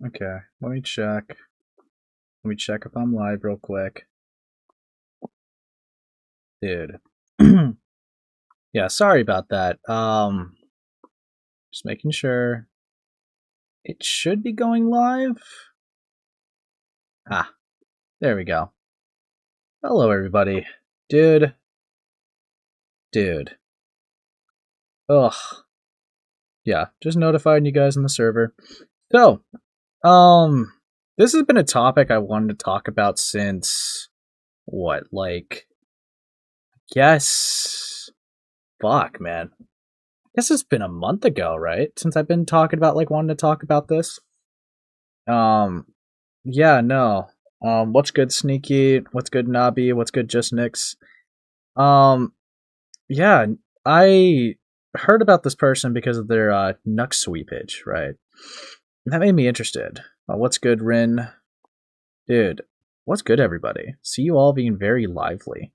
Okay, let me check. Let me check if I'm live real quick. Dude. Yeah, sorry about that. Just making sure. It should be going live. Ah, there we go. Hello, everybody. Dude. Ugh. Yeah, just notifying you guys on the server. So, this has been a topic I wanted to talk about since, what, like, guess, fuck, man. Guess it's been a month ago, right? Since I've been talking about, like, wanting to talk about this. Um, yeah, no. What's good, Sneaky? What's good, Nobby? What's good, Just Nix? Um, yeah, I heard about this person because of their Nux sweepage, right? That made me interested. What's good, Rin? Dude, what's good, everybody? See you all being very lively.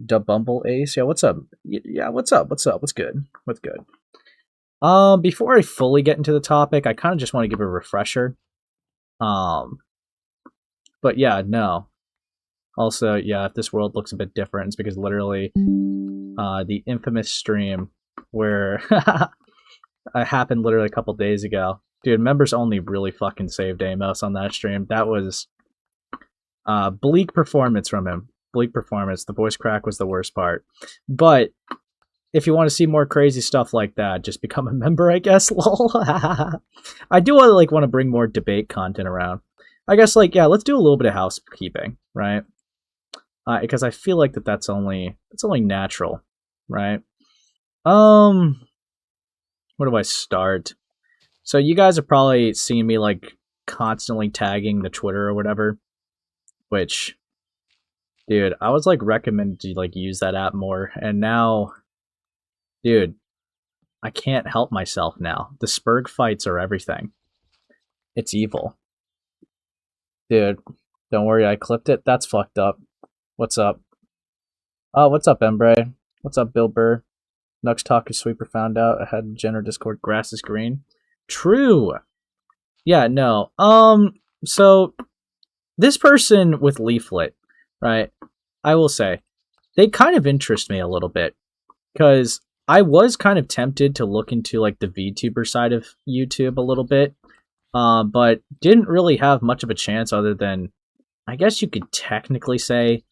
Da Bumble Ace, yeah, what's up? Yeah, what's up? What's up? What's good? What's good? Before I fully get into the topic, I kind of just want to give a refresher. Um, but yeah, no. Also, yeah, if this world looks a bit different, it's because literally, the infamous stream where it happened literally a couple days ago. Dude, members only really fucking saved Amos on that stream. That was bleak performance from him. Bleak performance. The voice crack was the worst part. But if you want to see more crazy stuff like that, just become a member, I guess. Lol. I do want to bring more debate content around. I guess yeah, let's do a little bit of housekeeping, right? Because I feel like that's only natural, right? Where do I start? So you guys have probably seen me constantly tagging the Twitter or whatever, which, dude, I was recommended to use that app more, and now, dude, I can't help myself now. The Spurg fights are everything. It's evil. Dude, don't worry, I clipped it. That's fucked up. What's up? Oh, what's up, Embre? What's up, Bill Burr? Nux Taku Sweeper found out ahead Jenner Discord grass is green. True. Yeah, no. So this person with Leaflit, right? I will say, they kind of interest me a little bit. Because I was kind of tempted to look into the VTuber side of YouTube a little bit. But didn't really have much of a chance other than, I guess you could technically say,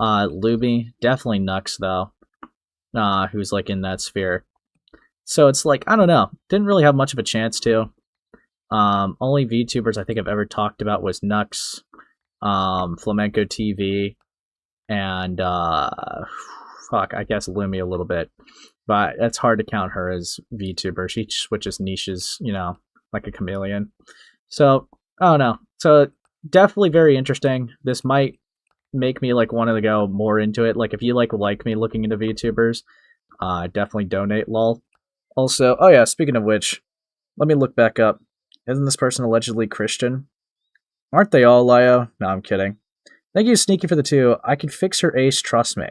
Luby. Definitely Nux, though. Who's in that sphere. So it's I don't know. Didn't really have much of a chance to. Only VTubers I think I've ever talked about was Nux, Flamenco TV, and fuck, I guess Lumi a little bit. But it's hard to count her as VTuber. She switches niches, like a chameleon. So, I don't know. So, definitely very interesting. This might make me want to go more into it. If you like me looking into VTubers, definitely donate, lol. Also, oh yeah, speaking of which, let me look back up. Isn't this person allegedly Christian? Aren't they all, Lio? No, I'm kidding. Thank you, Sneaky, for the 2. I can fix her ace, trust me.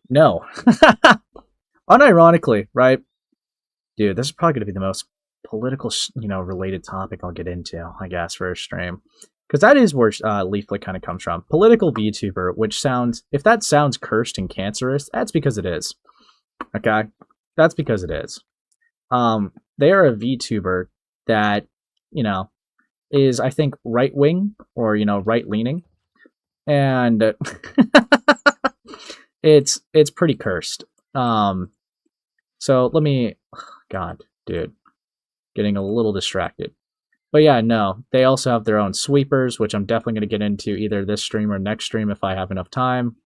No. Unironically, right? Dude, this is probably going to be the most political, related topic I'll get into, I guess, for a stream. Because that is where Leaflit kind of comes from. Political VTuber, which sounds, if that sounds cursed and cancerous, that's because it is. Okay? That's because it is. They are a VTuber that, is, I think, right-wing or, right-leaning. And it's pretty cursed. So let me, God, dude, getting a little distracted. But yeah, no, they also have their own sweepers, which I'm definitely going to get into either this stream or next stream if I have enough time.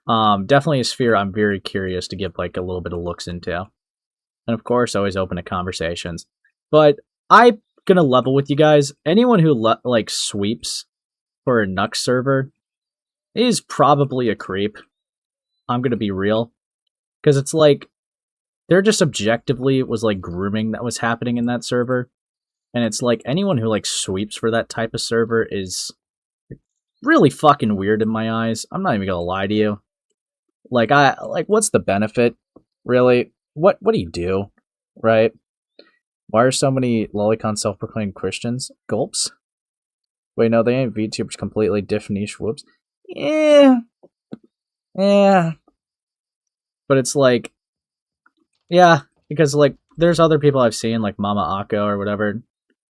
Definitely a sphere I'm very curious to give a little bit of looks into. And of course, always open to conversations. But I'm going to level with you guys. Anyone who sweeps for a Nux server is probably a creep. I'm going to be real. Because it's there just objectively was grooming that was happening in that server. And it's anyone who sweeps for that type of server is really fucking weird in my eyes. I'm not even gonna lie to you. What's the benefit? Really? What do you do? Right? Why are so many lolicon self-proclaimed Christians? Gulps? Wait, no, they ain't VTubers completely diff niche. Whoops. Yeah. Yeah. But it's like, yeah, because like there's other people I've seen, like Mama Akko or whatever,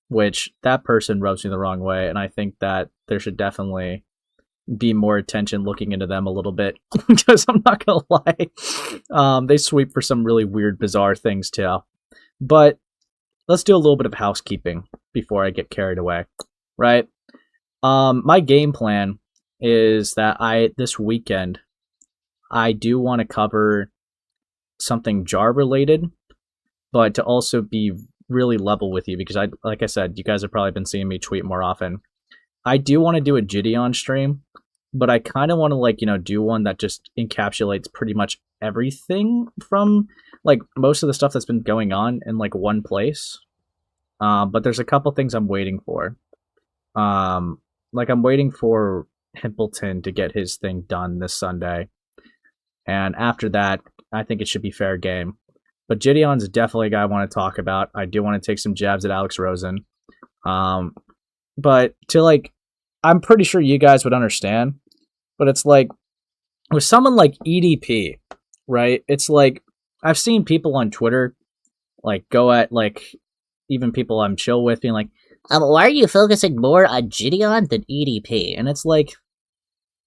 which that person rubs me the wrong way, and I think that there should definitely be more attention looking into them a little bit, because I'm not gonna lie, they sweep for some really weird, bizarre things too. But let's do a little bit of housekeeping before I get carried away, right? My game plan is that this weekend I do want to cover something jar related, but to also be really level with you, because like I said, you guys have probably been seeing me tweet more often. I do want to do a Gideon stream, but I kind of want to do one that just encapsulates pretty much everything from like most of the stuff that's been going on in like one place. But there's a couple things I'm waiting for. Like I'm waiting for Himpleton to get his thing done this Sunday, and after that, I think it should be fair game. But Gideon's definitely a guy I want to talk about. I do want to take some jabs at Alex Rosen. But I'm pretty sure you guys would understand. But it's like, with someone like EDP, right? It's like, I've seen people on Twitter, like, go at, like, even people I'm chill with, being like, why are you focusing more on Gideon than EDP? And it's like,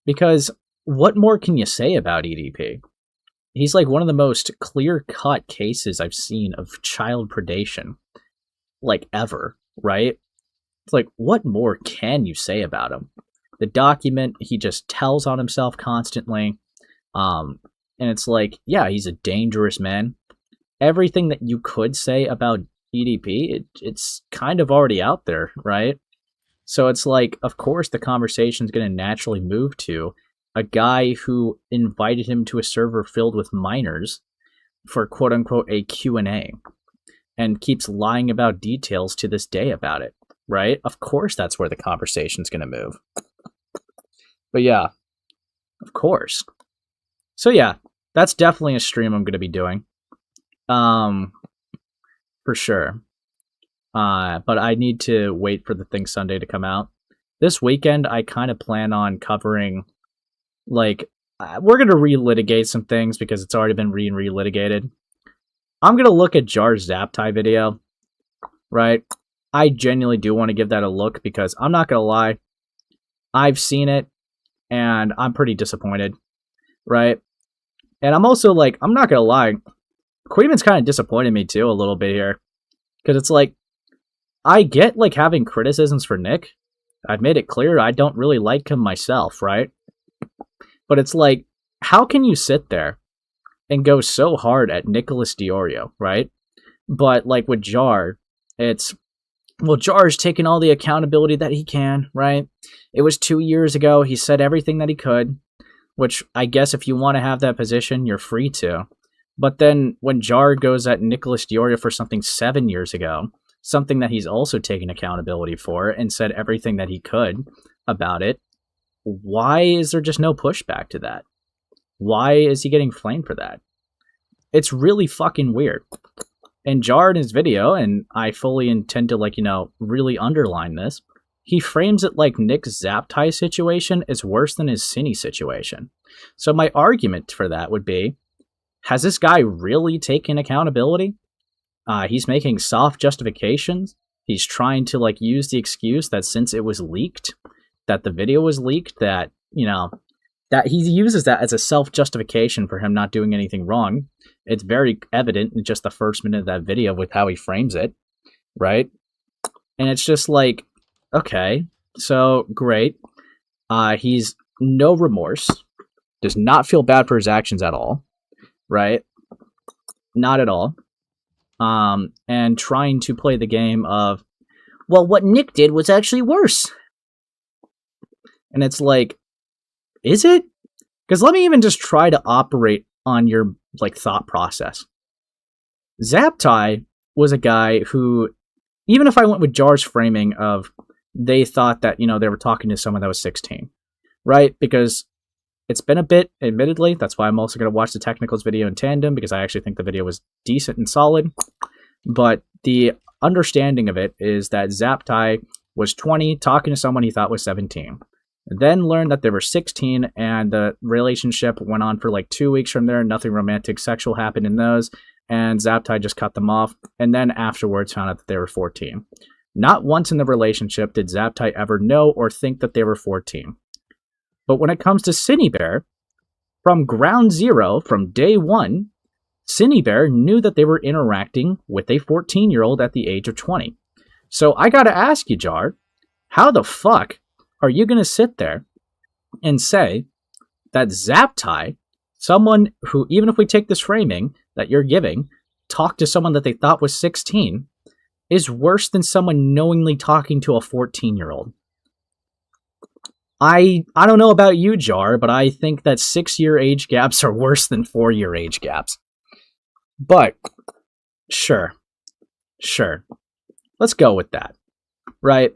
because what more can you say about EDP? He's like one of the most clear-cut cases I've seen of child predation, like, ever, right? It's like, what more can you say about him? The document, he just tells on himself constantly, and it's like, yeah, he's a dangerous man. Everything that you could say about EDP, it's kind of already out there, right? So it's like, of course, the conversation's going to naturally move to a guy who invited him to a server filled with minors for quote-unquote a Q&A and keeps lying about details to this day about it, right? Of course that's where the conversation's going to move. But yeah, of course. So yeah, that's definitely a stream I'm going to be doing. For sure. But I need to wait for the thing Sunday to come out. This weekend, I kind of plan on covering, like, we're going to relitigate some things because it's already been relitigated. I'm going to look at Jar's Zaptai video, right? I genuinely do want to give that a look because I'm not going to lie. I've seen it and I'm pretty disappointed, right? And I'm also like, I'm not going to lie. Queeman's kind of disappointed me too a little bit here. Because it's like, I get like having criticisms for Nick. I've made it clear I don't really like him myself, right? But it's like, how can you sit there and go so hard at Nicholas Diorio, right? But like with Jar, it's, well, Jar's taking all the accountability that he can, right? It was 2 years ago. He said everything that he could, which I guess if you want to have that position, you're free to. But then when Jar goes at Nicholas Diorio for something 7 years ago, something that he's also taken accountability for and said everything that he could about it, why is there just no pushback to that? Why is he getting flamed for that? It's really fucking weird. And Jar in his video, and I fully intend to, really underline this, he frames it like Nick's Zaptai situation is worse than his Cine situation. So my argument for that would be, has this guy really taken accountability? He's making soft justifications. He's trying to, use the excuse that since it was leaked, that the video was leaked, that, that he uses that as a self-justification for him not doing anything wrong. It's very evident in just the first minute of that video with how he frames it, right? And it's just like, okay, so great. He's no remorse, does not feel bad for his actions at all, right? Not at all. And trying to play the game of, well, what Nick did was actually worse. And it's like, is it? Because let me even just try to operate on your, thought process. Zaptai was a guy who, even if I went with Jar's framing of, they thought that, they were talking to someone that was 16, right? Because it's been a bit, admittedly. That's why I'm also going to watch the technicals video in tandem, because I actually think the video was decent and solid. But the understanding of it is that Zaptai was 20, talking to someone he thought was 17. Then learned that they were 16, and the relationship went on for like 2 weeks from there. Nothing romantic, sexual happened in those, and Zaptai just cut them off, and then afterwards found out that they were 14. Not once in the relationship did Zaptai ever know or think that they were 14. But when it comes to Cinebear, from ground zero, from day one, Cinebear knew that they were interacting with a 14-year-old at the age of 20. So I gotta ask you, Jar, how the fuck are you gonna sit there and say that Zaptai, someone who, even if we take this framing that you're giving, talked to someone that they thought was 16, is worse than someone knowingly talking to a 14-year-old? I don't know about you, Jar, but I think that 6-year age gaps are worse than 4-year age gaps. But, sure. Let's go with that, right?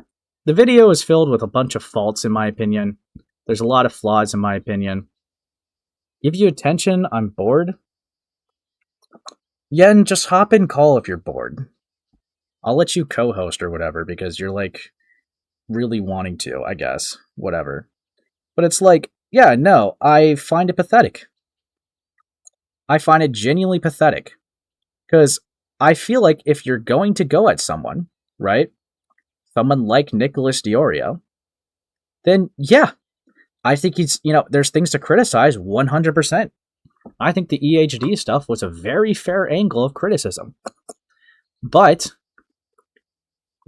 The video is filled with a bunch of faults, in my opinion. There's a lot of flaws, in my opinion. Give you attention, I'm bored. Yen, just hop in call if you're bored. I'll let you co-host or whatever, because you're, like, really wanting to, I guess. Whatever. But it's like, yeah, no, I find it pathetic. I find it genuinely pathetic. Because I feel like if you're going to go at someone, right? Someone like Nicholas Diorio, then yeah, I think he's, there's things to criticize 100%. I think the EHD stuff was a very fair angle of criticism. But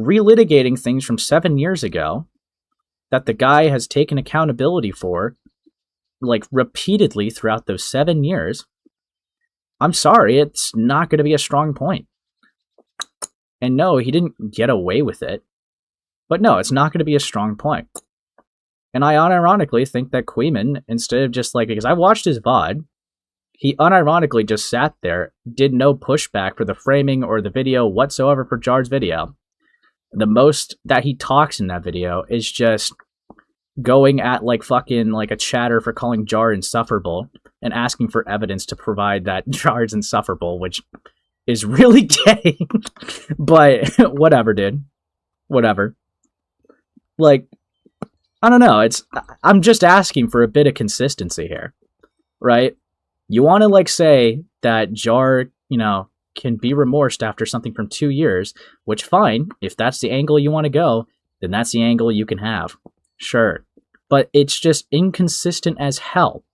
relitigating things from 7 years ago that the guy has taken accountability for, like, repeatedly throughout those 7 years, I'm sorry, it's not going to be a strong point. And no, he didn't get away with it. But no, it's not going to be a strong point. And I unironically think that Queeman, instead of just like, because I watched his VOD, he unironically just sat there, did no pushback for the framing or the video whatsoever for Jar's video. The most that he talks in that video is just going at like fucking like a chatter for calling Jar insufferable and asking for evidence to provide that Jar's insufferable, which is really gay. But whatever, dude. Whatever. Like, I don't know. I'm just asking for a bit of consistency here, right? You want to like say that Jar, can be remorsed after something from 2 years, which fine, if that's the angle you want to go, then that's the angle you can have. Sure. But it's just inconsistent as hell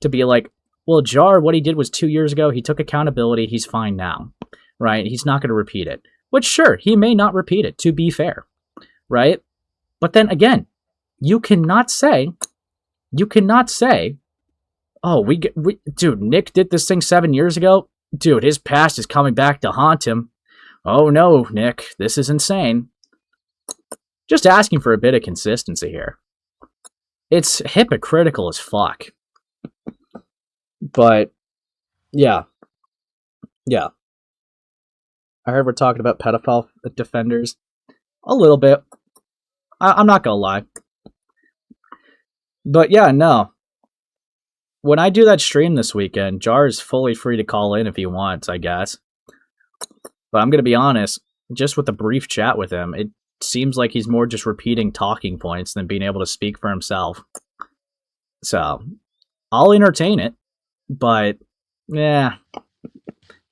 to be like, well, Jar, what he did was 2 years ago, he took accountability, he's fine now, right? He's not going to repeat it. Which, sure, he may not repeat it, to be fair, right? But then again, you cannot say, oh, dude, Nick did this thing 7 years ago. Dude, his past is coming back to haunt him. Oh no, Nick, this is insane. Just asking for a bit of consistency here. It's hypocritical as fuck. But, yeah. I heard we're talking about pedophile defenders. A little bit. I'm not gonna lie. But yeah, no. When I do that stream this weekend, Jar is fully free to call in if he wants, I guess. But I'm going to be honest, just with a brief chat with him, it seems like he's more just repeating talking points than being able to speak for himself. So, I'll entertain it, but, A,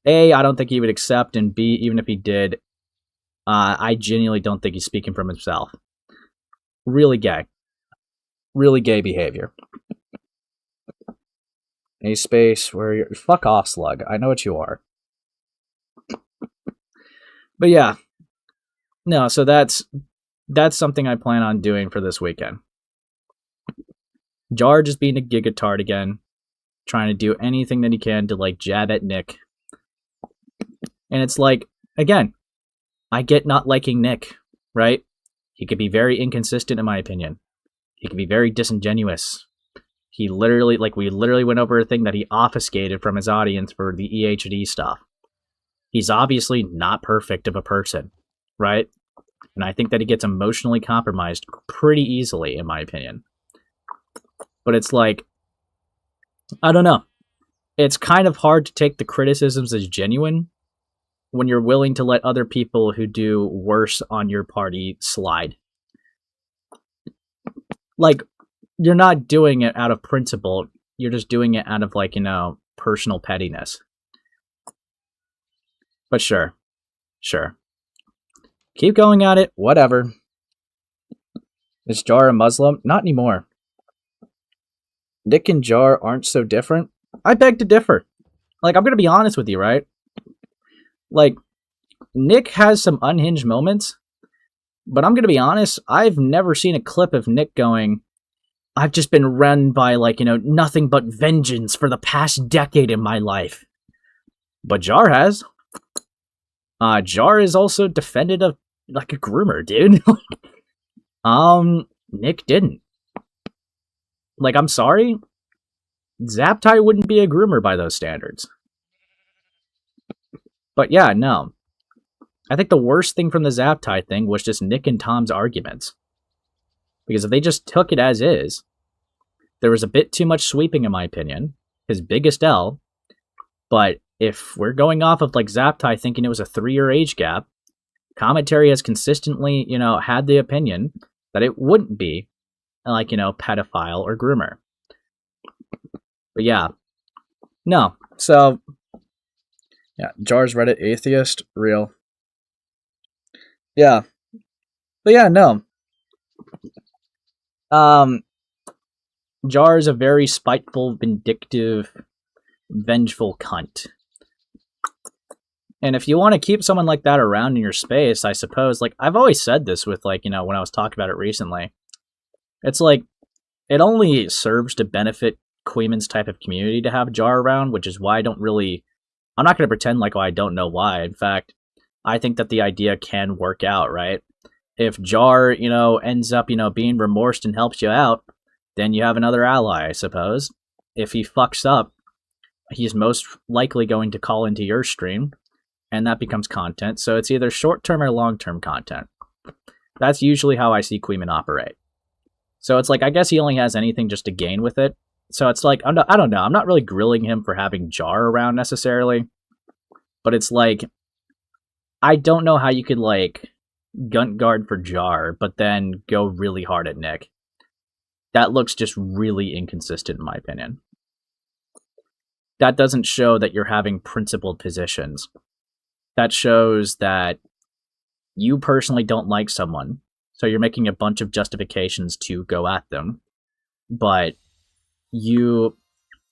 I don't think he would accept, and B, even if he did, I genuinely don't think he's speaking from himself. Really gay. Really gay behavior. A space where you're... Fuck off, Slug. I know what you are. But yeah. No, so that's something I plan on doing for this weekend. Jar just being a gigatard again. Trying to do anything that he can to, like, jab at Nick. And it's like, again, I get not liking Nick, right? He could be very inconsistent, in my opinion. He could be very disingenuous. We literally went over a thing that he obfuscated from his audience for the EHD stuff. He's obviously not perfect of a person, right? And I think that he gets emotionally compromised pretty easily, in my opinion. But it's like, I don't know. It's kind of hard to take the criticisms as genuine when you're willing to let other people who do worse on your party slide. Like, you're not doing it out of principle. You're just doing it out of, like, personal pettiness. But sure. Keep going at it, whatever. Is Jar a Muslim? Not anymore. Nick and Jar aren't so different. I beg to differ. Like, I'm gonna be honest with you, right? Like, Nick has some unhinged moments, but I'm gonna be honest, I've never seen a clip of Nick going, I've just been run by, like, nothing but vengeance for the past decade in my life. But Jar has. Jar is also defended like a groomer, dude. Nick didn't. Like, I'm sorry, Zaptai wouldn't be a groomer by those standards. But yeah, no. I think the worst thing from the Zaptai thing was just Nick and Tom's arguments. Because if they just took it as is, there was a bit too much sweeping, in my opinion. His biggest L. But if we're going off of, like, Zaptai thinking it was a 3-year age gap, commentary has consistently, had the opinion that it wouldn't be, like, pedophile or groomer. But yeah. No. So, yeah, Jar's Reddit atheist, real. Yeah. But yeah, no. Jar is a very spiteful, vindictive, vengeful cunt. And if you want to keep someone like that around in your space, I suppose, like, I've always said this with, like, when I was talking about it recently, it's like, it only serves to benefit Queeman's type of community to have Jar around, which is why I'm not going to pretend like, I don't know why. In fact, I think that the idea can work out, right? If Jar, ends up, being remorsed and helps you out, then you have another ally, I suppose. If he fucks up, he's most likely going to call into your stream, and that becomes content. So it's either short-term or long-term content. That's usually how I see Queeman operate. So it's like, I guess he only has anything just to gain with it. So it's like, I don't know. I'm not really grilling him for having Jar around necessarily. But it's like, I don't know how you could, like, gunt guard for Jar, but then go really hard at Nick. That looks just really inconsistent, in my opinion. That doesn't show that you're having principled positions. That shows that you personally don't like someone, so you're making a bunch of justifications to go at them, but you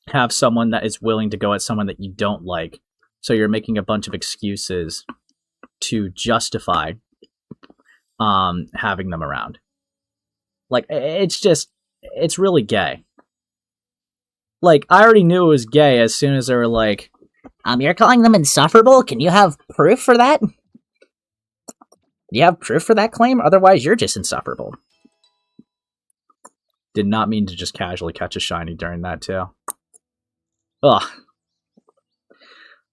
have someone that is willing to go at someone that you don't like, so you're making a bunch of excuses to justify having them around. Like, it's really gay. Like, I already knew it was gay as soon as they were like, you're calling them insufferable? Can you have proof for that? Do you have proof for that claim? Otherwise, you're just insufferable. Did not mean to just casually catch a shiny during that, too. Ugh.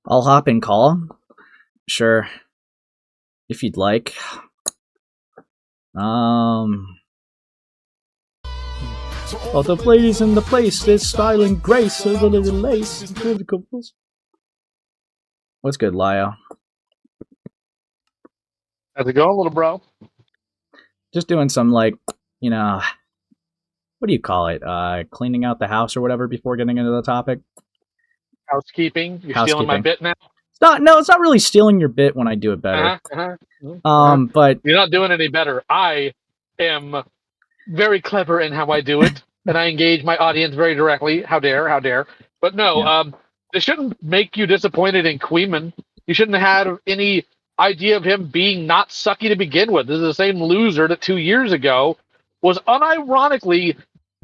I'll hop in call. Sure. If you'd like. All the ladies in the place, there's style and grace, a little lace. What's good, Lio? How's it going, little bro? Just doing some, like, what do you call it? Cleaning out the house or whatever before getting into the topic. Housekeeping. You're stealing my bit now? It's not really stealing your bit when I do it better. But you're not doing any better. I am very clever in how I do it, and I engage my audience very directly. How dare. But no, this shouldn't make you disappointed in Queeman. You shouldn't have had any idea of him being not sucky to begin with. This is the same loser that 2 years ago was unironically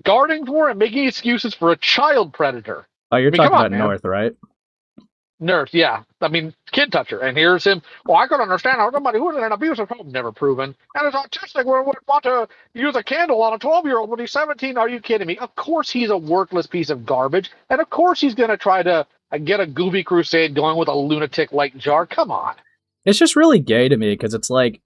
guarding for and making excuses for a child predator. Oh, you're talking about North, right? North, yeah. I mean, kid toucher. And here's him. Well, I could understand how somebody who is in an abusive home, never proven, and is autistic would want to use a candle on a 12-year-old when he's 17. Are you kidding me? Of course he's a worthless piece of garbage. And of course he's going to try to get a Gooby crusade going with a lunatic like Jar. Come on. It's just really gay to me because it's like,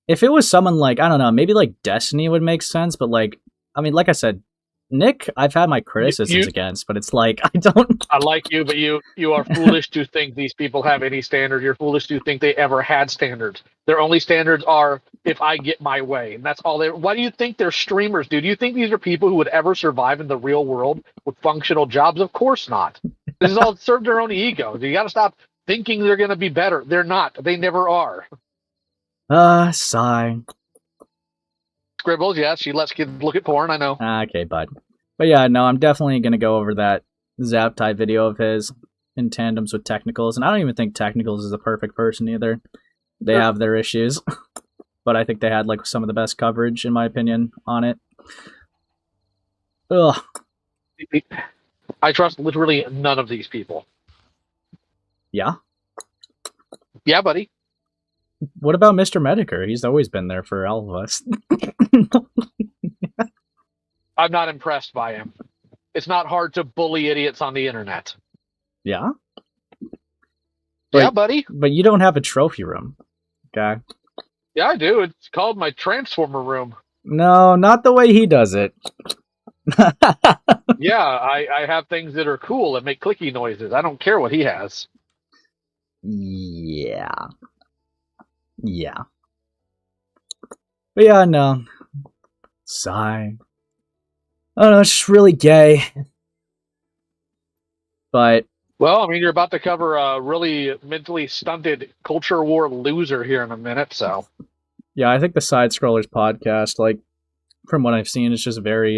if it was someone like, I don't know, maybe like Destiny would make sense, but like, I mean, like I said, Nick, I've had my criticisms against, but it's like I don't. I like you, but you are foolish to think these people have any standard. You're foolish to think they ever had standards. Their only standards are if I get my way, and that's all they. Why do you think they're streamers, dude? Do you think these are people who would ever survive in the real world with functional jobs? Of course not. This is all serve their own egos. You got to stop thinking they're going to be better. They're not. They never are. Sigh. Scribbles, yes, she lets kids look at porn. I know. Okay, bud. But yeah, no, I'm definitely gonna go over that Zap type video of his in tandems with Technicals, and I don't even think Technicals is a perfect person either. They have their issues, but I think they had like some of the best coverage, in my opinion, on it. Ugh. I trust literally none of these people. Yeah? Yeah, buddy. What about Mr. Mediker? He's always been there for all of us. I'm not impressed by him. It's not hard to bully idiots on the internet. Yeah? Yeah, buddy. But you don't have a trophy room. Okay? Yeah, I do. It's called my Transformer room. No, not the way he does it. Yeah, I have things that are cool and make clicky noises. I don't care what he has. Yeah. Yeah. But yeah, no. Sigh. I don't know, it's just really gay. But well, I mean, you're about to cover a really mentally stunted culture war loser here in a minute, so yeah, I think the Side Scrollers podcast, like from what I've seen, is just very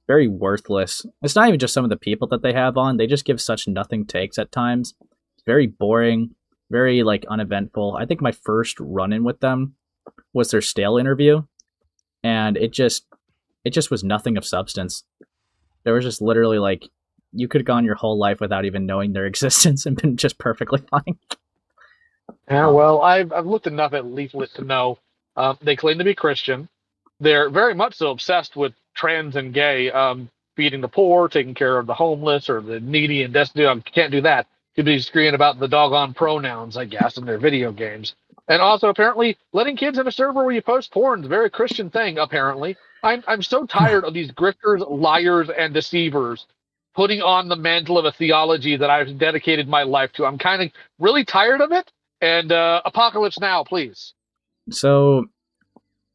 very worthless. It's not even just some of the people that they have on, they just give such nothing takes at times. It's very boring, very like uneventful. I think my first run-in with them was their Stale interview, and it just was nothing of substance. There was just literally like you could have gone your whole life without even knowing their existence and been just perfectly fine. Yeah, well, I've looked enough at Leaflit to know they claim to be Christian. They're very much so obsessed with trans and gay, feeding the poor, taking care of the homeless or the needy and destitute. Can't do that. Could be screaming about the doggone pronouns, I guess, in their video games. And also, apparently, letting kids in a server where you post porn is a very Christian thing, apparently. I'm so tired of these grifters, liars, and deceivers putting on the mantle of a theology that I've dedicated my life to. I'm kind of really tired of it. And Apocalypse Now, please. So,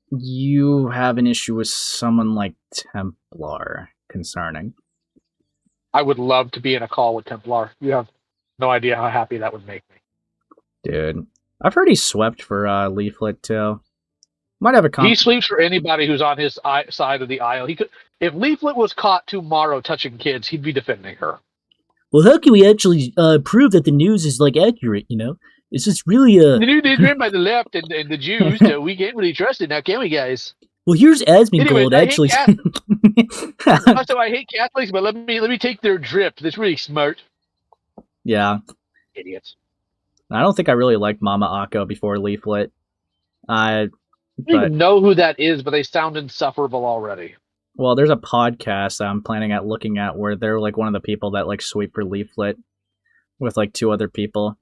you have an issue with someone like Templar concerning. I would love to be in a call with Templar. You have no idea how happy that would make me. Dude, I've heard he swept for Leaflit too. Might have a he sleeps for anybody who's on his side of the aisle. He could, if Leaflit was caught tomorrow touching kids, he'd be defending her. Well, how can we actually prove that the news is like accurate? You know, it's just really the news is written by the left and the Jews. So we can't really trust it now, can we, guys? Well, here's Asmongold actually. Also, I hate Catholics, but let me take their drip. That's really smart. Yeah, idiots. I don't think I really liked Mama Akko before Leaflit. I don't even know who that is, but they sound insufferable already. Well, there's a podcast I'm planning at looking at where they're like one of the people that like sweep for Leaflit with like two other people.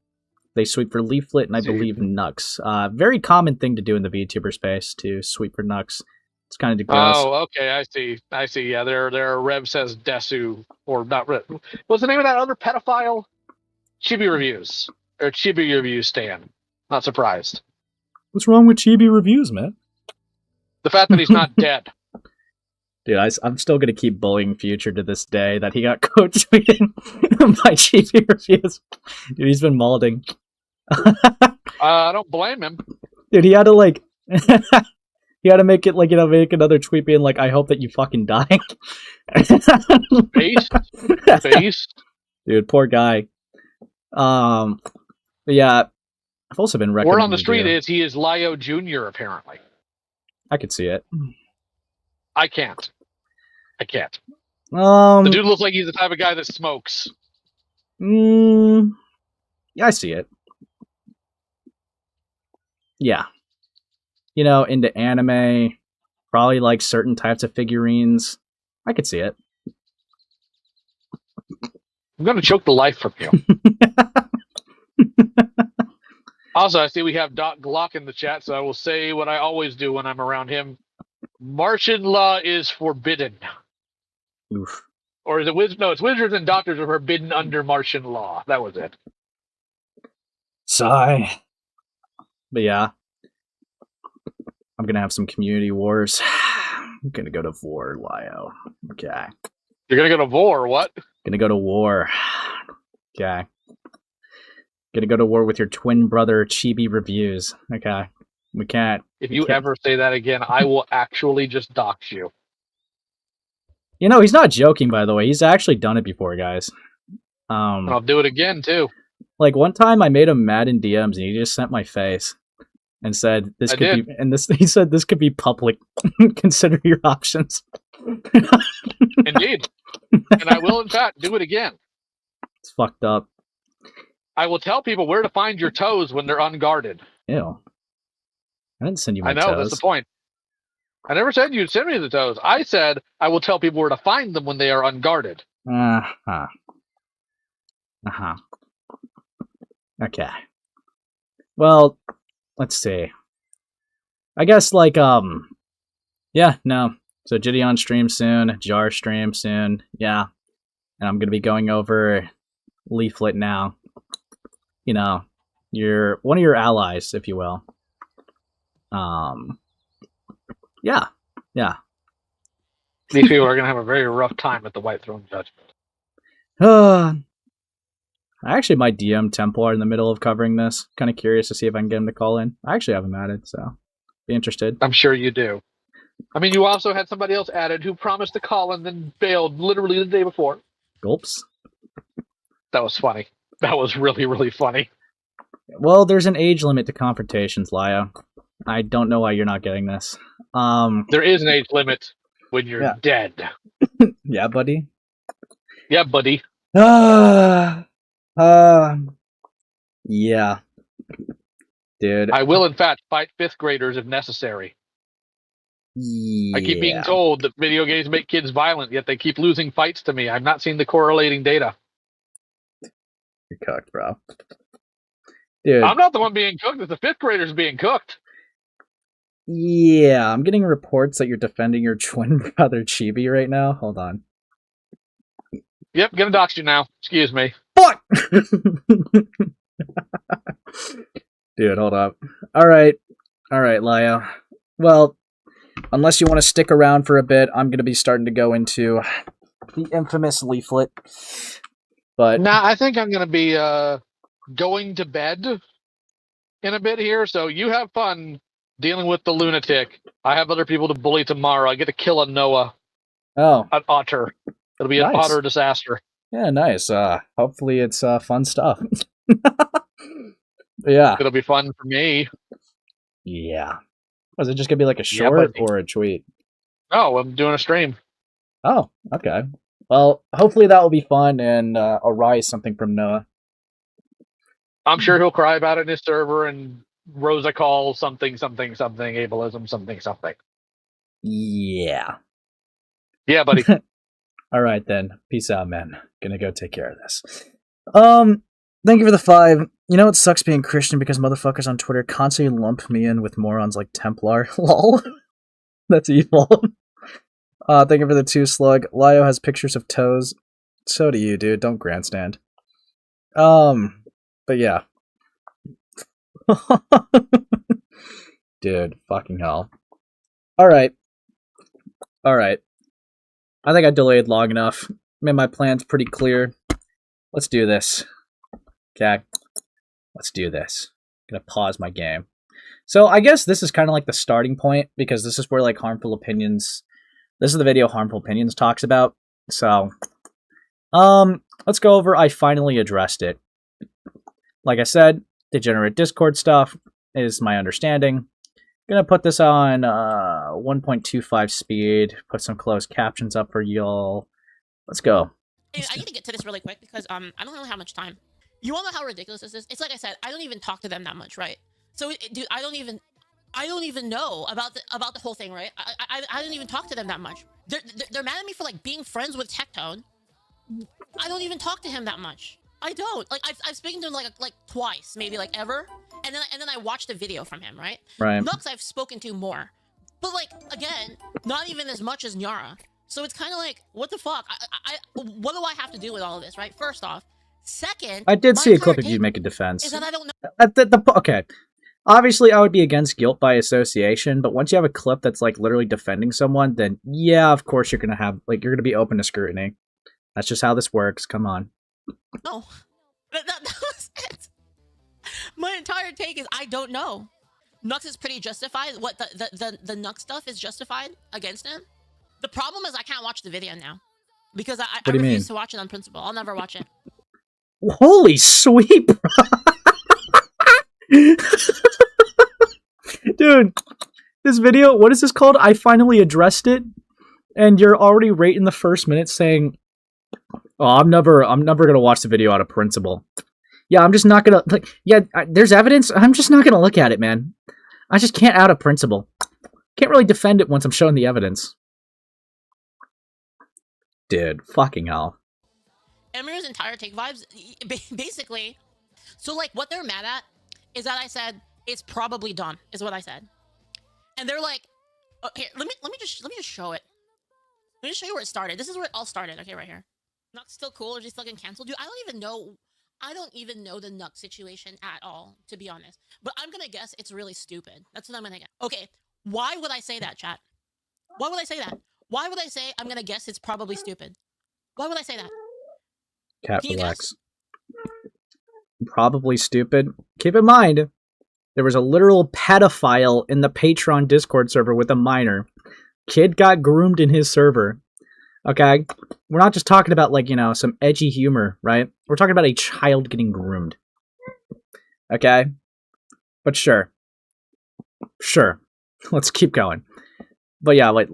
They sweep for Leaflit and I believe Nux. Very common thing to do in the VTuber space to sweep for Nux. It's kind of gross. Oh, okay, I see. Yeah, their Rev says Desu or not Rev. What's the name of that other pedophile? Chibi Reviews or Chibi Reviews Stan. Not surprised. What's wrong with Chibi Reviews, man? The fact that he's not dead. Dude, I'm still going to keep bullying Future to this day that he got co-tweeted by Chibi Reviews. Dude, he's been molding. I don't blame him. Dude, he had to like... he had to make it like, you know, make another tweet being like, I hope that you fucking die. Face. Dude, poor guy. But yeah, I've also been recommending. Word on the street is he is Lio Jr. apparently. I could see it. I can't. The dude looks like he's the type of guy that smokes. Yeah, I see it. Yeah. You know, into anime, probably like certain types of figurines. I could see it. I'm going to choke the life from you. Also, I see we have Doc Glock in the chat, so I will say what I always do when I'm around him. Martian law is forbidden. Oof. Or is it wizards? No, it's wizards and doctors are forbidden under Martian law. That was it. Sigh. But yeah. I'm gonna have some community wars. I'm gonna go to war, Lio. Okay. You're gonna go to war, or what? Gonna go to war. Okay. Gonna go to war with your twin brother Chibi reviews. Okay. We can't. If you ever say that again, I will actually just dox you. You know, he's not joking, by the way. He's actually done it before, guys. And I'll do it again, too. Like, one time I made him mad in DMs, and he just sent my face and said, this could be, and this, he said, this could be public. Consider your options. Indeed. And I will, in fact, do it again. It's fucked up. I will tell people where to find your toes when they're unguarded. Ew. I didn't send you my toes. I know, that's the point. I never said you'd send me the toes. I said I will tell people where to find them when they are unguarded. Uh-huh. Uh-huh. Okay. Well, let's see. I guess, like, yeah, no. So, Gideon stream soon, Jar stream soon, yeah. And I'm gonna be going over Leaflit now. You know, one of your allies, if you will. Yeah. These people are going to have a very rough time at the White Throne Judgment. I actually might DM Templar in the middle of covering this. Kind of curious to see if I can get him to call in. I actually have him added, so be interested. I'm sure you do. I mean, you also had somebody else added who promised to call and then bailed literally the day before. Gulps. That was funny. That was really, really funny. Well, there's an age limit to confrontations, Lio. I don't know why you're not getting this. There is an age limit when you're dead. Yeah, buddy. Yeah, buddy. Yeah. Dude. I will, in fact, fight 5th graders if necessary. Yeah. I keep being told that video games make kids violent, yet they keep losing fights to me. I've not seen the correlating data. You're cooked, bro. Dude. I'm not the one being cooked. It's the 5th graders being cooked. Yeah, I'm getting reports that you're defending your twin brother Chibi right now. Hold on. Yep, gonna dox you now. Excuse me. Fuck! Dude, hold up. Alright, Lio. Well, unless you want to stick around for a bit, I'm gonna be starting to go into the infamous Leaflit. But nah, I think I'm gonna be going to bed in a bit here, so you have fun dealing with the lunatic. I have other people to bully tomorrow. I get to kill a Noah. Oh. An otter. It'll be an otter disaster. Yeah, nice. Hopefully it's fun stuff. Yeah. It'll be fun for me. Yeah. Was it just gonna be like a short or a tweet? Oh, I'm doing a stream. Oh, okay. Well, hopefully that will be fun and arise something from Noah. I'm sure he'll cry about it in his server and Rosa call something, ableism, something. Yeah. Yeah, buddy. All right, then. Peace out, man. Gonna go take care of this. Thank you for the 5. You know, it sucks being Christian because motherfuckers on Twitter constantly lump me in with morons like Templar. Lol. That's evil. Thank you for the 2 slug. Lio has pictures of toes. So do you, dude. Don't grandstand. But yeah. Dude, fucking hell. Alright. I think I delayed long enough. Made my plans pretty clear. Let's do this. Okay. Let's do this. I'm gonna pause my game. So I guess this is kind of like the starting point, because this is where like Harmful Opinions... This is the video Harmful Opinions talks about. So, let's go over I finally addressed it. Like I said, Degenerate Discord stuff is my understanding. Gonna put this on 1.25 speed, put some closed captions up for y'all. Let's go. I need to get to this really quick because I don't really have much time. You all know how ridiculous this is? It's like I said, I don't even talk to them that much, right? So, dude, I don't even know about the whole thing, right? I don't even talk to them that much. They're mad at me for like being friends with Tectone. I don't even talk to him that much. I don't. Like I've spoken to him like twice, maybe like ever. And then I watched a video from him, right? Right. Nux I've spoken to more. But like again, not even as much as Nyara. So it's kind of like, what the fuck? What do I have to do with all of this, right? First off. Second, I did my see a entire clip of you take make a defense. is that I don't know. Okay. Obviously, I would be against guilt by association, but once you have a clip that's like literally defending someone, then yeah, of course you're gonna have you're gonna be open to scrutiny. That's just how this works. Come on. No, that was it. My entire take is I don't know. Nux is pretty justified. What the Nux stuff is justified against him. The problem is I can't watch the video now because I do you refuse mean? to watch it on principle. I'll never watch it. Holy sweet, bro. Dude, this video, what is this called? I finally addressed it, and you're already right in the first minute saying, "Oh, I'm never gonna watch the video out of principle." Yeah, I'm just not gonna like. Yeah, there's evidence. I'm just not gonna look at it, man. I just can't out of principle. Can't really defend it once I'm showing the evidence. Dude, fucking hell. Emir's entire take vibes, basically. So like, what they're mad at is that I said it's probably done. Is what I said, and they're like, oh, here, let me just show it. Let me just show you where it started. This is where it all started. Okay, right here. Nux still cool or just fucking canceled? Dude, I don't even know the Nux situation at all, to be honest. But I'm gonna guess it's really stupid. That's what I'm gonna guess. Okay, why would I say that, chat? Why would I say that? Why would I say I'm gonna guess it's probably stupid? Why would I say that? Cat, Can you relax. guess? Probably stupid. Keep in mind, there was a literal pedophile in the Patreon Discord server with a minor. Kid got groomed in his server. Okay? We're not just talking about, like, you know, some edgy humor, right? We're talking about a child getting groomed. Okay? But sure. Sure. Let's keep going. But yeah, like,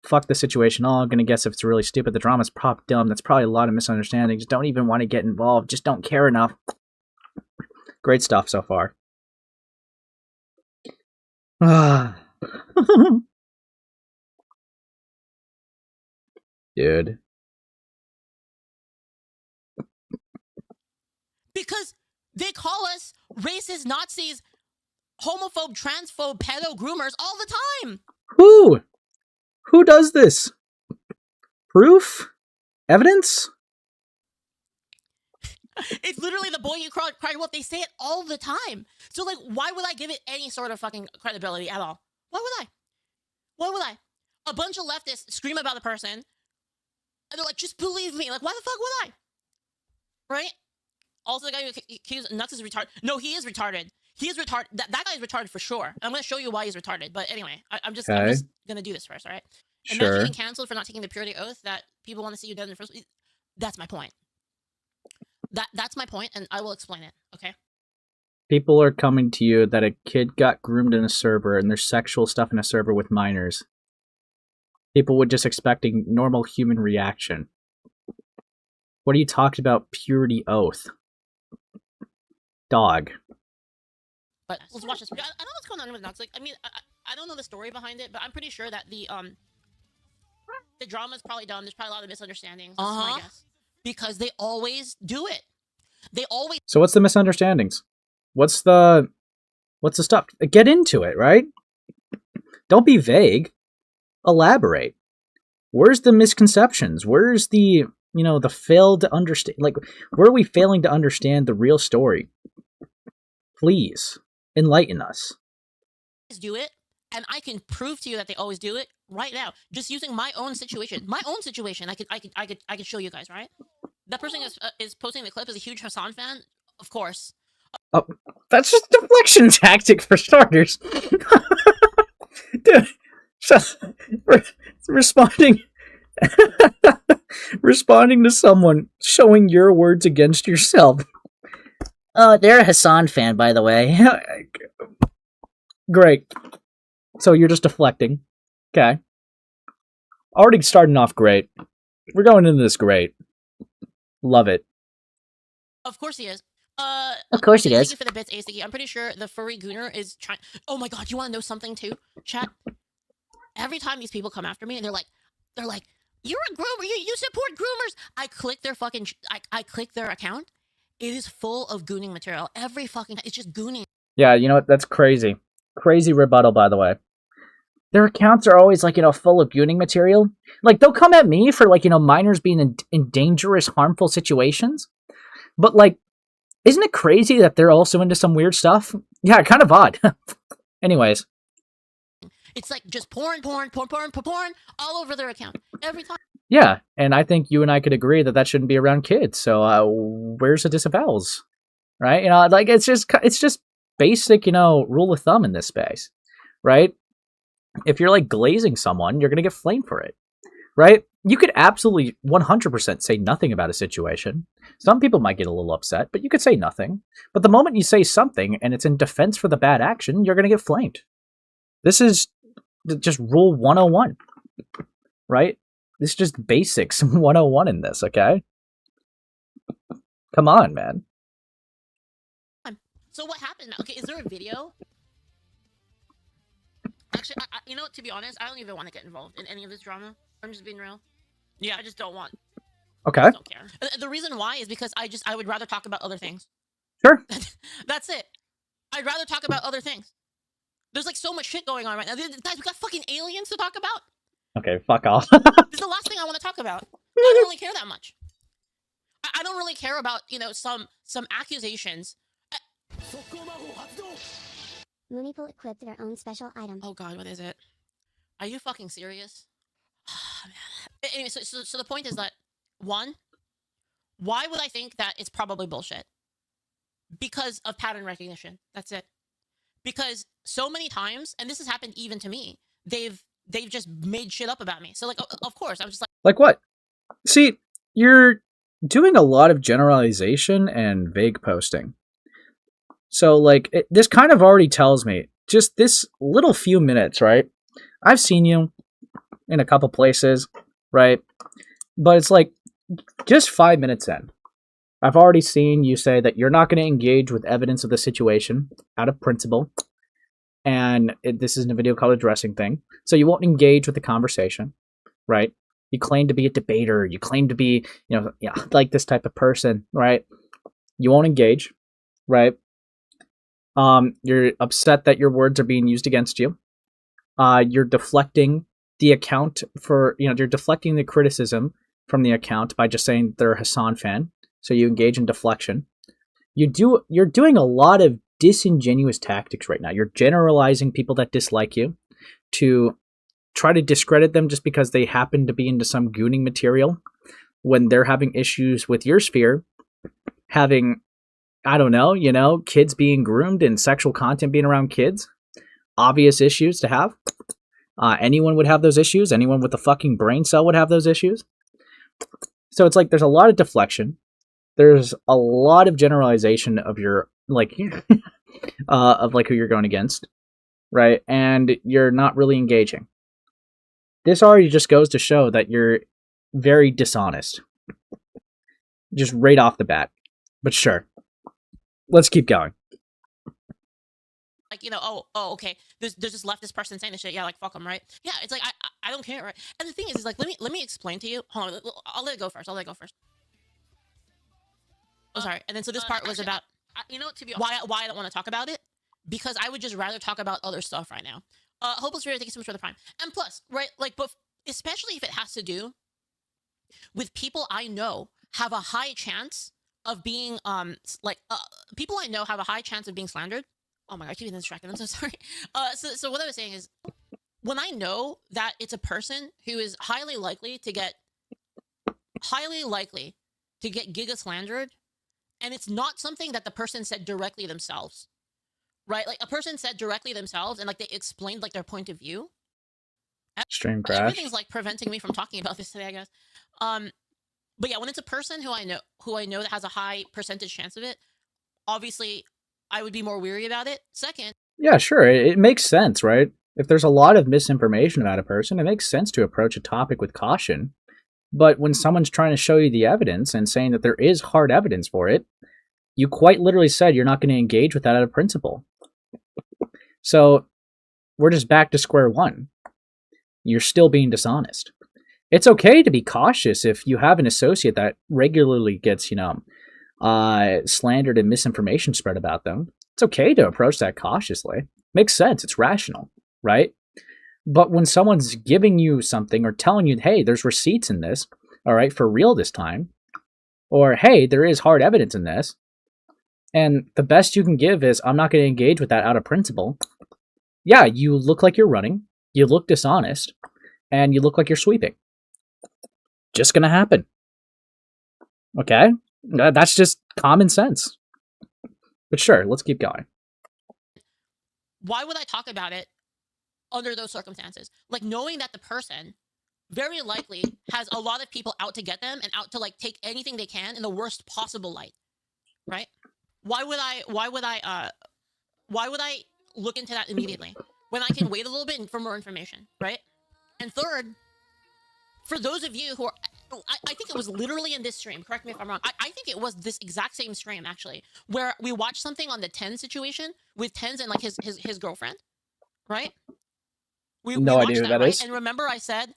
fuck the situation. Oh, I'm gonna guess if it's really stupid. The drama's prop dumb. That's probably a lot of misunderstandings. Don't even want to get involved. Just don't care enough. Great stuff so far. Dude. Because they call us racist, Nazis, homophobe, transphobe, pedo groomers all the time. Who? Who does this? Proof? Evidence? It's literally the boy you cried wolf. They say it all the time. So, like, why would I give it any sort of fucking credibility at all? Why would I? Why would I? A bunch of leftists scream about the person, and they're like, just believe me. Like, why the fuck would I? Right? Also, the guy who accused Nuts is retarded. No, he is retarded. He is retarded. That guy is retarded for sure. I'm going to show you why he's retarded. But anyway, I'm just going to do this first, all right? Sure. Imagine getting canceled for not taking the purity oath that people want to see you dead in the first place. That's my point. That's my point, and I will explain it, okay? People are coming to you that a kid got groomed in a server and there's sexual stuff in a server with minors. People would just expecting normal human reaction. What are you talking about? Purity oath. Dog. But let's watch this. I don't know what's going on with Nux. Like, I mean, I don't know the story behind it, but I'm pretty sure that the drama's probably dumb. There's probably a lot of misunderstandings. That's my guess. Because they always do it. They always. So what's the misunderstandings? What's the stuff? Get into it, right? Don't be vague. Elaborate. Where's the misconceptions? Where's the, you know, the failed to understand? Like, where are we failing to understand the real story? Please enlighten us. Do it, and I can prove to you that they always do it right now, just using my own situation. My own situation. I could show you guys, right? That person is posting the clip is a huge Hassan fan, of course. Oh, that's just a deflection tactic for starters. Dude, responding to someone showing your words against yourself. Oh, they're a Hassan fan, by the way. Great. So you're just deflecting. Okay. Already starting off great. We're going into this great. Love it. Of course he is. Of course he is. Thank you for the bits, Ace. I'm pretty sure the furry gooner is trying. Oh my god, you want to know something too, chat? Every time these people come after me and they're like, you're a groomer. You support groomers. I click their fucking. I click their account. It is full of gooning material. Every fucking. It's just gooning. Yeah, you know what? That's crazy. Crazy rebuttal, by the way. their accounts are always like, full of gooning material. Like, they'll come at me for like, minors being in dangerous, harmful situations. But like, isn't it crazy that they're also into some weird stuff? Yeah, kind of odd. Anyways. It's like just porn all over their account every time. Yeah, and I think you and I could agree that that shouldn't be around kids. So where's the disavowals, right? Like it's just basic, rule of thumb in this space, right? If you're like glazing someone, you're gonna get flamed for it, right? You could absolutely 100% say nothing about a situation. Some people might get a little upset, but you could say nothing. But the moment you say something and it's in defense for the bad action, you're gonna get flamed. This is just rule 101, right? This is just basics 101 in this, okay? Come on, man. So what happened? Okay, is there a video? Actually, to be honest, I don't even want to get involved in any of this drama. I'm just being real. Yeah, I just don't want. Okay. I don't care. The reason why is because I would rather talk about other things. Sure. That's it. I'd rather talk about other things. There's like so much shit going on right now. Guys, we got fucking aliens to talk about. Okay, fuck off. This is the last thing I want to talk about. I don't really care that much. I don't really care about, some accusations. Mooneypool equipped their own special item. Oh god, what is it? Are you fucking serious? Man. Anyway, so the point is that, one, why would I think that it's probably bullshit? Because of pattern recognition. That's it. Because so many times, and this has happened even to me, they've just made shit up about me. So like, of course, I'm just like... Like what? See, you're doing a lot of generalization and vague posting. So like, this kind of already tells me, just this little few minutes, right? I've seen you in a couple places, right? But it's like, just 5 minutes in, I've already seen you say that you're not going to engage with evidence of the situation out of principle. And this is in a video called Addressing Thing. So you won't engage with the conversation, right? You claim to be a debater. You claim to be, like this type of person, right? You won't engage, right? You're upset that your words are being used against you. You're deflecting the account you're deflecting the criticism from the account by just saying they're a Hassan fan. So you engage in deflection. You're doing a lot of disingenuous tactics right now. You're generalizing people that dislike you to try to discredit them just because they happen to be into some gooning material when they're having issues with your sphere, having, I don't know, kids being groomed and sexual content being around kids. Obvious issues to have. Anyone would have those issues. Anyone with a fucking brain cell would have those issues. So it's like there's a lot of deflection. There's a lot of generalization of your, like, of like who you're going against, right? And you're not really engaging. This already just goes to show that you're very dishonest. Just right off the bat. But sure. Let's keep going. Like, okay, there's this leftist person saying this shit. Yeah, like, fuck them, right? Yeah, it's like, I don't care, right? And the thing is like, let me explain to you. Hold on, I'll let it go first. Oh, sorry. And then so this part was about, why I don't want to talk about it, because I would just rather talk about other stuff right now. Hopeless Raider, thank you so much for the prime. And plus, right, like, but especially if it has to do with people I know have a high chance of being, people I know have a high chance of being slandered. Oh my god, I keep getting distracted. I'm so sorry. So what I was saying is, when I know that it's a person who is highly likely to get giga slandered, and it's not something that the person said directly themselves, right? Like, a person said directly themselves, and like they explained like their point of view. Stream crash. Everything's like preventing me from talking about this today, I guess. But yeah, when it's a person who I know that has a high percentage chance of it, obviously I would be more weary about it. Second, yeah, sure, it makes sense, right? If there's a lot of misinformation about a person, it makes sense to approach a topic with caution. But when someone's trying to show you the evidence and saying that there is hard evidence for it, you quite literally said you're not going to engage with that out of principle. So we're just back to square one. You're still being dishonest. It's okay to be cautious if you have an associate that regularly gets, slandered and misinformation spread about them. It's okay to approach that cautiously. Makes sense. It's rational, right? But when someone's giving you something or telling you, hey, there's receipts in this, all right, for real this time, or hey, there is hard evidence in this, and the best you can give is, I'm not going to engage with that out of principle. Yeah, you look like you're running, you look dishonest, and you look like you're sweeping. Just going to happen. Okay? That's just common sense. But sure, let's keep going. Why would I talk about it under those circumstances? Like, knowing that the person very likely has a lot of people out to get them and out to like take anything they can in the worst possible light, right? Why would I look into that immediately when I can wait a little bit for more information, right? And third, for those of you who are, I think it was literally in this stream, correct me if I'm wrong, I think it was this exact same stream actually, where we watched something on the Ten situation with Tens and like his girlfriend, right? We No watched idea who that, that right? is. And remember I said,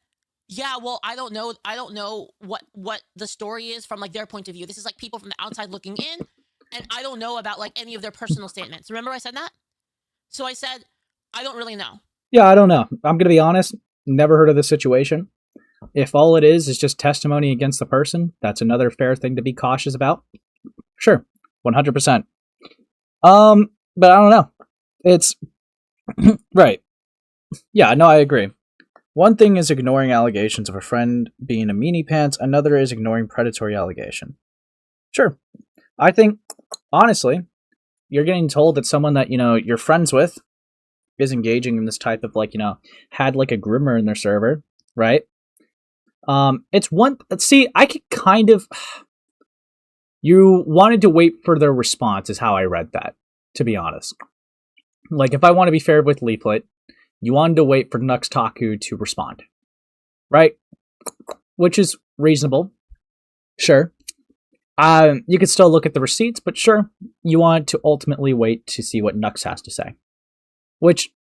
yeah, well, I don't know what the story is from like their point of view. This is like people from the outside looking in, and I don't know about like any of their personal statements. Remember I said that? So I said, I don't really know. Yeah, I don't know. I'm going to be honest. Never heard of this situation. If all it is just testimony against the person, that's another fair thing to be cautious about. Sure, 100%. But I don't know. It's right. Yeah, no, I agree. One thing is ignoring allegations of a friend being a meanie pants. Another is ignoring predatory allegation. Sure. I think, honestly, you're getting told that someone that, you're friends with is engaging in this type of, like, had, like, a groomer in their server, right? It's one... See, I could kind of... You wanted to wait for their response, is how I read that, to be honest. Like, if I want to be fair with Leaflit, you wanted to wait for Nux Taku to respond, right? Which is reasonable. Sure. You could still look at the receipts, but sure, you want to ultimately wait to see what Nux has to say. Which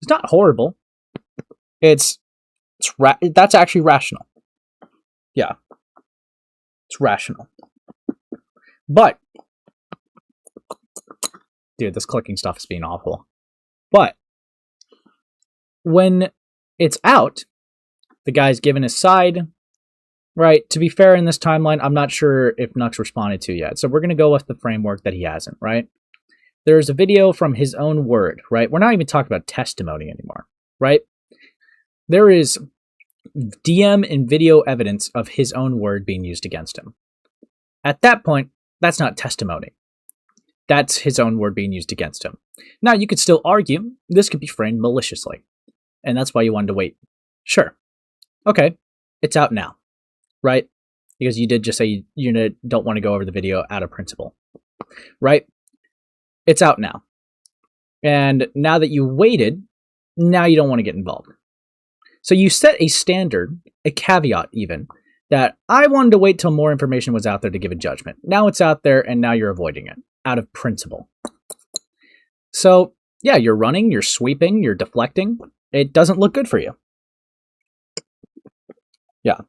is not horrible. That's actually rational. Yeah. It's rational. But, dude, this clicking stuff is being awful. But, when it's out, the guy's given his side, right? To be fair, in this timeline, I'm not sure if Nux responded to yet. So we're going to go with the framework that he hasn't, right? There's a video from his own word, right? We're not even talking about testimony anymore, right? There is DM and video evidence of his own word being used against him. At that point, that's not testimony. That's his own word being used against him. Now, you could still argue this could be framed maliciously, and that's why you wanted to wait. Sure. Okay, it's out now, right? Because you did just say you don't want to go over the video out of principle, right? It's out now. And now that you waited, now you don't want to get involved. So you set a standard, a caveat even, that I wanted to wait till more information was out there to give a judgment. Now it's out there, and now you're avoiding it, out of principle. So, yeah, you're running, you're sweeping, you're deflecting. It doesn't look good for you. Yeah.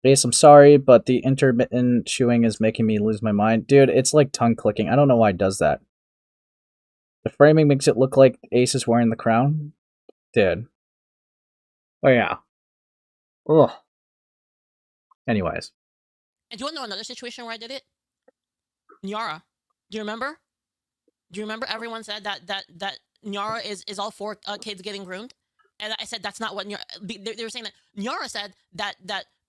Ace, I'm sorry, but the intermittent chewing is making me lose my mind. Dude, it's like tongue clicking. I don't know why it does that. The framing makes it look like Ace is wearing the crown. Dude. Oh, yeah. Ugh. Anyways. And do you want to know another situation where I did it? Nyara. Do you remember? Do you remember everyone said that Nyara is all for kids getting groomed? And I said that's not what Nyara... They were saying that Nyara said that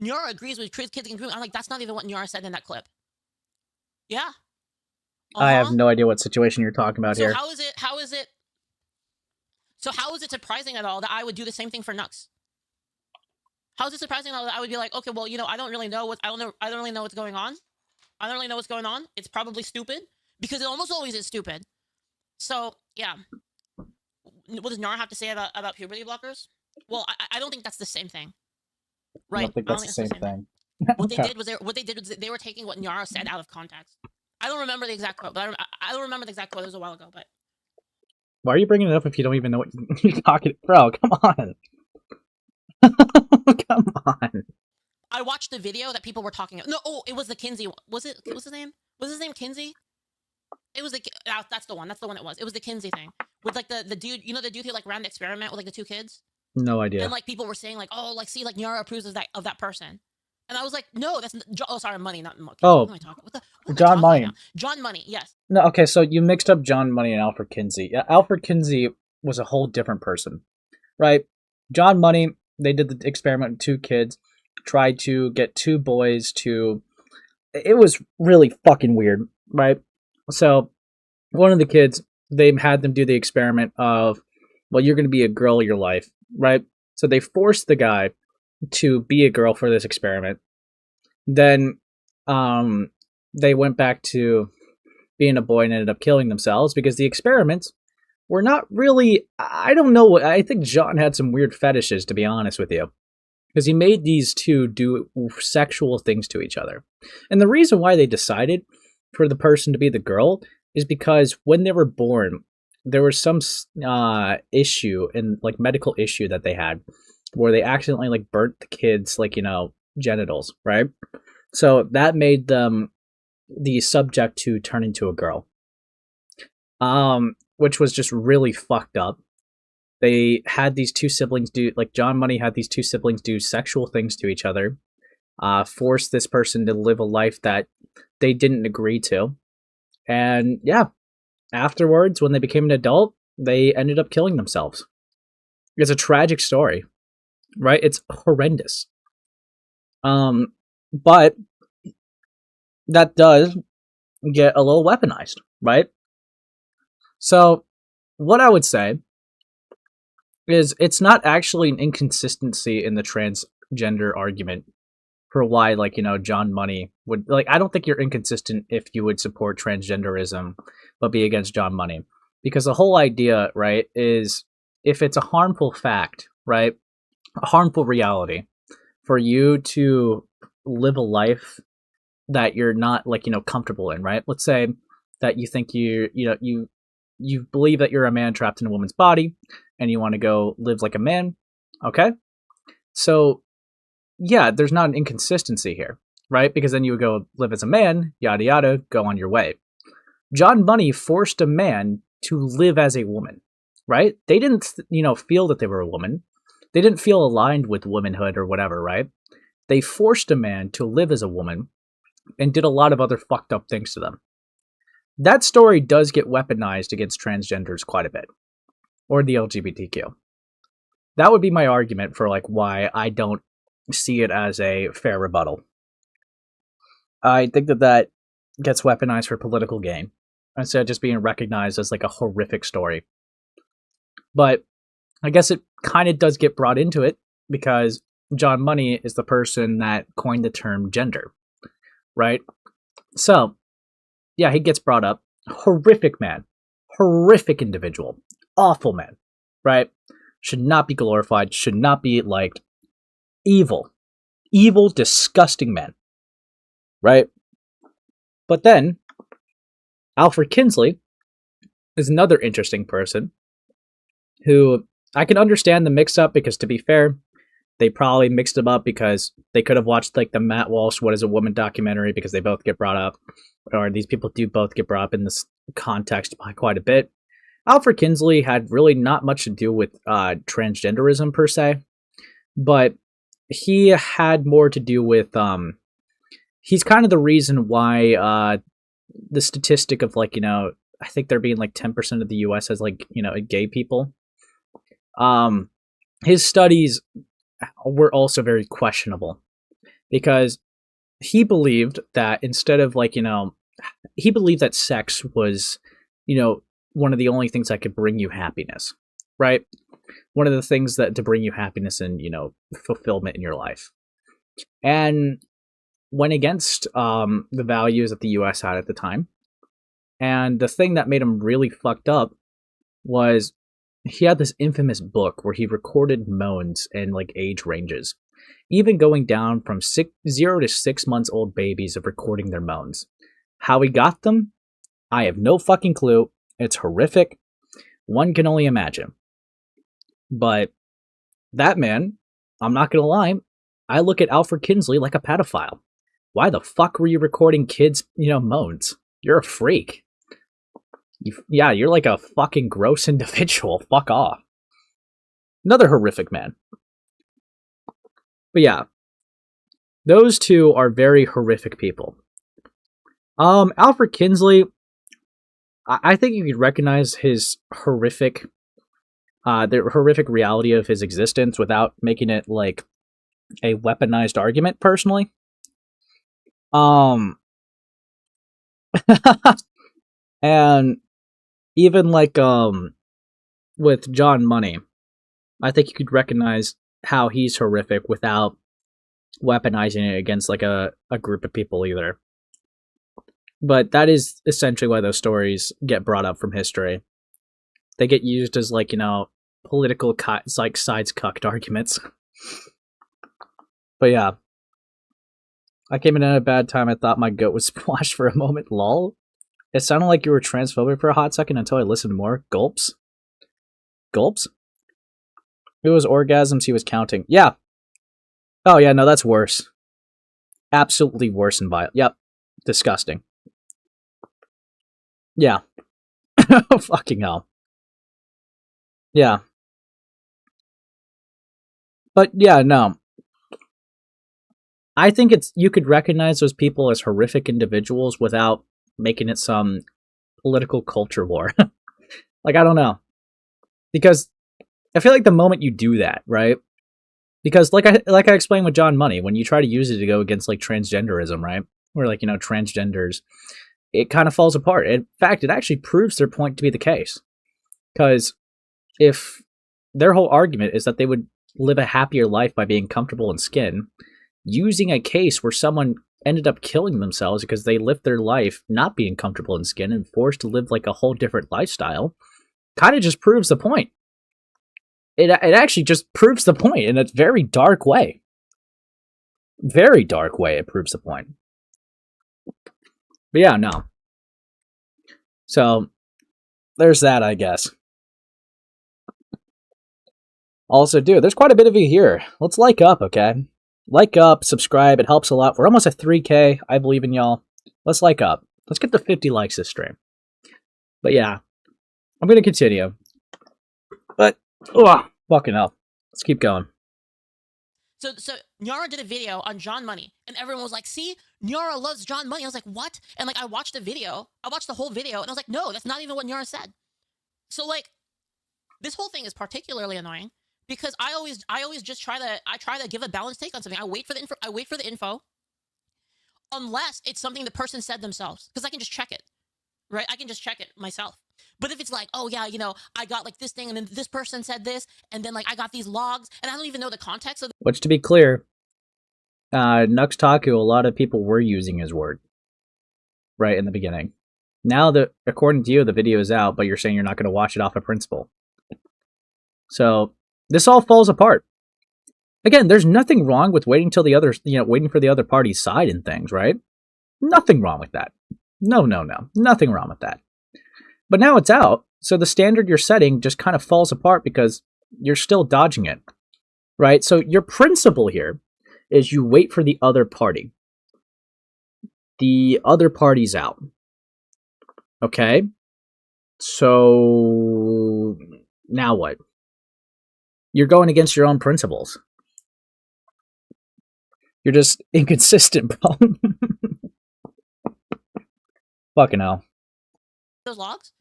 Nyara agrees with kids getting groomed. I'm like, that's not even what Nyara said in that clip. Yeah. I have no idea what situation you're talking about here. So how is it surprising at all that I would do the same thing for Nux? How is it surprising at all that I would be like, okay, well, I don't really know I don't really know what's going on. I don't really know what's going on. It's probably stupid because it almost always is stupid. So yeah, what does Nara have to say about puberty blockers? Well, I don't think that's the same thing, right? I don't think that's the same thing. What they did was they were taking what Nara said out of context. I don't remember the exact quote, but I don't remember the exact quote. It was a while ago, but. Why are you bringing it up if you don't even know what you're talking? Bro, come on. Come on. I watched the video that people were talking about. No, it was the Kinsey one. Was his name? Was his name Kinsey? It was that's the one. That's the one it was. It was the Kinsey thing with like the dude. You know the dude who like ran the experiment with like the 2 kids. No idea. And like people were saying like, oh, like see, like Nyara approves of that person. And I was like, no, that's sorry, Money, not Kinsey. Oh, what am I talking? What am I John talking Money. about? John Money, yes. No, okay, so you mixed up John Money and Alfred Kinsey. Yeah, Alfred Kinsey was a whole different person, right? John Money, they did the experiment with 2 kids, tried to get 2 boys to. It was really fucking weird, right? So, one of the kids, they had them do the experiment of, well, you're going to be a girl your life, right? So they forced the guy to be a girl for this experiment. Then, they went back to being a boy and ended up killing themselves because the experiments were not really. I don't know. I think John had some weird fetishes, to be honest with you, because he made these 2 do sexual things to each other. And the reason why they decided for the person to be the girl is because when they were born, there was some issue and like medical issue that they had where they accidentally like burnt the kids like, genitals, right? So that made them the subject to turn into a girl, which was just really fucked up. They had these 2 siblings do, like John Money had these 2 siblings do sexual things to each other, force this person to live a life that they didn't agree to. And yeah, afterwards, when they became an adult, they ended up killing themselves. It's a tragic story, right? It's horrendous. But that does get a little weaponized, right? So what I would say is it's not actually an inconsistency in the transgender argument for why, like, John Money would, like, I don't think you're inconsistent if you would support transgenderism but be against John Money. Because the whole idea, right, is if it's a harmful fact, right, a harmful reality for you to live a life that you're not, like, comfortable in, right? Let's say that you think you believe that you're a man trapped in a woman's body and you want to go live like a man, okay? So, yeah, there's not an inconsistency here, right? Because then you would go live as a man, yada yada, go on your way. John Money forced a man to live as a woman, right? They didn't, feel that they were a woman. They didn't feel aligned with womanhood or whatever, right? They forced a man to live as a woman and did a lot of other fucked up things to them. That story does get weaponized against transgenders quite a bit, or the LGBTQ. That would be my argument for like why I don't see it as a fair rebuttal. I think that gets weaponized for political gain instead of just being recognized as like a horrific story. But I guess it kind of does get brought into it because John Money is the person that coined the term gender, right? So, yeah, he gets brought up. Horrific man. Horrific individual. Awful man, right? Should not be glorified. Should not be liked. Evil. Evil, disgusting man, right? But then, Alfred Kinsey is another interesting person who I can understand the mix-up because, to be fair, they probably mixed them up because they could have watched like the Matt Walsh What Is a Woman documentary because they both get brought up, or these people do both get brought up in this context by quite a bit. Alfred Kinsey had really not much to do with transgenderism per se, but he had more to do with he's kind of the reason why the statistic of like, I think there being like 10% of the US has like, gay people. His studies were also very questionable because he believed that instead of like, he believed that sex was, one of the only things that could bring you happiness, right? One of the things that to bring you happiness and, fulfillment in your life. And went against the values that the US had at the time. And the thing that made him really fucked up was he had this infamous book where he recorded moans and like age ranges, even going down from 0 to 6 months old babies of recording their moans. How he got them, I have no fucking clue. It's horrific. One can only imagine. But that man, I'm not gonna lie, I look at Alfred Kinsey like a pedophile. Why the fuck were you recording kids, moans? You're a freak. Yeah, you're like a fucking gross individual. Fuck off. Another horrific man. But yeah, those two are very horrific people. Alfred Kinsley, I think you could recognize his horrific, the horrific reality of his existence without making it like a weaponized argument. Personally, and even like with John Money, I think you could recognize how he's horrific without weaponizing it against like a group of people either. But that is essentially why those stories get brought up from history. They get used as like, political like sides cucked arguments. But yeah. I came in at a bad time. I thought my goat was squashed for a moment. Lol. It sounded like you were transphobic for a hot second until I listened more. Gulps. Gulps? It was orgasms he was counting. Yeah. Oh yeah, no, that's worse. Absolutely worse and vile. Yep. Disgusting. Yeah. Fucking hell. Yeah. But yeah, no. I think you could recognize those people as horrific individuals without making it some political culture war. Like, I don't know. Because I feel like the moment you do that, right? Because like I explained with John Money, when you try to use it to go against like transgenderism, right? Or like, transgenders, it kind of falls apart. In fact, it actually proves their point to be the case. Because if their whole argument is that they would live a happier life by being comfortable in skin, using a case where someone ended up killing themselves because they lived their life not being comfortable in skin and forced to live like a whole different lifestyle, kind of just proves the point. It actually just proves the point in a very dark way. Very dark way it proves the point. But yeah, no. So, there's that, I guess. Also, dude, there's quite a bit of you here. Let's like up, okay? Like up, subscribe, it helps a lot. We're almost at 3K. I believe in y'all. Let's like up. Let's get to 50 likes this stream. But yeah, I'm going to continue. But, fucking hell. Let's keep going. So Nyara did a video on John Money, and everyone was like, see, Nyara loves John Money. I was like, what? And like, I watched the video. I watched the whole video, and I was like, no, that's not even what Nyara said. So like, this whole thing is particularly annoying because I always just try to give a balanced take on something. I wait for the info, unless it's something the person said themselves, because I can just check it, right? I can just check it myself. But if it's like, oh yeah, I got like this thing, and then this person said this, and then like I got these logs, and I don't even know the context of. Which, to be clear, Nux Taku, a lot of people were using his word right in the beginning. Now that, according to you, the video is out, but you're saying you're not going to watch it off of principle. So this all falls apart. Again, there's nothing wrong with waiting till the other, waiting for the other party's side and things, right? Nothing wrong with that. No, nothing wrong with that. But now it's out, so the standard you're setting just kind of falls apart because you're still dodging it, right? So your principle here is you wait for the other party. The other party's out. Okay? So now what? You're going against your own principles. You're just inconsistent, bro. Fucking hell. Those logs?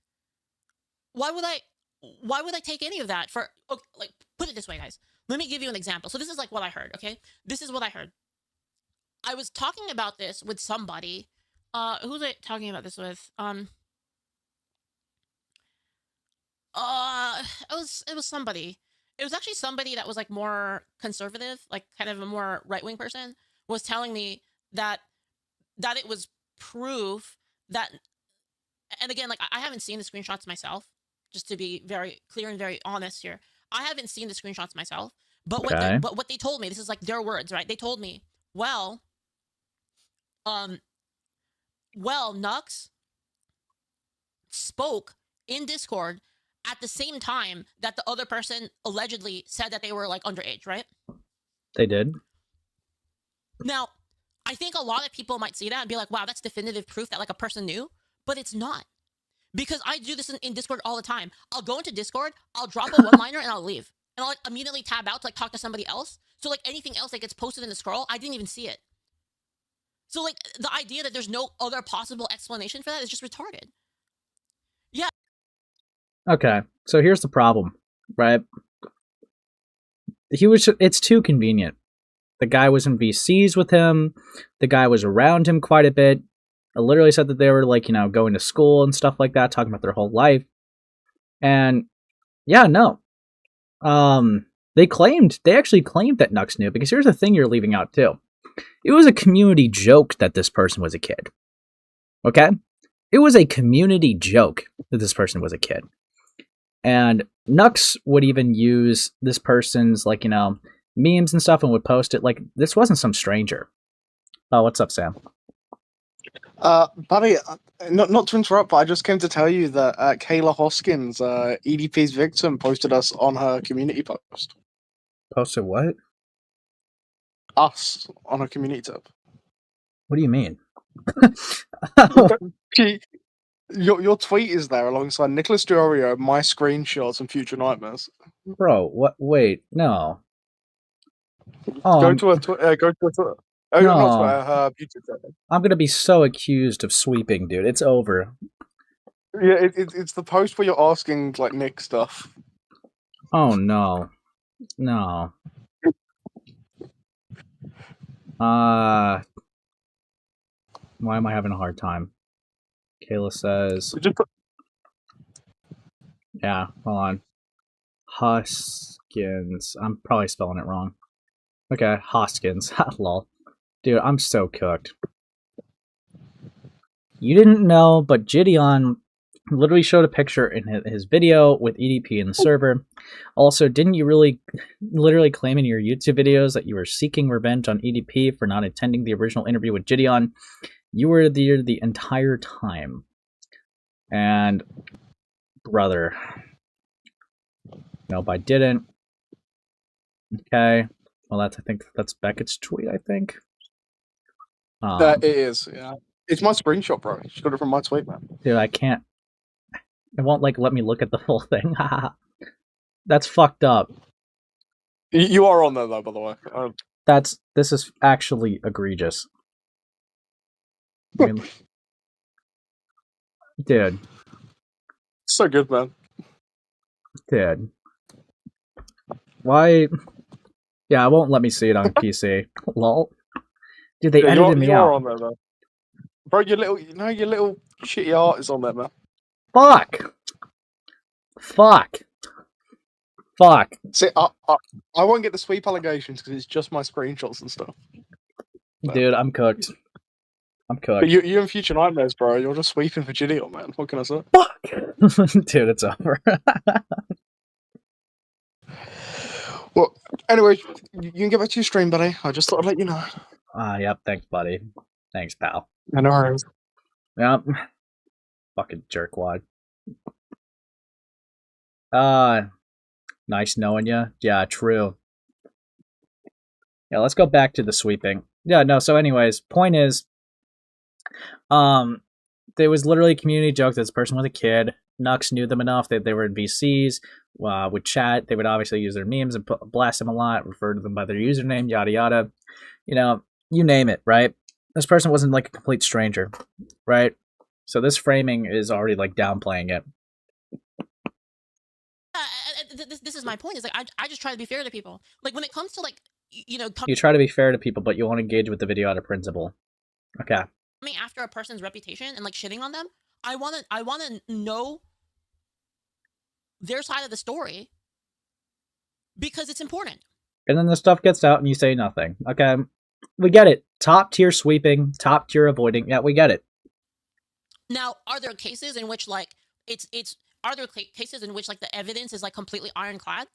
Why would I take any of that for, okay, like, put it this way, guys. Let me give you an example. So this is like what I heard, okay? This is what I heard. I was talking about this with somebody. Who was I talking about this with? It was somebody. It was actually somebody that was like more conservative, like kind of a more right-wing person, was telling me that it was proof that, and again, like I haven't seen the screenshots myself, just to be very clear and very honest here. I haven't seen the screenshots myself, but what they told me, this is like their words, right? They told me, well, Nux spoke in Discord at the same time that the other person allegedly said that they were like underage, right? They did. Now, I think a lot of people might see that and be like, wow, that's definitive proof that like a person knew, but it's not. Because I do this in Discord all the time. I'll go into Discord, I'll drop a one-liner, and I'll leave. And I'll like immediately tab out to like talk to somebody else. So like anything else that gets posted in the scroll, I didn't even see it. So like the idea that there's no other possible explanation for that is just retarded. Yeah. Okay, so here's the problem, right? It's too convenient. The guy was in VCs with him. The guy was around him quite a bit. I literally said that they were like, going to school and stuff like that, talking about their whole life. And yeah, no. They actually claimed that Nux knew, because here's the thing you're leaving out too. It was a community joke that this person was a kid. Okay? It was a community joke that this person was a kid. And Nux would even use this person's, like, memes and stuff and would post it like this wasn't some stranger. Oh, what's up, Sam? Buddy, not to interrupt, but I just came to tell you that Kayla Hoskins, EDP's victim, posted us on her community post. Posted what? Us on her community tab. What do you mean? Your tweet is there alongside Nicholas Diorio, my screenshots, and future nightmares. Bro, what? Wait, no. Go to her Twitter. Oh, no. Not Twitter, her YouTube channel. I'm gonna be so accused of sweeping, dude. It's over. Yeah, it's the post where you're asking like Nick stuff. Oh no, no. Why am I having a hard time? Kayla says, yeah, hold on. Hoskins. I'm probably spelling it wrong. Okay, Hoskins. Lol. Dude, I'm so cooked. You didn't know, but Gideon literally showed a picture in his video with EDP in the server. Also, didn't you literally claim in your YouTube videos that you were seeking revenge on EDP for not attending the original interview with Gideon? You were there the entire time. And, brother. Nope, I didn't. Okay. Well, I think that's Beckett's tweet, I think. It is, yeah. It's my screenshot, bro. You got it from my tweet, man. Dude, I can't. It won't, let me look at the whole thing. That's fucked up. You are on there, though, by the way. This is actually egregious. I mean, dude. So good, man. Dude. Why? Yeah, it won't let me see it on PC. Lol. Dude, they edited me out. On there, though. Bro, your little shitty art is on there, man. Fuck. See, I won't get the sweep allegations because it's just my screenshots and stuff. Dude, I'm cooked. But you and Future Nightmares, bro, you're just sweeping for Gideon, man. What can I say? Fuck! Dude, it's over. Well, anyway, you can get back to your stream, buddy. I just thought I'd let you know. Yep, thanks, buddy. Thanks, pal. No worries. Yep. Fucking jerkwad. Nice knowing you. Yeah, true. Yeah, let's go back to the sweeping. Yeah, no, so anyways, point is, there was literally a community joke that this person was a kid. Nux knew them enough that they were in VCs, would chat, they would obviously use their memes and blast them a lot, refer to them by their username, yada yada. You name it, right? This person wasn't like a complete stranger, right? So this framing is already like downplaying it. This is my point. Is like I just try to be fair to people. Like when it comes to like you try to be fair to people, but you won't engage with the video out of principle. Okay. Coming after a person's reputation and like shitting on them, I wanna know their side of the story because it's important. And then the stuff gets out and you say nothing. Okay. We get it. Top tier sweeping, top tier avoiding. Yeah, we get it. Now, are there cases in which like are there cases in which like the evidence is like completely ironclad?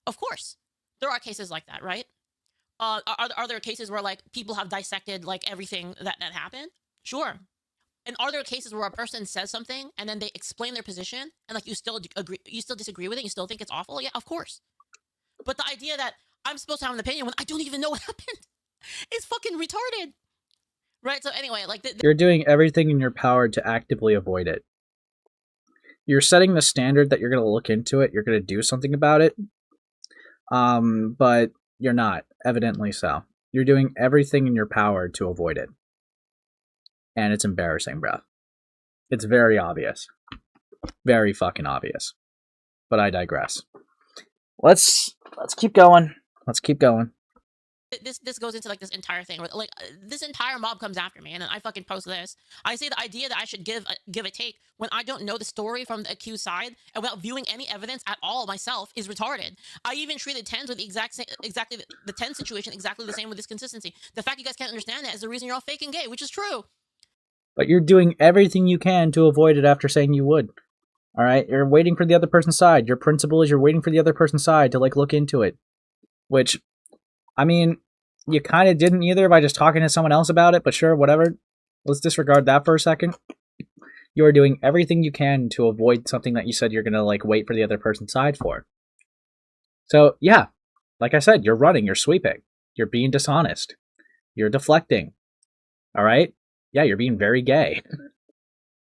Of course, there are cases like that, right? Are there cases where like people have dissected like everything that happened? Sure. And are there cases where a person says something and then they explain their position and like you still disagree with it, you still think it's awful? Yeah, of course. But the idea that I'm supposed to have an opinion when I don't even know what happened is fucking retarded. Right? So anyway, like... You're doing everything in your power to actively avoid it. You're setting the standard that you're going to look into it. You're going to do something about it. But you're not, evidently so. You're doing everything in your power to avoid it. And it's embarrassing, bro. It's very obvious. Very fucking obvious. But I digress. Let's keep going. Let's keep going. This goes into like this entire thing where like this entire mob comes after me and then I fucking post this. I say the idea that I should give a take when I don't know the story from the accused side and without viewing any evidence at all myself is retarded. I even treated tens with the exactly the 10 situation exactly the same with this consistency. The fact you guys can't understand that is the reason you're all fake and gay, which is true. But you're doing everything you can to avoid it after saying you would. All right? You're waiting for the other person's side. Your principle is you're waiting for the other person's side to like look into it. Which, I mean, you kind of didn't either by just talking to someone else about it, but sure, whatever. Let's disregard that for a second. You are doing everything you can to avoid something that you said you're going to like wait for the other person's side for. So, yeah, like I said, you're running, you're sweeping, you're being dishonest, you're deflecting. All right? Yeah, you're being very gay.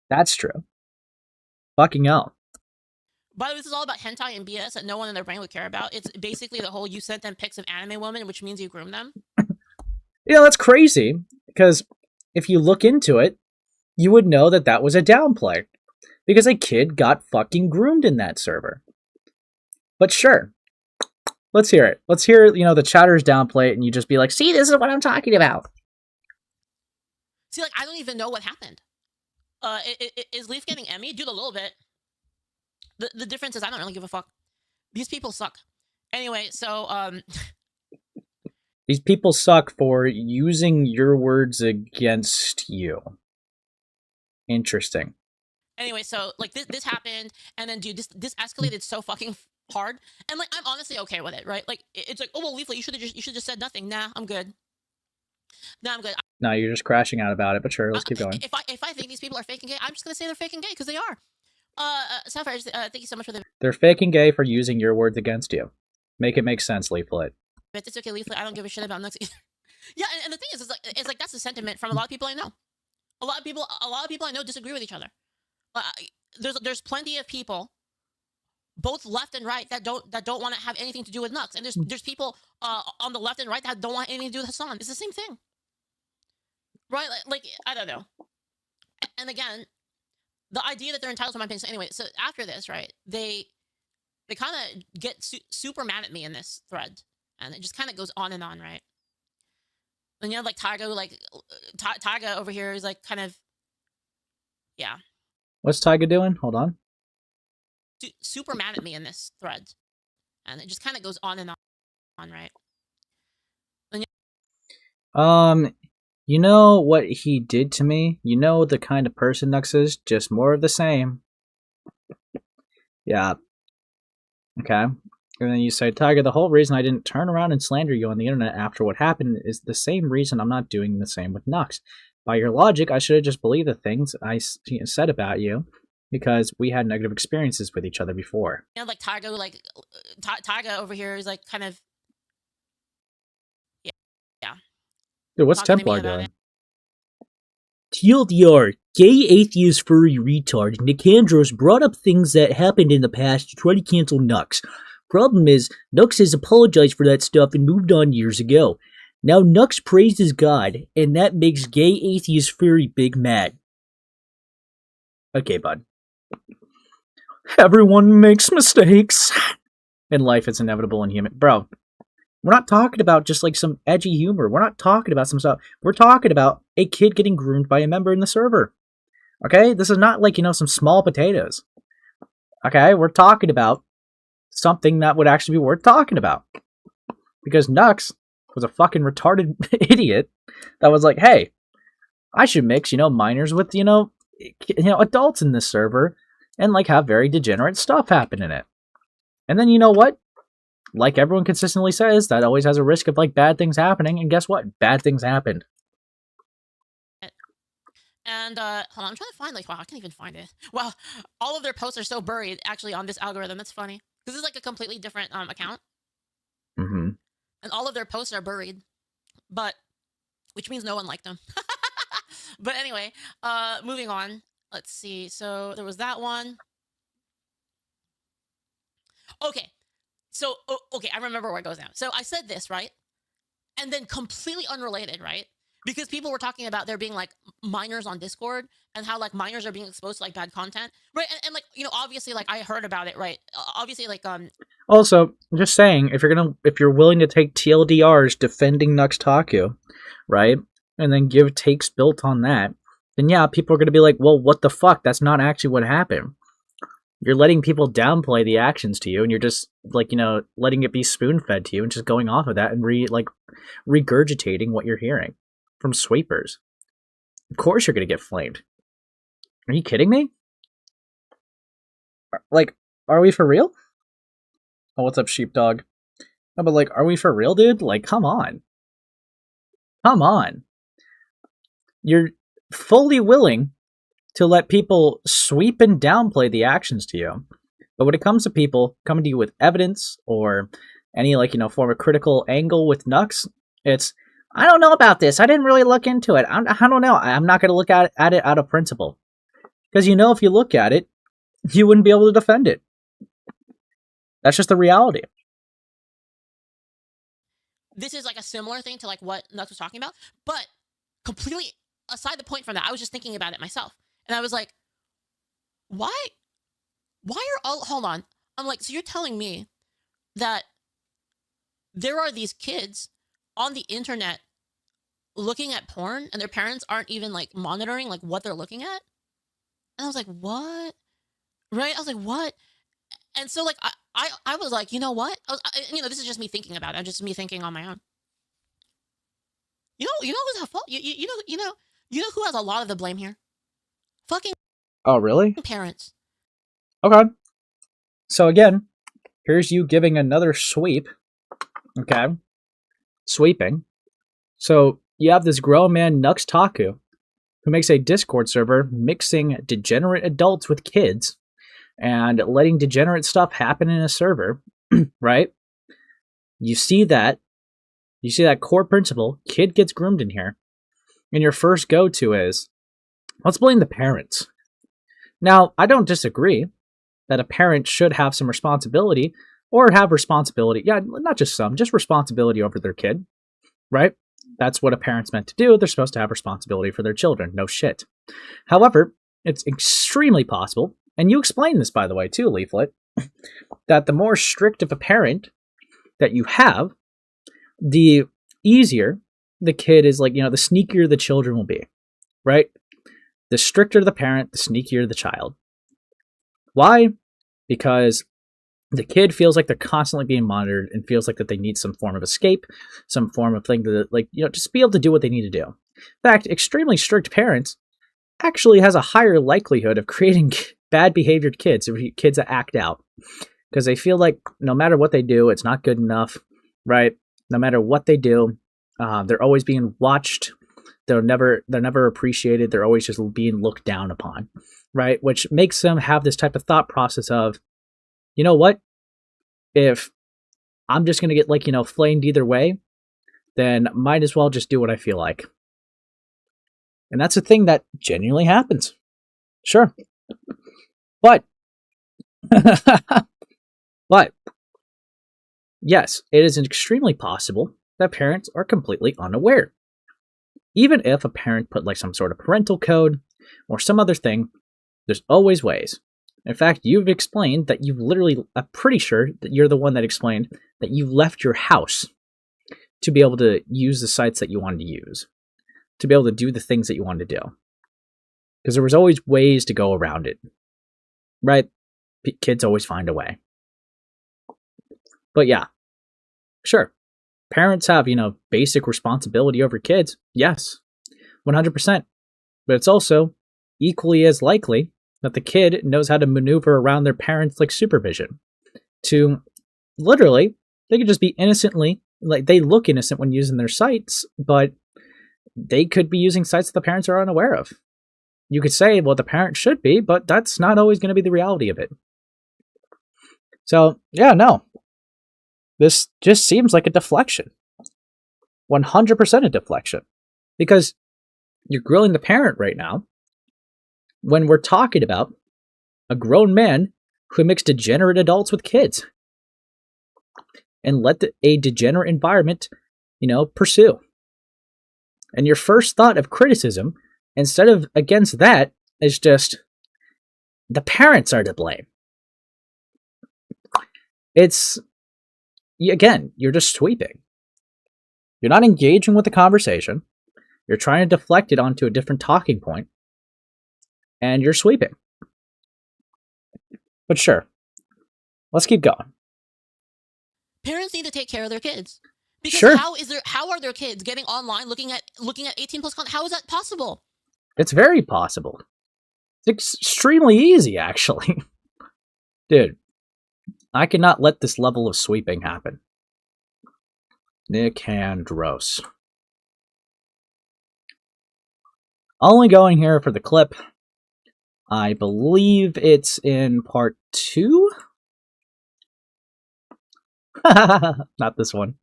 That's true. Fucking hell. By the way, this is all about hentai and BS that no one in their brain would care about. It's basically the whole you sent them pics of anime women, which means you groomed them. You know, that's crazy, because if you look into it, you would know that that was a downplay, because a kid got fucking groomed in that server. But sure, let's hear it. Let's hear, you know, the chatters downplay it, and you just be like, see, this is what I'm talking about. See, like, I don't even know what happened. Is Leaf getting Emmy? Dude, a little bit. The difference is I don't really give a fuck. These people suck. Anyway, so, These people suck for using your words against you. Interesting. Anyway, so, like, this happened, and then, dude, this escalated so fucking hard, and, like, I'm honestly okay with it, right? Like, it's like, oh, well, Leaflet, you should just said nothing. Nah, I'm good. Nah, I'm good. No, you're just crashing out about it, but sure, let's keep going. If I think these people are fake and gay, I'm just gonna say they're fake and gay, because they are. Sapphire, thank you so much for the... They're fake and gay for using your words against you. Make it make sense, Leaflet. But it's okay, Leaflet, I don't give a shit about nuts either. Yeah, and the thing is, it's like that's the sentiment from a lot of people I know. A lot of people I know disagree with each other. There's plenty of people, both left and right, that don't want to have anything to do with nuts, and there's people on the left and right that don't want anything to do with Hassan. It's the same thing, right? Like I don't know. And again, the idea that they're entitled to my opinion. So anyway, so after this, right, they kind of get super mad at me in this thread, and it just kind of goes on, right? And you know, like Taku, like Tyga over here is like kind of, yeah. What's Tyga doing? Hold on. Super mad at me in this thread, and it just kind of goes on, right? And you know what he did to me? You know the kind of person Nux is? Just more of the same. Yeah. Okay. And then you say, Tiger, the whole reason I didn't turn around and slander you on the internet after what happened is the same reason I'm not doing the same with Nux. By your logic, I should have just believed the things I said about you because we had negative experiences with each other before. You know, like Taku, like Tyga over here is like kind of, yeah. Dude, what's Templar doing? TLDR, gay atheist furry retard Nicandros brought up things that happened in the past to try to cancel Nux. Problem is, Nux has apologized for that stuff and moved on years ago. Now Nux praises God, and that makes gay atheist furry big mad. Okay, bud. Everyone makes mistakes. In life, it's inevitable and human. Bro, we're not talking about just like some edgy humor. We're not talking about some stuff. We're talking about a kid getting groomed by a member in the server. Okay? This is not like, you know, some small potatoes. Okay? We're talking about something that would actually be worth talking about. Because Nux was a fucking retarded idiot that was like, hey, I should mix, you know, minors with, you know, adults in this server and like have very degenerate stuff happen in it. And then you know what? Like everyone consistently says, that always has a risk of like bad things happening. And guess what? Bad things happened. And hold on, I'm trying to find, like, wow, I can't even find it. Wow, all of their posts are so buried actually on this algorithm. That's funny. This is like a completely different account. Mm-hmm. And all of their posts are buried, but which means no one liked them. But anyway, moving on. Let's see. So there was that one. Okay. So, okay, I remember where it goes now. So I said this, right? And then completely unrelated, right? Because people were talking about there being like minors on Discord and how like minors are being exposed to like bad content, right? And like, you know, obviously like I heard about it, right? Obviously like Also, just saying, if you're willing to take TLDRs defending Nux Taku, right, and then give takes built on that, then yeah, people are gonna be like, well, what the fuck? That's not actually what happened. You're letting people downplay the actions to you, and you're just like, you know, letting it be spoon fed to you, and just going off of that and regurgitating what you're hearing from sweepers. Of course, you're gonna get flamed. Are you kidding me? Like, are we for real? Oh, what's up, sheepdog? No, but like, are we for real, dude? Like, come on. Come on. You're fully willing to let people sweep and downplay the actions to you. But when it comes to people coming to you with evidence or any, like, you know, form of critical angle with Nux, it's, I don't know about this. I didn't really look into it. I don't know. I'm not going to look at it out of principle. Because, you know, if you look at it, you wouldn't be able to defend it. That's just the reality. this is like a similar thing to like what Nux was talking about, but completely aside the point from that, I was just thinking about it myself. And I was like, why are all, hold on. I'm like, so you're telling me that there are these kids on the internet looking at porn and their parents aren't even like monitoring like what they're looking at? And I was like, what? Right? I was like, what? And so like I was like, you know what? You know, this is just me thinking about it. I'm just me thinking on my own. You know who's at fault? You know who has a lot of the blame here? Fucking Oh, really? parents. Okay. So again, here's you giving another sweep. Okay. Sweeping. So you have this grown man, Nux Taku, who makes a Discord server mixing degenerate adults with kids and letting degenerate stuff happen in a server, right? You see that core principle, kid gets groomed in here, and your first go-to is, let's blame the parents. Now, I don't disagree that a parent should have some responsibility, or have responsibility, yeah, not just some, just responsibility over their kid, right? That's what a parent's meant to do. They're supposed to have responsibility for their children, no shit. However, it's extremely possible, and you explained this, by the way, too, Leaflit, that the more strict of a parent that you have, the easier the kid is, like, you know, the sneakier the children will be, right? The stricter the parent, the sneakier the child. Why? Because the kid feels like they're constantly being monitored and feels like that they need some form of escape, some form of thing to, like, you know, just be able to do what they need to do. In fact, extremely strict parents actually has a higher likelihood of creating bad behaviored kids, kids that act out, because they feel like no matter what they do, it's not good enough, right? No matter what they do, they're always being watched. They're never appreciated. They're always just being looked down upon, right? Which makes them have this type of thought process of, you know what? If I'm just gonna get, like, you know, flamed either way, then might as well just do what I feel like. And that's a thing that genuinely happens. Sure. But but yes, it is extremely possible that parents are completely unaware. Even if a parent put like some sort of parental code or some other thing, there's always ways. In fact, you've explained that you've literally, I'm pretty sure that you're the one that explained that you left your house to be able to use the sites that you wanted to use, to be able to do the things that you wanted to do. Because there was always ways to go around it, right? Kids always find a way. But yeah, sure. Parents have, you know, basic responsibility over kids. Yes, 100%. But it's also equally as likely that the kid knows how to maneuver around their parents' like supervision. To literally, they could just be innocently, like, they look innocent when using their sites, but they could be using sites that the parents are unaware of. You could say, well, the parent should be, but that's not always going to be the reality of it. So, yeah, no. This just seems like a deflection. 100% a deflection. Because you're grilling the parent right now when we're talking about a grown man who mixed degenerate adults with kids. and let a degenerate environment, pursue. And your first thought of criticism, instead of against that, is just the parents are to blame. It's, again, you're just sweeping. You're not engaging with the conversation. You're trying to deflect it onto a different talking point. And you're sweeping. But sure. Let's keep going. Parents need to take care of their kids. Because Sure. how are their kids getting online looking at 18 plus content? How is that possible? It's very possible. It's extremely easy, actually. Dude, I cannot let this level of sweeping happen. Nicandros. Only going here for the clip. I believe it's in part 2? Not this one.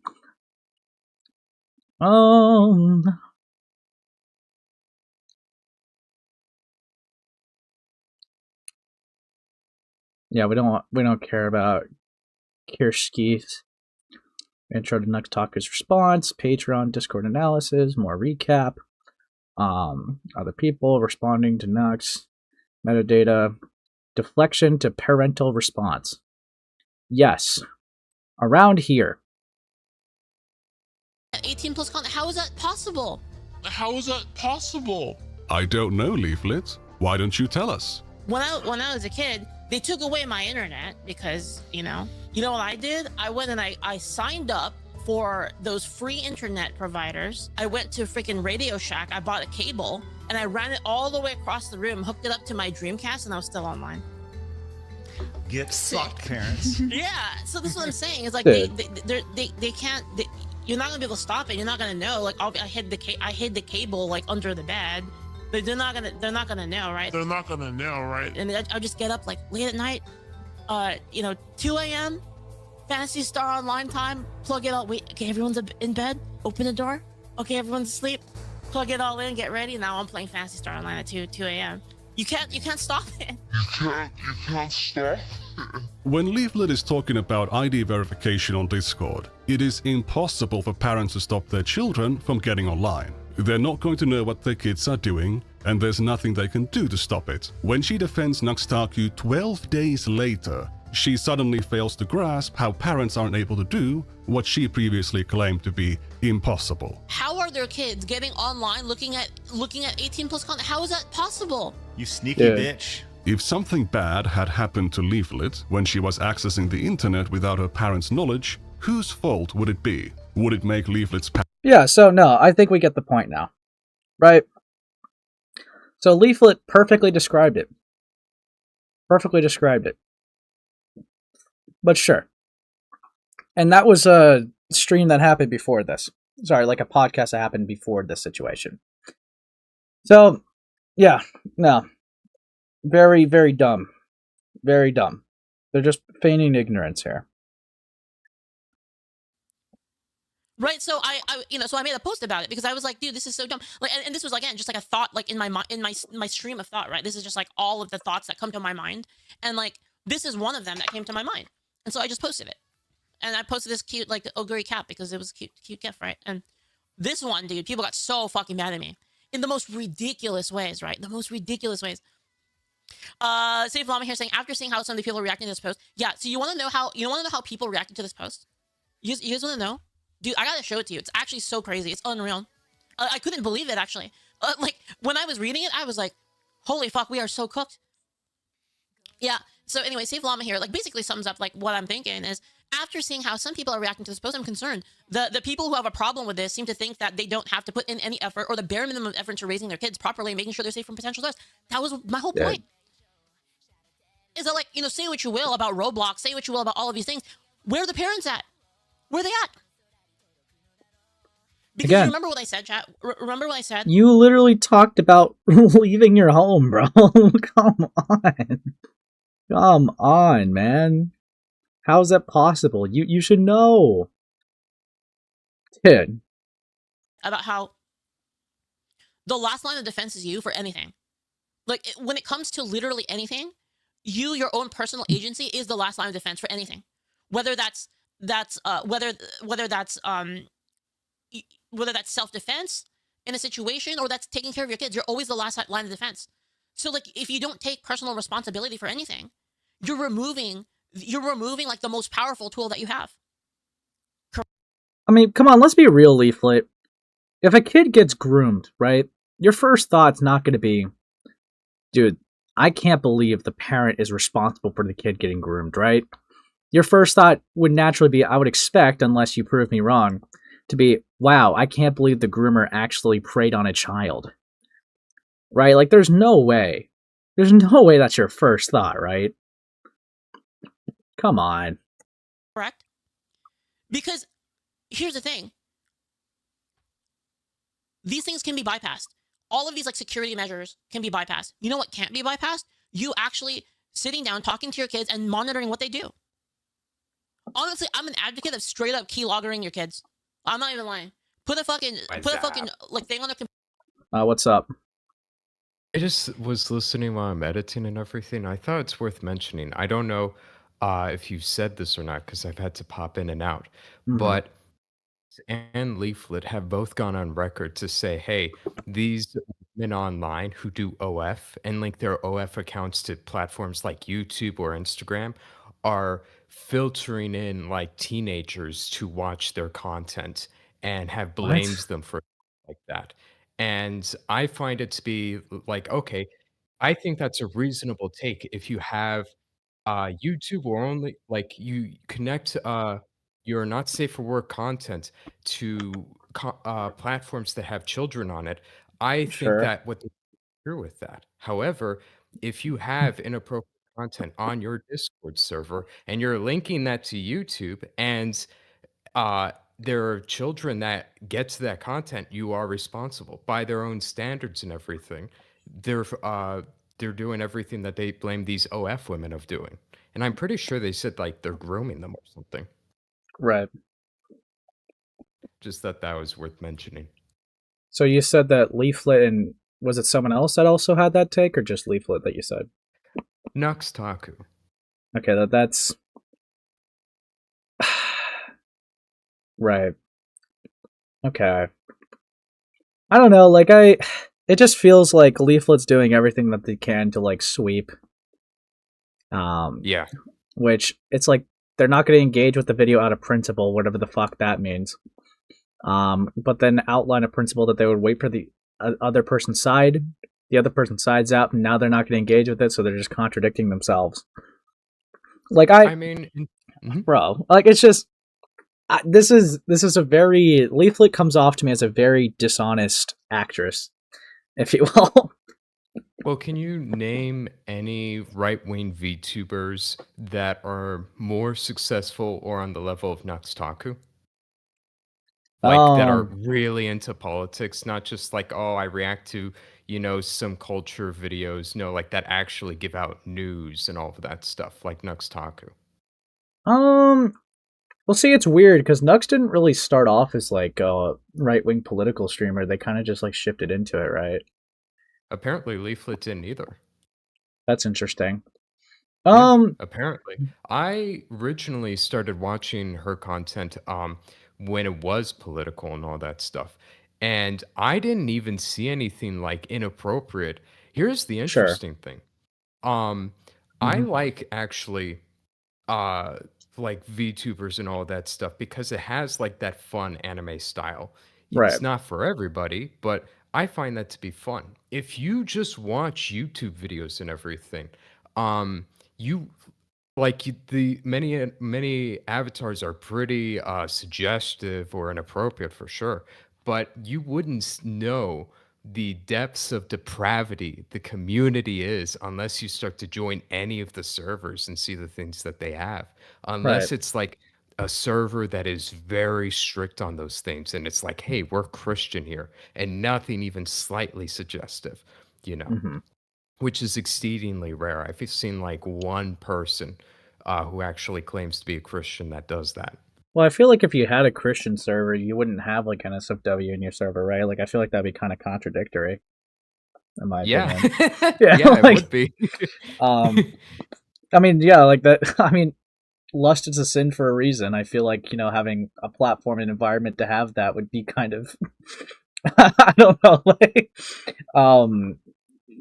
Yeah, we don't care about Kirschke's intro to Nux Taku's response, Patreon, Discord analysis, more recap, other people responding to Nux, metadata, deflection to parental response. Yes, around here. 18 plus content. How is that possible? How is that possible? I don't know, Leaflit. Why don't you tell us? When I was a kid, they took away my internet because, you know what I did? I went and I signed up for those free internet providers. I went to freaking Radio Shack. I bought a cable and I ran it all the way across the room, hooked it up to my Dreamcast, and I was still online. Get sucked, parents. Yeah, so this is what I'm saying. It's like Dude. they can't. You're not gonna be able to stop it. You're not gonna know. Like I hid the cable like under the bed. But they're not gonna know, right? They're not gonna know, right? And I'll just get up like late at night, 2 a.m. Fantasy Star Online time. Plug it all. Wait, okay, everyone's in bed. Open the door. Okay, everyone's asleep. Plug it all in. Get ready. Now I'm playing Fantasy Star Online at 2 a.m. You can't stop it. You can't stop. When Leaflit is talking about ID verification on Discord, it is impossible for parents to stop their children from getting online. They're not going to know what their kids are doing, and there's nothing they can do to stop it. When she defends Nux Taku 12 days later, she suddenly fails to grasp how parents aren't able to do what she previously claimed to be impossible. How are their kids getting online looking at 18 plus content? How is that possible? You sneaky Yeah. bitch. If something bad had happened to Leaflit when she was accessing the internet without her parents' knowledge, whose fault would it be? Would it make Leaflit's Yeah, so no, I think we get the point now. Right? So Leaflit perfectly described it. But sure. And that was a stream that happened before this. Sorry, like a podcast that happened before this situation. So, yeah, no. Very, very dumb. Very dumb. They're just feigning ignorance here. Right, so I made a post about it because I was like, dude, this is so dumb. Like, and this was again just like a thought, like in my stream of thought, right? This is just like all of the thoughts that come to my mind, and like this is one of them that came to my mind, and so I just posted it, and I posted this cute like ogre cap because it was a cute gift, right? And this one, dude, people got so fucking mad at me in the most ridiculous ways, right? The most ridiculous ways. Safe Llama here saying, after seeing how some of the people are reacting to this post, yeah. So you want to know how people reacted to this post? You guys want to know? Dude, I gotta show it to you. It's actually so crazy. It's unreal. I couldn't believe it, actually. Like, when I was reading it, I was like, holy fuck, we are so cooked. Yeah, so anyway, Safe Llama here, like, basically sums up, like, what I'm thinking is, after seeing how some people are reacting to this post, I'm concerned. The people who have a problem with this seem to think that they don't have to put in any effort or the bare minimum effort into raising their kids properly and making sure they're safe from potential threats. That was my whole point. Is that, like, say what you will about Roblox, say what you will about all of these things. Where are the parents at? Where are they at? Because Again, remember what I said, chat? Remember what I said? You literally talked about leaving your home, bro. Come on. Come on, man. How is that possible? You should know. Dude. About how the last line of defense is you for anything. Like, when it comes to literally anything, your own personal agency is the last line of defense for anything. Whether that's that's whether that's whether that's self-defense in a situation or that's taking care of your kids. You're always the last line of defense. So like if you don't take personal responsibility for anything, you're removing like the most powerful tool that you have. I mean, come on, let's be real, Leaflet. If a kid gets groomed, right, your first thought's not going to be, dude, I can't believe the parent is responsible for the kid getting groomed, right? Your first thought would naturally be, I would expect, unless you prove me wrong, to be, wow, I can't believe the groomer actually preyed on a child. Right? Like, there's no way. There's no way that's your first thought, right? Come on. Correct? Because here's the thing. These things can be bypassed. All of these like security measures can be bypassed. You know what can't be bypassed? You actually sitting down, talking to your kids, and monitoring what they do. Honestly, I'm an advocate of straight up keylogging your kids. I'm not even lying. Put a fucking like thing on their computer. What's up? I just was listening while I'm editing and everything. I thought it's worth mentioning. I don't know if you've said this or not because I've had to pop in and out, but and Leaflet have both gone on record to say, hey, these men online who do OF and link their OF accounts to platforms like YouTube or Instagram are filtering in like teenagers to watch their content and have blames them for like that. And I find it to be like, okay, I think that's a reasonable take if you have YouTube or only like you connect your not safe for work content to platforms that have children on it. I think that what they do with that. However, if you have inappropriate content on your Discord server and you're linking that to YouTube and there are children that get to that content, you are responsible by their own standards and everything. They're doing everything that they blame these OF women of doing. And I'm pretty sure they said like they're grooming them or something. Right. Just that was worth mentioning. So you said that Leaflet and was it someone else that also had that take, or just Leaflet that you said? Nux Taku. Okay, that's right. Okay. I don't know, like it just feels like Leaflet's doing everything that they can to like sweep. Yeah. Which it's like they're not going to engage with the video out of principle, whatever the fuck that means. But then outline a principle that they would wait for the other person's side. The other person's side's out, and now they're not going to engage with it, so they're just contradicting themselves. Like I mean, bro, like it's just this is a very Leaflet comes off to me as a very dishonest actress, if you will. Well, can you name any right-wing VTubers that are more successful or on the level of Nux Taku? Like that are really into politics, not just like, oh, I react to, some culture videos. No, like that actually give out news and all of that stuff, like Nux Taku. Well, see, it's weird because Nux didn't really start off as like a right-wing political streamer. They kind of just like shifted into it, right? Apparently, Leaflet didn't either. That's interesting. Apparently, I originally started watching her content when it was political and all that stuff, and I didn't even see anything like inappropriate. Here's the interesting thing. I like actually like VTubers and all that stuff because it has like that fun anime style. It's not for everybody, but I find that to be fun. If you just watch YouTube videos and everything, you like the many avatars are pretty suggestive or inappropriate for sure, but you wouldn't know the depths of depravity the community is unless you start to join any of the servers and see the things that they have. Unless it's like a server that is very strict on those things and it's like, hey, we're Christian here and nothing even slightly suggestive, which is exceedingly rare. I've seen like one person who actually claims to be a Christian that does that. Well, I feel like if you had a Christian server, you wouldn't have like NSFW in your server, right? Like, I feel like that'd be kind of contradictory, in my opinion. Yeah, like, it would be. I mean, yeah, like that. I mean, lust is a sin for a reason. I feel like, having a platform and environment to have that would be kind of I don't know, like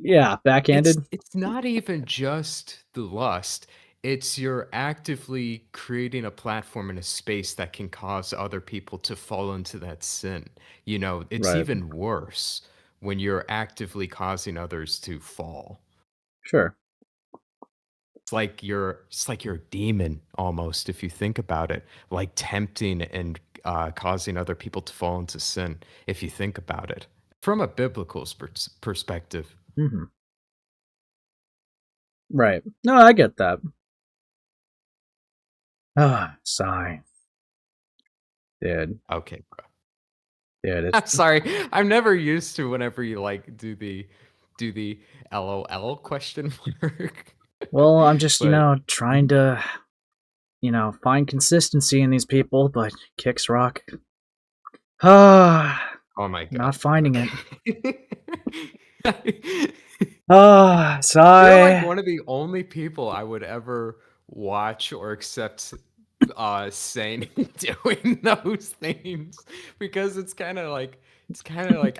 yeah, backhanded. It's not even just the lust. It's you're actively creating a platform and a space that can cause other people to fall into that sin. It's Right. even worse when you're actively causing others to fall. Sure. It's like you're a demon almost if you think about it, like tempting and causing other people to fall into sin if you think about it from a biblical perspective. Mm-hmm. Right. No, I get that. Sigh. Dude. Okay, bro. Dude, I'm sorry. I'm never used to whenever you like do the LOL question mark. Well, I'm just, But trying to, find consistency in these people, but kicks rock. Ah, oh my god. not finding it. You're Sigh. like one of the only people I would ever watch or accept saying doing those things because it's kind of like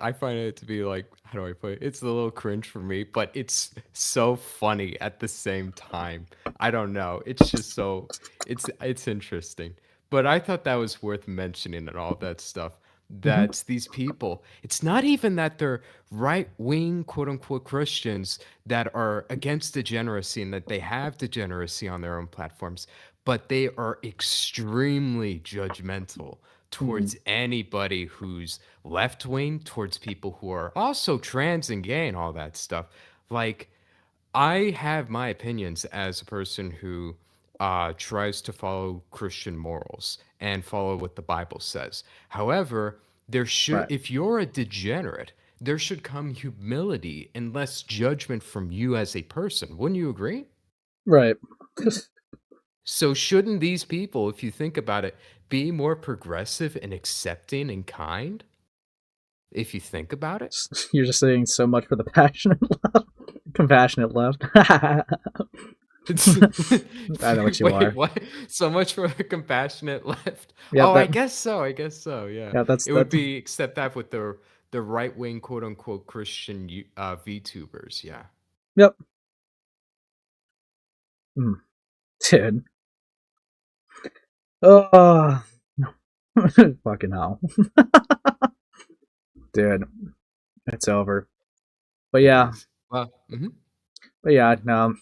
I find it to be like, how do I put it? It's a little cringe for me, but it's so funny at the same time. I don't know. It's just so it's interesting. But I thought that was worth mentioning and all that stuff. That these people, it's not even that they're right wing, quote unquote, Christians that are against degeneracy and that they have degeneracy on their own platforms, but they are extremely judgmental towards anybody who's left wing, towards people who are also trans and gay and all that stuff. Like, I have my opinions as a person who tries to follow Christian morals and follow what the Bible says. However, Right. if you're a degenerate, there should come humility and less judgment from you as a person. Wouldn't you agree? Right. So shouldn't these people, if you think about it, be more progressive and accepting and kind? If you think about it? You're just saying so much for the passionate left. Compassionate left. I know what you are. Wait, what? So much for the compassionate left. Yeah, Oh, I that, guess so. I guess so. Yeah. yeah, that's It would be except that with the right wing, quote unquote, Christian VTubers. Yeah. Yep. Dude. Oh, fucking hell. Dude, it's over. But yeah, Well, no,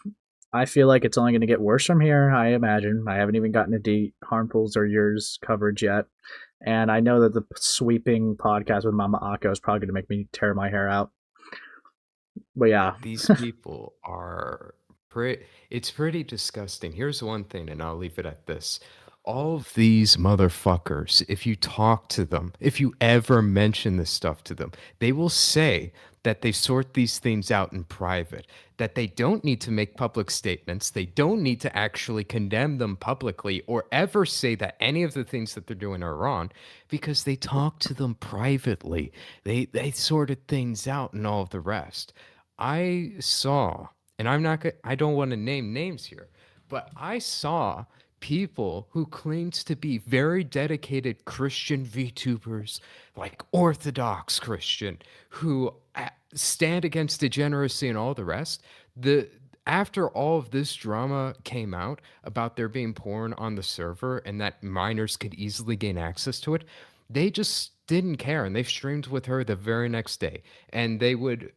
I feel like it's only going to get worse from here, I imagine. I haven't even gotten into Harmfuls or yours coverage yet. And I know that the sweeping podcast with Mama Akko is probably going to make me tear my hair out. But yeah. These people are it's pretty disgusting. Here's one thing, and I'll leave it at this. All of these motherfuckers, if you talk to them, if you ever mention this stuff to them, they will say that they sort these things out in private, that they don't need to make public statements, they don't need to actually condemn them publicly or ever say that any of the things that they're doing are wrong because they talk to them privately. They sorted things out and all of the rest. I saw, and I don't want to name names here, but I saw people who claimed to be very dedicated Christian VTubers, like Orthodox Christian, who stand against degeneracy and all the rest. After all of this drama came out about there being porn on the server and that minors could easily gain access to it, they just didn't care and they streamed with her the very next day and they would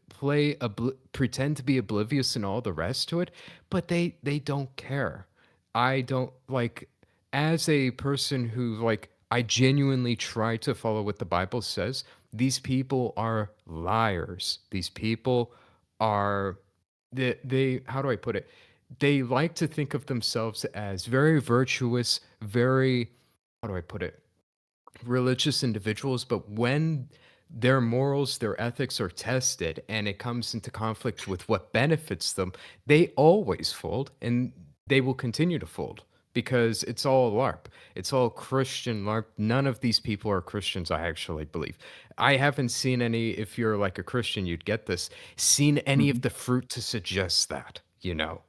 pretend to be oblivious and all the rest to it, but they don't care. I don't like, as a person who like, I genuinely try to follow what the Bible says. These people are liars. These people are they how do I put it? They like to think of themselves as very virtuous, very, how do I put it? Religious individuals, but when their morals, their ethics are tested and it comes into conflict with what benefits them, they always fold and they will continue to fold because it's all LARP. It's all Christian LARP. None of these people are Christians, I actually believe. I haven't seen any, if you're like a Christian, you'd get this, seen any of the fruit to suggest that, you know?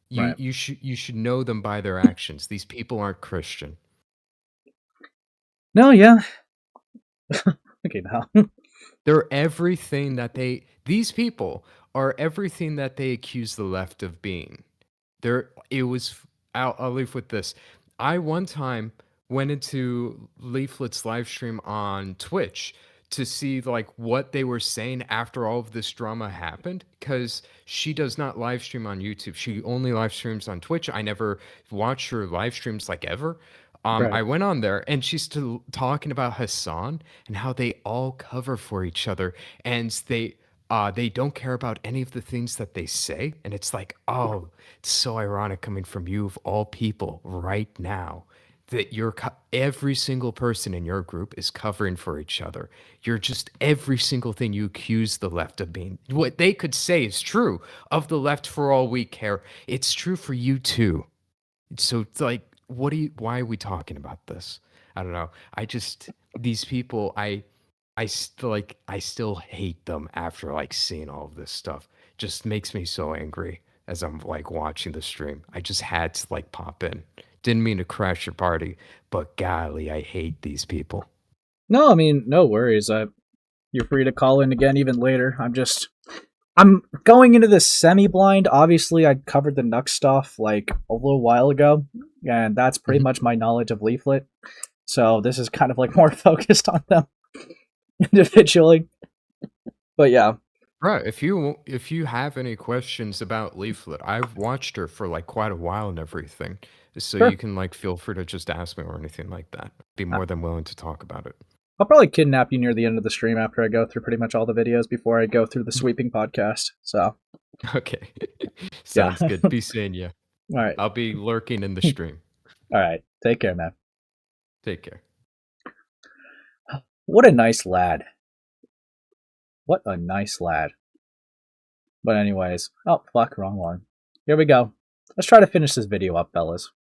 You Right. you should know them by their actions. These people aren't Christian. No, yeah. Okay, now. They're everything that these people are everything that they accuse the left of being. I'll leave with this. I one time went into Leaflit's live stream on Twitch to see like what they were saying after all of this drama happened, because she does not live stream on YouTube. She only live streams on Twitch. I never watched her live streams like ever. Right. I went on there and she's still talking about Hassan and how they all cover for each other, and they don't care about any of the things that they say. And it's like, oh, it's so ironic coming from you of all people right now that every single person in your group is covering for each other. You're just every single thing you accuse the left of being. What they could say is true of the left for all we care. It's true for you too. So it's like, why are we talking about this? I don't know. These people, I still hate them after like seeing all of this stuff. Just makes me so angry as I'm like watching the stream. I just had to like pop in. Didn't mean to crash your party, but golly, I hate these people. No, I mean, no worries. You're free to call in again even later. I'm going into this semi-blind. Obviously, I covered the Nux stuff like a little while ago, and that's pretty much my knowledge of Leaflit. So this is kind of like more focused on them individually. But yeah. Right. If you have any questions about Leaflit, I've watched her for like quite a while and everything. So Sure. you can like feel free to just ask me or anything like that. Be more than willing to talk about it. I'll probably kidnap you near the end of the stream after I go through pretty much all the videos before I go through the sweeping podcast. So Okay. Sounds Yeah. good. Be seeing you. All right. I'll be lurking in the stream. All right. Take care, man. Take care. What a nice lad. What a nice lad. But anyways, oh fuck, wrong one. Here we go. Let's try to finish this video up, fellas.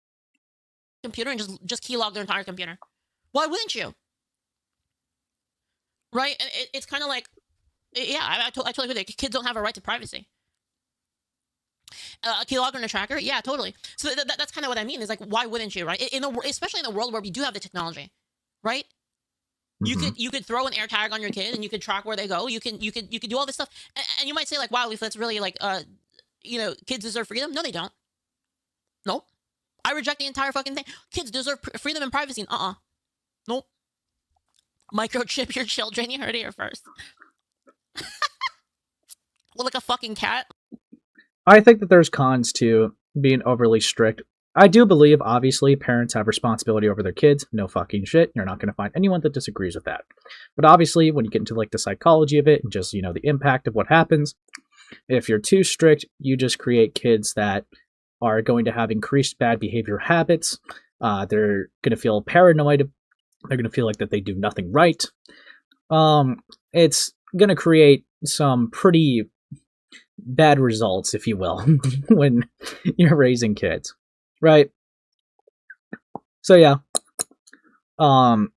Computer and just keylog their entire computer. Why wouldn't you? Right? And it's kind of like, yeah, I totally agree. Kids don't have a right to privacy. A keylogger and a tracker, yeah, totally. So that's kind of what I mean. Is like, why wouldn't you, right? Especially in a world where we do have the technology, right? You could throw an air tag on your kid and you could track where they go. You can do all this stuff, and you might say like, wow, Leaf, that's really like, kids deserve freedom. No, they don't. Nope. I reject the entire fucking thing. Kids deserve freedom and privacy. Nope. Microchip your children. You heard it here first. Look like a fucking cat. I think that there's cons to being overly strict. I do believe, obviously, parents have responsibility over their kids. No fucking shit. You're not going to find anyone that disagrees with that. But obviously, when you get into like the psychology of it and just, the impact of what happens, if you're too strict, you just create kids that are going to have increased bad behavior habits. They're going to feel paranoid. They're going to feel like that they do nothing right. It's going to create some pretty bad results, if you will, when you're raising kids, right? So yeah, I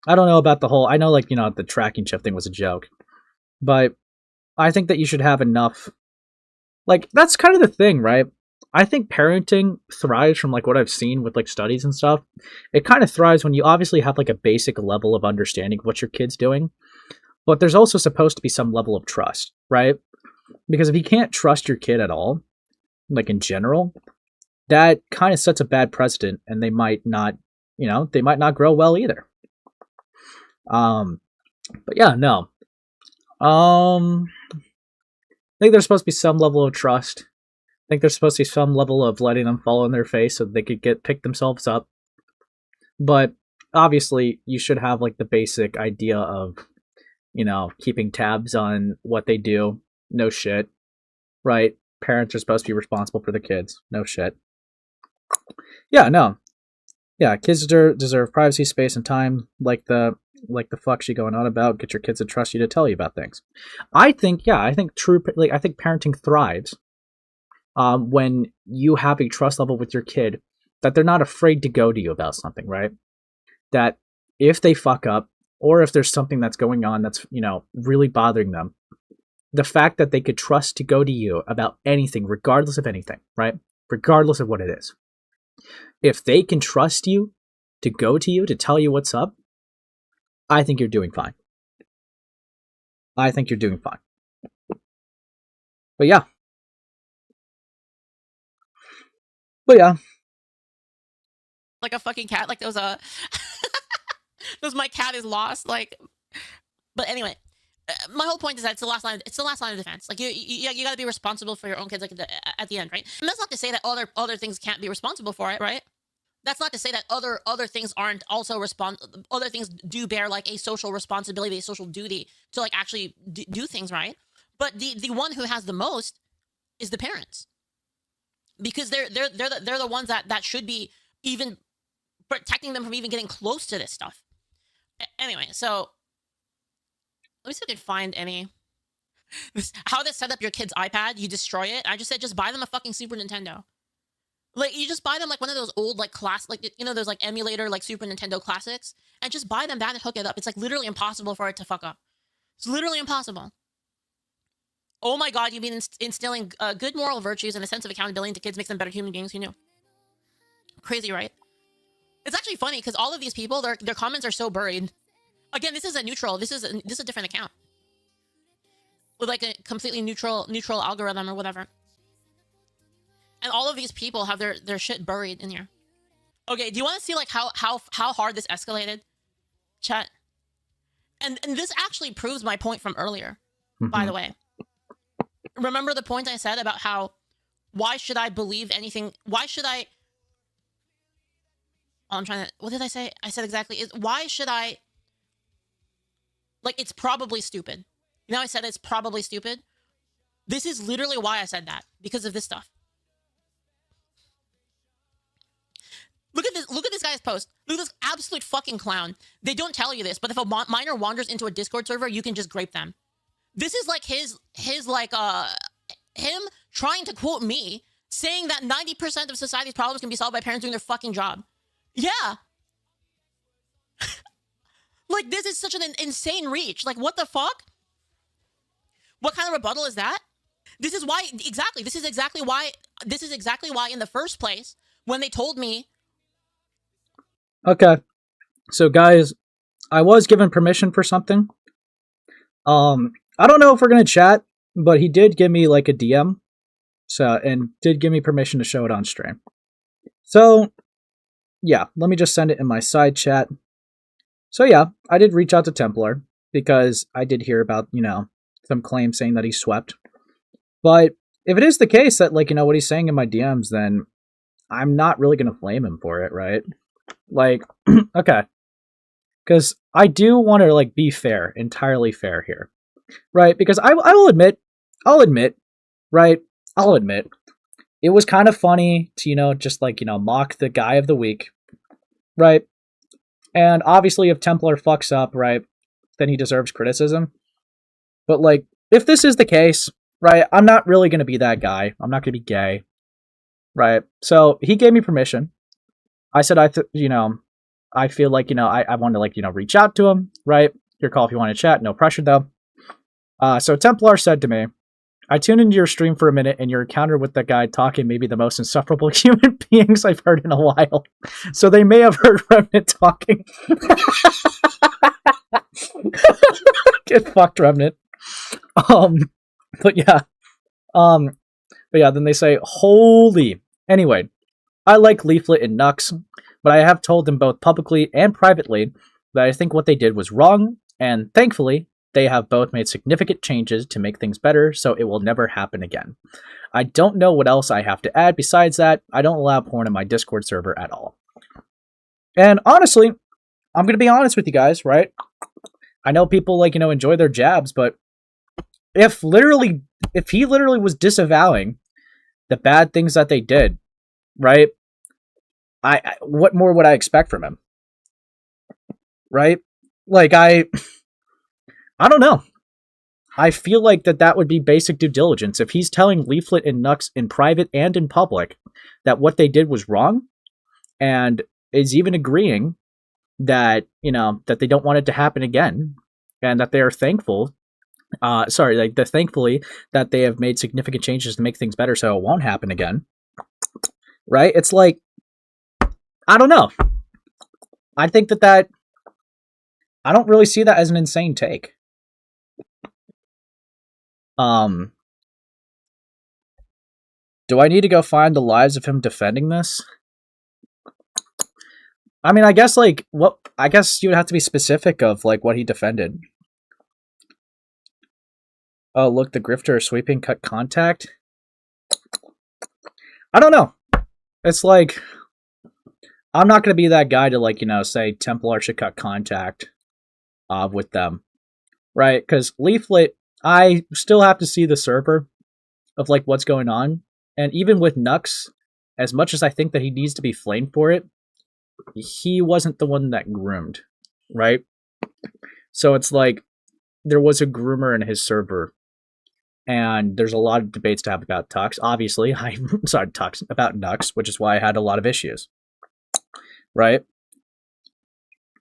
don't know about the whole. I know, like, the tracking chip thing was a joke, but I think that you should have enough. Like, that's kind of the thing, right? I think parenting thrives from like what I've seen with like studies and stuff. It kind of thrives when you obviously have like a basic level of understanding of what your kid's doing, but there's also supposed to be some level of trust, right? Because if you can't trust your kid at all, like in general, that kind of sets a bad precedent, and they might not grow well either. But yeah, no. I think there's supposed to be some level of trust. I think there's supposed to be some level of letting them fall on their face so that they could pick themselves up. But obviously, you should have like the basic idea of, keeping tabs on what they do. No shit. Right? Parents are supposed to be responsible for the kids. No shit. Yeah, no. Yeah, kids deserve privacy, space, and time, like the fuck she going on about. Get your kids to trust you to tell you about things. I think parenting thrives when you have a trust level with your kid that they're not afraid to go to you about something, right? That if they fuck up, or if there's something that's going on that's, really bothering them, the fact that they could trust to go to you about anything, regardless of anything, right? regardless of what it is. If they can trust you to go to you to tell you what's up, I think you're doing fine. I think you're doing fine. But yeah. Like a fucking cat. Like there was a... There's my cat is lost. Like... But anyway, my whole point is that it's the last line. It's the last line of defense. Like you got to be responsible for your own kids. Like at the end, right? And that's not to say that other things can't be responsible for it, right? That's not to say that other things aren't also other things do bear like a social responsibility, a social duty to like actually do things right. But the one who has the most is the parents, because they're the ones that should be even protecting them from even getting close to this stuff. Anyway, so. Let me see if I can find any. How to set up your kid's iPad, you destroy it. I just said just buy them a fucking Super Nintendo. Like, you just buy them like one of those old, like, those like emulator, like Super Nintendo classics, and just buy them that and hook it up. It's like literally impossible for it to fuck up. It's literally impossible. Oh my god, you've been instilling good moral virtues and a sense of accountability into kids makes them better human beings. Who knew? Crazy, right? It's actually funny because all of these people, their comments are so buried. Again, this is a neutral. This is a different account with like a completely neutral algorithm or whatever. And all of these people have their shit buried in here. Okay, do you want to see like how hard this escalated, chat? And this actually proves my point from earlier. By the way, remember the point I said about how why should I believe anything? Why should I? Oh, I'm trying to. What did I say? I said exactly is why should I? Like, it's probably stupid. You know, I said it's probably stupid. This is literally why I said that, because of this stuff. Look at this. Look at this guy's post. Look at this absolute fucking clown. They don't tell you this, but if a minor wanders into a Discord server, you can just grape them. This is like his like him trying to quote me saying that 90% of society's problems can be solved by parents doing their fucking job. Yeah. Like, this is such an insane reach. Like, what the fuck? What kind of rebuttal is that? This is why, exactly. This is exactly why in the first place, when they told me. Okay. So, guys, I was given permission for something. I don't know if we're going to chat, but he did give me, like, a DM. So, and did give me permission to show it on stream. So, yeah, let me just send it in my side chat. So yeah, I did reach out to Templar, because I did hear about, some claims saying that he swept. But if it is the case that, like, what he's saying in my DMs, then I'm not really going to blame him for it, right? Like, okay. Because I do want to, like, be fair, entirely fair here. Right? Because I'll admit, right? I'll admit, it was kind of funny to, just, like, mock the guy of the week, right? And obviously, if Templar fucks up, right, then he deserves criticism. But, like, if this is the case, right, I'm not really going to be that guy. I'm not going to be gay, right? So he gave me permission. I said, I feel like, I want to, like, reach out to him, right? Your call if you want to chat. No pressure, though. So Templar said to me, I tuned into your stream for a minute, and your encounter with that guy talking may be the most insufferable human beings I've heard in a while. So they may have heard Remnant talking. Get fucked, Remnant. But yeah. Then they say, holy. Anyway, I like Leaflit and Nux, but I have told them both publicly and privately that I think what they did was wrong, and thankfully, they have both made significant changes to make things better, so it will never happen again. I don't know what else I have to add. Besides that, I don't allow porn in my Discord server at all. And honestly, I'm going to be honest with you guys, right? I know people, like, enjoy their jabs, but if he literally was disavowing the bad things that they did, right? What more would I expect from him? Right? Like, I don't know. I feel like that would be basic due diligence. If he's telling Leaflit and Nux in private and in public that what they did was wrong, and is even agreeing that, that they don't want it to happen again, and that they are thankful, thankfully that they have made significant changes to make things better so it won't happen again, right? It's like, I don't know. I think that I don't really see that as an insane take. Do I need to go find the lives of him defending this? I mean, I guess like what I guess you would have to be specific of like what he defended. Oh, look, the grifter sweeping cut contact. I don't know. It's like I'm not going to be that guy to like, say Templar should cut contact with them. Right? Cuz Leaflit, I still have to see the server of like what's going on. And even with Nux, as much as I think that he needs to be flamed for it, he wasn't the one that groomed, right? So it's like there was a groomer in his server, and there's a lot of debates to have about Tux. Obviously, I'm sorry, Tux, about Nux, which is why I had a lot of issues, right?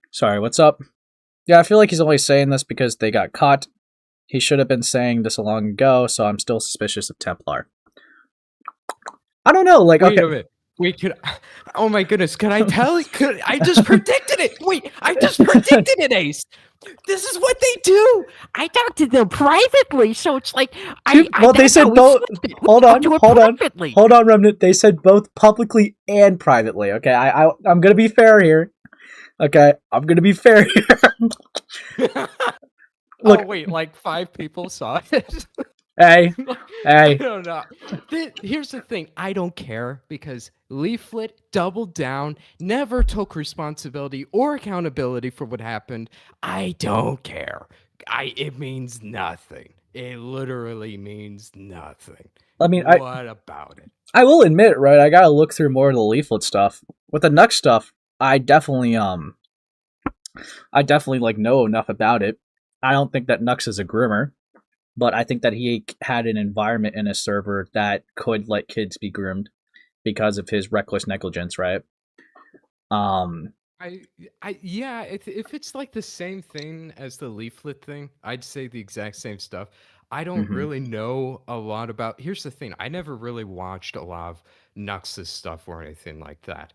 Sorry, what's up? Yeah, I feel like he's only saying this because they got caught. He should have been saying this a long ago, so I'm still suspicious of Templar. I don't know, like, Wait okay. a minute. Wait, oh my goodness, can I tell you? I just predicted it! Wait, I just predicted it, Ace! This is what they do! I talked to them privately, so it's like... Well, they said both... Hold on, Remnant. They said both publicly and privately, okay? I'm gonna be fair here. Okay, I'm gonna be fair here. Look, oh, wait, like 5 people saw it? Hey. I don't know. Here's the thing. I don't care because Leaflit doubled down, never took responsibility or accountability for what happened. I don't care. It means nothing. It literally means nothing. I mean, what about it? I will admit, right? I gotta look through more of the Leaflit stuff. With the Nux stuff, I definitely like know enough about it. I don't think that Nux is a groomer. But I think that he had an environment in his server that could let kids be groomed because of his reckless negligence, right? Yeah, if it's like the same thing as the Leaflit thing, I'd say the exact same stuff. I don't really know a lot about. Here's the thing: I never really watched a lot of Nux's stuff or anything like that.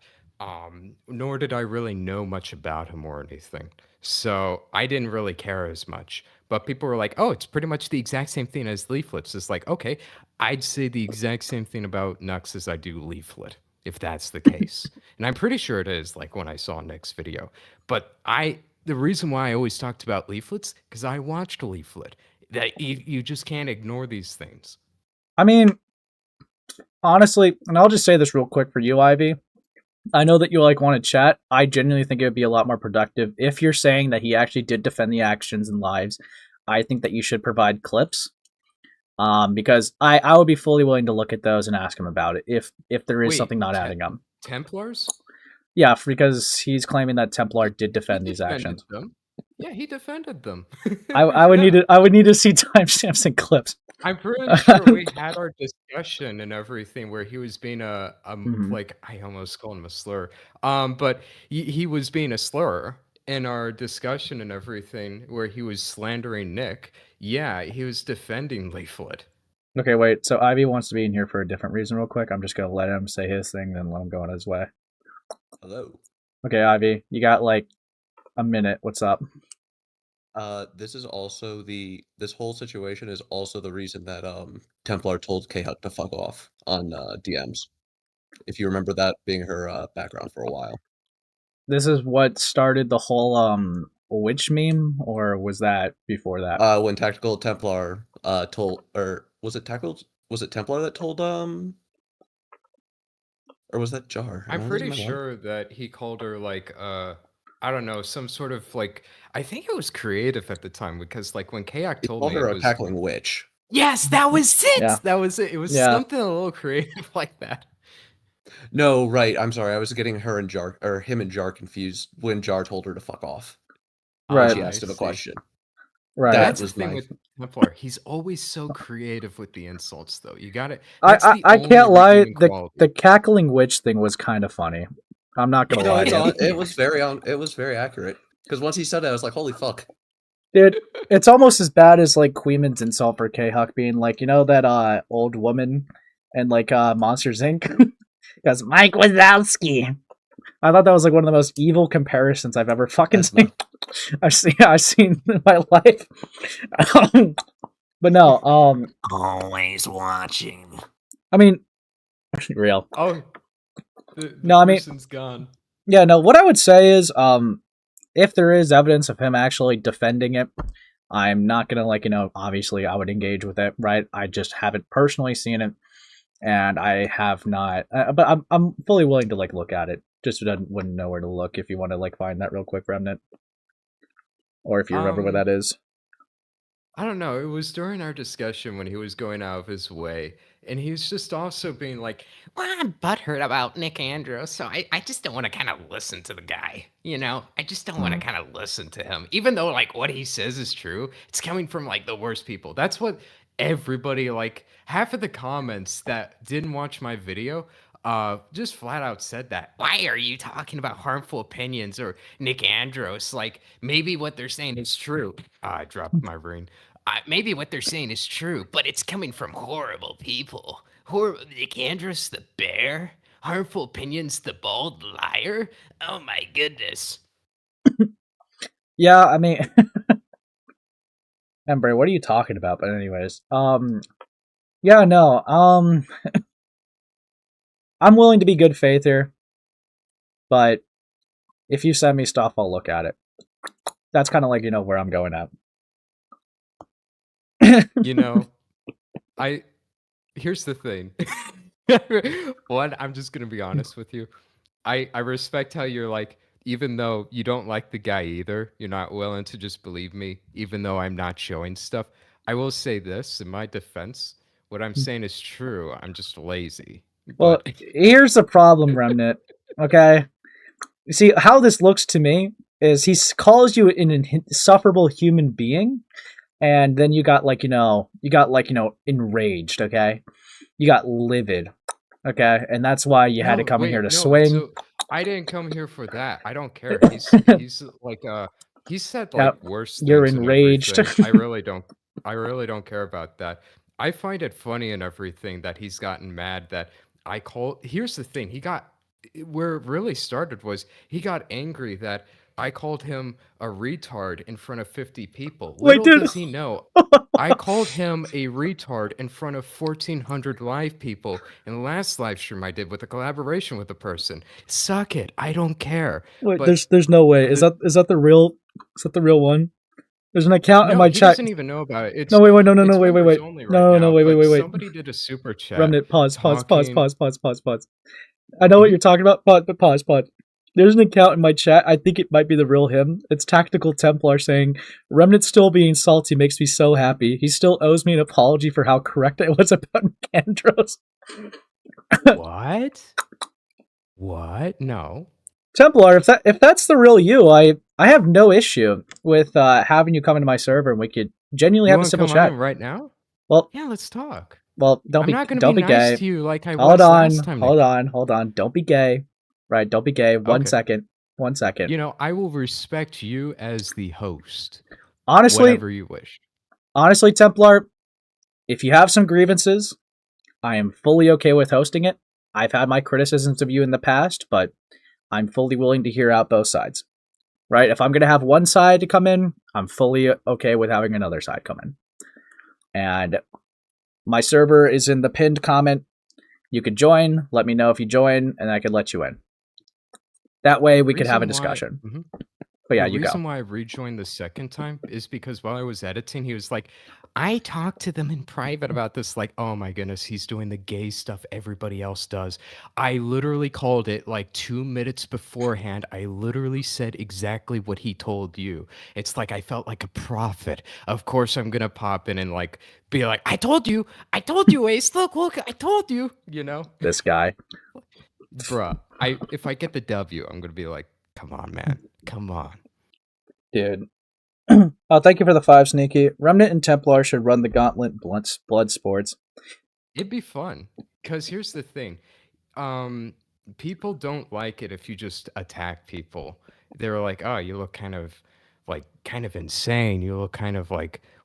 Nor did I really know much about him or anything. So I didn't really care as much. But people were like, oh, it's pretty much the exact same thing as Leaflets. It's like, okay, I'd say the exact same thing about Nux as I do Leaflet, if that's the case. And I'm pretty sure it is, like when I saw Nick's video. But the reason why I always talked about Leaflets, because I watched Leaflet. That you just can't ignore these things. I mean, honestly, and I'll just say this real quick for you, Ivy. I know that you like want to chat. I genuinely think it would be a lot more productive if you're saying that he actually did defend the actions and lives. I think that you should provide clips, because I would be fully willing to look at those and ask him about it if there is something not adding up. Templars? Yeah, because he's claiming that Templar did defend these actions. Them. Yeah, he defended them. I would need to see timestamps and clips. I'm pretty sure we had our discussion and everything where he was being like I almost called him a slur. But he was being a slur in our discussion and everything where he was slandering Nick. Yeah, he was defending Leaflet. Okay, wait. So Ivy wants to be in here for a different reason real quick. I'm just going to let him say his thing, then let him go on his way. Hello. Okay, Ivy, you got like a minute. What's up? This is also this whole situation is also the reason that Templar told K-Hut to fuck off on DMs. If you remember that being her background for a while. This is what started the whole witch meme, or was that before that? When Tactical Templar told, or was it Templar that told or was that Jar? I'm pretty sure that he called her like I don't know, some sort of like I think it was creative at the time because like when Kayak told me her it was tackling witch. Yes, that was it. Yeah. That was it. It was something a little creative like that. No, right. I'm sorry. I was getting her and Jar or him and Jar confused when Jar told her to fuck off. Right. She asked him a question. Right. That's the thing with Templar. He's always so creative with the insults, though. You got it. I can't lie. The cackling witch thing was kind of funny. I'm not gonna lie. It was very accurate. Because once he said it, I was like, "Holy fuck, dude!" It's almost as bad as like Queeman's insult for K-Huck being like, you know that old woman and like Monsters Inc. Because Mike Wazowski. I thought that was like one of the most evil comparisons I've ever fucking seen. I've seen in my life. But no, Always watching. I mean, real. Oh, the No, I mean, person's gone. Yeah, no, what I would say is, if there is evidence of him actually defending it, I'm not gonna obviously I would engage with it, right? I just haven't personally seen it, and I have not, but I'm fully willing to look at it. Just wouldn't know where to look if you want to find that real quick, Remnant, or if you remember what that is. I don't know. It was during our discussion when he was going out of his way, and he was just also being like, "Well, I'm butthurt about Nick Andrews, so I just don't want to kind of listen to the guy. I just don't want to kind of listen to him, even though what he says is true. It's coming from the worst people." That's what everybody half of the comments that didn't watch my video just flat out said that. Why are you talking about harmful opinions or Nick Andros? Maybe what they're saying is true. I dropped my ring. Maybe what they're saying is true, but it's coming from horrible people. Nick Andros, the bear? Harmful opinions, the bald liar? Oh my goodness. Yeah, I mean, Ember, what are you talking about? But anyways, yeah, no, I'm willing to be good faith here, but if you send me stuff, I'll look at it. That's kind of where I'm going at. Here's the thing. One, I'm just gonna be honest with you. I respect how you're even though you don't like the guy either, you're not willing to just believe me, even though I'm not showing stuff. I will say this in my defense. What I'm saying is true. I'm just lazy. Well, here's the problem, Remnant. Okay? You see, how this looks to me is he calls you an insufferable human being, and then you got enraged, okay? You got livid, okay? And that's why you had to come in here to swing. So I didn't come here for that. I don't care. He's he said worse things. You're enraged. I really don't care about that. I find it funny and everything that he's gotten mad that I called. Here's the thing. Where it really started was he got angry that I called him a retard in front of 50 people. Little does he know, I called him a retard in front of 1,400 live people in the last live stream I did with a collaboration with a person. Suck it. I don't care. Wait, there's no way. Is that the real? Is that the real one? There's an account in my he chat. Doesn't even know about it. No, wait, wait. Somebody did a super chat. Remnant, pause. I know what you're talking about, but pause. There's an account in my chat. I think it might be the real him. It's Tactical Templar saying, "Remnant still being salty makes me so happy. He still owes me an apology for how correct I was about Nicandros." What? No. Templar, if that's the real you, I have no issue with having you come into my server and we could genuinely have a simple chat right now. Well, yeah, let's talk. Well, don't be nice gay. To you like I was last time. Hold on. Don't be gay. Right, don't be gay. One second. I will respect you as the host. Honestly, whatever you wish. Honestly, Templar, if you have some grievances, I am fully okay with hosting it. I've had my criticisms of you in the past, but I'm fully willing to hear out both sides. Right? If I'm going to have one side to come in, I'm fully okay with having another side come in. And my server is in the pinned comment. You could join. Let me know if you join, and I could let you in. That way, we could have a discussion. But yeah, you go. The reason why I rejoined the second time is because while I was editing, he was like, I talked to them in private about this. Like, oh my goodness, he's doing the gay stuff everybody else does. I literally called it 2 minutes beforehand. I literally said exactly what he told you. It's like I felt like a prophet. Of course, I'm going to pop in and be like, I told you, Ace. Look, I told you, This guy. Bruh, if I get the W, I'm going to be like, come on, man. Come on. Dude. Oh, thank you for the 5, Sneaky. Remnant and Templar should run the Gauntlet blood sports. It'd be fun. Because here's the thing. People don't like it if you just attack people. They're like, oh, you look kind of insane. You look kind of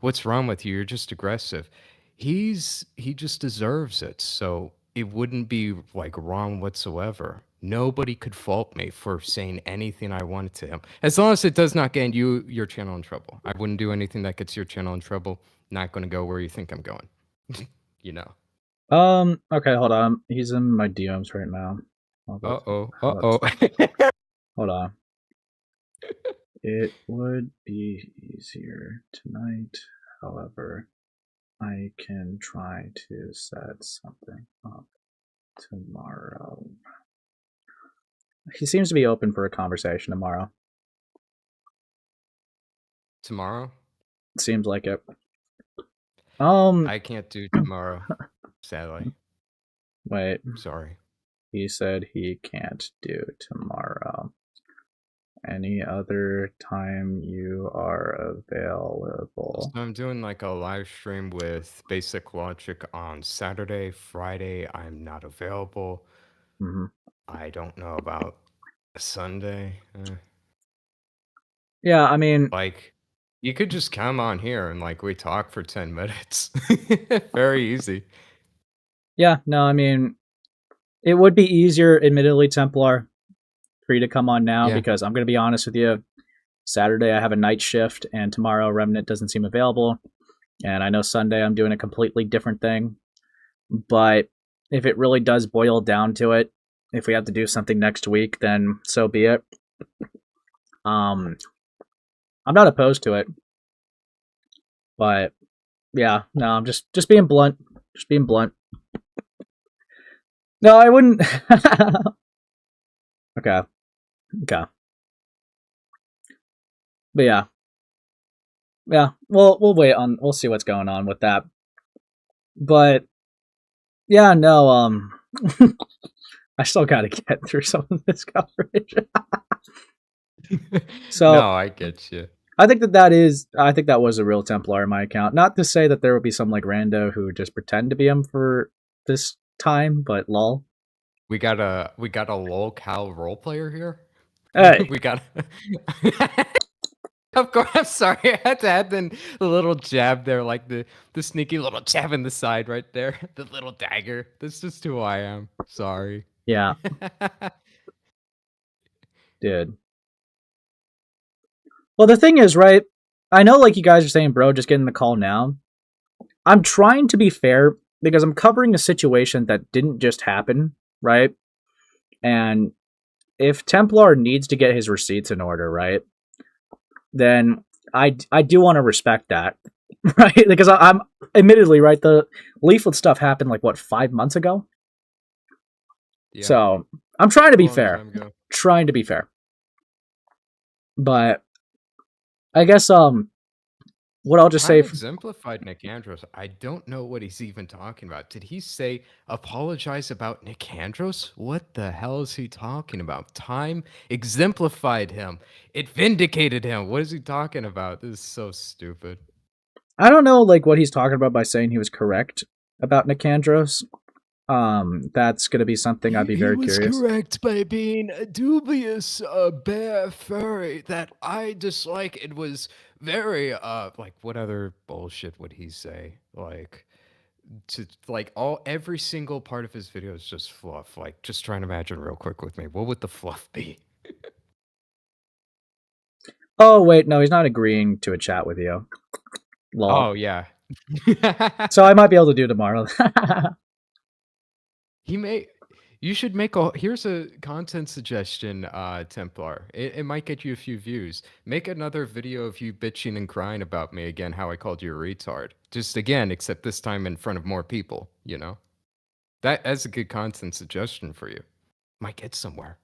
what's wrong with you? You're just aggressive. He just deserves it. So it wouldn't be like wrong whatsoever. Nobody could fault me for saying anything I wanted to him, as long as it does not get your channel in trouble. I wouldn't do anything that gets your channel in trouble. Not going to go where you think I'm going. You know. Okay, hold on. He's in my DMs right now. Uh-oh. Hold on. It would be easier tonight. However, I can try to set something up tomorrow. He seems to be open for a conversation tomorrow. Tomorrow? Seems like it. I can't do tomorrow, sadly. Wait. Sorry. He said he can't do tomorrow. Any other time you are available? So I'm doing like a live stream with Basic Logic on Saturday. Friday, I'm not available. Mm-hmm. I don't know about Sunday. Yeah, I mean, like, you could just come on here and like we talk for 10 minutes. Very easy. Yeah, no, I mean, it would be easier, admittedly, Templar, for you to come on now, because I'm going to be honest with you. Saturday I have a night shift, and tomorrow Remnant doesn't seem available. And I know Sunday I'm doing a completely different thing. But if it really does boil down to it, if we have to do something next week, then so be it. I'm not opposed to it. But yeah, no, I'm just being blunt. Just being blunt. No, I wouldn't. Okay. But yeah. We'll wait on. We'll see what's going on with that. But yeah, no. I still gotta get through some of this coverage. So no, I get you. I think that was a real Templar in my account. Not to say that there would be some like rando who would just pretend to be him for this time, but lol. We got a lol-cal role player here. Hey. We got. Of course, I'm sorry. I had to add the little jab there, like the sneaky little jab in the side right there, the little dagger. That's just who I am. Sorry. Yeah. Dude. Well, the thing is, right? I know, like you guys are saying, bro, just get in the call now. I'm trying to be fair because I'm covering a situation that didn't just happen, right? And if Templar needs to get his receipts in order, right? Then I do want to respect that, right? Because I'm admittedly, right, the Leaflit stuff happened like what, 5 months ago? Yeah. So I'm trying to be fair. Trying to be fair. But I guess what I'll just say exemplified Nick Andros. I don't know what he's even talking about. Did he say apologize about Nick Andros? What the hell is he talking about? Time exemplified him. It vindicated him. What is he talking about? This is so stupid. I don't know like what he's talking about by saying he was correct about Nick Andros. That's gonna be something I'd be very curious. He was correct by being a dubious bear furry that I dislike. It was very like what other bullshit would he say? Like every single part of his video is just fluff. Like just try and imagine real quick with me. What would the fluff be? Oh wait, no, he's not agreeing to a chat with you. Lol. Oh yeah. So I might be able to do tomorrow. You should make here's a content suggestion, Templar. It might get you a few views. Make another video of you bitching and crying about me again, how I called you a retard. Just again, except this time in front of more people, you know? That's a good content suggestion for you. Might get somewhere.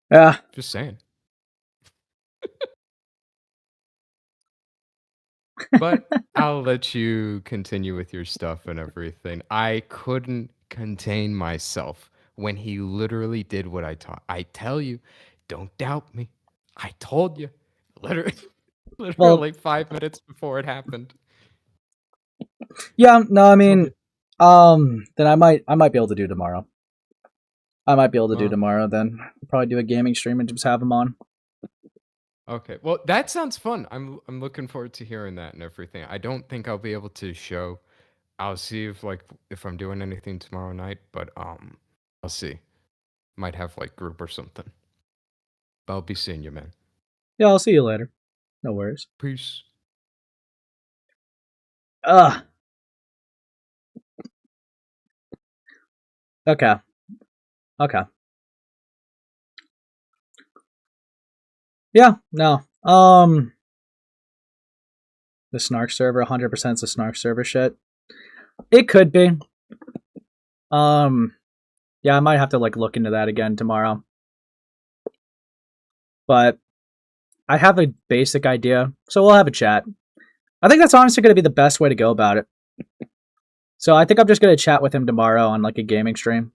Yeah. Just saying. But I'll let you continue with your stuff and everything. I couldn't contain myself when he literally did what I taught. I tell you, don't doubt me. I told you. Literally 5 minutes before it happened. Yeah, no, I mean, then I might be able to do tomorrow. I might be able to do tomorrow then. I'll probably do a gaming stream and just have him on. Okay, well, that sounds fun. I'm looking forward to hearing that and everything. I don't think I'll be able to show I'll see if I'm doing anything tomorrow night, but I'll see. Might have like group or something. I'll be seeing you, man. Yeah, I'll see you later. No worries. Peace. Ugh. Okay. Okay. Yeah, no. The Snark server, 100% is the Snark server shit. It could be. Yeah, I might have to like look into that again tomorrow. But I have a basic idea, so we'll have a chat. I think that's honestly going to be the best way to go about it. So I think I'm just going to chat with him tomorrow on like a gaming stream.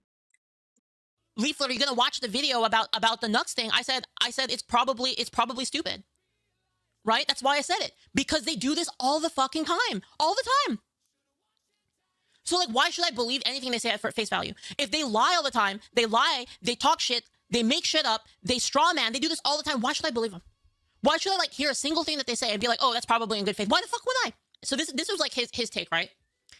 Leaflet, are you gonna watch the video about the Nux thing? I said it's probably stupid. Right? That's why I said it. Because they do this all the fucking time. All the time. So like, why should I believe anything they say at face value? If they lie all the time, they lie, they talk shit, they make shit up, they straw man, they do this all the time. Why should I believe them? Why should I like hear a single thing that they say and be like, oh, that's probably in good faith? Why the fuck would I? So this was like his take, right?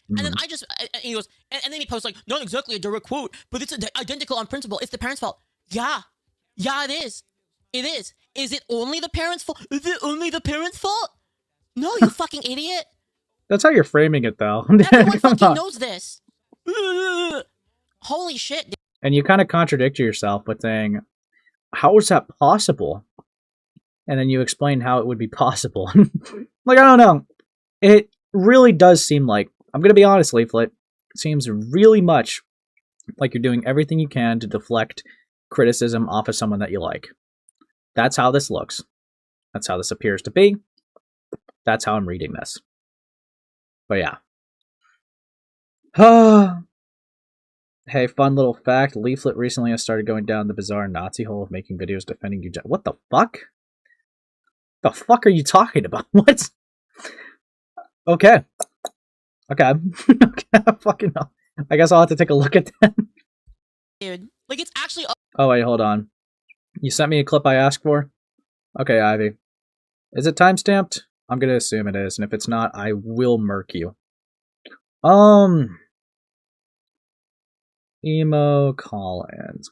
And then I just, and he goes, and then he posts like, not exactly a direct quote, but it's identical on principle. It's the parents' fault. Yeah, it is. It is. Is it only the parents' fault? Is it only the parents' fault? No, you fucking idiot. That's how you're framing it, though. Everyone fucking knows this. Holy shit. Dude. And you kind of contradict yourself with saying, how is that possible? And then you explain how it would be possible. Like, I don't know. It really does seem like, I'm going to be honest, Leaflet, it seems really much like you're doing everything you can to deflect criticism off of someone that you like. That's how this looks. That's how this appears to be. That's how I'm reading this. But yeah. Hey, fun little fact. Leaflet recently has started going down the bizarre Nazi hole of making videos defending you. What the fuck? The fuck are you talking about? What? Okay. Okay. Okay. Fucking hell. I guess I'll have to take a look at that. Dude, like it's actually. Oh wait, hold on. You sent me a clip I asked for? Okay, Ivy. Is it timestamped? I'm gonna assume it is, and if it's not, I will murk you. Emo call-ins.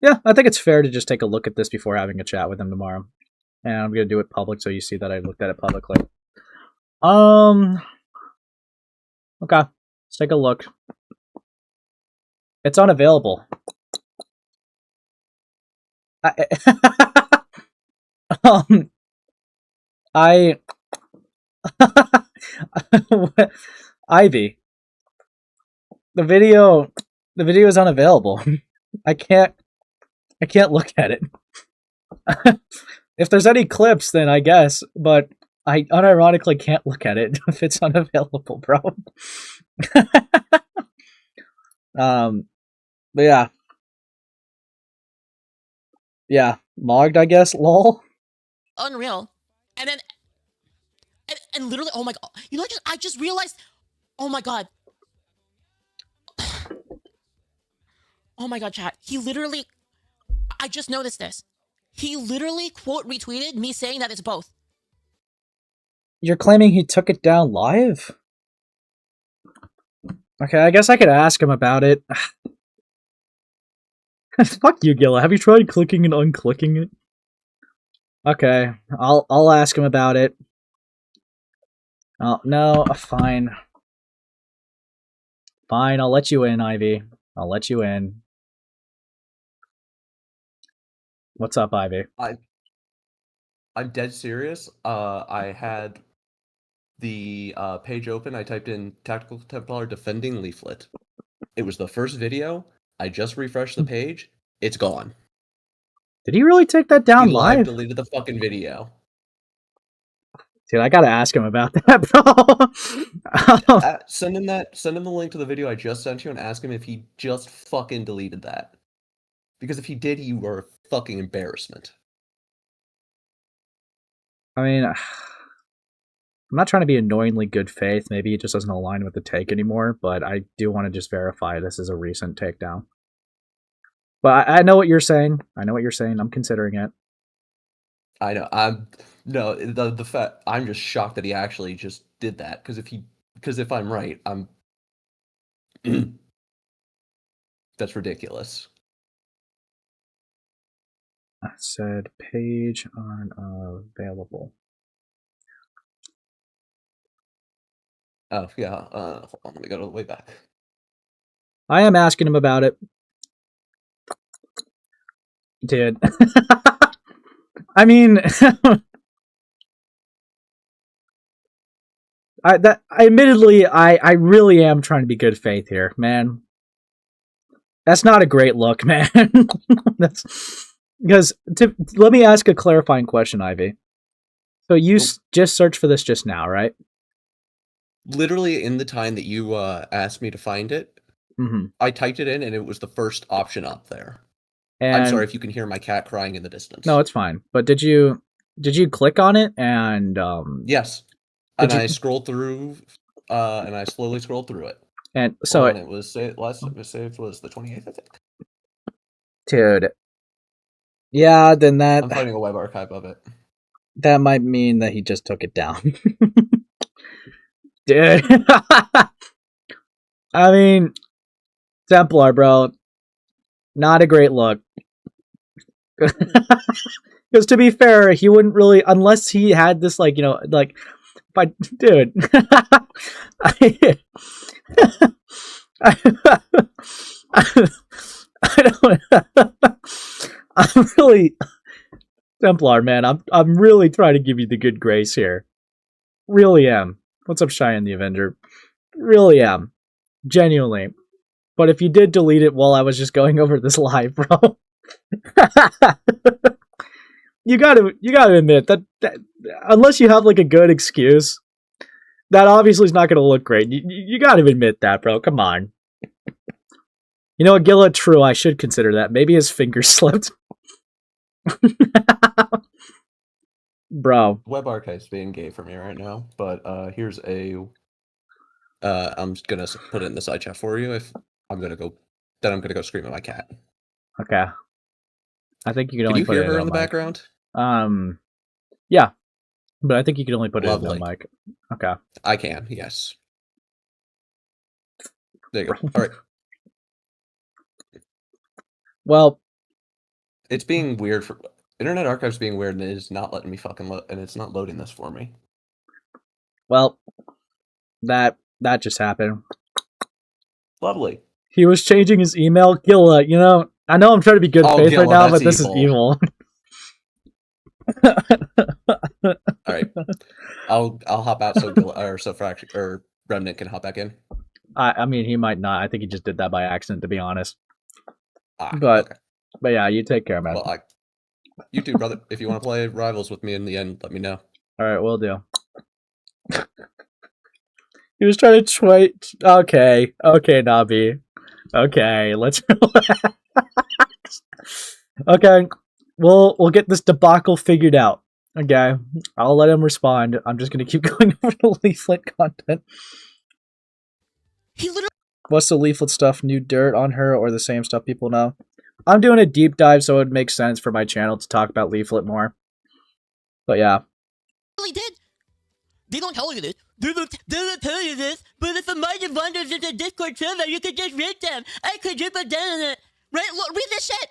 Yeah, I think it's fair to just take a look at this before having a chat with him tomorrow. And I'm gonna do it public so you see that I looked at it publicly. Okay, let's take a look. It's unavailable. Ivy. The video is unavailable. I can't look at it. If there's any clips, then I guess, but I unironically can't look at it if it's unavailable, bro. But yeah. Yeah, logged, I guess, lol. Unreal. And then and literally, oh my god. You know, I just realized, oh my god. Oh my god, chat. He literally, I just noticed this. He literally quote retweeted me saying that it's both. You're claiming he took it down live? Okay, I guess I could ask him about it. Fuck you, Gilla. Have you tried clicking and unclicking it? Okay, I'll ask him about it. Oh, no, fine. Fine, I'll let you in, Ivy. I'll let you in. What's up, Ivy? I'm dead serious. I had the page open. I typed in Tactical Templar defending Leaflit. It was the first video. I just refreshed the page. It's gone. Did he really take that down live? He live deleted the fucking video. Dude, I gotta ask him about that, bro. Send him the link to the video I just sent you and ask him if he just fucking deleted that. Because if he did, you were a fucking embarrassment. I mean, I'm not trying to be annoyingly good faith. Maybe it just doesn't align with the take anymore, but I do want to just verify this is a recent takedown. But I know what you're saying. I know what you're saying. I'm considering it. I know. The fact I'm just shocked that he actually just did that. Because if he Because if I'm right, I'm. That's ridiculous. I said page unavailable. Oh yeah. Hold on, let me go way back. I am asking him about it, dude. I mean, I really am trying to be good faith here, man. That's not a great look, man. That's because let me ask a clarifying question, Ivy. So you just searched for this just now, right? Literally in the time that you asked me to find it, I typed it in and it was the first option up there. And I'm sorry if you can hear my cat crying in the distance. No, it's fine. But did you click on it and Yes. And I scrolled through and I slowly scrolled through it. And so it was saved was the 28th, I think. Dude. Yeah, then I'm finding a web archive of it. That might mean that he just took it down. Dude. I mean, Templar, bro. Not a great look. Because to be fair, he wouldn't really, unless he had this, like, you know, like, but, dude. I don't. I'm really, Templar, man. I'm really trying to give you the good grace here. Really am. What's up, Cheyenne the Avenger? Really am. Genuinely. But if you did delete it while I was just going over this live, bro, you gotta admit that unless you have like a good excuse, that obviously is not gonna look great. You gotta admit that, bro. Come on. You know what, Gilla? True, I should consider that. Maybe his finger slipped. Bro. Web archive's being gay for me right now, but here's a. I'm just gonna put it in the side chat for you. If I'm gonna go scream at my cat. Okay. I think you can only put it hear her on in the mic. background. Yeah, but I think you can only put it on mic. Okay. I can. Yes. There you go. All right. Well, it's being weird for Internet Archive's being weird, and it is not letting me fucking and it's not loading this for me. Well, that just happened. Lovely. He was changing his email. Gilla, you know, I know I'm trying to be good faith right now, but this is evil. All right, I'll hop out so Fracture or Remnant can hop back in. I mean, he might not. I think he just did that by accident, to be honest. But yeah, you take care, man. Well, you too, brother. If you want to play Rivals with me in the end, let me know. All right, will do. He was trying to tweet. Okay, Nabi. Okay, let's relax. Okay, we'll get this debacle figured out. Okay, I'll let him respond. I'm just gonna keep going over the Leaflit content. What's the Leaflit stuff? New dirt on her or the same stuff people know? I'm doing a deep dive, so it would make sense for my channel to talk about Leaflit more. But yeah. Really did. They don't tell you this. They don't tell you this, but if a mind wanders into Discord server, you could just read them. I could drip it down on it. Right? Look, read this shit.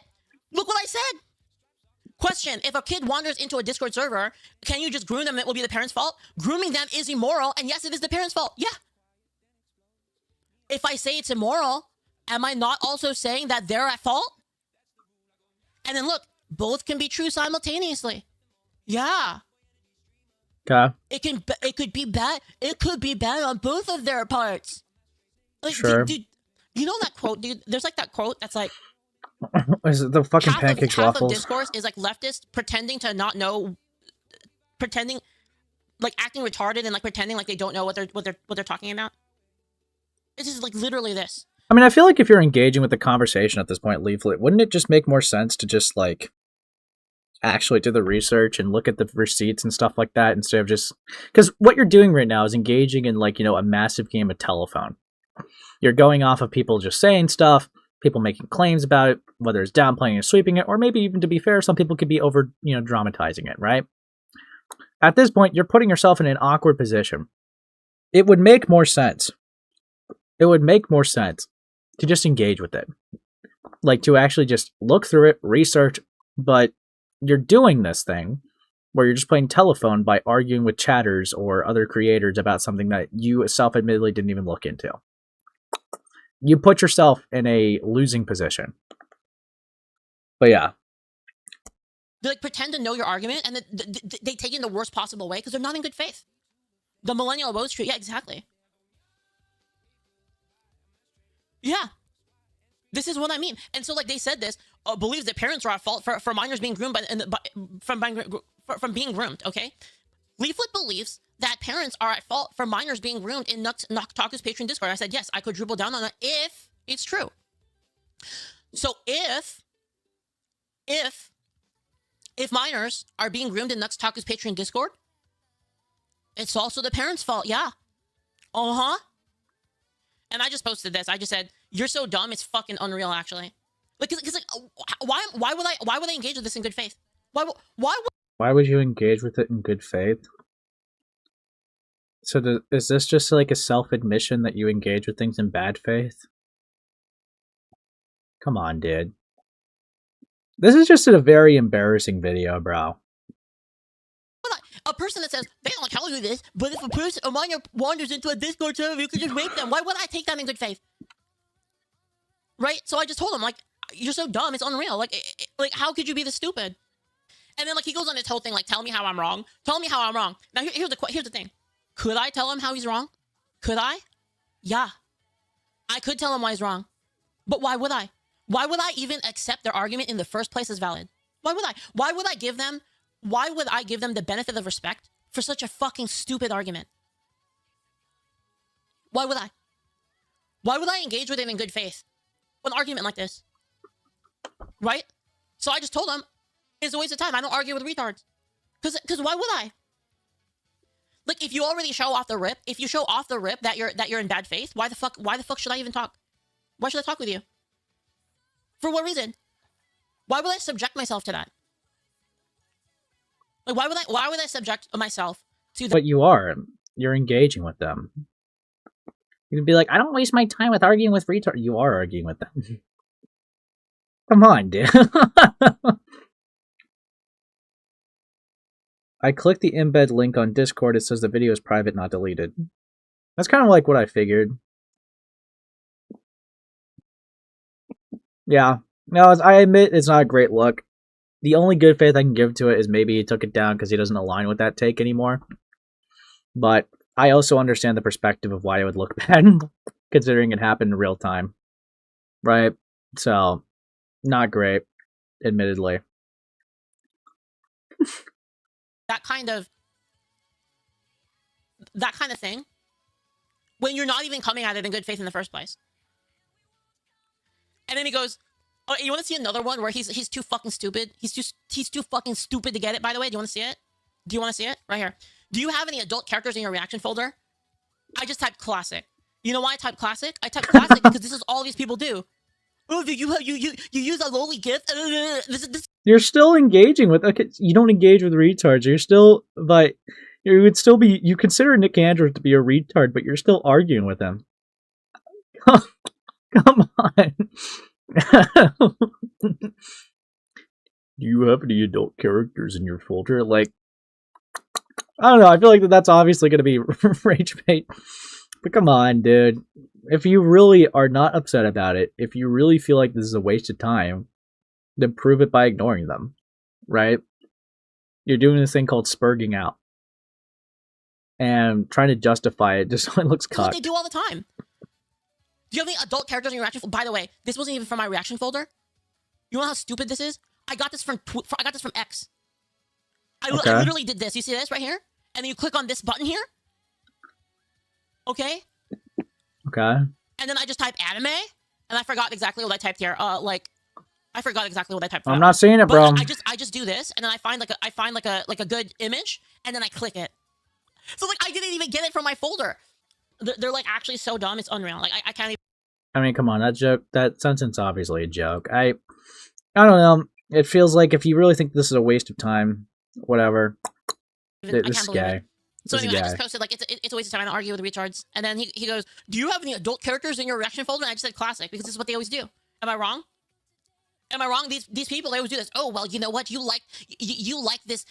Look what I said. Question, if a kid wanders into a Discord server, can you just groom them? It will be the parents' fault. Grooming them is immoral, and yes, it is the parents' fault. Yeah. If I say it's immoral, am I not also saying that they're at fault? And then look, both can be true simultaneously. Yeah. Okay. It could be bad. It could be bad on both of their parts. Like, sure. Dude, you know that quote, dude? There's like that quote that's like, is it the fucking pancakes waffles? Half of discourse is like leftists pretending to not know, pretending, like acting retarded and like pretending like they don't know what they're talking about. This is like literally this. I mean, I feel like if you're engaging with the conversation at this point, Leaflit, wouldn't it just make more sense to just like actually do the research and look at the receipts and stuff like that instead of just because what you're doing right now is engaging in like, you know, a massive game of telephone. You're going off of people just saying stuff, people making claims about it, whether it's downplaying or sweeping it, or maybe even to be fair, some people could be over, you know, dramatizing it, right? At this point, you're putting yourself in an awkward position. it would make more sense. It would make more sense to just engage with it. Like, to actually just look through it, research, but you're doing this thing where you're just playing telephone by arguing with chatters or other creators about something that you self-admittedly didn't even look into. You put yourself in a losing position. But yeah. They like pretend to know your argument, and they take it in the worst possible way because they're not in good faith. The millennial woe street, yeah, exactly. Yeah. This is what I mean. And so, like, they said this, believes that parents are at fault for minors being groomed from being groomed, okay? Leaflit believes that parents are at fault for minors being groomed in Taku's Patreon Discord. I said, yes, I could dribble down on that if it's true. So if minors are being groomed in Taku's Patreon Discord, it's also the parents' fault, yeah. Uh-huh. And I just posted this. I just said, "You're so dumb. It's fucking unreal, actually." Like, cause like, why would I engage with this in good faith? Why would you engage with it in good faith? So is this just like a self-admission that you engage with things in bad faith? Come on, dude. This is just a very embarrassing video, bro. A person that says, they don't tell you this, but if a minor wanders into a Discord server, you could just rape them. Why would I take that in good faith? Right? So I just told him, like, you're so dumb, it's unreal. Like, how could you be this stupid? And then, like, he goes on this whole thing, like, tell me how I'm wrong. Tell me how I'm wrong. Now, here's the thing. Could I tell him how he's wrong? Could I? Yeah. I could tell him why he's wrong. But why would I? Why would I even accept their argument in the first place as valid? Why would I? Why would I give them the benefit of respect for such a fucking stupid argument? Why would I? Why would I engage with him in good faith? An argument like this. Right? So I just told him, it's a waste of time. I don't argue with retards. Because why would I? Like, if you already show off the rip, that you're in bad faith, why the fuck should I even talk? Why should I talk with you? For what reason? Why would I subject myself to that? Like, why would I subject myself to that? But you are. You're engaging with them. You can be like, I don't waste my time with arguing with retards. You are arguing with them. Come on, dude. I clicked the embed link on Discord. It says the video is private, not deleted. That's kind of like what I figured. Yeah. No, I admit it's not a great look. The only good faith I can give to it is maybe he took it down because he doesn't align with that take anymore. But I also understand the perspective of why it would look bad, considering it happened in real time. Right? So, not great, admittedly. That kind of thing, when you're not even coming at it in good faith in the first place. And then he goes, oh, you want to see another one where he's too fucking stupid? He's too fucking stupid to get it, by the way. Do you want to see it? Do you want to see it? Right here. Do you have any adult characters in your reaction folder? I just typed classic. You know why I typed classic? I typed classic because this is all these people do. Oh, you use a lowly gif? This. You're still engaging with... Okay, you don't engage with retards. You're still... But you would still be... You consider Nick Andrews to be a retard, but you're still arguing with him. Come on. Do you have any adult characters in your folder? Like... I don't know. I feel like that's obviously going to be rage bait. But come on, dude. If you really are not upset about it, if you really feel like this is a waste of time, then prove it by ignoring them, right? You're doing this thing called spurging out. And trying to justify it just so it looks That's cocked. what they do all the time. Do you have any adult characters in your reaction folder? By the way, this wasn't even from my reaction folder. You know how stupid this is? I got this from X. I literally did this. You see this right here? And then you click on this button here. Okay? Okay. And then I just type anime, and I forgot exactly what I typed here. I forgot exactly what I typed. I'm not seeing it, bro. I just do this, and then I find like a good image, and then I click it. So like I didn't even get it from my folder. They're like actually so dumb, it's unreal. Like I can't even. I mean, come on, that sentence obviously a joke. I don't know. It feels like if you really think this is a waste of time, whatever. This is gay. So This anyway, I guy. just posted like it's a waste of time to argue with retards. And then he goes, "Do you have any adult characters in your reaction folder?" And I just said classic because this is what they always do. Am I wrong? Am I wrong? These people, they always do this. Oh well, you know what? You like this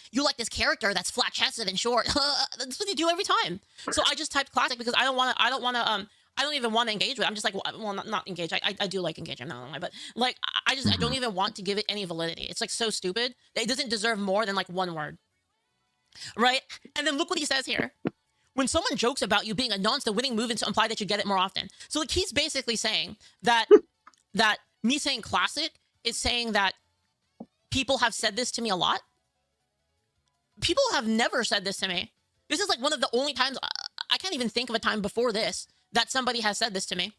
character that's flat chested and short. That's what they do every time. So I just typed classic because I don't even want to engage with it. I'm just like, well, not engage. I do like engage. I'm not gonna lie, but like I don't even want to give it any validity. It's like so stupid. It doesn't deserve more than like one word. Right? And then look what he says here. When someone jokes about you being a nonce, the winning move is to imply that you get it more often. So like he's basically saying that me saying classic is saying that people have said this to me a lot. People have never said this to me. This is like one of the only times I can't even think of a time before this that somebody has said this to me.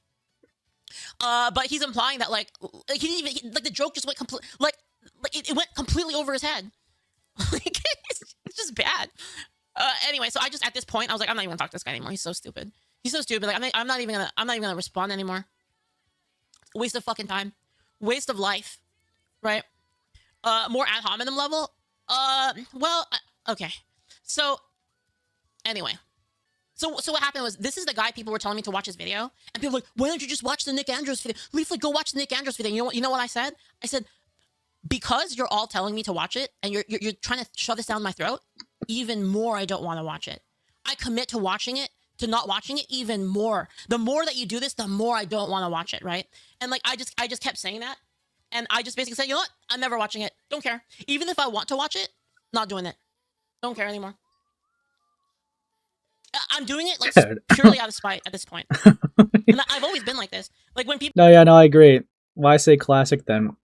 But he's implying that like he didn't even like the joke just went it went completely over his head. Like it's just bad. Anyway, so I just at this point I was like, I'm not even gonna talk to this guy anymore. He's so stupid. He's so stupid. Like I'm not even gonna respond anymore. Waste of fucking time. Waste of life. Right? More ad hominem level. Okay. So anyway. So what happened was, this is the guy people were telling me to watch his video, and people were like, why don't you just watch the Nick Andrews video? Leaflit, go watch the Nick Andrews video. You know what I said? I said, because you're all telling me to watch it and you're trying to shove this down my throat, even more I don't want to watch it. I commit to watching it, to not watching it even more. The more that you do this, the more I don't want to watch it, right? And like I just kept saying that, and I just basically said, you know what? I'm never watching it. Don't care. Even if I want to watch it, not doing it. Don't care anymore. I'm doing it like purely out of spite at this point. And I've always been like this. Like when people No, I agree. Why say classic then?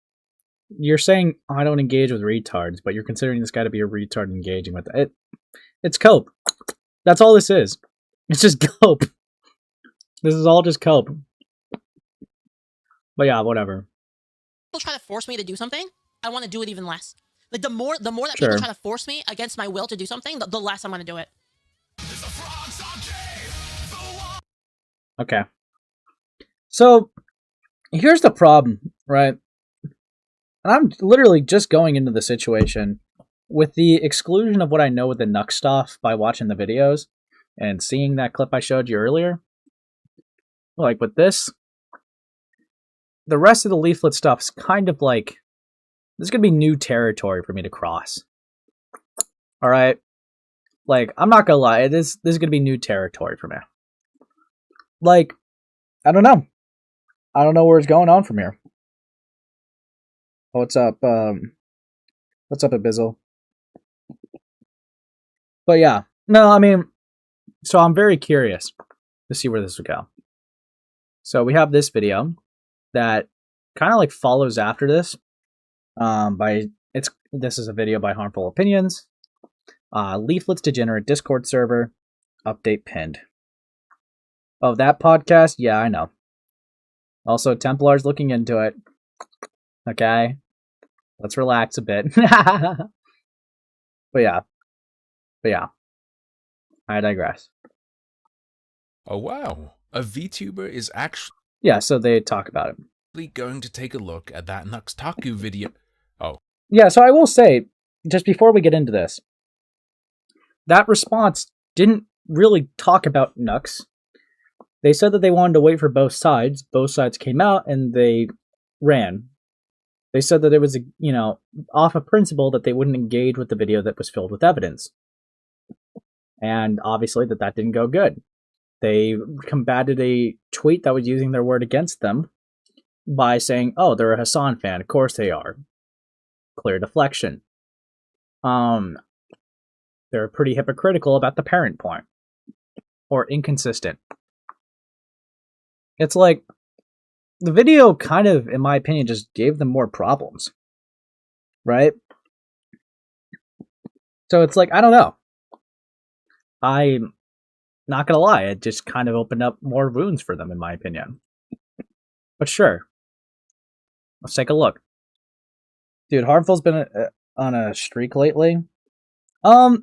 You're saying I don't engage with retards, but you're considering this guy to be a retard engaging with it. It's cope. That's all this is. It's just cope. This is all just cope. But yeah, whatever. people try to force me to do something, I want to do it even less. Like the more that people try to force me against my will to do something, the less I'm going to do it. Okay. So here's the problem, right? And I'm literally just going into the situation with the exclusion of what I know with the Nux stuff by watching the videos and seeing that clip I showed you earlier. Like with this, the rest of the Leaflit stuff is kind of like, this is going to be new territory for me to cross. Alright? Like, I'm not going to lie, this is going to be new territory for me. Like, I don't know. I don't know where it's going on from here. What's up, Abizzle? But yeah, no, I mean, so I'm very curious to see where this would go. So we have this video that kind of like follows after this. This is a video by Harmful Opinions. Leaflit's Degenerate Discord server update pinned. Oh, that podcast? Yeah, I know. Also, Templar's looking into it. Okay, let's relax a bit. But yeah, I digress. Oh wow, a VTuber is actually so they talk about it. Going to take a look at that Nux Taku video. Oh yeah, so I will say, just before we get into this, that response didn't really talk about Nux. They said that they wanted to wait for both sides. Both sides came out and they ran. They said that it was, off a principle that they wouldn't engage with the video that was filled with evidence. And obviously that didn't go good. They combated a tweet that was using their word against them by saying, oh, they're a Hassan fan. Of course they are. Clear deflection. They're pretty hypocritical about the parent point. Or inconsistent. It's like, the video kind of, in my opinion, just gave them more problems. Right? So it's like, I don't know. I'm not gonna lie, it just kind of opened up more wounds for them, in my opinion. But sure. Let's take a look. Dude, Harmful's been on a streak lately. I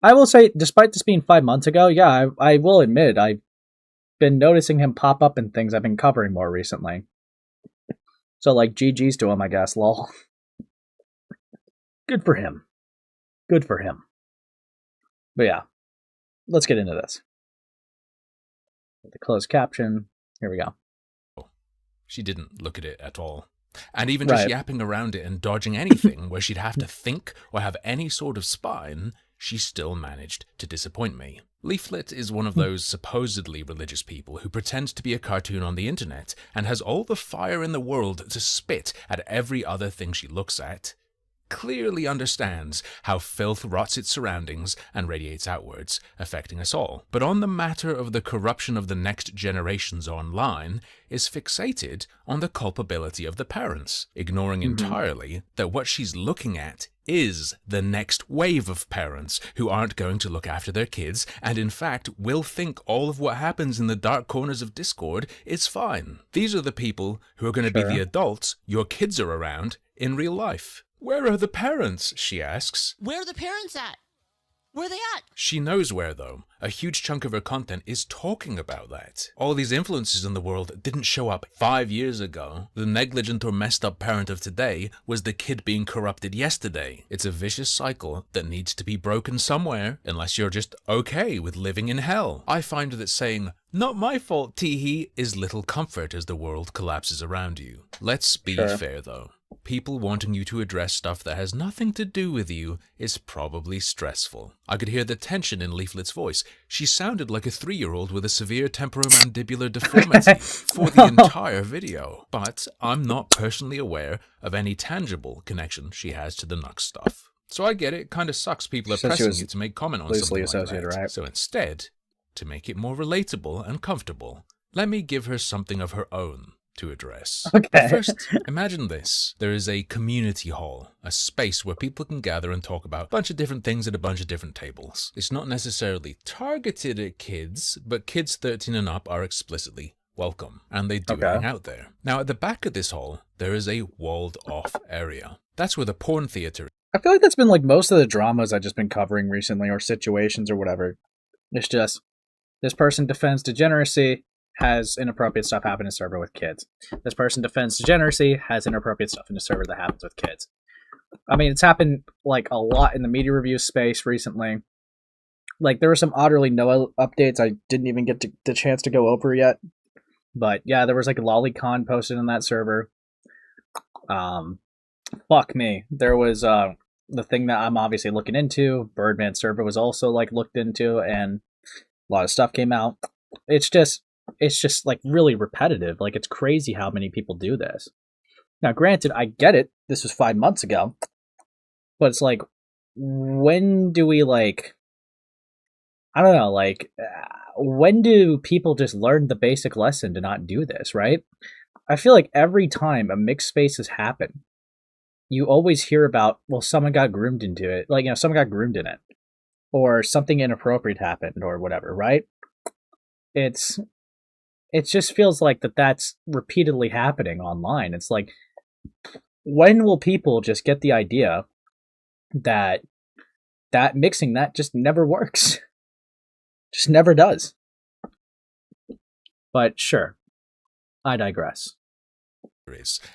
will say, despite this being 5 months ago, yeah, I will admit, I've been noticing him pop up in things I've been covering more recently. So, like, GG's to him, I guess, lol. Good for him. Good for him. But yeah. let's get into this. The closed caption. Here we go. She didn't look at it at all. And even just yapping around it and dodging anything where she'd have to think or have any sort of spine, she still managed to disappoint me. Leaflit is one of those supposedly religious people who pretends to be a cartoon on the internet and has all the fire in the world to spit at every other thing she looks at. Clearly understands how filth rots its surroundings and radiates outwards, affecting us all. But on the matter of the corruption of the next generations online, is fixated on the culpability of the parents, ignoring entirely that what she's looking at is the next wave of parents who aren't going to look after their kids and in fact will think all of what happens in the dark corners of Discord is fine. These are the people who are going to be the adults your kids are around in real life. Where are the parents? She asks. Where are the parents at? Where are they at? She knows where, though. A huge chunk of her content is talking about that. All these influences in the world didn't show up 5 years ago. The negligent or messed up parent of today was the kid being corrupted yesterday. It's a vicious cycle that needs to be broken somewhere, unless you're just okay with living in hell. I find that saying, "Not my fault, teehee," is little comfort as the world collapses around you. Let's be fair, though. People wanting you to address stuff that has nothing to do with you is probably stressful. I could hear the tension in Leaflit's voice. She sounded like a 3-year-old with a severe temporomandibular deformity for the entire video. But I'm not personally aware of any tangible connection she has to the Nux stuff. So I get it kind of sucks people are pressing you to make comment on something like that. Right? So instead, to make it more relatable and comfortable, let me give her something of her own to address. Okay. First, imagine this. There is a community hall, a space where people can gather and talk about a bunch of different things at a bunch of different tables. It's not necessarily targeted at kids, but kids 13 and up are explicitly welcome, and they do hang out there. Now, at the back of this hall, there is a walled-off area. That's where the porn theater is. I feel like that's been like most of the dramas I've just been covering recently, or situations or whatever. It's just, this person defends degeneracy, has inappropriate stuff happen in a server with kids. This person defends degeneracy, has inappropriate stuff in a server that happens with kids. I mean, it's happened like a lot in the media review space recently. Like, there were some utterly no updates I didn't even get the chance to go over yet. But yeah, there was like a lolicon posted in that server. Fuck me. There was the thing that I'm obviously looking into. Birdman server was also like looked into, and a lot of stuff came out. It's just like really repetitive. Like, it's crazy how many people do this. Now, granted, I get it. This was 5 months ago. But it's like, when do we like, I don't know, like, when do people just learn the basic lesson to not do this, right? I feel like every time a mixed spaces happen, you always hear about, well, someone got groomed into it. Like, you know, someone got groomed in it. Or something inappropriate happened or whatever, right? It just feels like that's repeatedly happening online. It's like, when will people just get the idea that mixing that just never works? Just never does. But sure, I digress.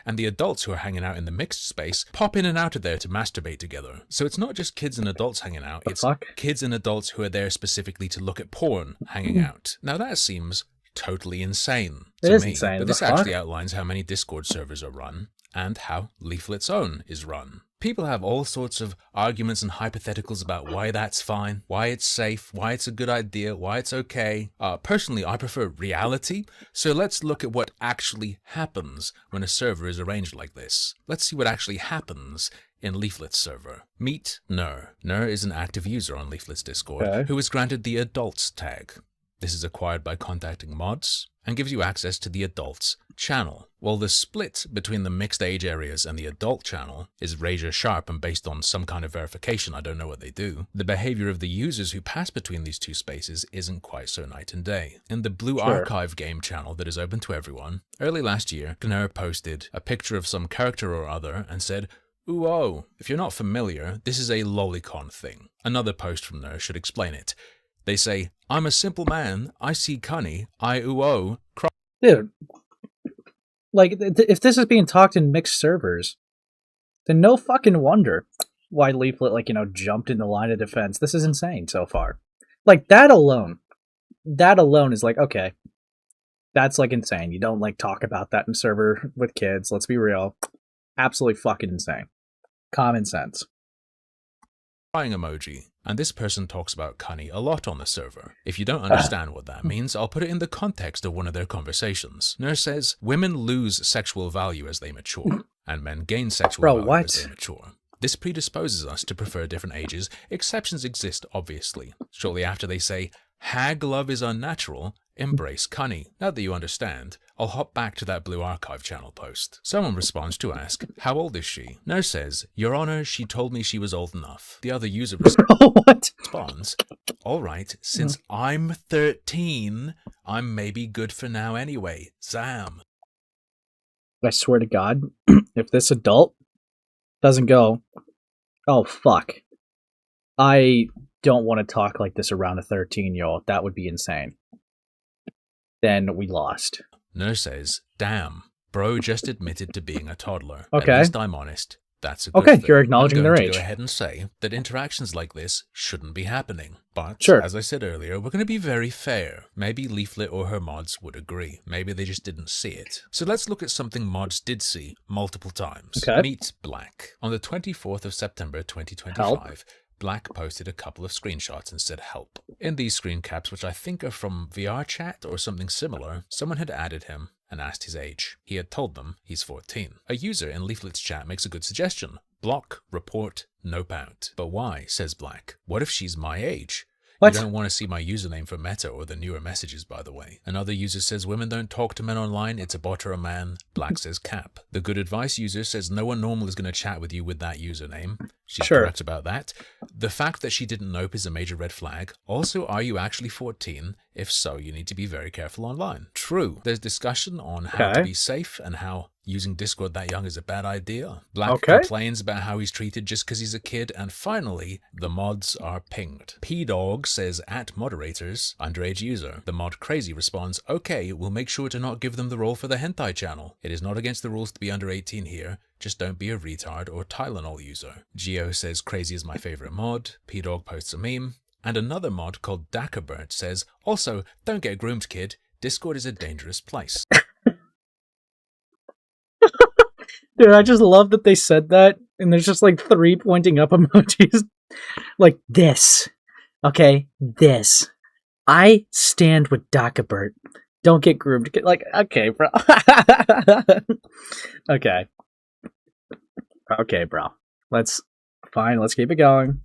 And the adults who are hanging out in the mixed space pop in and out of there to masturbate together. So it's not just kids and adults hanging out, it's kids and adults who are there specifically to look at porn hanging out. Now that seems totally insane to me, insane. But this actually outlines how many Discord servers are run and how Leaflit's own is run. People have all sorts of arguments and hypotheticals about why that's fine, why it's safe, why it's a good idea, why it's okay. Personally, I prefer reality, so let's look at what actually happens when a server is arranged like this. Let's see what actually happens in Leaflit's server. Meet Nur. Nur is an active user on Leaflit's Discord who is granted the Adults tag. This is acquired by contacting mods and gives you access to the Adults channel. While the split between the mixed age areas and the adult channel is razor sharp and based on some kind of verification, I don't know what they do, the behavior of the users who pass between these two spaces isn't quite so night and day. In the Blue Archive game channel that is open to everyone, early last year, Degenerate posted a picture of some character or other and said, "Ooh, oh, if you're not familiar, this is a lolicon thing." Another post from there should explain it. They say, "I'm a simple man, I see cunny, I ooh oh, cry." Dude, like, if this is being talked in mixed servers, then no fucking wonder why Leaflit, like, you know, jumped in the line of defense. This is insane so far. like that alone is like, okay, that's like insane. You don't like talk about that in server with kids. Let's be real. Absolutely fucking insane. Common sense. Crying emoji, and this person talks about cunny a lot on the server. If you don't understand what that means, I'll put it in the context of one of their conversations. Nurse says, women lose sexual value as they mature, and men gain sexual value as they mature. This predisposes us to prefer different ages. Exceptions exist, obviously. Shortly after they say, hag love is unnatural, embrace cunny. Now that you understand, I'll hop back to that Blue Archive channel post. Someone responds to ask, how old is she? Nurse says, Your Honor, she told me she was old enough. The other user responds, alright, since I'm 13, I'm maybe good for now anyway. Zam. I swear to God, if this adult doesn't go, oh fuck, I don't want to talk like this around a 13-year-old, that would be insane, then we lost. Nurse says, damn, bro just admitted to being a toddler. Okay. At least I'm honest. That's a good okay, thing. you're acknowledging their I'm going age. to go ahead and say that interactions like this shouldn't be happening. But, sure. As I said earlier, we're going to be very fair. Maybe Leaflit or her mods would agree. Maybe they just didn't see it. So let's look at something mods did see multiple times. Okay. Meet Black. On the 24th of September 2025, Help. Black posted a couple of screenshots and said help. In these screen caps, which I think are from VR chat or something similar, someone had added him and asked his age. He had told them he's 14. A user in Leaflit's chat makes a good suggestion. Block, report, nope out. But why, says Black. What if she's my age? What? You don't want to see my username for Meta or the newer messages, by the way. Another user says women don't talk to men online, it's a bot or a man. Black says cap. The good advice user says no one normal is going to chat with you with that username. She's correct about that. The fact that she didn't nope is a major red flag. Also, are you actually 14? If so, you need to be very careful online. True. There's discussion on how to be safe and how using Discord that young is a bad idea. Black complains about how he's treated just because he's a kid. And finally, the mods are pinged. P-Dog says at moderators, underage user. The mod Crazy responds, okay, we'll make sure to not give them the role for the hentai channel. It is not against the rules to be under 18 here. Just don't be a retard or Tylenol user. Geo says Crazy is my favorite mod. P-Dog posts a meme. And another mod called Degenerate says, also, don't get groomed, kid. Discord is a dangerous place. Dude, I just love that they said that, and there's just like 3 pointing up emojis. Like, this. Okay, this. I stand with Degenerate. Don't get groomed. Like, okay, bro. Okay. Okay, bro. Let's keep it going.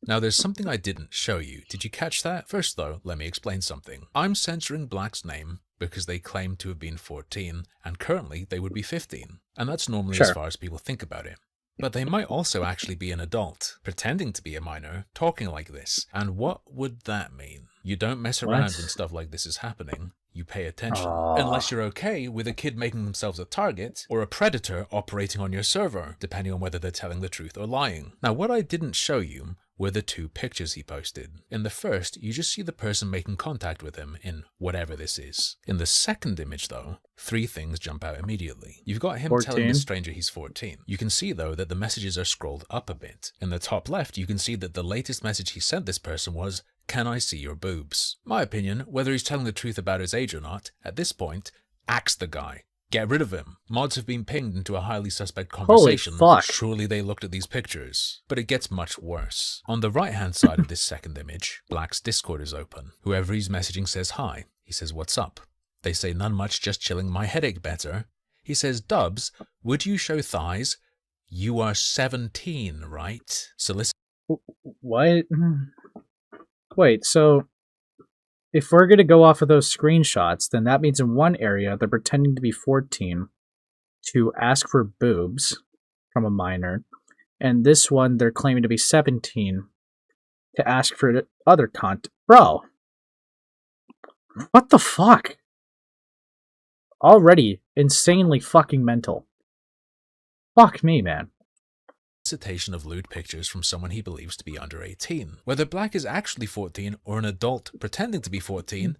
Now, there's something I didn't show you. Did you catch that? First, though, let me explain something. I'm censoring Black's name because they claim to have been 14, and currently they would be 15. And that's normally as far as people think about it. But they might also actually be an adult, pretending to be a minor, talking like this. And what would that mean? You don't mess around when stuff like this is happening. You pay attention. Unless you're okay with a kid making themselves a target, or a predator operating on your server, depending on whether they're telling the truth or lying. Now, what I didn't show you were the 2 pictures he posted. In the first, you just see the person making contact with him in whatever this is. In the second image, though, 3 things jump out immediately. You've got him 14. telling the stranger he's 14. You can see, though, that the messages are scrolled up a bit. In the top left, you can see that the latest message he sent this person was, can I see your boobs? My opinion, whether he's telling the truth about his age or not, at this point, axe the guy. Get rid of him. Mods have been pinged into a highly suspect conversation. Holy fuck. Surely they looked at these pictures. But it gets much worse. On the right-hand side of this second image, Black's Discord is open. Whoever he's messaging says hi. He says, what's up? They say, none much, just chilling, my headache better. He says, Dubs, would you show thighs? You are 17, right? Solicit. What? Wait, so if we're going to go off of those screenshots, then that means in one area they're pretending to be 14 to ask for boobs from a minor, and this one they're claiming to be 17 to ask for other content. Bro, what the fuck? Already insanely fucking mental. Fuck me, man. Solicitation of lewd pictures from someone he believes to be under 18. Whether Black is actually 14 or an adult pretending to be 14,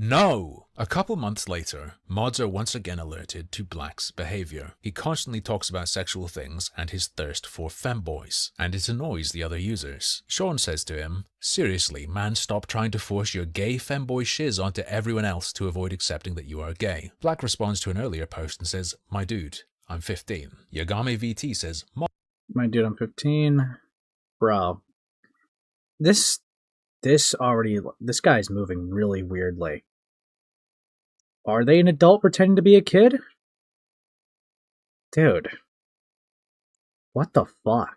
No! A couple months later, mods are once again alerted to Black's behavior. He constantly talks about sexual things and his thirst for femboys, and it annoys the other users. Sean says to him, "Seriously, man, stop trying to force your gay femboy shiz onto everyone else to avoid accepting that you are gay." Black responds to an earlier post and says, "My dude, I'm 15. Yagami VT says, My dude, I'm 15. Bro. This guy's moving really weirdly. Are they an adult pretending to be a kid? Dude. What the fuck?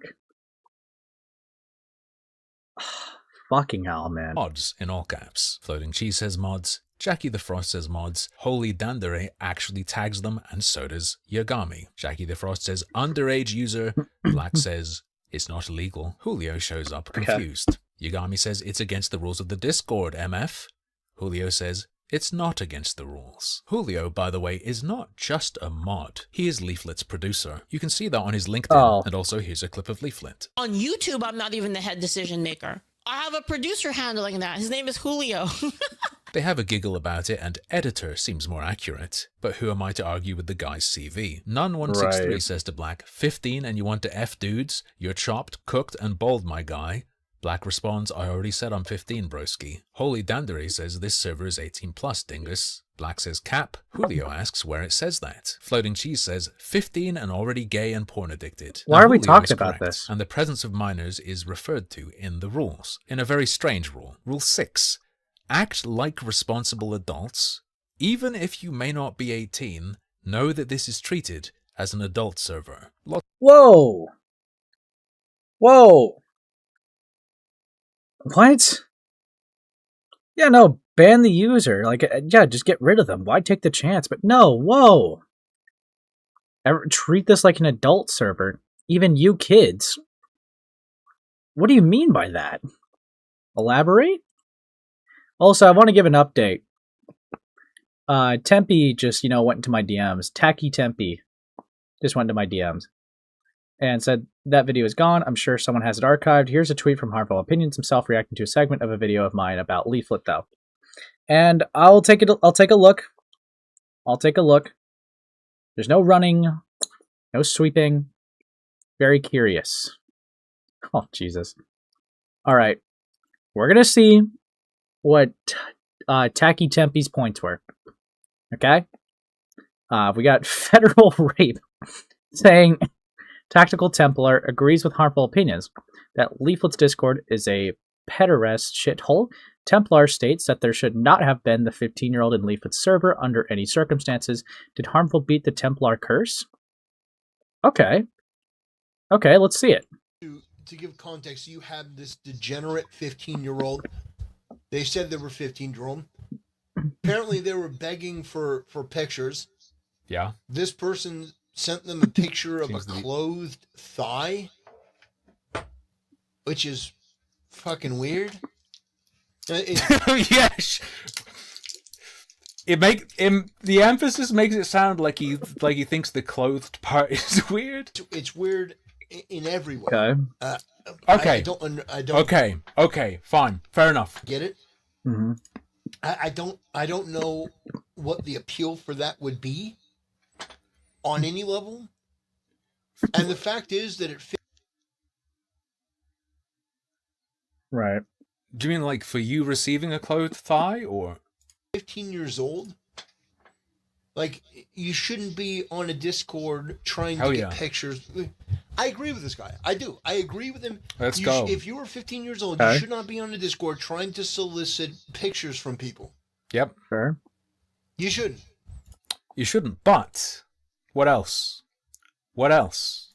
Fucking hell, man. Mods in all caps. Floating Cheese says mods. Jackie the Frost says mods. Holy Dandere actually tags them, and so does Yagami. Jackie the Frost says underage user. Black says it's not illegal. Julio shows up confused. Yagami says it's against the rules of the Discord, MF. Julio says it's not against the rules. Julio, by the way, is not just a mod. He is Leaflit's producer. You can see that on his LinkedIn. And also here's a clip of Leaflit. On YouTube, I'm not even the head decision maker. I have a producer handling that. His name is Julio. They have a giggle about it, and editor seems more accurate. But who am I to argue with the guy's CV? None163 says to Black, 15 and you want to F dudes? You're chopped, cooked, and bald, my guy. Black responds, I already said I'm 15, broski. Holy Dandere says this server is 18 plus, dingus. Black says cap. Julio asks where it says that. Floating Cheese says 15 and already gay and porn addicted. Why are we talking about this? And the presence of minors is referred to in the rules. In a very strange rule. Rule 6. Act like responsible adults. Even if you may not be 18, know that this is treated as an adult server. Whoa! Whoa! What? Yeah, no, ban the user. Like, yeah, just get rid of them. Why take the chance? But no, whoa! Treat this like an adult server. Even you kids. What do you mean by that? Elaborate? Also, I want to give an update. Tempe just, went into my DMs. Tacky Tempe just went into my DMs and said, that video is gone. I'm sure someone has it archived. Here's a tweet from Harmful Opinions himself reacting to a segment of a video of mine about Leaflit, though. And I'll take a look. I'll take a look. There's no running, no sweeping. Very curious. Oh, Jesus. All right. We're going to see what Tacky Tempe's points were. Okay? We got federal rape saying Tactical Templar agrees with Harmful Opinions that Leaflet's Discord is a pederast shithole. Templar states that there should not have been the 15-year-old in Leaflet's server under any circumstances. Did Harmful beat the Templar curse? Okay. Okay, let's see it. To give context, you had this degenerate 15-year-old. They said they were 15-year-old. Apparently, they were begging for pictures. Yeah. This person sent them a picture of a clothed thigh, which is fucking weird. Yes. The emphasis makes it sound like he thinks the clothed part is weird. It's weird in every way. Okay. Okay. I don't. Okay. Fine. Fair enough. Get it? Mm-hmm. I don't know what the appeal for that would be on any level. And the fact is that it fits. Right. Do you mean like for you receiving a clothed thigh, or 15 years old? Like, you shouldn't be on a Discord trying to get pictures. I agree with this guy. I do. I agree with him. Let's go. If you were 15 years old, you should not be on a Discord trying to solicit pictures from people. Yep. Fair. You shouldn't. You shouldn't. But what else? What else?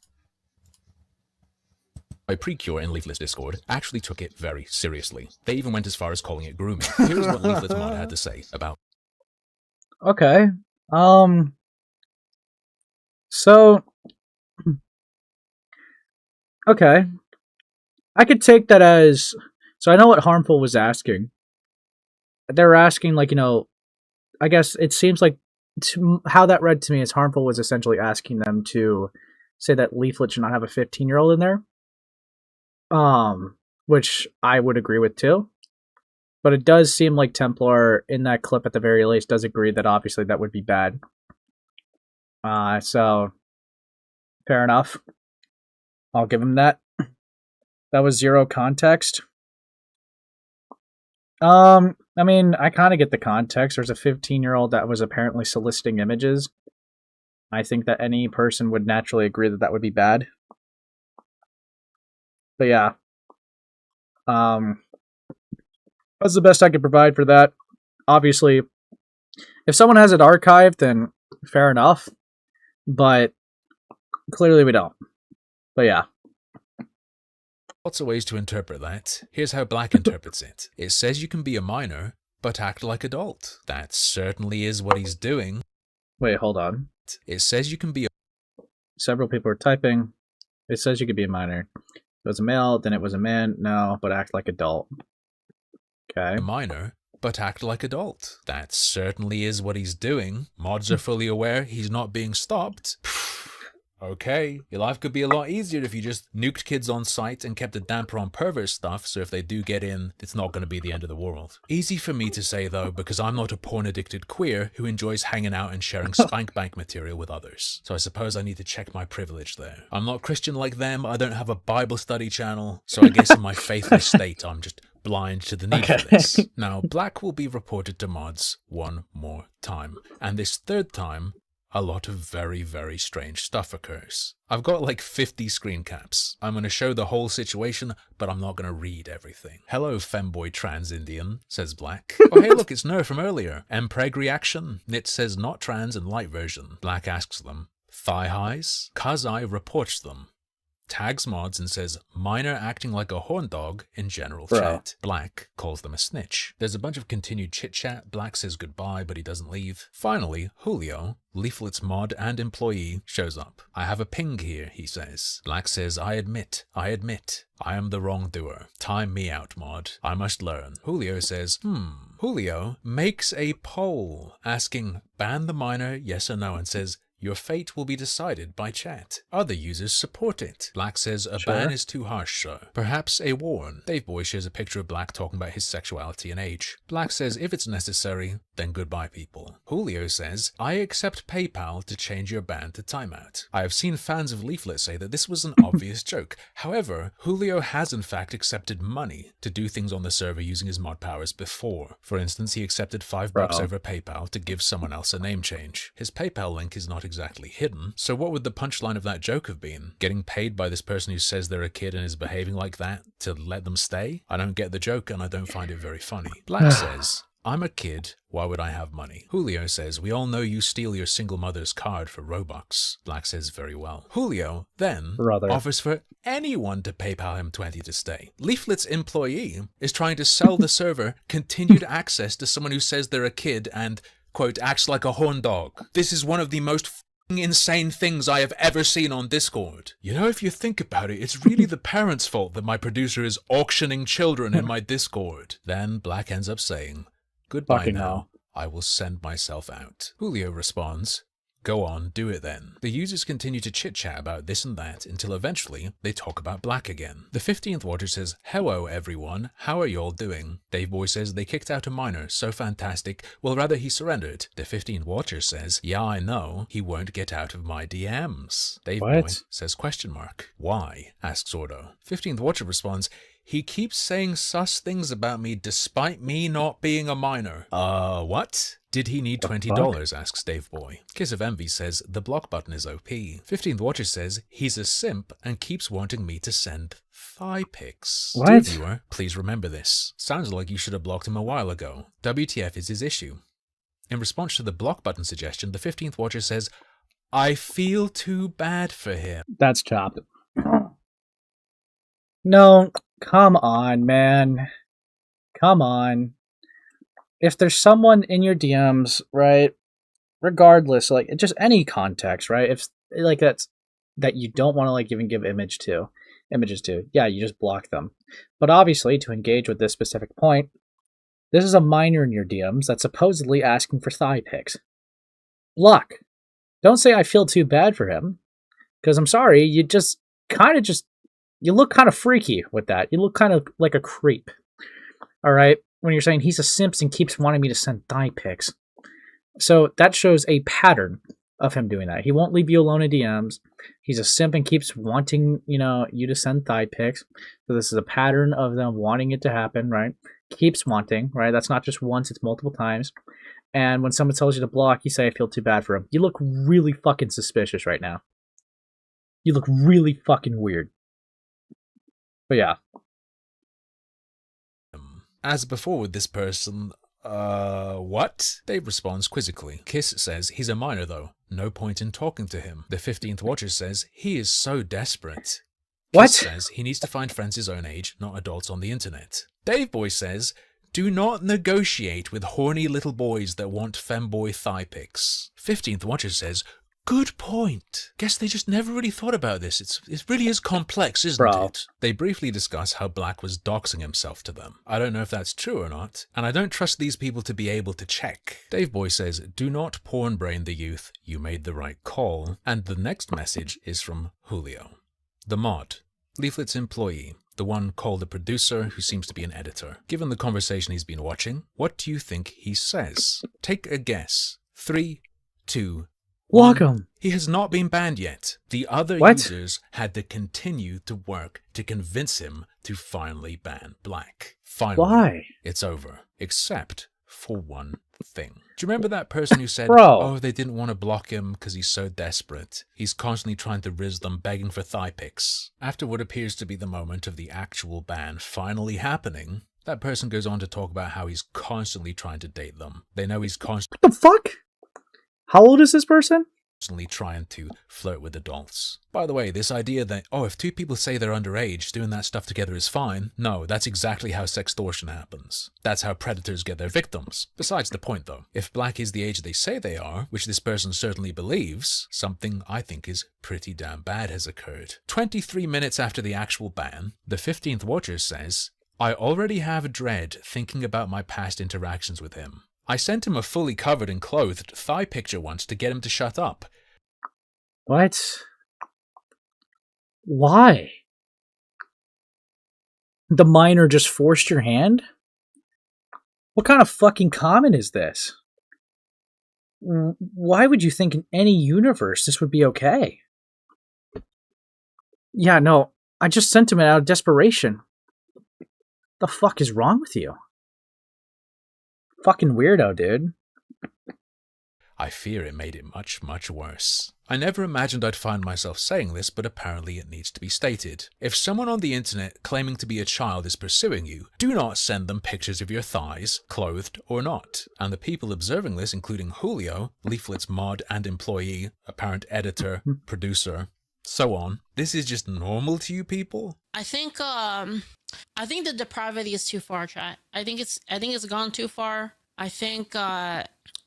My Precure in Leaflet's Discord actually took it very seriously. They even went as far as calling it grooming. Here's what Leaflet's mod had to say about. Okay. So, okay. I could take that as, so I know what Harmful was asking. They're asking, like, I guess it seems like how that read to me is Harmful was essentially asking them to say that Leaflet should not have a 15-year-old in there. Which I would agree with too. But it does seem like Templar, in that clip at the very least, does agree that obviously that would be bad. So, fair enough. I'll give him that. That was zero context. I mean, I kind of get the context. There's a 15-year-old that was apparently soliciting images. I think that any person would naturally agree that that would be bad. But yeah. That's the best I could provide for that. Obviously, if someone has it archived, then fair enough. But clearly we don't. But yeah. Lots of ways to interpret that. Here's how Black interprets it. It says you can be a minor, but act like adult. That certainly is what he's doing. Wait, hold on. It says you can be a... Several people are typing. It says you could be a minor. If it was a male, then it was a man. No, but act like adult. Okay. A minor, but act like adult. That certainly is what he's doing. Mods are fully aware he's not being stopped. Okay, your life could be a lot easier if you just nuked kids on site and kept a damper on pervert stuff, so if they do get in, it's not going to be the end of the world. Easy for me to say though, because I'm not a porn-addicted queer who enjoys hanging out and sharing spank bank material with others. So I suppose I need to check my privilege there. I'm not Christian like them, I don't have a Bible study channel, so I guess in my faithless state I'm just blind to the need for this. Now, Black will be reported to mods one more time, and this third time, a lot of very, very strange stuff occurs. I've got like 50 screen caps. I'm going to show the whole situation, but I'm not going to read everything. Hello, femboy trans Indian, says Black. Oh, hey, look, it's Ner from earlier. Mpreg reaction. Nit says not trans and light version. Black asks them, thigh highs? Kazai reports them. Tags mods and says, minor acting like a horn dog in general chat. Black calls them a snitch. There's a bunch of continued chit-chat. Black says goodbye, but he doesn't leave. Finally, Julio, Leaflit's mod and employee, shows up. I have a ping here, he says. Black says, I admit. I am the wrongdoer. Time me out, mod. I must learn. Julio says, Julio makes a poll asking, ban the minor, yes or no, and says, your fate will be decided by chat. Other users support it. Black says a ban is too harsh, sir. Perhaps a warn. Dave Boy shares a picture of Black talking about his sexuality and age. Black says if it's necessary, then goodbye people. Julio says, I accept PayPal to change your ban to timeout. I have seen fans of Leaflit say that this was an obvious joke. However, Julio has in fact accepted money to do things on the server using his mod powers before. For instance, he accepted $5 over PayPal to give someone else a name change. His PayPal link is not exactly hidden, so what would the punchline of that joke have been? Getting paid by this person who says they're a kid and is behaving like that to let them stay? I don't get the joke and I don't find it very funny. Black says, I'm a kid, why would I have money? Julio says, we all know you steal your single mother's card for Robux. Black says, very well. Julio then offers for anyone to PayPal him 20 to stay. Leaflit's employee is trying to sell the server continued access to someone who says they're a kid and, quote, acts like a horn dog. This is one of the most insane things I have ever seen on Discord. You know, if you think about it, it's really the parents' fault that my producer is auctioning children in my Discord. Then Black ends up saying, goodbye now. I will send myself out. Julio responds, go on, do it then. The users continue to chit-chat about this and that until eventually they talk about Black again. The 15th Watcher says, hello everyone, how are y'all doing? Dave Boy says they kicked out a minor, so fantastic, well rather he surrendered. The 15th Watcher says, yeah I know, he won't get out of my DMs. Dave Boy says question mark. Why? Asks Ordo. 15th Watcher responds, he keeps saying sus things about me despite me not being a minor. What? Did he need $20? Asks Dave Boy. Kiss of Envy says, the block button is OP. 15th Watcher says, he's a simp and keeps wanting me to send thigh pics. Dear viewer, please remember this. Sounds like you should have blocked him a while ago. WTF is his issue. In response to the block button suggestion, the 15th Watcher says, I feel too bad for him. That's chopped. No, come on, man. Come on. If there's someone in your DMs, right, regardless, like, just any context, right, if, like, that you don't want to, like, even give images to, yeah, you just block them. But obviously, to engage with this specific point, this is a minor in your DMs that's supposedly asking for thigh pics. Block. Don't say I feel too bad for him, because I'm sorry, you just kind of you look kind of freaky with that. You look kind of like a creep. All right? when you're saying he's a simp and keeps wanting me to send thigh pics. So that shows a pattern of him doing that. He won't leave you alone in DMs. He's a simp and keeps wanting, you to send thigh pics. So this is a pattern of them wanting it to happen, right? Keeps wanting, right? That's not just once, it's multiple times. And when someone tells you to block, you say, I feel too bad for him. You look really fucking suspicious right now. You look really fucking weird. But yeah. As before with this person, what? Dave responds quizzically. Kiss says he's a minor though. No point in talking to him. The 15th Watcher says he is so desperate. What? Kiss says he needs to find friends his own age, not adults on the internet. Dave Boy says, do not negotiate with horny little boys that want femboy thigh pics. 15th Watcher says, good point. Guess they just never really thought about this. It really is complex, isn't it? They briefly discuss how Black was doxing himself to them. I don't know if that's true or not, and I don't trust these people to be able to check. Dave Boy says, do not porn brain the youth. You made the right call. And the next message is from Julio, the mod, Leaflit's employee, the one called a producer who seems to be an editor. Given the conversation he's been watching, what do you think he says? Take a guess. 3, 2, welcome. He has not been banned yet. The other users had to continue to work to convince him to finally ban Black. Finally, why? It's over. Except for one thing. Do you remember that person who said, oh, they didn't want to block him because he's so desperate? He's constantly trying to riz them, begging for thigh pics. After what appears to be the moment of the actual ban finally happening, that person goes on to talk about how he's constantly trying to date them. They know he's constantly... What the fuck? How old is this person? Trying to flirt with adults. By the way, this idea that, oh, if two people say they're underage, doing that stuff together is fine. No, that's exactly how sextortion happens. That's how predators get their victims. Besides the point, though, if Black is the age they say they are, which this person certainly believes, something I think is pretty damn bad has occurred. 23 minutes after the actual ban, the 15th Watcher says, I already have dread thinking about my past interactions with him. I sent him a fully covered and clothed thigh picture once to get him to shut up. What? Why? The minor just forced your hand? What kind of fucking comment is this? Why would you think in any universe this would be okay? Yeah, no, I just sent him it out of desperation. The fuck is wrong with you? Fucking weirdo, dude. I fear it made it much, much worse. I never imagined I'd find myself saying this, but apparently it needs to be stated. If someone on the internet claiming to be a child is pursuing you, do not send them pictures of your thighs, clothed or not. And the people observing this, including Julio, Leaflit's mod and employee, apparent editor, producer, so on. This is just normal to you people? I think the depravity is too far, chat. I think it's gone too far. I think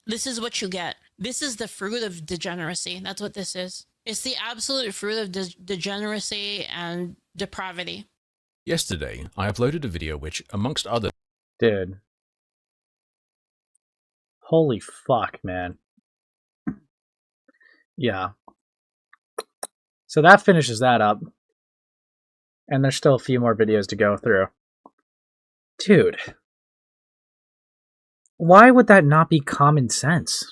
this is what you get. This is the fruit of degeneracy. That's what this is. It's the absolute fruit of degeneracy and depravity. Yesterday, I uploaded a video which, amongst other... Dude. Holy fuck, man. Yeah. So that finishes that up. And there's still a few more videos to go through. Dude. Why would that not be common sense?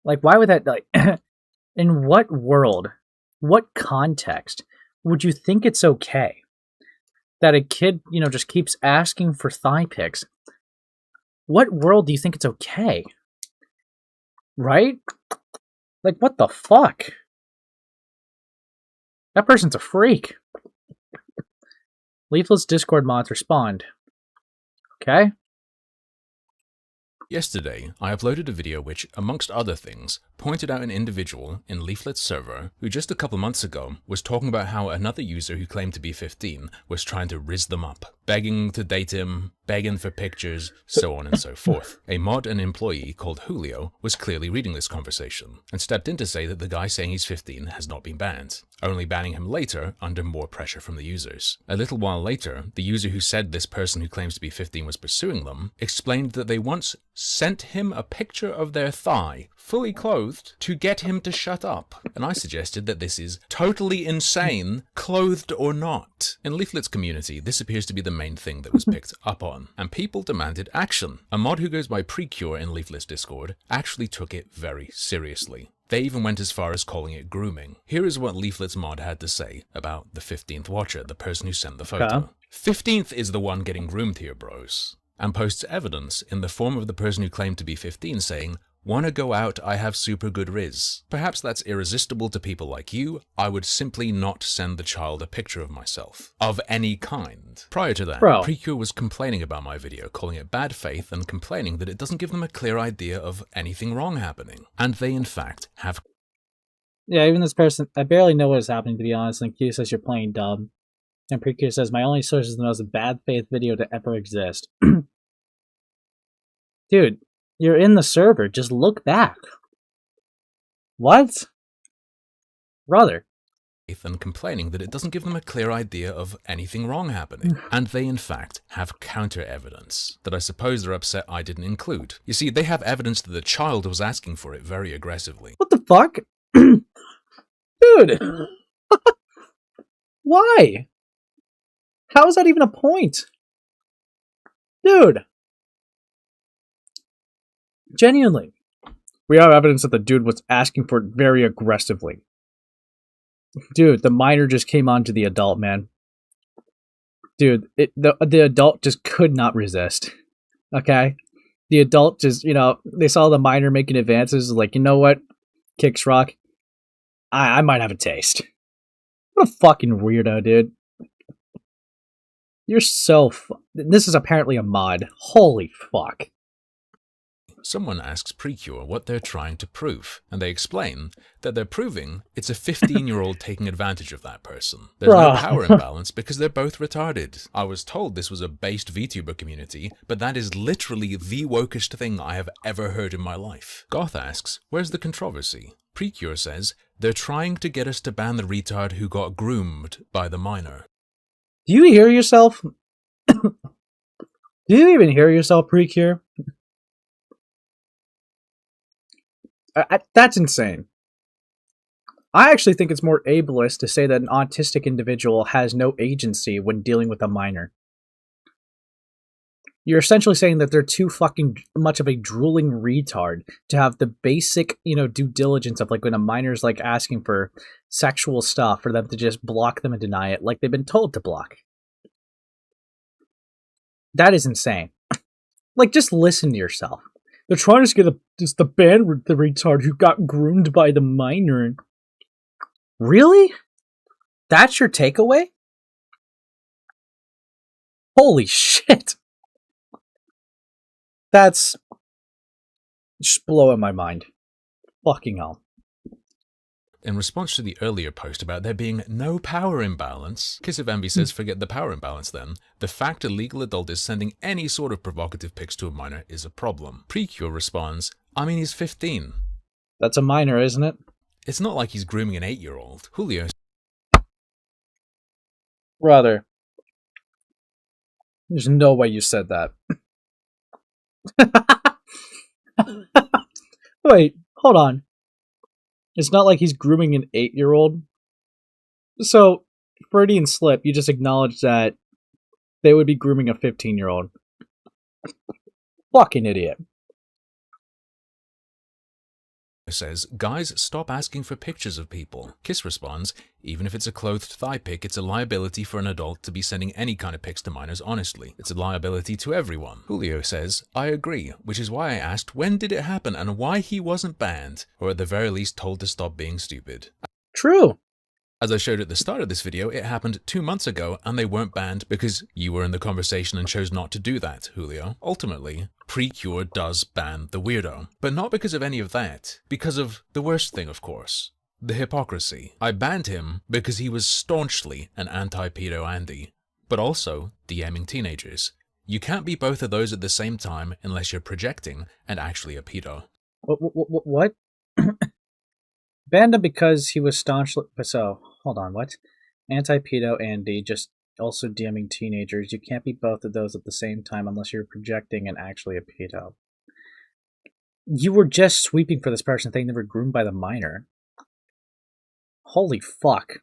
Like, why would that, like, in what world, what context would you think it's okay that a kid, just keeps asking for thigh pics? What world do you think it's okay? Right? Like, what the fuck? That person's a freak. Leaflit's Discord mods respond. Okay? Yesterday, I uploaded a video which, amongst other things, pointed out an individual in Leaflit's server who just a couple months ago was talking about how another user who claimed to be 15 was trying to rizz them up, begging to date him, begging for pictures, so on and so forth. A mod and employee called Julio was clearly reading this conversation and stepped in to say that the guy saying he's 15 has not been banned, only banning him later under more pressure from the users. A little while later, the user who said this person who claims to be 15 was pursuing them explained that they once sent him a picture of their thigh, fully clothed, to get him to shut up. And I suggested that this is totally insane, clothed or not. In Leaflit's community, this appears to be the main thing that was picked up on, and people demanded action. A mod who goes by Precure in Leaflit's Discord actually took it very seriously. They even went as far as calling it grooming. Here is what Leaflit's mod had to say about the 15th watcher, the person who sent the photo. Okay. 15th is the one getting groomed here, bros, and posts evidence in the form of the person who claimed to be 15 saying, "Wanna go out, I have super good riz." Perhaps that's irresistible to people like you. I would simply not send the child a picture of myself. Of any kind. Prior to that, Bro. Precure was complaining about my video, calling it bad faith and complaining that it doesn't give them a clear idea of anything wrong happening. And they in fact have. Yeah, even this person, I barely know what is happening, to be honest, and Q says you're playing dumb. And Precure says, my only source is the most bad faith video to ever exist. Dude, you're in the server, just look back. What? Brother. And complaining that it doesn't give them a clear idea of anything wrong happening. And they in fact have counter evidence that I suppose they're upset I didn't include. You see, they have evidence that the child was asking for it very aggressively. What the fuck? Dude! Why? How is that even a point? Dude! Genuinely. We have evidence that the dude was asking for it very aggressively. Dude, the minor just came on to the adult, man. Dude, the adult just could not resist. Okay? The adult just, they saw the minor making advances, like, you know what? Kicks rock. I might have a taste. What a fucking weirdo, dude. You're so this is apparently a mod. Holy fuck. Someone asks Precure what they're trying to prove, and they explain that they're proving it's a 15-year-old taking advantage of that person. There's no power imbalance because they're both retarded. I was told this was a based VTuber community, but that is literally the wokest thing I have ever heard in my life. Goth asks, where's the controversy? Precure says, they're trying to get us to ban the retard who got groomed by the minor. Do you hear yourself? Do you even hear yourself, Precure? That's insane. I actually think it's more ableist to say that an autistic individual has no agency when dealing with a minor. You're essentially saying that they're too fucking much of a drooling retard to have the basic, due diligence of, like, when a minor's, like, asking for sexual stuff, for them to just block them and deny it like they've been told to block. That is insane. Like, just listen to yourself. They're trying to get the ban the retard who got groomed by the minor. Really? That's your takeaway? Holy shit. That's just blowing my mind. Fucking hell. In response to the earlier post about there being no power imbalance, Kiss of Envy says forget the power imbalance then. The fact a legal adult is sending any sort of provocative pics to a minor is a problem. Precure responds, I mean he's 15. That's a minor, isn't it? It's not like he's grooming an 8-year-old. Julio. Brother. There's no way you said that. Wait, hold on. It's not like he's grooming an 8-year-old. So, Freudian slip, you just acknowledged that they would be grooming a 15-year-old. Fucking idiot. Says, guys, stop asking for pictures of people. Kiss responds, even if it's a clothed thigh pic, it's a liability for an adult to be sending any kind of pics to minors honestly. It's a liability to everyone. Julio says, I agree, which is why I asked when did it happen and why he wasn't banned, or at the very least told to stop being stupid. True. As I showed at the start of this video, it happened 2 months ago and they weren't banned because you were in the conversation and chose not to do that, Julio. Ultimately, Precure does ban the weirdo. But not because of any of that. Because of the worst thing, of course. The hypocrisy. I banned him because he was staunchly an anti-pedo Andy. But also DMing teenagers. You can't be both of those at the same time unless you're projecting and actually a pedo. What? Banned him because he was staunchly... So, hold on, what? Anti-pedo Andy, just also DMing teenagers. You can't be both of those at the same time unless you're projecting and actually a pedo. You were just sweeping for this person saying they were groomed by the minor. Holy fuck.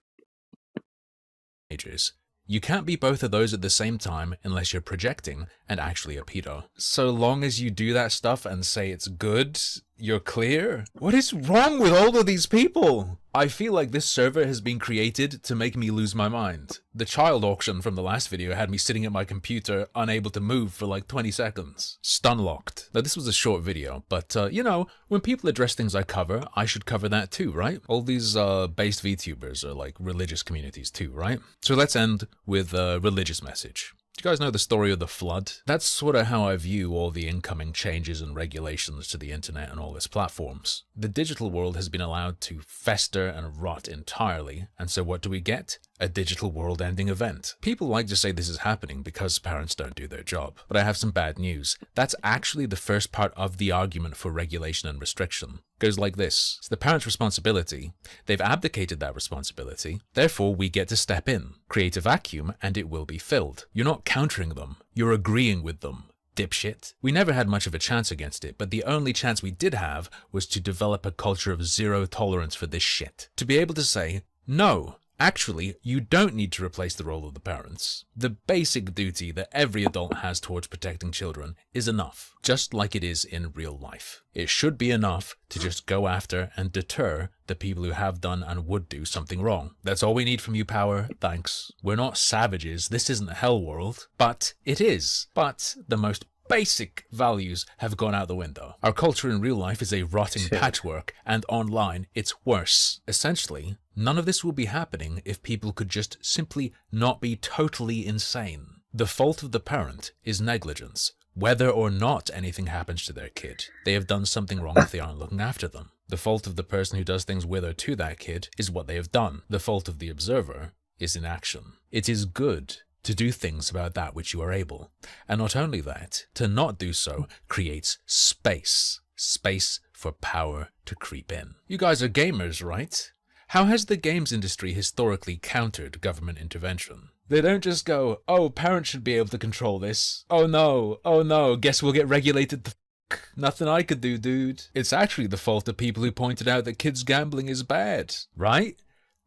You can't be both of those at the same time unless you're projecting and actually a pedo. So long as you do that stuff and say it's good, you're clear? What is wrong with all of these people? I feel like this server has been created to make me lose my mind. The child auction from the last video had me sitting at my computer, unable to move for like 20 seconds. Stun locked. Now this was a short video, but you know, when people address things I cover, I should cover that too, right? All these based VTubers are like religious communities too, right? So let's end with a religious message. Do you guys know the story of the flood? That's sort of how I view all the incoming changes and regulations to the internet and all its platforms. The digital world has been allowed to fester and rot entirely, and so what do we get? A digital world-ending event. People like to say this is happening because parents don't do their job. But I have some bad news. That's actually the first part of the argument for regulation and restriction. It goes like this. It's the parent's responsibility. They've abdicated that responsibility. Therefore, we get to step in, create a vacuum, and it will be filled. You're not countering them. You're agreeing with them. Dipshit. We never had much of a chance against it, but the only chance we did have was to develop a culture of zero tolerance for this shit. To be able to say, no. Actually, you don't need to replace the role of the parents. The basic duty that every adult has towards protecting children is enough, just like it is in real life. It should be enough to just go after and deter the people who have done and would do something wrong. That's all we need from you, power. Thanks. We're not savages. This isn't a hell world. But it is. But the most basic values have gone out the window. Our culture in real life is a rotting patchwork, and online it's worse. Essentially, none of this will be happening if people could just simply not be totally insane. The fault of the parent is negligence. Whether or not anything happens to their kid, they have done something wrong if they aren't looking after them. The fault of the person who does things with or to that kid is what they have done. The fault of the observer is inaction. It is good to do things about that which you are able. And not only that, to not do so creates space. Space for power to creep in. You guys are gamers, right? How has the games industry historically countered government intervention? They don't just go, oh, parents should be able to control this. Oh no, guess we'll get regulated the f***. Nothing I could do, dude. It's actually the fault of people who pointed out that kids gambling is bad, right?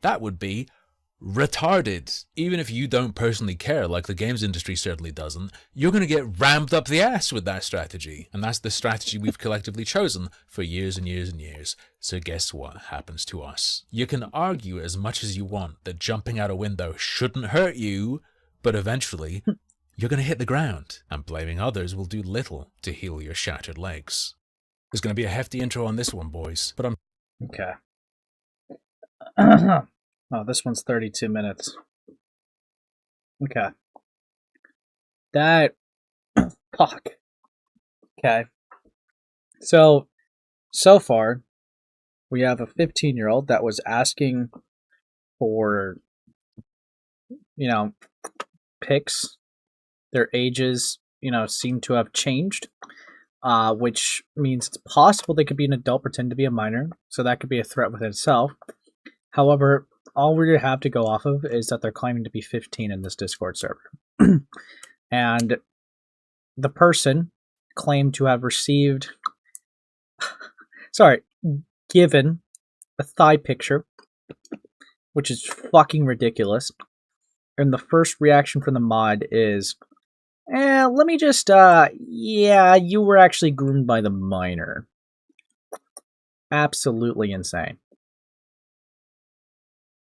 That would be retarded. Even if you don't personally care, like the games industry certainly doesn't, you're going to get rammed up the ass with that strategy. And that's the strategy we've collectively chosen for years and years and years. So guess what happens to us? You can argue as much as you want that jumping out a window shouldn't hurt you, but eventually you're going to hit the ground, and blaming others will do little to heal your shattered legs. There's going to be a hefty intro on this one, boys, but I'm... Okay. Oh, this one's 32 minutes. Okay. That... Fuck. Okay. So far, we have a 15-year-old that was asking for, pics. Their ages, seem to have changed, which means it's possible they could be an adult, pretend to be a minor, so that could be a threat within itself. However, all we have to go off of is that they're claiming to be 15 in this Discord server. And the person claimed to have received... given a thigh picture, which is fucking ridiculous. And the first reaction from the mod is, let me just, yeah, you were actually groomed by the minor. Absolutely insane.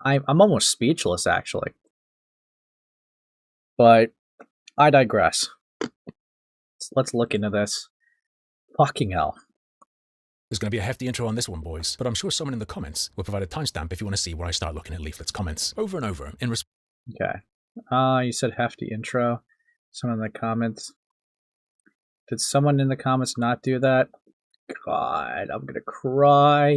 I'm almost speechless, actually. But I digress. Let's look into this. Fucking hell. There's going to be a hefty intro on this one, boys, but I'm sure someone in the comments will provide a timestamp if you want to see where I start looking at Leaflit's comments over and over in response. Okay. You said hefty intro. Someone in the comments. Did someone in the comments not do that? God, I'm gonna cry.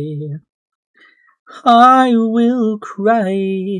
I will cry.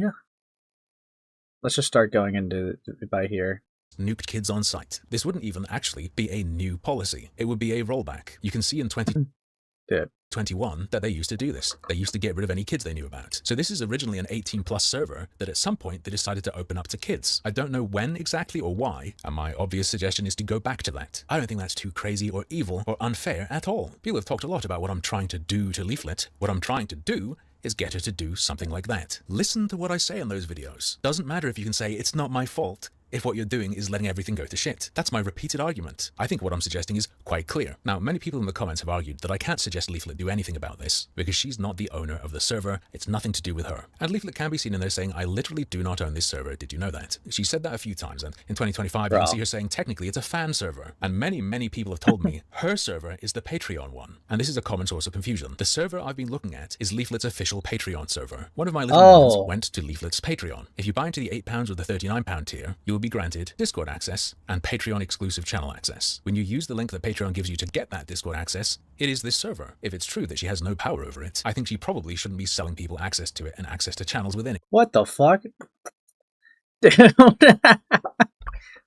Let's just start going into by here. Nuked kids on site. This wouldn't even actually be a new policy. It would be a rollback. You can see in 2021 that they used to do this. They used to get rid of any kids they knew about. So this is originally an 18+ server that at some point they decided to open up to kids. I don't know when exactly or why, and my obvious suggestion is to go back to that. I don't think that's too crazy or evil or unfair at all. People have talked a lot about what I'm trying to do to Leaflit. What I'm trying to do is get her to do something like that. Listen to what I say in those videos. Doesn't matter if you can say it's not my fault if what you're doing is letting everything go to shit. That's my repeated argument. I think what I'm suggesting is quite clear. Now, many people in the comments have argued that I can't suggest Leaflit do anything about this because she's not the owner of the server. It's nothing to do with her. And Leaflit can be seen in there saying, I literally do not own this server. Did you know that? She said that a few times, and in 2025, you can see her saying technically it's a fan server. And many people have told me her server is the Patreon one. And this is a common source of confusion. The server I've been looking at is Leaflit's official Patreon server. One of my little millions went to Leaflit's Patreon. If you buy into the £8 or the £39 tier, you will be granted Discord access and Patreon exclusive channel access. When you use the link that Patreon gives you to get that Discord access, it is this server. If it's true that she has no power over it, I think she probably shouldn't be selling people access to it and access to channels within it. What the fuck?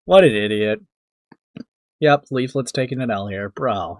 What an idiot. Yep, Leaflet's taking an L here, bro.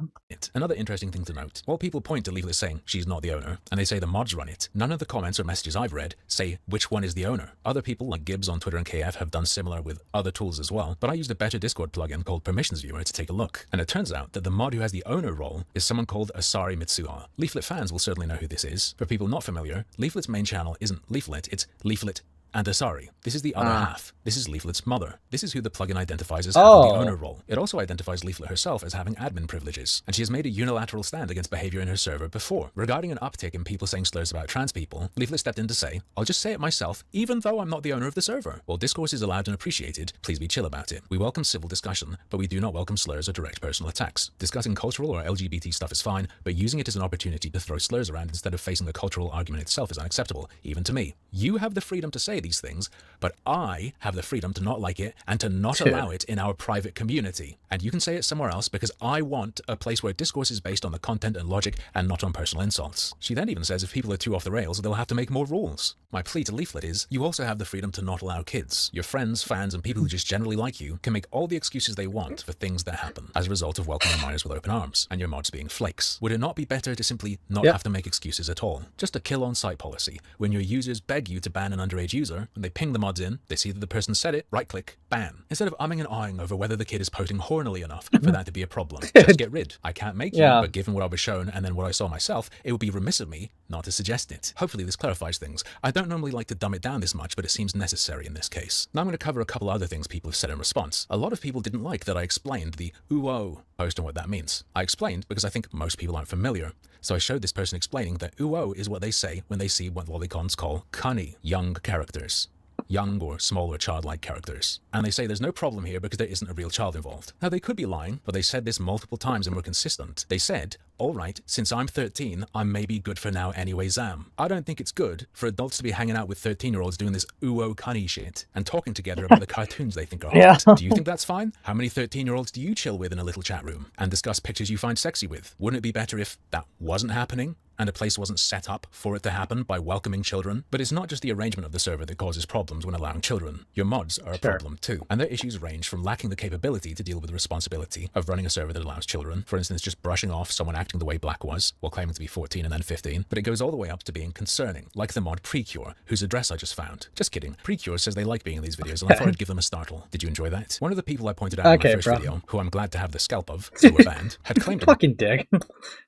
Another interesting thing to note, while people point to Leaflit saying she's not the owner, and they say the mods run it, none of the comments or messages I've read say which one is the owner. Other people like Gibbs on Twitter and KF have done similar with other tools as well, but I used a better Discord plugin called Permissions Viewer to take a look, and it turns out that the mod who has the owner role is someone called Asari Mitsuha. Leaflit fans will certainly know who this is. For people not familiar, Leaflit's main channel isn't Leaflit, it's Leaflit and Asari. This is the other half. This is Leaflit's mother. This is who the plugin identifies as having the owner role. It also identifies Leaflit herself as having admin privileges, and she has made a unilateral stand against behavior in her server before. Regarding an uptick in people saying slurs about trans people, Leaflit stepped in to say, I'll just say it myself, even though I'm not the owner of the server. While discourse is allowed and appreciated, please be chill about it. We welcome civil discussion, but we do not welcome slurs or direct personal attacks. Discussing cultural or LGBT stuff is fine, but using it as an opportunity to throw slurs around instead of facing the cultural argument itself is unacceptable, even to me. You have the freedom to say these things, but I have the freedom to not like it and to not allow it in our private community. And you can say it somewhere else because I want a place where discourse is based on the content and logic and not on personal insults. She then even says if people are too off the rails, they'll have to make more rules. My plea to Leaflit is, you also have the freedom to not allow kids. Your friends, fans, and people who just generally like you can make all the excuses they want for things that happen as a result of welcoming minors with open arms and your mods being flakes. Would it not be better to simply not have to make excuses at all? Just a kill on site policy. When your users beg you to ban an underage user, when they ping the mods in, they see that the person said it, right-click, ban. Instead of umming and ahhing over whether the kid is posting hornily enough for that to be a problem, just get rid. I can't make you, but given what I was shown and then what I saw myself, it would be remiss of me not to suggest it. Hopefully this clarifies things. I don't normally like to dumb it down this much, but it seems necessary in this case. Now I'm going to cover a couple other things people have said in response. A lot of people didn't like that I explained the ooh-oh post and what that means. I explained because I think most people aren't familiar. So I showed this person explaining that ooh-oh is what they say when they see what lolicons call cunny, young characters. Young or small or childlike characters. And they say there's no problem here because there isn't a real child involved. Now they could be lying, but they said this multiple times and were consistent. They said, alright, since I'm 13, I'm maybe good for now anyway, Zam. I don't think it's good for adults to be hanging out with 13-year-olds doing this ooh-oh cunny shit and talking together about the cartoons they think are hot. Do you think that's fine? How many 13-year-olds do you chill with in a little chat room and discuss pictures you find sexy with? Wouldn't it be better if that wasn't happening? And a place wasn't set up for it to happen by welcoming children? But it's not just the arrangement of the server that causes problems when allowing children. Your mods are a problem too. And their issues range from lacking the capability to deal with the responsibility of running a server that allows children, for instance just brushing off someone acting the way Black was, while claiming to be 14 and then 15, but it goes all the way up to being concerning, like the mod Precure, whose address I just found. Just kidding. Precure says they like being in these videos, and I thought I'd give them a startle. Did you enjoy that? One of the people I pointed out in my first video, who I'm glad to have the scalp of, who were banned, had claimed fucking dick.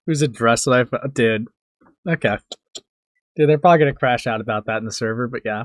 Whose address that I found? Dude. Okay. Dude, they're probably gonna crash out about that in the server, but yeah.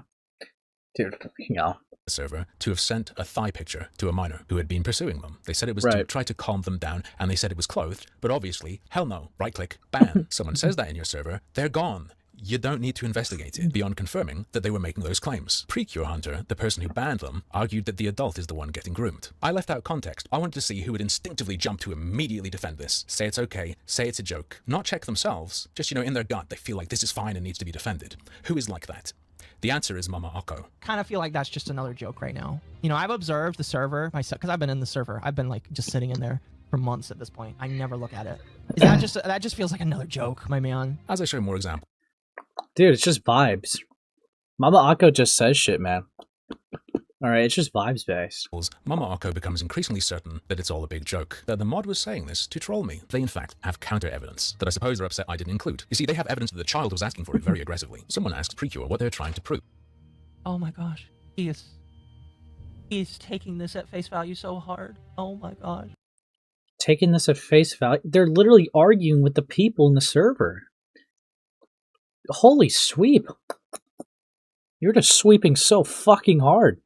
Dude, you know. Server to have sent a thigh picture to a minor who had been pursuing them. They said it was to try to calm them down, and they said it was clothed, but obviously, hell no. Right-click, ban. Someone says that in your server, they're gone. You don't need to investigate it beyond confirming that they were making those claims. Precure Hunter, the person who banned them, argued that the adult is the one getting groomed. I left out context. I wanted to see who would instinctively jump to immediately defend this. Say it's okay, say it's a joke. Not check themselves, just, in their gut, they feel like this is fine and needs to be defended. Who is like that? The answer is Mama Akko. Kind of feel like that's just another joke right now. I've observed the server myself, because I've been in the server. I've been just sitting in there for months at this point. I never look at it. That just feels like another joke, my man. As I show more examples. Dude, it's just vibes. Mama Akko just says shit, man. Alright, it's just vibes based. Mama Akko becomes increasingly certain that it's all a big joke, that the mod was saying this to troll me. They in fact have counter evidence that I suppose they're upset I didn't include. You see, they have evidence that the child was asking for it very aggressively. Someone asked Precure what they're trying to prove. Oh my gosh. He is taking this at face value so hard. Oh my gosh. Taking this at face value? They're literally arguing with the people in the server. Holy sweep. You're just sweeping so fucking hard.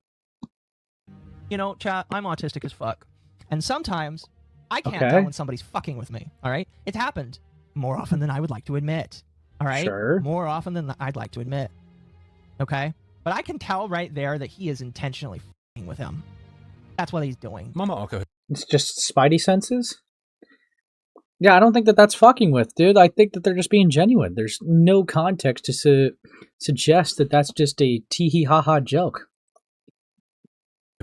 You know, chat, I'm autistic as fuck. And sometimes I can't tell when somebody's fucking with me, all right? It's happened more often than I would like to admit, all right? Sure. More often than I'd like to admit, okay? But I can tell right there that he is intentionally fucking with him. That's what he's doing. Mama Oko. It's just spidey senses? Yeah, I don't think that that's fucking with, dude. I think that they're just being genuine. There's no context to suggest that that's just a tee-hee-ha-ha joke.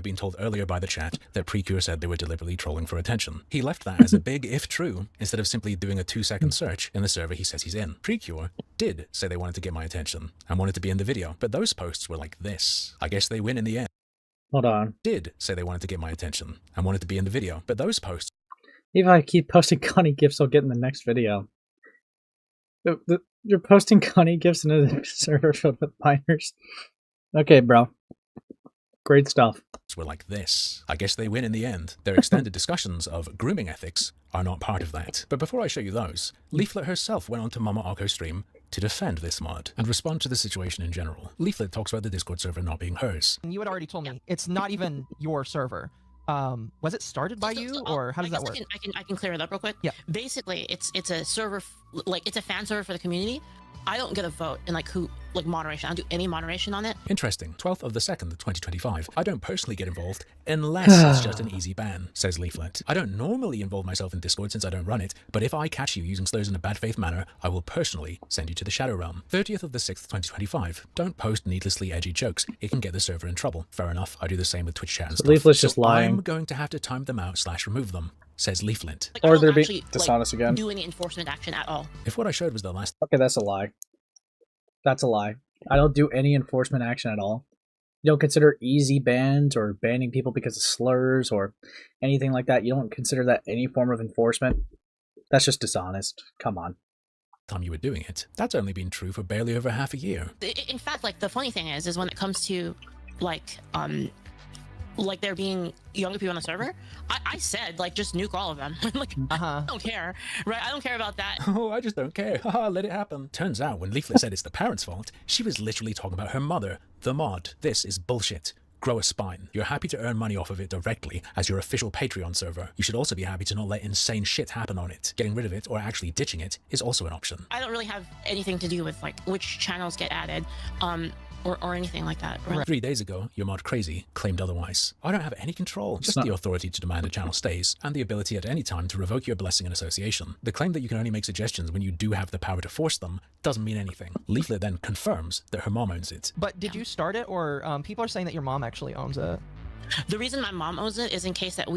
Been told earlier by the chat that Precure said they were deliberately trolling for attention. He left that as a big if true instead of simply doing a 2-second search in the server he says he's in. Precure did say they wanted to get my attention and wanted to be in the video, but those posts were like this. I guess they win in the end. Hold on. Did say they wanted to get my attention and wanted to be in the video, but those posts... If I keep posting Connie gifs, I'll get in the next video. You're posting Connie gifs in a server filled with minors. Okay, bro. Great stuff. Were like this. I guess they win in the end. Their extended discussions of grooming ethics are not part of that. But before I show you those, Leaflit herself went onto Mama Arco's stream to defend this mod and respond to the situation in general. Leaflit talks about the Discord server not being hers. You had already told me it's not even your server. Was it started by you, or how does that work? I can clear it up real quick. Yeah. Basically, it's a server, like it's a fan server for the community. I don't get a vote in like moderation. I don't do any moderation on it. Interesting. 12th of the 2nd, 2025. I don't personally get involved unless it's just an easy ban, says Leaflet. I don't normally involve myself in Discord since I don't run it, but if I catch you using slurs in a bad faith manner, I will personally send you to the Shadow Realm. 30th of the 6th, 2025. Don't post needlessly edgy jokes. It can get the server in trouble. Fair enough. I do the same with Twitch chat and stuff. Leaflet's just lying. I'm going to have to time them out / remove them, says Leaflet. Like, or they're being dishonest again. Do any enforcement action at all? If what I showed was the last... Okay, that's a lie. That's a lie. I don't do any enforcement action at all. You don't consider easy bans or banning people because of slurs or anything like that. You don't consider that any form of enforcement. That's just dishonest. Come on. Time you were doing it. That's only been true for barely over half a year. In fact, like the funny thing is when it comes to like there being younger people on the server, I said like just nuke all of them. Like I don't care, right? I don't care about that. Oh, I just don't care. Haha, let it happen. Turns out when Leaflet said it's the parents' fault, she was literally talking about her mother, the mod. This is bullshit. Grow a spine. You're happy to earn money off of it directly as your official Patreon server. You should also be happy to not let insane shit happen on it. Getting rid of it or actually ditching it is also an option. I don't really have anything to do with like which channels get added. Or anything like that. Right? 3 days ago, your mod Crazy claimed otherwise. I don't have any control, just the authority to demand a channel stays, and the ability at any time to revoke your blessing and association. The claim that you can only make suggestions when you do have the power to force them doesn't mean anything. Leaflet then confirms that her mom owns it. But did you start it, or people are saying that your mom actually owns it? The reason my mom owns it is in case that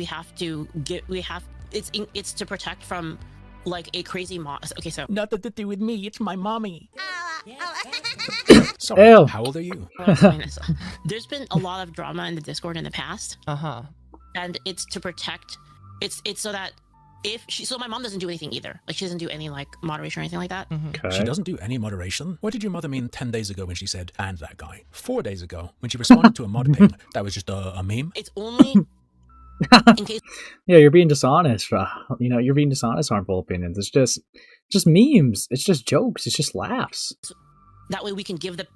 it's to protect from like a crazy mom. Okay, so nothing to do with me. It's my mommy. Sorry, Ew. How old are you? There's been a lot of drama in the Discord in the past. And it's to protect. It's so that so my mom doesn't do anything either. Like she doesn't do any like moderation or anything like that. Okay. She doesn't do any moderation? What did your mother mean 10 days ago when she said, "and that guy"? 4 days ago when she responded to a mod ping that was just a meme? It's only in case. Yeah, you're being dishonest. You're being dishonest, harmful opinions. It's just memes. It's just jokes. It's just laughs. That way we can give the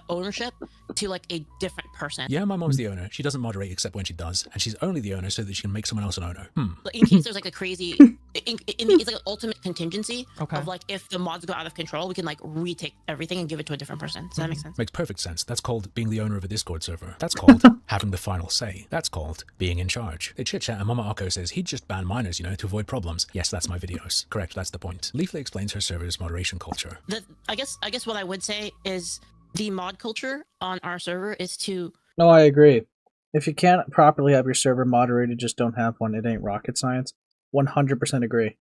ownership to like a different person. Yeah, my mom's the owner. She doesn't moderate except when she does, and she's only the owner so that she can make someone else an owner. In case there's like a crazy, it's like an ultimate contingency of like if the mods go out of control, we can like retake everything and give it to a different person. Does that make sense? Makes perfect sense. That's called being the owner of a Discord server. That's called having the final say. That's called being in charge. They chit chat and Mama Arco says he'd just ban minors, to avoid problems. Yes, that's my videos. Correct, that's the point. Leaflet explains her server's moderation culture. I guess what I would say is the mod culture on our server is to... No, I agree. If you can't properly have your server moderated, just don't have one. It ain't rocket science. 100% agree.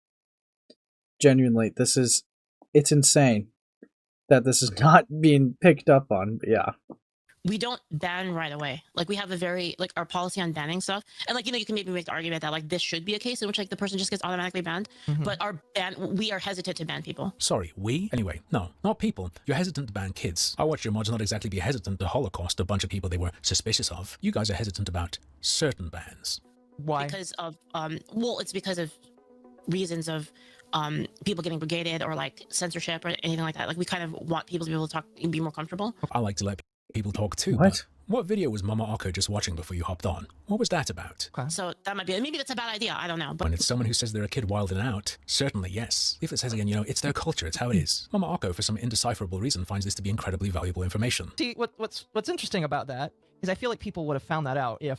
Genuinely, it's insane that this is not being picked up on. But yeah. We don't ban right away. Like we have a very like our policy on banning stuff, and like you can maybe make the argument that like this should be a case in which like the person just gets automatically banned. But we are hesitant to ban people. Sorry, we? Anyway, no, not people. You're hesitant to ban kids. I watched your mods not exactly be hesitant to Holocaust a bunch of people they were suspicious of. You guys are hesitant about certain bans. Why? Because of well, it's because of reasons of people getting brigaded or like censorship or anything like that. Like we kind of want people to be able to talk and be more comfortable. I like to let people talk too. What? What video was Mama Akko just watching before you hopped on? What was that about? So that might be, maybe that's a bad idea. I don't know. But When it's someone who says they're a kid wilding out, certainly yes. If it says again, it's their culture, it's how it is. Mama Akko, for some indecipherable reason, finds this to be incredibly valuable information. See, what's interesting about that is I feel like people would have found that out if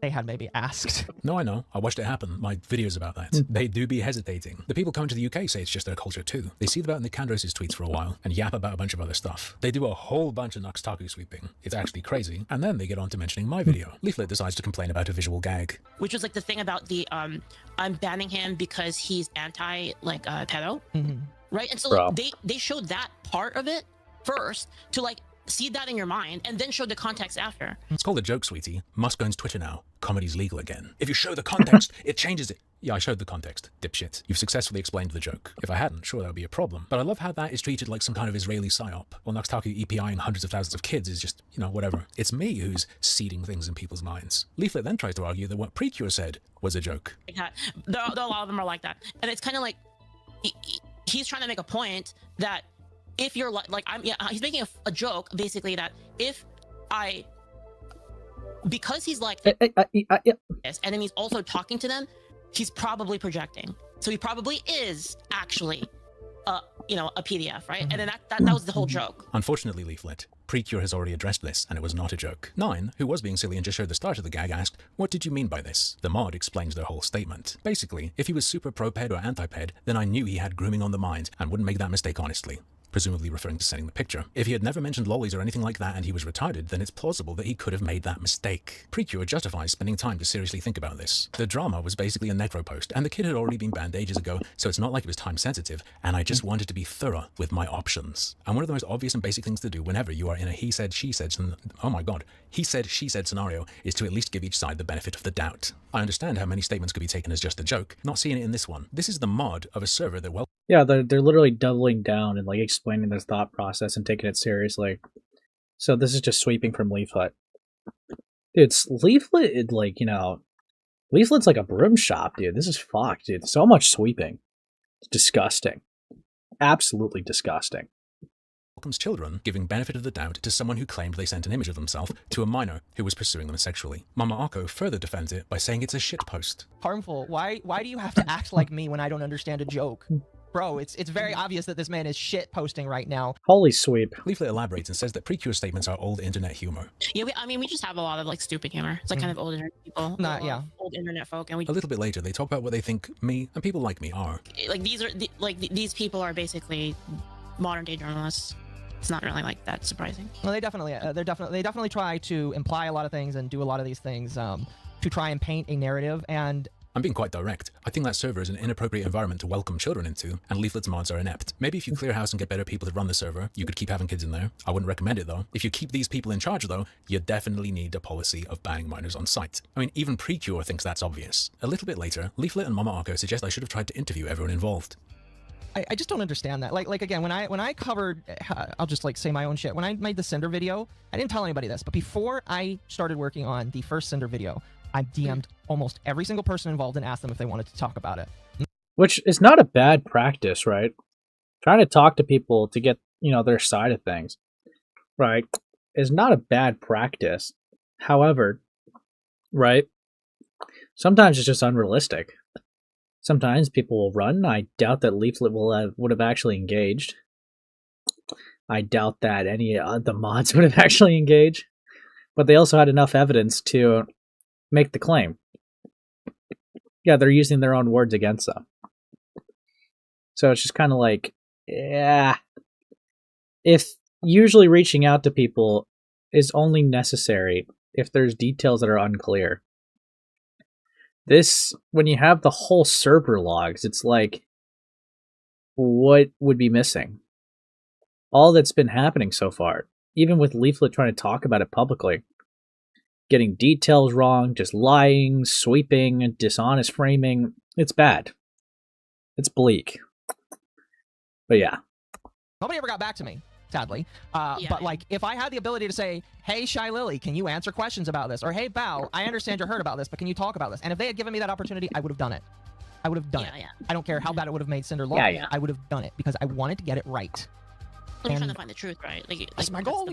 they had maybe asked. No, I know. I watched it happen. My videos about that. They do be hesitating. The people coming to the UK say it's just their culture too. They see about Nick Kandros' tweets for a while and yap about a bunch of other stuff. They do a whole bunch of Nux Taku sweeping. It's actually crazy. And then they get on to mentioning my video. Leaflit decides to complain about a visual gag. which was like the thing about the I'm banning him because he's anti like pedo, right? And so Bro. like, they showed that part of it first to like seed that in your mind and then showed the context after. It's called a joke, sweetie. Musk owns Twitter now. Comedy's legal again. If you show the context, it changes it. Yeah, I showed the context, dipshit. You've successfully explained the joke. If I hadn't, sure, that would be a problem. But I love how that is treated like some kind of Israeli psyop. While Nux Taku EPIing hundreds of thousands of kids is just, whatever. It's me who's seeding things in people's minds. Leaflit then tries to argue that what Precure said was a joke. Like that. There are a lot of them are like that, and it's kind of like he's trying to make a point that if you're he's making a joke basically that if because he's like this, and then he's also talking to them, he's probably projecting. So he probably is actually, a PDF, right? And then that was the whole joke. Unfortunately, Leaflit, Precure has already addressed this, and it was not a joke. Nine, who was being silly and just showed the start of the gag, asked, "What did you mean by this?" The mod explains their whole statement. Basically, if he was super pro-ped or anti-ped, then I knew he had grooming on the mind and wouldn't make that mistake honestly. Presumably referring to sending the picture. If he had never mentioned lollies or anything like that and he was retarded, then it's plausible that he could have made that mistake. Precure justifies spending time to seriously think about this. The drama was basically a necro post, and the kid had already been banned ages ago, so it's not like it was time sensitive, and I just wanted to be thorough with my options. And one of the most obvious and basic things to do whenever you are in a he said, she said scenario is to at least give each side the benefit of the doubt. I understand how many statements could be taken as just a joke, not seeing it in this one. This is the mod of a server that Yeah, they're literally doubling down and like explaining their thought process and taking it seriously. So this is just sweeping from Leaflit. Dude, Leaflit, Leaflit's like a broom shop, dude. This is fucked, dude. So much sweeping. It's disgusting. Absolutely disgusting. welcomes children, giving benefit of the doubt to someone who claimed they sent an image of themselves to a minor who was pursuing them sexually. Mama Akko further defends it by saying it's a shitpost. Harmful. Why do you have to act like me when I don't understand a joke? Bro, it's very obvious that this man is shit posting right now. Holy sweep. Leaflit elaborates and says that Precure statements are old internet humor. Yeah, we just have a lot of like stupid humor. It's like kind of old internet people. Old internet folk, and A little bit later, they talk about what they think me and people like me are. like these people are basically modern day journalists. It's not really like that surprising. Well, they definitely try to imply a lot of things and do a lot of these things to try and paint a narrative. And I'm being quite direct. I think that server is an inappropriate environment to welcome children into, and Leaflit's mods are inept. Maybe if you clear house and get better people to run the server, you could keep having kids in there. I wouldn't recommend it though. If you keep these people in charge though, you definitely need a policy of banning minors on site. I mean, even Precure thinks that's obvious. A little bit later, Leaflit and Mama Akko suggest I should have tried to interview everyone involved. I just don't understand that. Like again, when I covered, I'll just like say my own shit. When I made the Cinder video, I didn't tell anybody this, but before I started working on the first Cinder video, I DM'd almost every single person involved and asked them if they wanted to talk about it. Which is not a bad practice, right? Trying to talk to people to get, their side of things, right, is not a bad practice. However, right, sometimes it's just unrealistic. Sometimes people will run. I doubt that Leaflit would have actually engaged. I doubt that any of the mods would have actually engaged. But they also had enough evidence to make the claim. Yeah, they're using their own words against them. So it's just kind of like, yeah. If usually reaching out to people is only necessary if there's details that are unclear. This, when you have the whole server logs, it's like, what would be missing? All that's been happening so far, even with Leaflit trying to talk about it publicly, getting details wrong, just lying, sweeping, dishonest framing, it's bad. It's bleak. But yeah. Nobody ever got back to me, sadly. But like, if I had the ability to say, hey, Shy Lily, can you answer questions about this? Or hey, Bao, I understand you're hurt about this, but can you talk about this? And if they had given me that opportunity, I would have done it. I would have done it. Yeah. I don't care how bad it would have made Cinder look. Yeah. I would have done it because I wanted to get it right. I'm trying to find the truth, right? That's my goal.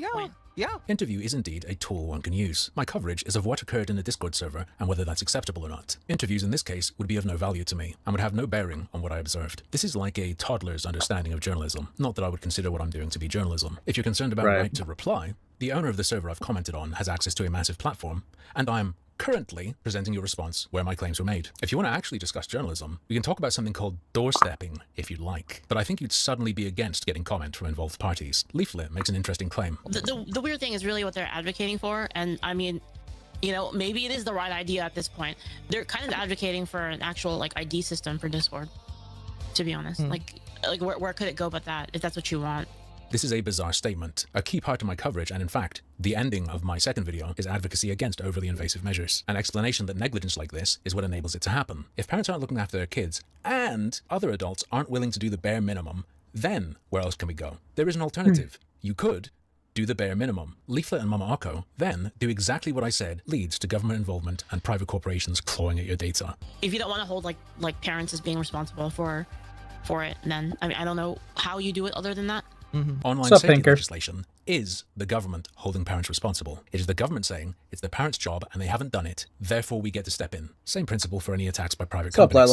Yeah. Interview is indeed a tool one can use. My coverage is of what occurred in a Discord server and whether that's acceptable or not. Interviews in this case would be of no value to me and would have no bearing on what I observed. This is like a toddler's understanding of journalism. Not that I would consider what I'm doing to be journalism. If you're concerned about right to reply, the owner of the server I've commented on has access to a massive platform, and I'm currently presenting your response where my claims were made. If you want to actually discuss journalism, we can talk about something called doorstepping if you'd like, but I think you'd suddenly be against getting comment from involved parties. Leaflit makes an interesting claim. The weird thing is really what they're advocating for, and I mean, you know, maybe it is the right idea at this point. They're kind of advocating for an actual like ID system for Discord, to be honest. Like where could it go but that, if that's what you want? This is a bizarre statement. A key part of my coverage, and in fact, the ending of my second video, is advocacy against overly invasive measures. An explanation that negligence like this is what enables it to happen. If parents aren't looking after their kids, and other adults aren't willing to do the bare minimum, then where else can we go? There is an alternative. You could do the bare minimum. Leaflit and Mama Oko then do exactly what I said leads to government involvement and private corporations clawing at your data. If you don't want to hold like parents as being responsible for it, then I mean, I don't know how you do it other than that. Online safety legislation is the government holding parents responsible. It is the government saying it's the parents' job and they haven't done it, therefore we get to step in. Same principle for any attacks by private companies.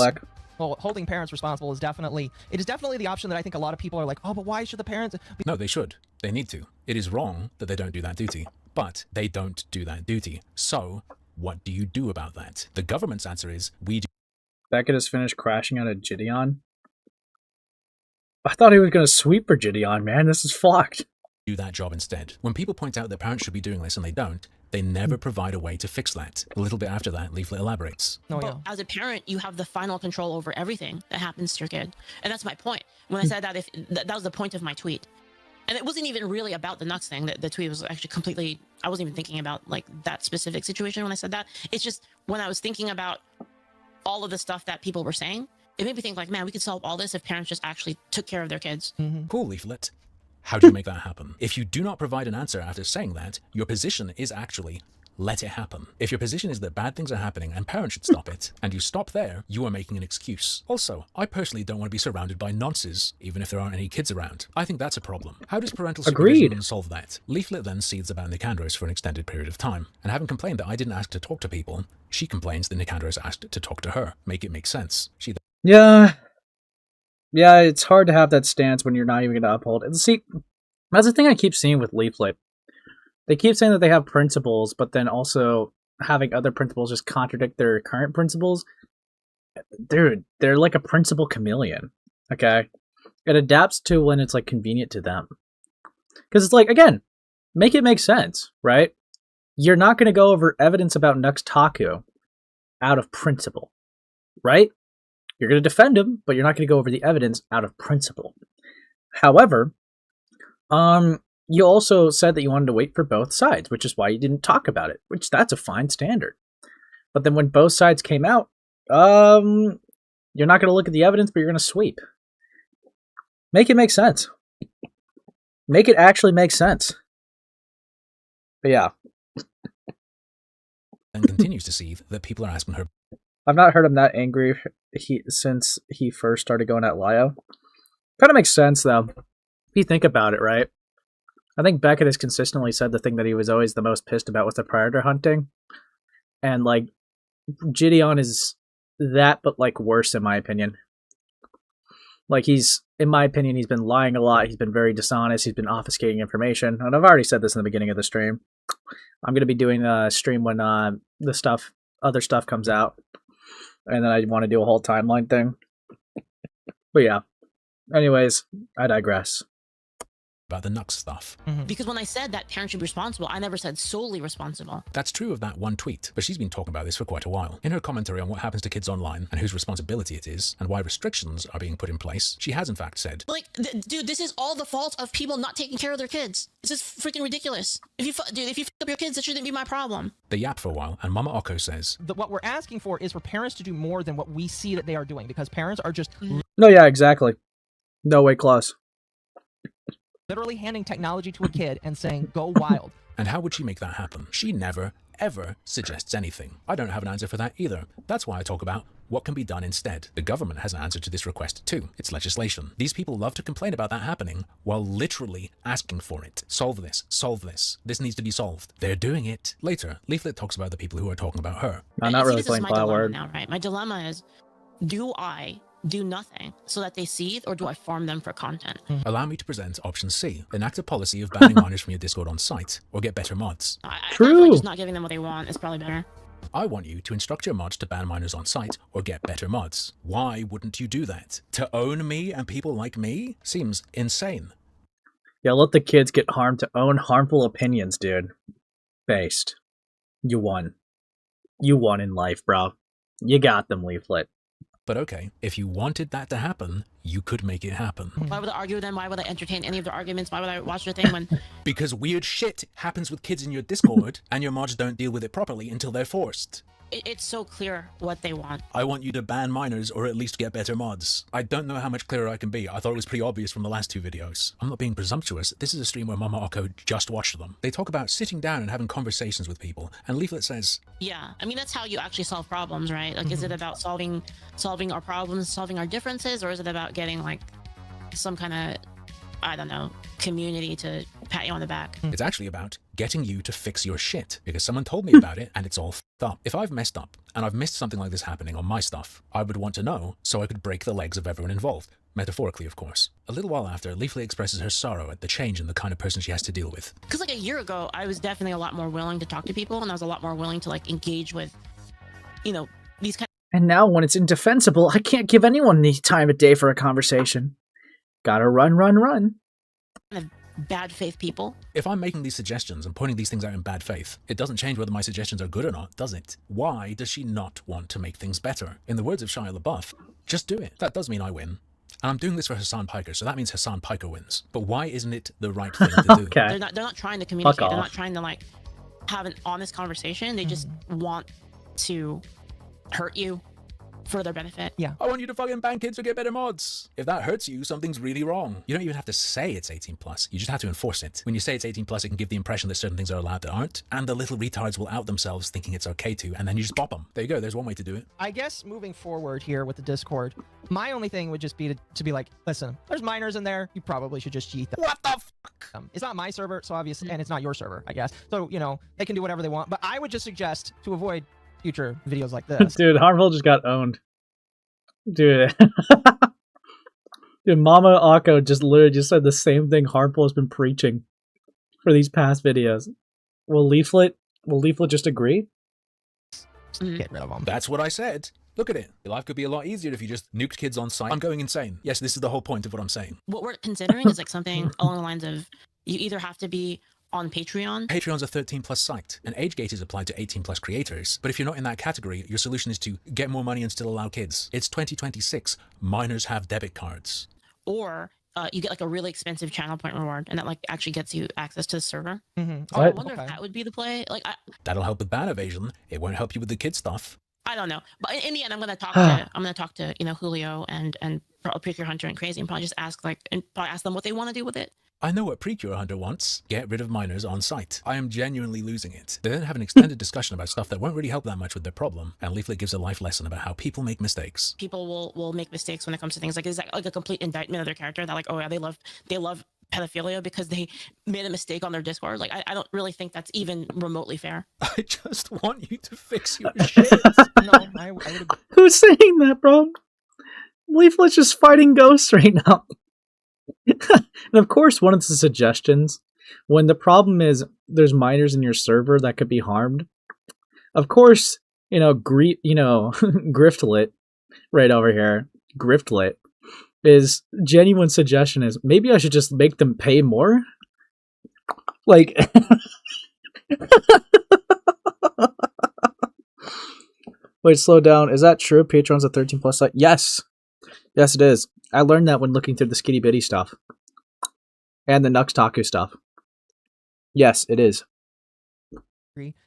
Well, holding parents responsible is definitely the option that I think a lot of people are like, oh, but why should the parents? No, they should. They need to. It is wrong that they don't do that duty, but they don't do that duty. So what do you do about that? The government's answer is we do. Beckett has finished crashing out of Gideon. I thought he was going to sweep for Gideon, man. This is fucked. Do that job instead. When people point out that parents should be doing this and they don't, they never provide a way to fix that. A little bit after that, Leaflit elaborates. Well, as a parent, you have the final control over everything that happens to your kid. And that's my point. When I said that, that was the point of my tweet. And it wasn't even really about the Nux thing. The tweet was actually completely, I wasn't even thinking about like that specific situation when I said that. It's just when I was thinking about all of the stuff that people were saying, it made me think like, man, we could solve all this if parents just actually took care of their kids. Cool, Leaflit. How do you make that happen? If you do not provide an answer after saying that, your position is actually let it happen. If your position is that bad things are happening and parents should stop it, and you stop there, you are making an excuse. Also, I personally don't want to be surrounded by nonces, even if there aren't any kids around. I think that's a problem. How does parental supervision solve that? Leaflit then seethes about Nicandros for an extended period of time, and having complained that I didn't ask to talk to people, she complains that Nicandros asked to talk to her. Make it make sense. She Yeah, it's hard to have that stance when you're not even going to uphold it. See, that's the thing I keep seeing with Leaflit. They keep saying that they have principles, but then also having other principles just contradict their current principles. Dude, they're like a principle chameleon, okay? It adapts to when it's like convenient to them. Because it's like, again, make it make sense, right? You're not going to go over evidence about Nux Taku out of principle, right? You're going to defend him, but you're not going to go over the evidence out of principle. However, you also said that you wanted to wait for both sides, which is why you didn't talk about it, which that's a fine standard. But then when both sides came out, you're not going to look at the evidence, but you're going to sweep. Make it make sense. Make it actually make sense. But yeah. And continues to see that people are asking her. I've not heard him that angry since he first started going at Lio. Kind of makes sense, though. If you think about it, right? I think Beckett has consistently said the thing that he was always the most pissed about was the predator hunting. And, like, Gideon is that, but, like, worse, in my opinion. Like, in my opinion, he's been lying a lot. He's been very dishonest. He's been obfuscating information. And I've already said this in the beginning of the stream. I'm going to be doing a stream when other stuff comes out. And then I want to do a whole timeline thing. But yeah. Anyways, I digress. About the Nux stuff. Because when I said that parents should be responsible, I never said solely responsible. That's true of that one tweet, but she's been talking about this for quite a while. In her commentary on what happens to kids online and whose responsibility it is, and why restrictions are being put in place, she has in fact said, like, dude, this is all the fault of people not taking care of their kids. This is freaking ridiculous. If you fuck up your kids, that shouldn't be my problem. They yap for a while, and Mama Oko says, what we're asking for is for parents to do more than what we see that they are doing, because parents are just... No, yeah, exactly. No way close. Literally handing technology to a kid and saying, go wild. And how would she make that happen? She never, ever suggests anything. I don't have an answer for that either. That's why I talk about what can be done instead. The government has an answer to this request too. It's legislation. These people love to complain about that happening while literally asking for it. Solve this. Solve this. This needs to be solved. They're doing it. Later, Leaflit talks about the people who are talking about her. I'm not really This is playing my dilemma Flower. now, right? My dilemma is, do I do nothing so that they seethe, or do I farm them for content? Allow me to present option C. Enact a policy of banning minors from your Discord on site, or get better mods. I feel like just not giving them what they want is probably better. I want you to instruct your mods to ban minors on site or get better mods. Why wouldn't you do that? To own me and people like me? Seems insane. Yeah, let the kids get harmed to own harmful opinions, dude. Based. You won. You won in life, bro. You got them, Leaflit. But okay, if you wanted that to happen, you could make it happen. Why would I argue with them? Why would I entertain any of their arguments? Why would I watch their thing when... Because weird shit happens with kids in your Discord, and your mods don't deal with it properly until they're forced. It's so clear what they want. I want you to ban minors or at least get better mods. I don't know how much clearer I can be. I thought it was pretty obvious from the last 2 videos. I'm not being presumptuous. This is a stream where Mama Oko just watched them. They talk about sitting down and having conversations with people, and Leaflit says... Yeah, I mean, that's how you actually solve problems, right? Like, is it about solving our problems, solving our differences, or is it about getting, like, some kind of, I don't know, community to pat you on the back? It's actually about getting you to fix your shit, because someone told me about it and it's all f***ed up. If I've messed up and I've missed something like this happening on my stuff, I would want to know so I could break the legs of everyone involved. Metaphorically, of course. A little while after, Leaflit expresses her sorrow at the change in the kind of person she has to deal with. Because like a year ago, I was definitely a lot more willing to talk to people, and I was a lot more willing to like engage with, you know, these kind And now when it's indefensible, I can't give anyone any time of day for a conversation. Gotta run. of bad faith people. If I'm making these suggestions and pointing these things out in bad faith, it doesn't change whether my suggestions are good or not, does it? Why does she not want to make things better? In the words of Shia LaBeouf, just do it. That does mean I win. And I'm doing this for Hassan Piker, so that means Hassan Piker wins. But why isn't it the right thing to do? Okay. They're not trying to communicate. They're not trying to like have an honest conversation. They just want to hurt you for their benefit. Yeah. I want you to fucking ban kids to get better mods. If that hurts you, something's really wrong. You don't even have to say it's 18 plus. You just have to enforce it. When you say it's 18 plus, it can give the impression that certain things are allowed that aren't, and the little retards will out themselves thinking it's okay to, and then you just bop them. There you go. There's one way to do it. I guess moving forward here with the Discord, my only thing would just be to be like, listen, there's minors in there. You probably should just cheat them. What the fuck? It's not my server, so obviously, and it's not your server, I guess. So, you know, they can do whatever they want. But I would just suggest to avoid future videos like this. Dude, Harmful just got owned. Dude. Dude, Mama Akko just literally just said the same thing Harmful has been preaching for these past videos. Will Leaflit just agree? Get rid of them. That's what I said. Look at it. Your life could be a lot easier if you just nuked kids on site. I'm going insane. Yes, this is the whole point of what I'm saying. What we're considering is like something along the lines of you either have to be on Patreon. Patreon's a 13 plus site. An age gate is applied to 18 plus creators. But if you're not in that category, your solution is to get more money and still allow kids. It's 2026. Minors have debit cards. Or you get like a really expensive channel point reward, and that like actually gets you access to the server. Mm-hmm. So I wonder if that would be the play. Like, That'll help with ban evasion. It won't help you with the kid stuff. I don't know, but in the end, I'm gonna talk to you know, Julio and Precure Hunter and Crazy, and probably just ask them what they want to do with it. I know what Precure Hunter wants. Get rid of minors on site. I am genuinely losing it. They then have an extended discussion about stuff that won't really help that much with their problem, and Leaflit gives a life lesson about how people make mistakes. People will make mistakes when it comes to things like, is that like a complete indictment of their character that like, oh yeah, they love pedophilia because they made a mistake on their Discord? Like, I don't really think that's even remotely fair. I just want you to fix your shit. No, I would... Who's saying that, bro? Leaflet's just fighting ghosts right now. And of course, one of the suggestions, when the problem is there's minors in your server that could be harmed, of course, Griftlit, right over here, Griftlit, is genuine suggestion is maybe I should just make them pay more? Like... Wait, slow down. Is that true? Patreon's a 13 plus site? Yes. Yes, it is. I learned that when looking through the Skitty Bitty stuff. And the Nux Taku stuff. Yes, it is.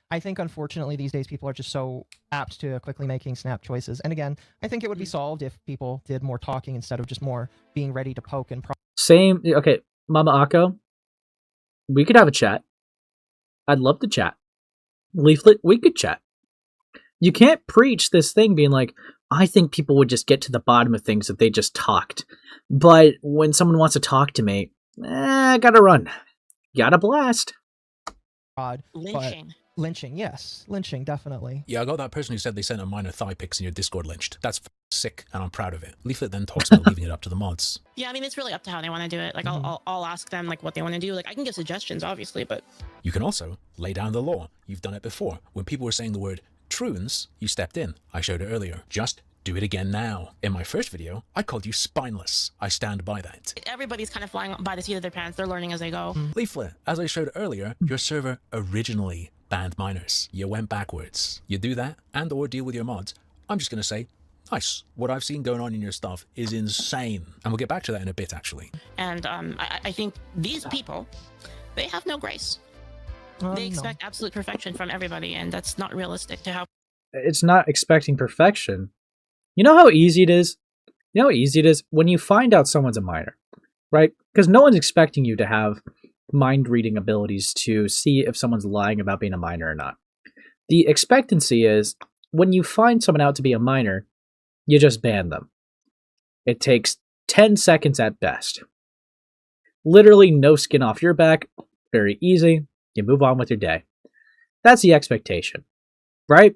I think, unfortunately, these days people are just so apt to quickly making snap choices. And again, I think it would be solved if people did more talking instead of just more being ready to poke and Same. Okay, Mama Akko, we could have a chat. I'd love to chat. Leaflit, we could chat. You can't preach this thing being like, I think people would just get to the bottom of things if they just talked. But when someone wants to talk to me, I gotta run. Gotta blast. Lynching, yes. Lynching, definitely. Yeah, I got that person who said they sent a minor thigh pics in your Discord lynched. That's sick, and I'm proud of it. Leaflet then talks about leaving it up to the mods. Yeah, I mean, it's really up to how they want to do it. Like, I'll ask them, like, what they want to do. Like, I can give suggestions, obviously, but... You can also lay down the law. You've done it before. When people were saying the word troons, you stepped in. I showed it earlier. Just do it again now. In my first video, I called you spineless. I stand by that. Everybody's kind of flying by the seat of their pants. They're learning as they go. Leaflet, as I showed earlier, your server originally banned minors. You went backwards. You do that and or deal with your mods. I'm just going to say, nice. What I've seen going on in your stuff is insane. And we'll get back to that in a bit, actually. And I think these people, they have no grace. They expect absolute perfection from everybody, and that's not realistic to how... It's not expecting perfection. You know how easy it is? You know how easy it is when you find out someone's a minor, right? Because no one's expecting you to have mind-reading abilities to see if someone's lying about being a minor or not. The expectancy is, when you find someone out to be a minor, you just ban them. It takes 10 seconds at best. Literally no skin off your back, very easy, you move on with your day. That's the expectation, right?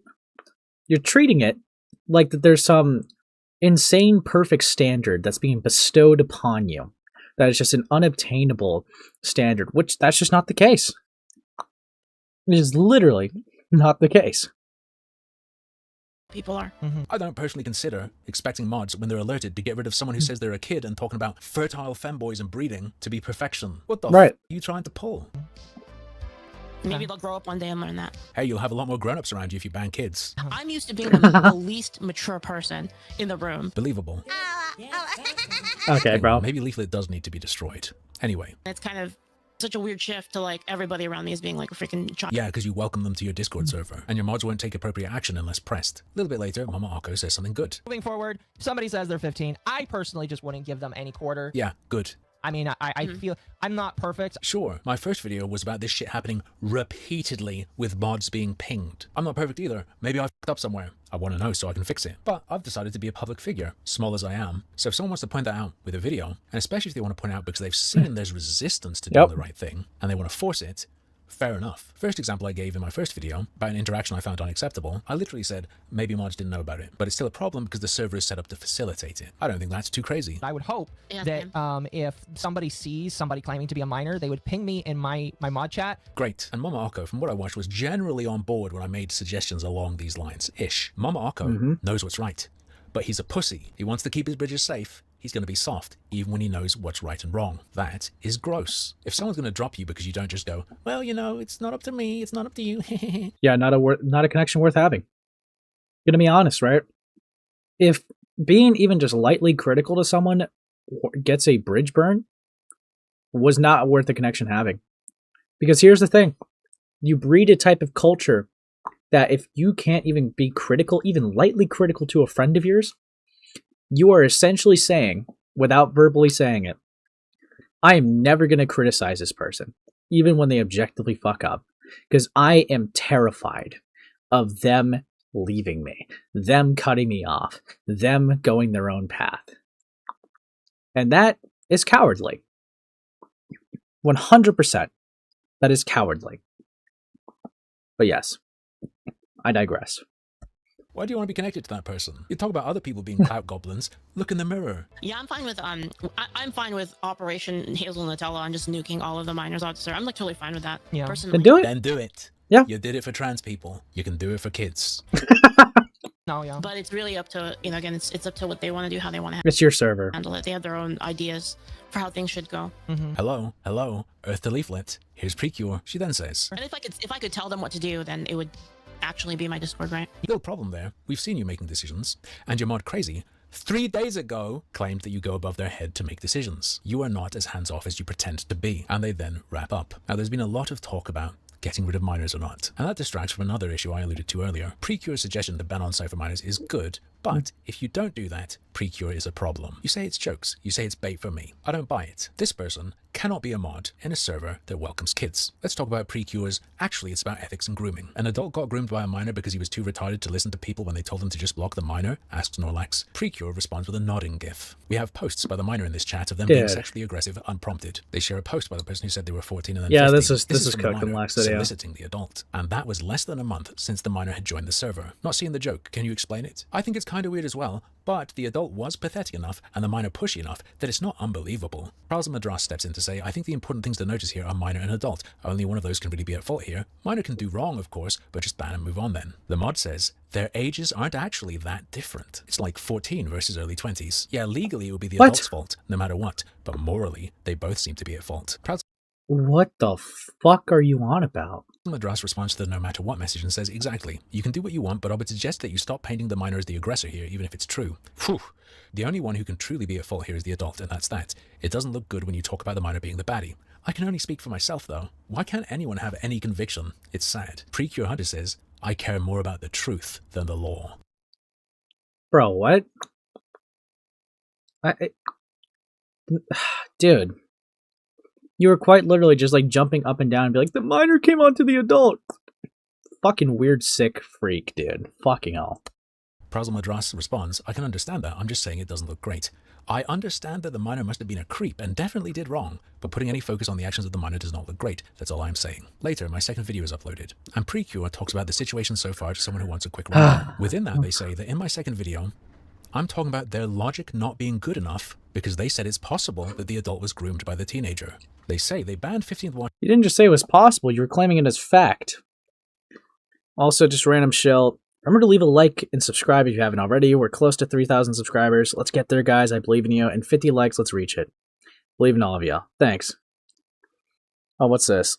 You're treating it like that there's some insane perfect standard that's being bestowed upon you. That is just an unobtainable standard, which that's just not the case. It is literally not the case. People are. I don't personally consider expecting mods when they're alerted to get rid of someone who says they're a kid and talking about fertile femboys and breeding to be perfection. What the f are you trying to pull? Maybe they'll grow up one day and learn that. Hey, you'll have a lot more grown-ups around you if you ban kids. I'm used to being the least mature person in the room. Believable. Okay, bro. Maybe Leaflet does need to be destroyed. Anyway. It's kind of such a weird shift to, like, everybody around me is being like a freaking child. Yeah, because you welcome them to your Discord server, and your mods won't take appropriate action unless pressed. A little bit later, Mama Arco says something good. Moving forward, if somebody says they're 15, I personally just wouldn't give them any quarter. Yeah, good. I mean, I feel I'm not perfect. Sure, my first video was about this shit happening repeatedly with mods being pinged. I'm not perfect either. Maybe I fucked up somewhere. I want to know so I can fix it. But I've decided to be a public figure, small as I am. So if someone wants to point that out with a video, and especially if they want to point out because they've seen there's resistance to doing the right thing, and they want to force it, fair enough. First example I gave in my first video about an interaction I found unacceptable, I literally said maybe mods didn't know about it, but it's still a problem because the server is set up to facilitate it. I don't think that's too crazy. I would hope that if somebody sees somebody claiming to be a minor, they would ping me in my mod chat. Great. And Mama Arco, from what I watched, was generally on board when I made suggestions along these lines-ish. Mama Arco knows what's right, but he's a pussy. He wants to keep his bridges safe. He's going to be soft, even when he knows what's right and wrong. That is gross. If someone's going to drop you because you don't just go, well, you know, it's not up to me, it's not up to you. Yeah, not a connection worth having. Gonna be honest, right? If being even just lightly critical to someone gets a bridge burn, was not worth the connection having. Because here's the thing. You breed a type of culture that if you can't even be critical, even lightly critical to a friend of yours, you are essentially saying, without verbally saying it, I am never going to criticize this person, even when they objectively fuck up, because I am terrified of them leaving me, them cutting me off, them going their own path. And that is cowardly. 100%. That is cowardly. But yes, I digress. Why do you want to be connected to that person? You talk about other people being clout goblins. Look in the mirror. Yeah, I'm fine with I'm fine with Operation Hazel Nutella and just nuking all of the minors off the server. I'm like totally fine with that. Yeah. Personally. Then do it. Then do it. Yeah. You did it for trans people. You can do it for kids. No, yeah. But it's really up to, you know, again, it's up to what they want to do, how they want to It's your server. handle it. They have their own ideas for how things should go. Hello, Earth to Leaflet. Here's Precure. She then says, And if I could tell them what to do, then it would actually be my Discord, right? little problem there. We've seen you making decisions, and your mod Crazy 3 days ago claimed that you go above their head to make decisions. You are not as hands-off as you pretend to be, and they then wrap up. Now, there's been a lot of talk about getting rid of minors or not, and that distracts from another issue I alluded to earlier. Precure's suggestion to ban on Cypher minors is good, but if you don't do that, Precure is a problem. You say it's jokes, you say it's bait for me. I don't buy it. This person cannot be a mod in a server that welcomes kids. Let's talk about pre-cures. Actually, it's about ethics and grooming. An adult got groomed by a minor because he was too retarded to listen to people when they told him to just block the minor, asks Snorlax. Pre-cure responds with a nodding gif. We have posts by the minor in this chat of them being sexually aggressive unprompted. They share a post by the person who said they were 14 and then 15. This is from the cooked in minor last video. soliciting the adult. And that was less than a month since the minor had joined the server. Not seeing the joke, can you explain it? I think it's kind of weird as well, but the adult was pathetic enough and the minor pushy enough that it's not unbelievable. Charles Madras steps in to say, I think the important things to notice here are minor and adult. Only one of those can really be at fault here. Minor can do wrong, of course, but just ban and move on then. The mod says, their ages aren't actually that different. It's like 14 versus early 20s. Yeah, legally it would be the adult's fault, no matter what, but morally, they both seem to be at fault. What the fuck are you on about? Madras responds to the no matter what message and says, exactly. You can do what you want, but I would suggest that you stop painting the minor as the aggressor here, even if it's true. Phew. The only one who can truly be at fault here is the adult, and that's that. It doesn't look good when you talk about the minor being the baddie. I can only speak for myself, though. Why can't anyone have any conviction? It's sad. Precure Hunter says, I care more about the truth than the law. Bro, what? Dude. You were quite literally just like jumping up and down and be like, the minor came onto the adult. Fucking weird, sick freak, dude. Fucking hell. Prazel Madras responds, I can understand that, I'm just saying it doesn't look great. I understand that the minor must have been a creep and definitely did wrong, but putting any focus on the actions of the minor does not look great, that's all I'm saying. Later, my second video is uploaded, and Precure talks about the situation so far to someone who wants a quick rundown. Within that, they say that in my second video, I'm talking about their logic not being good enough because they said it's possible that the adult was groomed by the teenager. They say they banned 15th watch. You didn't just say it was possible, you were claiming it as fact. Also, just random shell. Remember to leave a like and subscribe if you haven't already. We're close to 3,000 subscribers. Let's get there, guys. I believe in you. And 50 likes, let's reach it. Believe in all of you. Thanks. Oh, what's this?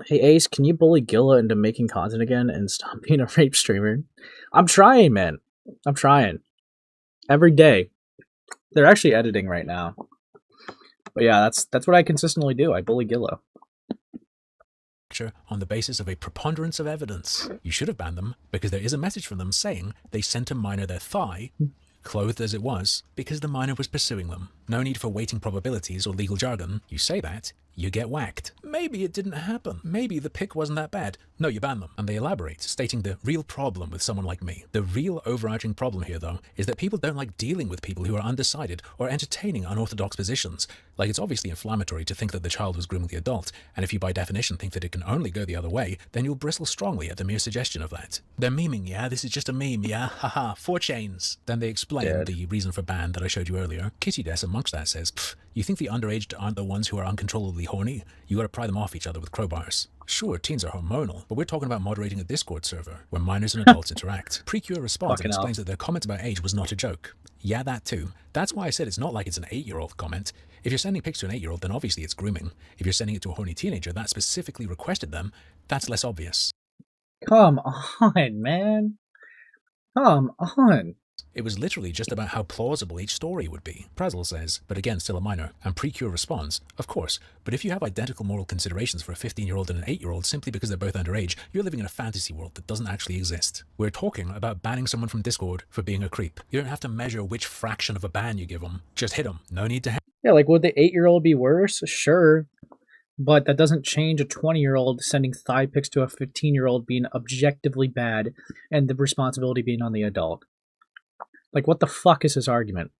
Hey, Ace, can you bully Gilla into making content again and stop being a rape streamer? I'm trying, man. I'm trying. Every day. They're actually editing right now. But yeah, that's what I consistently do. I bully Gilla. On the basis of a preponderance of evidence. You should have banned them because there is a message from them saying they sent a minor their thigh, clothed as it was, because the minor was pursuing them. No need for weighting probabilities or legal jargon. You say that, you get whacked. Maybe it didn't happen. Maybe the pic wasn't that bad. No, you ban them. And they elaborate, stating the real problem with someone like me. The real overarching problem here, though, is that people don't like dealing with people who are undecided or entertaining unorthodox positions. Like, it's obviously inflammatory to think that the child was grooming the adult, and if you by definition think that it can only go the other way, then you'll bristle strongly at the mere suggestion of that. They're memeing, yeah? This is just a meme, yeah? Haha, 4 chains. Then they explain the reason for ban that I showed you earlier. Kitty Des amongst that says, you think the underaged aren't the ones who are uncontrollably horny? You gotta pry them off each other with crowbars. Sure, teens are hormonal, but we're talking about moderating a Discord server where minors and adults interact. Precure responds and explains that their comment about age was not a joke. Yeah, that too. That's why I said it's not like it's an 8-year-old comment. If you're sending pics to an 8-year-old, then obviously it's grooming. If you're sending it to a horny teenager that specifically requested them, that's less obvious. Come on, man. Come on. It was literally just about how plausible each story would be. Prazel says, but again, still a minor. And Precure responds, of course, but if you have identical moral considerations for a 15-year-old and an 8-year-old simply because they're both underage, you're living in a fantasy world that doesn't actually exist. We're talking about banning someone from Discord for being a creep. You don't have to measure which fraction of a ban you give them. Just hit them. No need to... Yeah, like, would the 8-year-old be worse? Sure. But that doesn't change a 20-year-old sending thigh pics to a 15-year-old being objectively bad and the responsibility being on the adult. Like, what the fuck is his argument?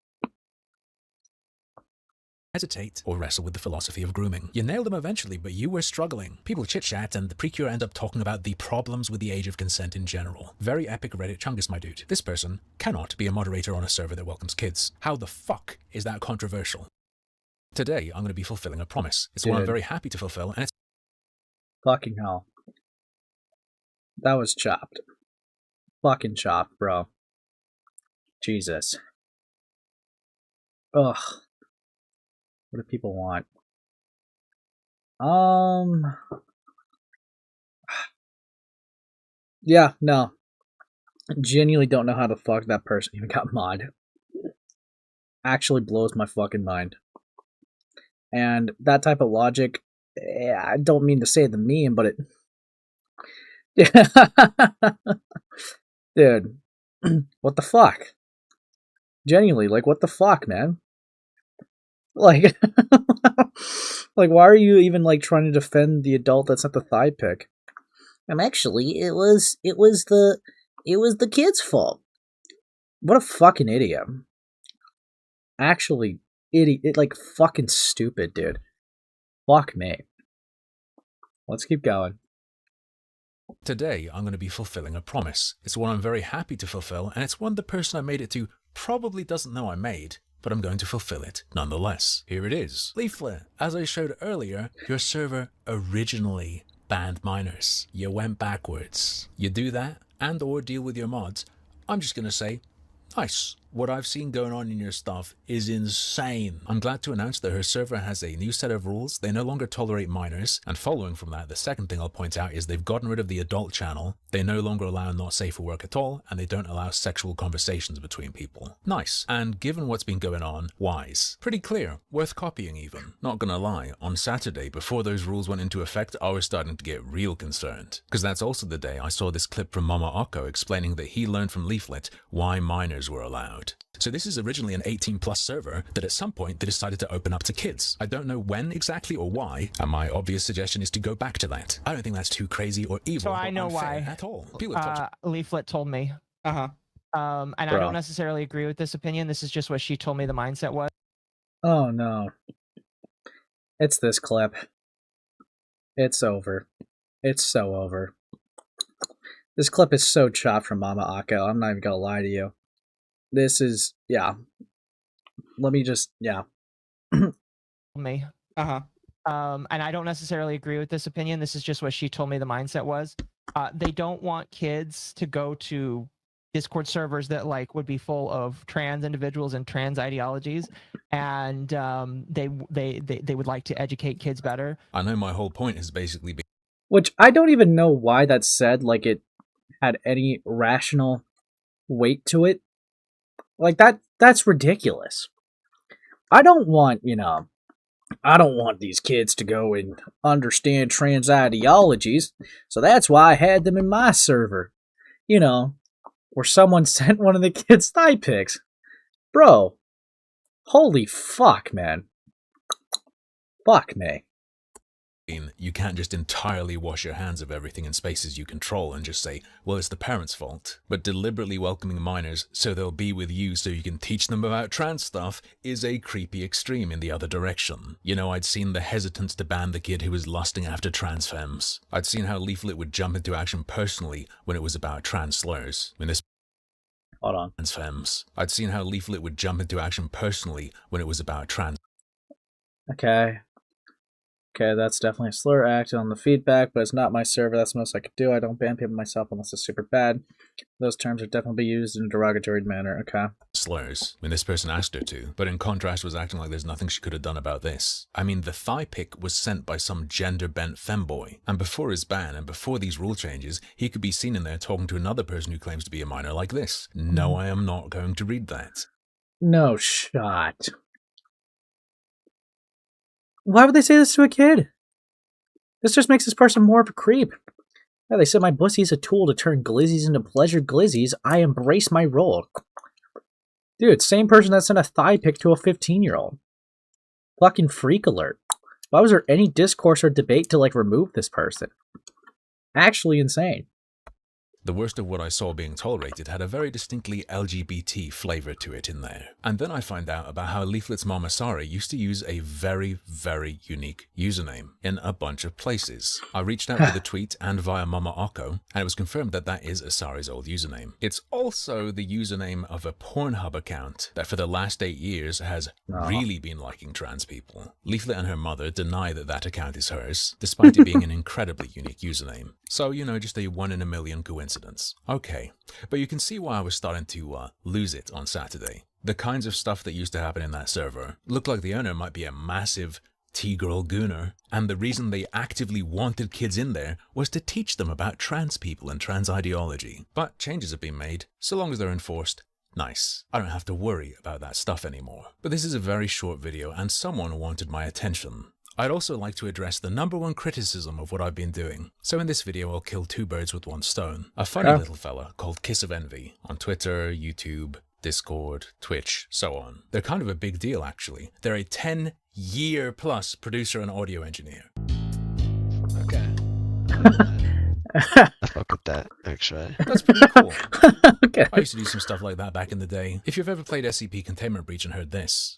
Hesitate or wrestle with the philosophy of grooming. You nailed them eventually, but you were struggling. People chit-chat and the Precure end up talking about the problems with the age of consent in general. Very epic Reddit chungus, my dude. This person cannot be a moderator on a server that welcomes kids. How the fuck is that controversial? Today, I'm going to be fulfilling a promise. It's one I'm very happy to fulfill, and it's... Fucking hell. That was chopped. Fucking chopped, bro. Jesus. Ugh. What do people want? Yeah, no. Genuinely don't know how the fuck that person even got mod. Actually blows my fucking mind. And that type of logic, I don't mean to say the meme, but it... Dude. What the fuck? Genuinely, like, what the fuck, man? Like, Like, why are you even like trying to defend the adult that's not the thigh pic? Actually, it was the kid's fault. What a fucking idiot. Actually, idiot, like fucking stupid, dude. Fuck me. Let's keep going. Today, I'm going to be fulfilling a promise. It's one I'm very happy to fulfill, and it's one the person I made it to probably doesn't know I made, but I'm going to fulfill it nonetheless. Here it is. Leaflit, as I showed earlier, your server originally banned minors. You went backwards. You do that, and or deal with your mods. I'm just going to say, nice. What I've seen going on in your stuff is insane. I'm glad to announce that her server has a new set of rules. They no longer tolerate minors, and following from that, the second thing I'll point out is they've gotten rid of the adult channel. They no longer allow not safe for work at all, and they don't allow sexual conversations between people. Nice. And given what's been going on, wise. Pretty clear. Worth copying even. Not gonna lie, on Saturday, before those rules went into effect, I was starting to get real concerned. Because that's also the day I saw this clip from Mama Akko explaining that he learned from Leaflit why minors were allowed. So this is originally an 18+ server that at some point they decided to open up to kids. I don't know when exactly or why, and my obvious suggestion is to go back to that. I don't think that's too crazy or evil So I know why. at all. People have Leaflet told me. And I don't necessarily agree with this opinion. This is just what she told me the mindset was. Oh no. It's this clip. It's over. It's so over. This clip is so chopped from Mama Akko, I'm not even gonna lie to you. This is, yeah. Let me just, yeah. Me. And I don't necessarily agree with this opinion. This is just what she told me the mindset was. They don't want kids to go to Discord servers that like would be full of trans individuals and trans ideologies, and they would like to educate kids better. I know my whole point has basically been, which I don't even know why that's said, like it had any rational weight to it. Like that's ridiculous. I don't want these kids to go and understand trans ideologies, so that's why I had them in my server. Where someone sent one of the kids' thigh pics. Bro, holy fuck, man. Fuck me. You can't just entirely wash your hands of everything in spaces you control and just say, well, it's the parents' fault. But deliberately welcoming minors so they'll be with you so you can teach them about trans stuff is a creepy extreme in the other direction. I'd seen the hesitance to ban the kid who was lusting after trans femmes. I'd seen how Leaflit would jump into action personally when it was about trans slurs. Hold on. Trans femmes. I'd seen how Leaflit would jump into action personally when it was about trans. Okay, that's definitely a slur act on the feedback, but it's not my server. That's the most I could do. I don't ban people myself unless it's super bad. Those terms are definitely used in a derogatory manner. Okay. Slurs when this person asked her to, but in contrast was acting like there's nothing she could have done about this. I mean, the thigh pic was sent by some gender-bent femboy, and before his ban and before these rule changes, he could be seen in there talking to another person who claims to be a minor like this. No, I am not going to read that. No shot. Why would they say this to a kid? This just makes this person more of a creep. Yeah, they said my pussy is a tool to turn glizzies into pleasure glizzies. I embrace my role. Dude, same person that sent a thigh pic to a 15-year-old. Fucking freak alert. Why was there any discourse or debate to, remove this person? Actually insane. The worst of what I saw being tolerated had a very distinctly LGBT flavor to it in there. And then I find out about how Leaflit's Mama Sari used to use a very, very unique username in a bunch of places. I reached out with a tweet and via Mama Akko, and it was confirmed that that is Asari's old username. It's also the username of a Pornhub account that for the last 8 years has really been liking trans people. Leaflit and her mother deny that that account is hers, despite it being an incredibly unique username. So, just a 1 in a million coincidence. Okay, but you can see why I was starting to lose it on Saturday. The kinds of stuff that used to happen in that server looked like the owner might be a massive T-girl gooner, and the reason they actively wanted kids in there was to teach them about trans people and trans ideology. But changes have been made, so long as they're enforced. Nice. I don't have to worry about that stuff anymore. But this is a very short video, and someone wanted my attention. I'd also like to address the #1 criticism of what I've been doing. So in this video, I'll kill 2 birds with 1 stone. A funny little fella called Kiss of Envy on Twitter, YouTube, Discord, Twitch, so on. They're kind of a big deal, actually. They're a 10-year plus producer and audio engineer. Okay. I fuck with that, actually. That's pretty cool. Okay. I used to do some stuff like that back in the day. If you've ever played SCP Containment Breach and heard this.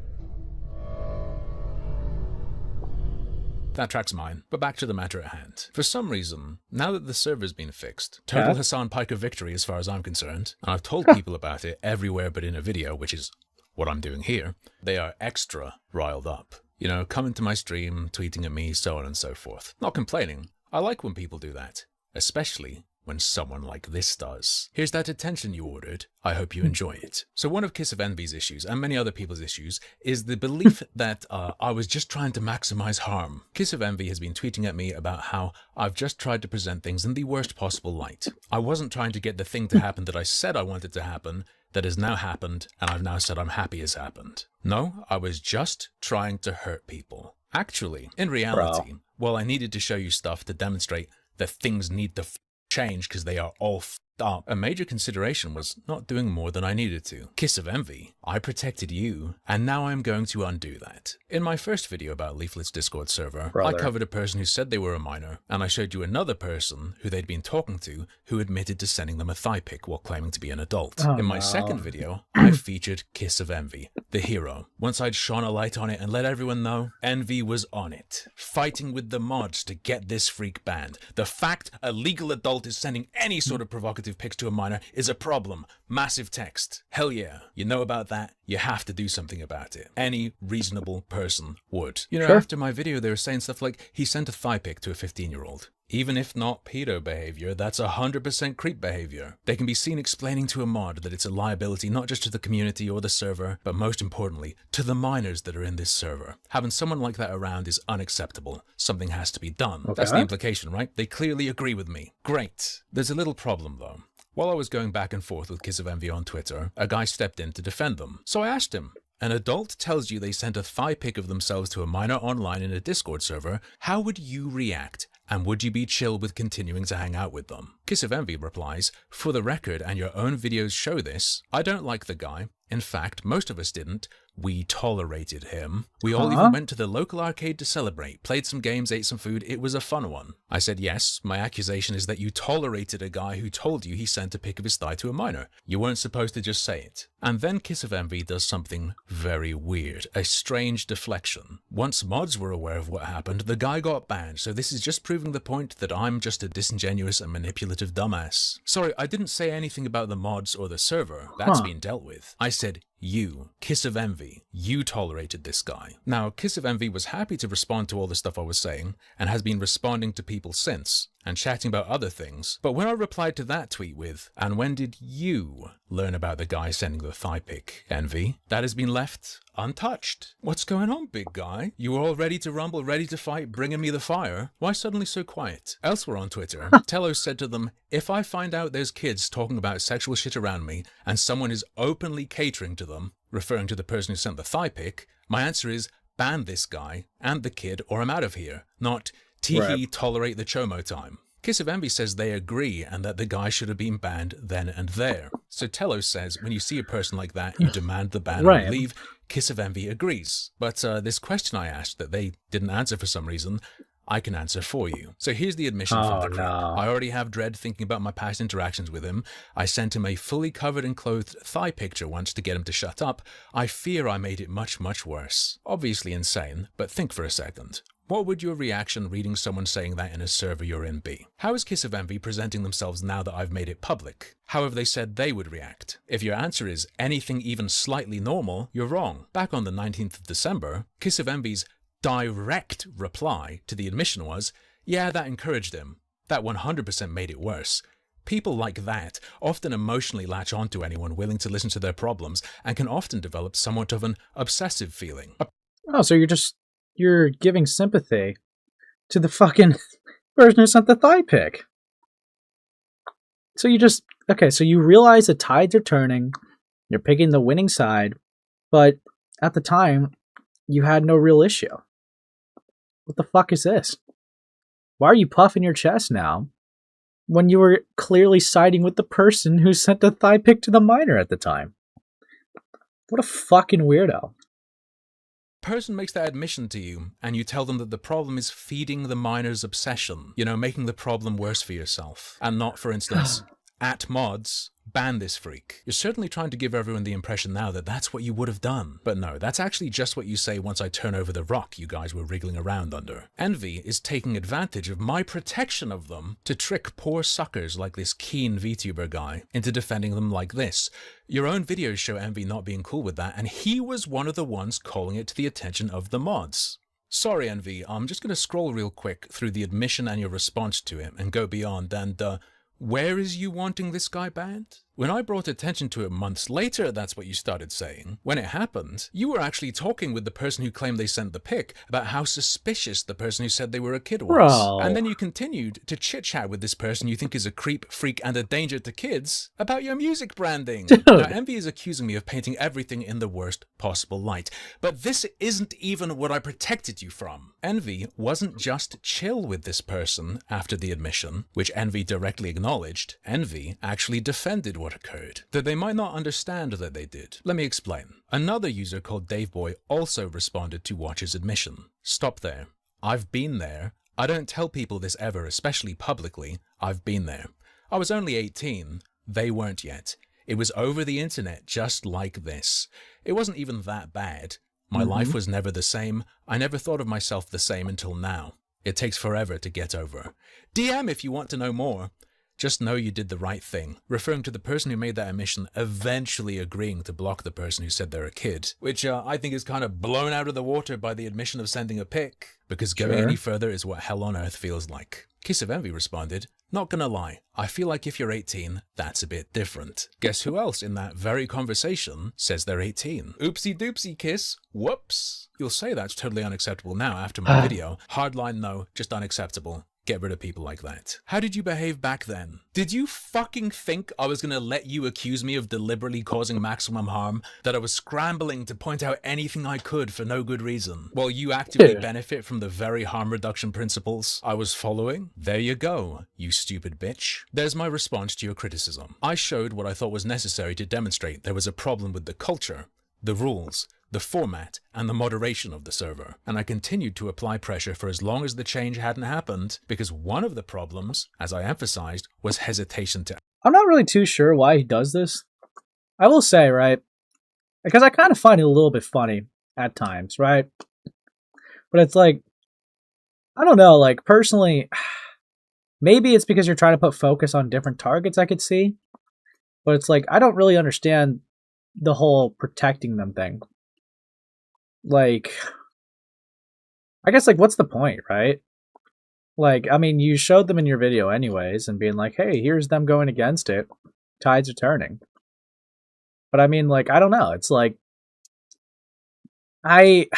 That track's mine, but back to the matter at hand. For some reason, now that the server's been fixed, total Hassan Piker victory as far as I'm concerned, and I've told people about it everywhere but in a video, which is what I'm doing here, they are extra riled up. You know, coming to my stream, tweeting at me, so on and so forth. Not complaining. I like when people do that, especially when someone like this does. Here's that attention you ordered. I hope you enjoy it. So one of Kiss of Envy's issues, and many other people's issues, is the belief that I was just trying to maximize harm. Kiss of Envy has been tweeting at me about how I've just tried to present things in the worst possible light. I wasn't trying to get the thing to happen that I said I wanted to happen, that has now happened, and I've now said I'm happy has happened. No, I was just trying to hurt people. Actually, in reality, while I needed to show you stuff to demonstrate that things need to change because they are all f***ed up, a major consideration was not doing more than I needed to. Kiss of Envy, I protected you, and now I'm going to undo that. In my first video about Leaflit's Discord server, I covered a person who said they were a minor, and I showed you another person who they'd been talking to who admitted to sending them a thigh pic while claiming to be an adult. In my second video, I featured Kiss of Envy, the hero. Once I'd shone a light on it and let everyone know, Envy was on it, fighting with the mods to get this freak banned. The fact a legal adult is sending any sort of provocative pics to a minor is a problem. Massive text. Hell yeah. You know about that? You have to do something about it. Any reasonable person would. You know, after my video, they were saying stuff like, he sent a thigh pic to a 15-year-old. Even if not pedo behavior, that's 100% creep behavior. They can be seen explaining to a mod that it's a liability not just to the community or the server, but most importantly, to the minors that are in this server. Having someone like that around is unacceptable. Something has to be done. That's the implication, right? They clearly agree with me. Great. There's a little problem though. While I was going back and forth with Kiss of Envy on Twitter, a guy stepped in to defend them. So I asked him, an adult tells you they sent a thigh pic of themselves to a minor online in a Discord server, how would you react? And would you be chill with continuing to hang out with them? Kiss of Envy replies, for the record, and your own videos show this, I don't like the guy. In fact, most of us didn't. We tolerated him. We all even went to the local arcade to celebrate, played some games, ate some food. It was a fun one. I said, yes, my accusation is that you tolerated a guy who told you he sent a pic of his thigh to a minor. You weren't supposed to just say it. And then Kiss of Envy does something very weird, a strange deflection. Once mods were aware of what happened, the guy got banned, so this is just proving the point that I'm just a disingenuous and manipulative dumbass. Sorry, I didn't say anything about the mods or the server. That's been dealt with. I said, you, Kiss of Envy, you tolerated this guy. Now, Kiss of Envy was happy to respond to all the stuff I was saying, and has been responding to people since, and chatting about other things. But when I replied to that tweet with, and when did you learn about the guy sending the thigh pic, Envy? That has been left untouched. What's going on, big guy? You were all ready to rumble, ready to fight, bringing me the fire? Why suddenly so quiet? Elsewhere on Twitter, Telos said to them, if I find out there's kids talking about sexual shit around me, and someone is openly catering to them, referring to the person who sent the thigh pic, my answer is, ban this guy and the kid or I'm out of here. Not, teehee, tolerate the chomo time. Kiss of Envy says they agree and that the guy should have been banned then and there. So Telos says when you see a person like that, you demand the ban or leave. Kiss of Envy agrees. But this question I asked that they didn't answer for some reason, I can answer for you. So here's the admission from the creep. I already have dread thinking about my past interactions with him. I sent him a fully covered and clothed thigh picture once to get him to shut up. I fear I made it much, much worse. Obviously insane, but think for a second. What would your reaction reading someone saying that in a server you're in be? How is Kiss of Envy presenting themselves now that I've made it public? How have they said they would react? If your answer is anything even slightly normal, you're wrong. Back on the 19th of December, Kiss of Envy's direct reply to the admission was, yeah, that encouraged him. That 100% made it worse. People like that often emotionally latch onto anyone willing to listen to their problems and can often develop somewhat of an obsessive feeling. Oh, so you're giving sympathy to the fucking person who sent the thigh pic. So so you realize the tides are turning, you're picking the winning side, but at the time, you had no real issue. What the fuck is this? Why are you puffing your chest now when you were clearly siding with the person who sent the thigh pic to the minor at the time? What a fucking weirdo. Person makes that admission to you, and you tell them that the problem is feeding the minor's obsession, you know, making the problem worse for yourself, and not, for instance, at mods, ban this freak. You're certainly trying to give everyone the impression now that that's what you would have done. But no, that's actually just what you say once I turn over the rock you guys were wriggling around under. Envy is taking advantage of my protection of them to trick poor suckers like this keen VTuber guy into defending them like this. Your own videos show Envy not being cool with that, and he was one of the ones calling it to the attention of the mods. Sorry, Envy, I'm just going to scroll real quick through the admission and your response to it and go beyond, and where is you wanting this guy banned? When I brought attention to it months later, that's what you started saying. When it happened, you were actually talking with the person who claimed they sent the pic about how suspicious the person who said they were a kid was. Bro. And then you continued to chit-chat with this person you think is a creep, freak, and a danger to kids about your music branding. Dude. Now, Envy is accusing me of painting everything in the worst possible light. But this isn't even what I protected you from. Envy wasn't just chill with this person after the admission, which Envy directly acknowledged. Envy actually defended what occurred, that they might not understand that they did. Let me explain. Another user called Daveboy also responded to Watch's admission. Stop there. I've been there. I don't tell people this ever, especially publicly. I've been there. I was only 18. They weren't yet. It was over the internet just like this. It wasn't even that bad. My life was never the same. I never thought of myself the same until now. It takes forever to get over. DM if you want to know more. Just know you did the right thing, referring to the person who made that admission eventually agreeing to block the person who said they're a kid, which I think is kind of blown out of the water by the admission of sending a pic, because going any further is what hell on earth feels like. Kiss of Envy responded, not gonna lie, I feel like if you're 18, that's a bit different. Guess who else in that very conversation says they're 18? Oopsie doopsie, Kiss. Whoops. You'll say that's totally unacceptable now after my video. Hardline no, just unacceptable. Get rid of people like that. How did you behave back then? Did you fucking think I was gonna let you accuse me of deliberately causing maximum harm? That I was scrambling to point out anything I could for no good reason? While you actively benefit from the very harm reduction principles I was following? There you go, you stupid bitch. There's my response to your criticism. I showed what I thought was necessary to demonstrate there was a problem with the culture, the rules, the format, and the moderation of the server, and I continued to apply pressure for as long as the change hadn't happened, because one of the problems, as I emphasized, was hesitation to... I'm not really too sure why he does this. I will say, right, because I kind of find it a little bit funny at times, right? But it's like, I don't know, like, personally, maybe it's because you're trying to put focus on different targets, I could see, but it's like, I don't really understand the whole protecting them thing. Like, I guess, like, what's the point, right? Like, I mean, you showed them in your video anyways, and being like, hey, here's them going against it. Tides are turning. But I mean, like, I don't know. It's like, I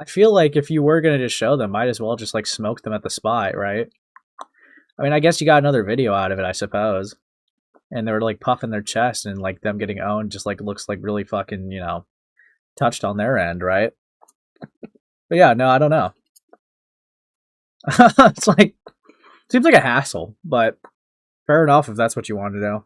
feel like if you were going to just show them, might as well just, like, smoke them at the spot, right? I mean, I guess you got another video out of it, I suppose. And they were, like, puffing their chest, and, like, them getting owned just, like, looks like really fucking, you know, touched on their end, right? But yeah, no, I don't know. It's like, seems like a hassle, but fair enough if that's what you want to do.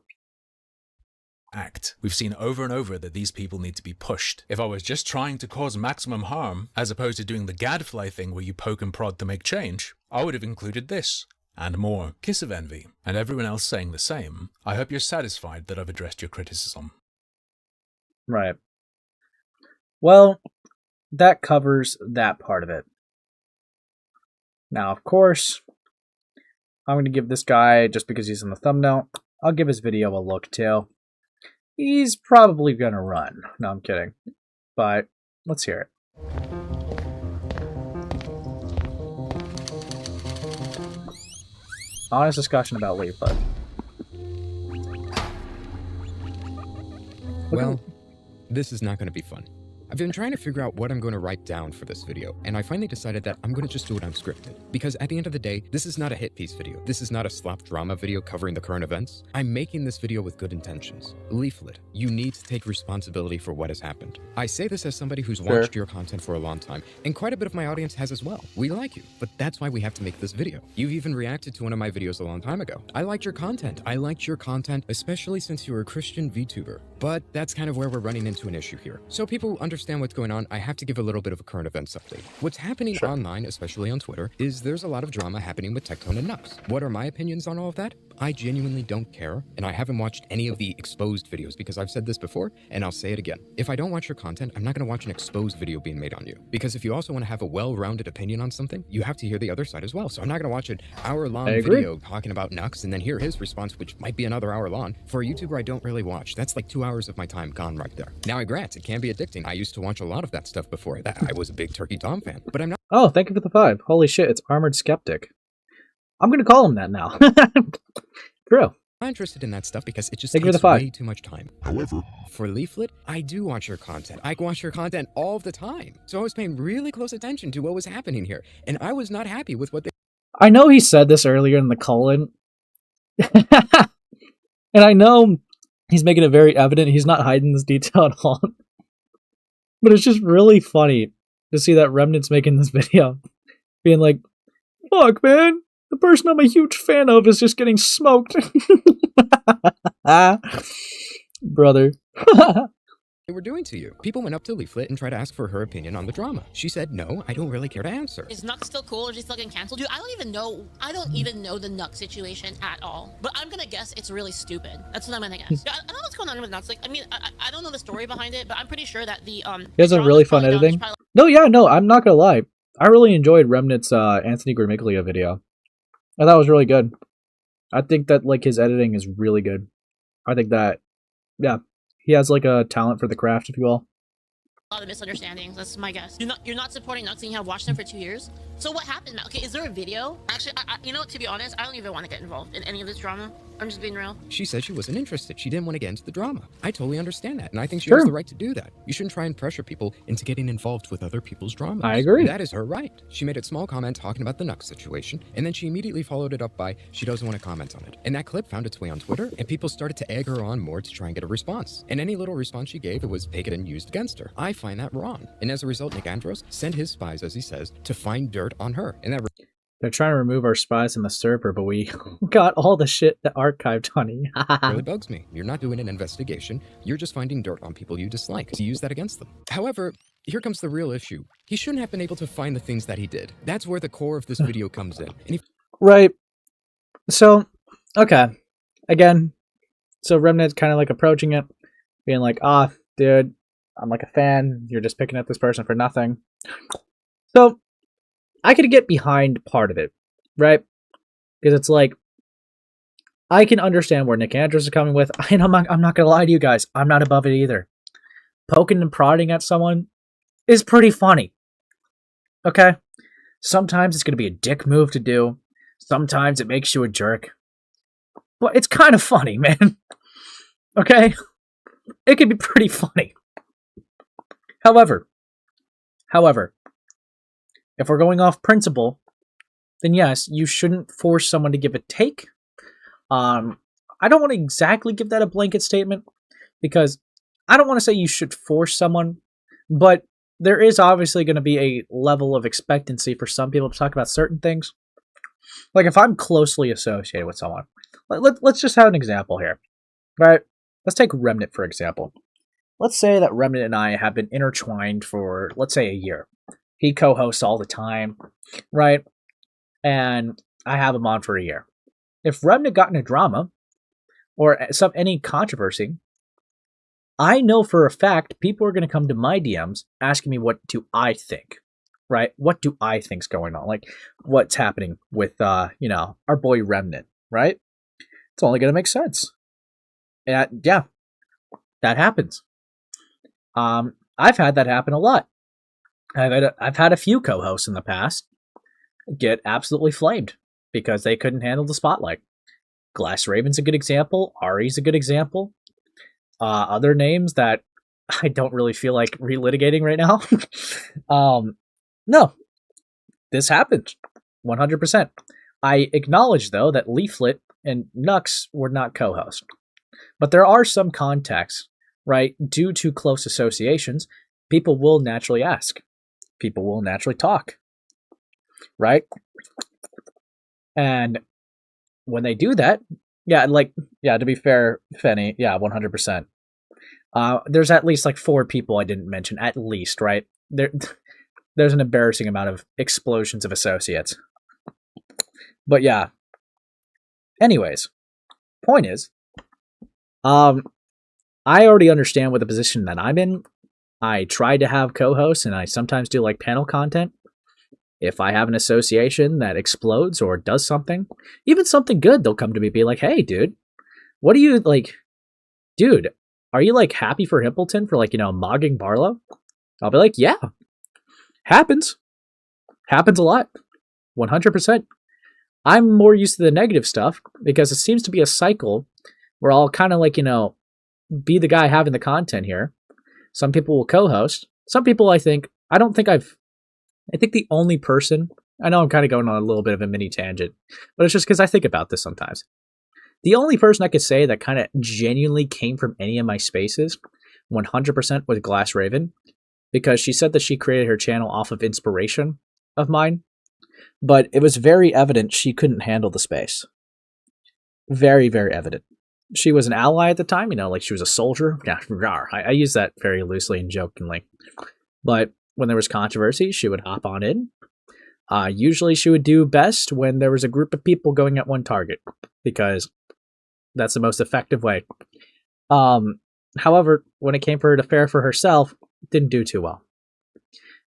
Act. We've seen over and over that these people need to be pushed. If I was just trying to cause maximum harm, as opposed to doing the gadfly thing where you poke and prod to make change, I would have included this. And more. Kiss of Envy. And everyone else saying the same. I hope you're satisfied that I've addressed your criticism. Right. Well, that covers that part of it. Now, of course, I'm going to give this guy, just because he's in the thumbnail, I'll give his video a look too. He's probably going to run. No, I'm kidding. But let's hear it. Honest discussion about Leaflit. Well, this is not going to be fun. I've been trying to figure out what I'm going to write down for this video, and I finally decided that I'm going to just do it unscripted. Because at the end of the day, this is not a hit piece video. This is not a slop drama video covering the current events. I'm making this video with good intentions. Leaflit, you need to take responsibility for what has happened. I say this as somebody who's watched your content for a long time, and quite a bit of my audience has as well. We like you, but that's why we have to make this video. You've even reacted to one of my videos a long time ago. I liked your content. I liked your content, especially since you're a Christian VTuber. But that's kind of where we're running into an issue here. So people understand what's going on, I have to give a little bit of a current events update. What's happening online, especially on Twitter, is there's a lot of drama happening with Tectone and Nux. What are my opinions on all of that? I genuinely don't care, and I haven't watched any of the exposed videos because I've said this before, and I'll say it again. If I don't watch your content, I'm not going to watch an exposed video being made on you. Because if you also want to have a well-rounded opinion on something, you have to hear the other side as well. So I'm not going to watch an hour-long video talking about Nux and then hear his response, which might be another hour long, for a YouTuber I don't really watch. That's like 2 hours of my time gone right there. Now, I grant, it can be addicting. I used to watch a lot of that stuff before. I was a big Turkey Tom fan, but I'm not. Oh, thank you for the 5. Holy shit, it's Armored Skeptic. I'm going to call him that now. True. I'm interested in that stuff because it just Thank you for takes the 5. way too much time. However, for Leaflit, I do watch your content. I watch your content all the time. So I was paying really close attention to what was happening here, and I was not happy with what they... I know he said this earlier in the call-in, and I know he's making it very evident he's not hiding this detail at all. But it's just really funny to see that Remnant's making this video, being like, fuck, man, the person I'm a huge fan of is just getting smoked. Brother. They were doing to you. People went up to Leaflit and tried to ask for her opinion on the drama. She said, no, I don't really care to answer. Is Nux still cool or is he still getting canceled? Dude, I don't even know the Nux situation at all. But I'm gonna guess it's really stupid. That's what I'm gonna guess. I don't know what's going on with Nux. Like, I mean, I don't know the story behind it, but I'm pretty sure that the He has a really fun editing. No, I'm not gonna lie. I really enjoyed Remnant's Anthony Gramiglia video. I thought it was really good. I think that like his editing is really good. I think that, yeah, he has like a talent for the craft, if you will. A lot of misunderstandings. That's my guess. You're not supporting Nux and you have watched him for 2 years. So what happened? Okay, is there a video? Actually, you know what? To be honest, I don't even want to get involved in any of this drama. I'm just being real. She said she wasn't interested. She didn't want to get into the drama. I totally understand that, and I think she has the right to do that. You shouldn't try and pressure people into getting involved with other people's drama. I agree. That is her right. She made a small comment talking about the Nux situation, and then she immediately followed it up by she doesn't want to comment on it. And that clip found its way on Twitter, and people started to egg her on more to try and get a response. And any little response she gave, it was taken and used against her. I find that wrong. And as a result, Nick Andros sent his spies, as he says, to find dirt on her. And that they're trying to remove our spies from the server, but we got all the shit that archived, honey. really bugs me. You're not doing an investigation. You're just finding dirt on people you dislike to use that against them. However, here comes the real issue. He shouldn't have been able to find the things that he did. That's where the core of this video comes in. And right. So, okay. Again, so Remnant's kind of like approaching it, being like, dude, I'm like a fan. You're just picking at this person for nothing. So, I could get behind part of it, right? Because it's like, I can understand where Nick Andrews is coming with, and I'm not going to lie to you guys, I'm not above it either. Poking and prodding at someone is pretty funny. Okay? Sometimes it's going to be a dick move to do. Sometimes it makes you a jerk. But it's kind of funny, man. Okay? It can be pretty funny. However, if we're going off principle, then yes, you shouldn't force someone to give a take. I don't want to exactly give that a blanket statement, because I don't want to say you should force someone, but there is obviously going to be a level of expectancy for some people to talk about certain things. Like if I'm closely associated with someone, let's just have an example here, right? Let's take Remnant, for example. Let's say that Remnant and I have been intertwined for, let's say, a year. He co-hosts all the time, right? And I have him on for a year. If Remnant got in a drama or any controversy, I know for a fact people are going to come to my DMs asking me what do I think, right? What do I think's going on? Like what's happening with, our boy Remnant, right? It's only going to make sense. And yeah, that happens. I've had that happen a lot. I've had a few co-hosts in the past get absolutely flamed because they couldn't handle the spotlight. Glass Raven's a good example. Ari's a good example. Other names that I don't really feel like relitigating right now. No, this happened 100%. I acknowledge, though, that Leaflit and Nux were not co-hosts. But there are some contexts, right? Due to close associations, people will naturally ask. People will naturally talk, right? And when they do that, to be fair, Fenny, 100%. There's at least like 4 people I didn't mention, at least, right? There's an embarrassing amount of explosions of associates. But yeah. Anyways, point is, I already understand what the position that I'm in. I try to have co-hosts, and I sometimes do like panel content. If I have an association that explodes or does something, even something good, they'll come to me and be like, hey, dude, what are you, like, dude, are you, like, happy for Himpleton for, like, you know, mogging Barlow? I'll be like, yeah, happens. Happens a lot. 100%. I'm more used to the negative stuff because it seems to be a cycle where I'll kind of, like, you know, be the guy having the content here. Some people will co-host. Some people, I think the only person, I know I'm kind of going on a little bit of a mini tangent, but it's just because I think about this sometimes. The only person I could say that kind of genuinely came from any of my spaces, 100% was Glass Raven, because she said that she created her channel off of inspiration of mine, but it was very evident she couldn't handle the space. Very, very evident. She was an ally at the time, you know, like she was a soldier. Yeah, I use that very loosely and jokingly. But when there was controversy, she would hop on in. Usually she would do best when there was a group of people going at one target, because that's the most effective way. However, when it came for her to fare for herself, didn't do too well.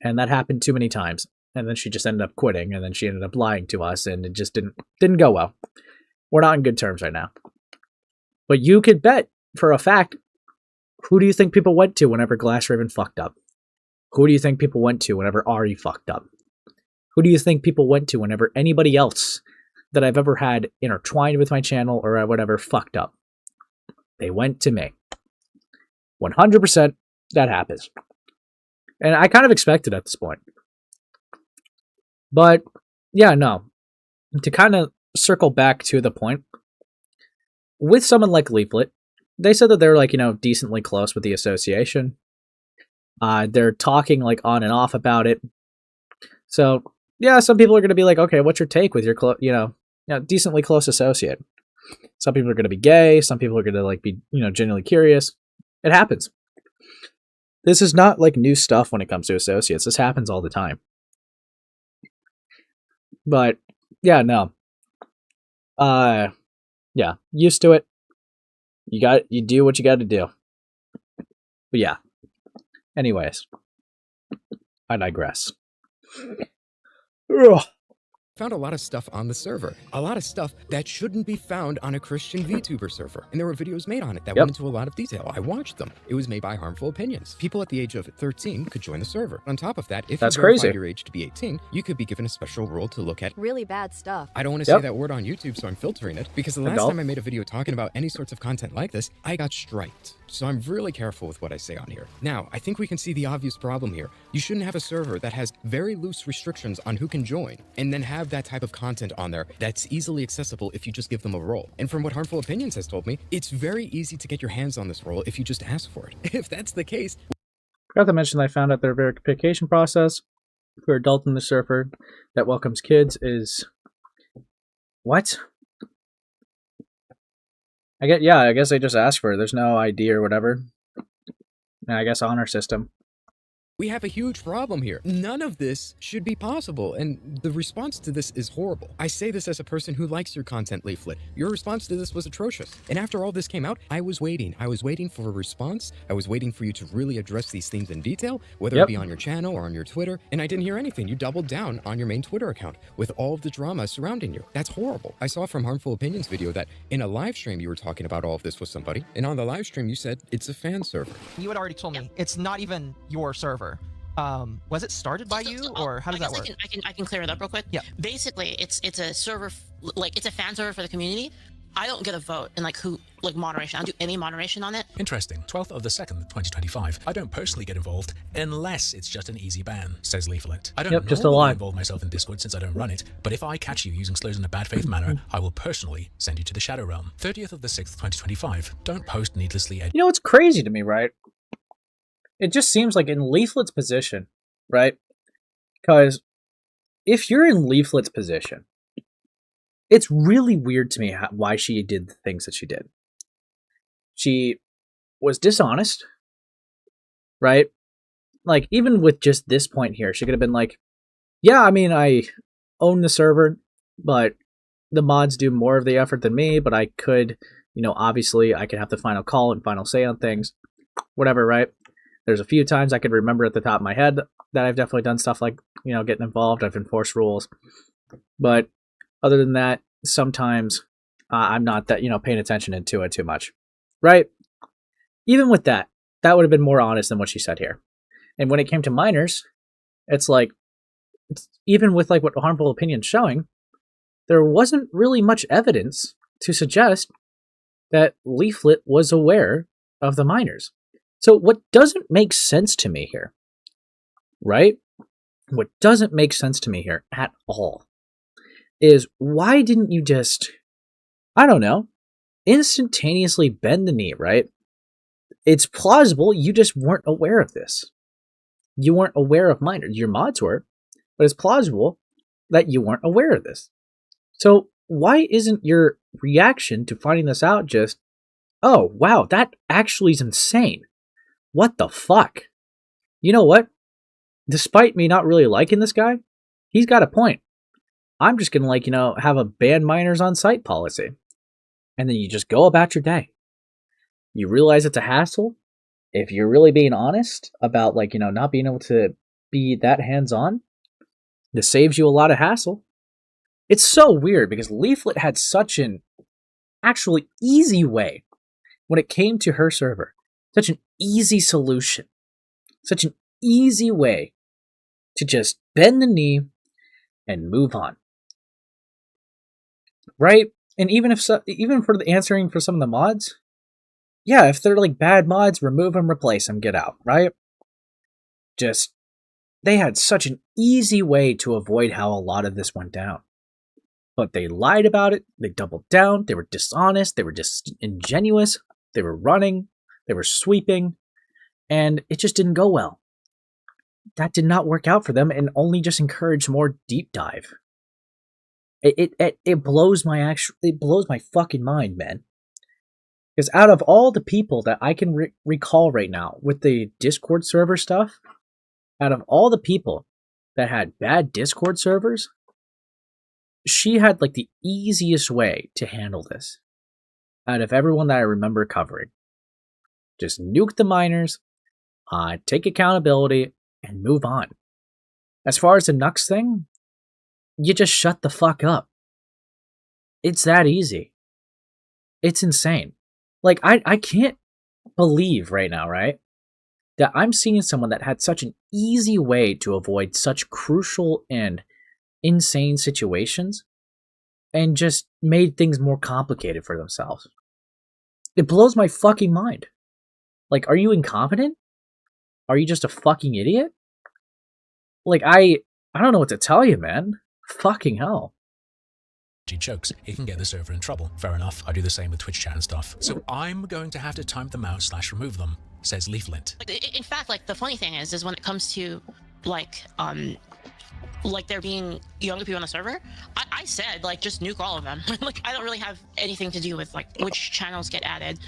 And that happened too many times. And then she just ended up quitting, and then she ended up lying to us, and it just didn't go well. We're not in good terms right now. But you could bet for a fact, who do you think people went to whenever Glass Raven fucked up? Who do you think people went to whenever Ari fucked up? Who do you think people went to whenever anybody else that I've ever had intertwined with my channel or whatever fucked up? They went to me. 100% that happens. And I kind of expect it at this point. But, yeah, no. To kind of circle back to the point, with someone like Leaflit, they said that they're, like, you know, decently close with the association. They're talking, like, on and off about it. So, yeah, some people are going to be like, okay, what's your take with your, decently close associate? Some people are going to be gay. Some people are going to, like, be, you know, genuinely curious. It happens. This is not, like, new stuff when it comes to associates. This happens all the time. But, yeah, no. Yeah, used to it. You do what you got to do. But, yeah. Anyways, I digress. Ugh. Found a lot of stuff on the server. A lot of stuff that shouldn't be found on a Christian VTuber server. And there were videos made on it that went into a lot of detail. I watched them. It was made by Harmful Opinions. People at the age of 13 could join the server. On top of that, if you verified your age to be 18, you could be given a special rule to look at really bad stuff. I don't want to say that word on YouTube, so I'm filtering it, because the last time I made a video talking about any sorts of content like this, I got striked. So I'm really careful with what I say on here. Now, I think we can see the obvious problem here. You shouldn't have a server that has very loose restrictions on who can join, and then have that type of content on there that's easily accessible if you just give them a role. And from what Harmful Opinions has told me, it's very easy to get your hands on this role if you just ask for it. If that's the case... Forgot to mention that I found out their verification process for adult in the server that welcomes kids is... What? I guess they just ask for it. There's no ID or whatever. And I guess honor system. We have a huge problem here. None of this should be possible, and the response to this is horrible. I say this as a person who likes your content, Leaflit. Your response to this was atrocious. And after all this came out, I was waiting. I was waiting for a response. I was waiting for you to really address these things in detail, whether it be on your channel or on your Twitter, and I didn't hear anything. You doubled down on your main Twitter account with all of the drama surrounding you. That's horrible. I saw from Harmful Opinions video that in a live stream you were talking about all of this with somebody, and on the live stream you said it's a fan server. You had already told me it's not even your server. Was it started by you, or how does that work? I can clear it up real quick. Yeah. Basically, it's a server, like it's a fan server for the community. I don't get a vote in like moderation. I don't do any moderation on it. Interesting. 12th of the 2nd, 2025. I don't personally get involved unless it's just an easy ban, says Leaflit. I don't normally involve myself in Discord since I don't run it, but if I catch you using slurs in a bad faith manner, I will personally send you to the Shadow Realm. 30th of the 6th, 2025. Don't post needlessly. You know what's crazy to me, right? It just seems like in Leaflet's position, right? Because if you're in Leaflet's position, it's really weird to me why she did the things that she did. She was dishonest, right? Like, even with just this point here, she could have been like, yeah, I mean, I own the server, but the mods do more of the effort than me, but I could, obviously I could have the final call and final say on things, whatever, right? There's a few times I could remember at the top of my head that I've definitely done stuff like, getting involved. I've enforced rules. But other than that, sometimes I'm not that, paying attention to it too much, right? Even with that, that would have been more honest than what she said here. And when it came to minors, it's like, even with like what harmful opinions showing, there wasn't really much evidence to suggest that Leaflit was aware of the minors. So what doesn't make sense to me here, right? What doesn't make sense to me here at all is, why didn't you just, I don't know, instantaneously bend the knee, right? It's plausible you just weren't aware of this. You weren't aware of minors. Your mods were, but it's plausible that you weren't aware of this. So why isn't your reaction to finding this out just, oh, wow, that actually is insane. What the fuck? You know what? Despite me not really liking this guy, he's got a point. I'm just going to, have a ban minors on site policy. And then you just go about your day. You realize it's a hassle. If you're really being honest about, not being able to be that hands-on, this saves you a lot of hassle. It's so weird because Leaflit had such an actually easy way when it came to her server. Such an easy solution. Such an easy way to just bend the knee and move on. Right? And even for the answering for some of the mods, yeah, if they're like bad mods, remove them, replace them, get out, right? They had such an easy way to avoid how a lot of this went down. But they lied about it, they doubled down, they were dishonest, they were disingenuous, they were running, they were sweeping, and it just didn't go well. That did not work out for them and only just encouraged more deep dive. It blows my fucking mind, man. Because out of all the people that I can recall right now with the Discord server stuff, out of all the people that had bad Discord servers, she had like the easiest way to handle this out of everyone that I remember covering. Just nuke the minors, take accountability, and move on. As far as the Nux thing, you just shut the fuck up. It's that easy. It's insane. Like, I can't believe right now, right, that I'm seeing someone that had such an easy way to avoid such crucial and insane situations and just made things more complicated for themselves. It blows my fucking mind. Like, are you incompetent? Are you just a fucking idiot? Like, I don't know what to tell you, man. Fucking hell. She chokes, it can get the server in trouble. Fair enough, I do the same with Twitch chat and stuff. So I'm going to have to time them out / remove them, says Leaflit. In fact, like, the funny thing is when it comes to, like there being younger people on the server, I said, like, just nuke all of them. Like, I don't really have anything to do with, like, which channels get added,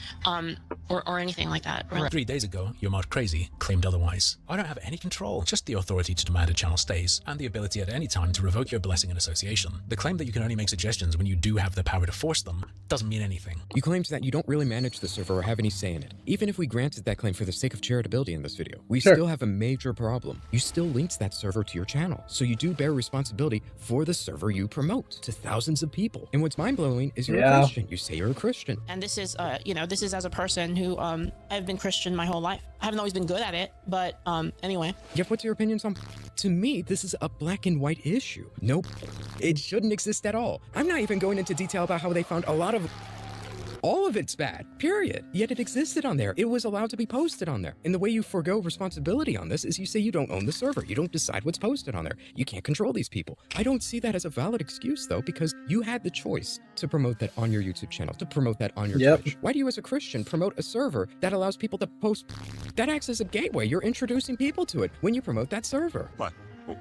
or anything like that. Really. 3 days ago, your mod Crazy claimed otherwise. I don't have any control, just the authority to demand a channel stays, and the ability at any time to revoke your blessing and association. The claim that you can only make suggestions when you do have the power to force them doesn't mean anything. You claimed that you don't really manage the server or have any say in it. Even if we granted that claim for the sake of charitability in this video, we still have a major problem. You still linked that server to your channel, so you do bear responsibility for the server you promote to thousands of people. And what's mind-blowing is you're a Christian. You say you're a Christian. And this is, this is as a person who, I've been Christian my whole life. I haven't always been good at it, but, anyway. Yep, what's your opinions on... To me, this is a black and white issue. Nope, it shouldn't exist at all. I'm not even going into detail about how they found a lot of... All of it's bad, period. Yet it existed on there. It was allowed to be posted on there. And the way you forego responsibility on this is you say you don't own the server. You don't decide what's posted on there. You can't control these people. I don't see that as a valid excuse, though, because you had the choice to promote that on your YouTube channel, to promote that on your Twitch. Why do you, as a Christian, promote a server that allows people to post... That acts as a gateway. You're introducing people to it when you promote that server. What?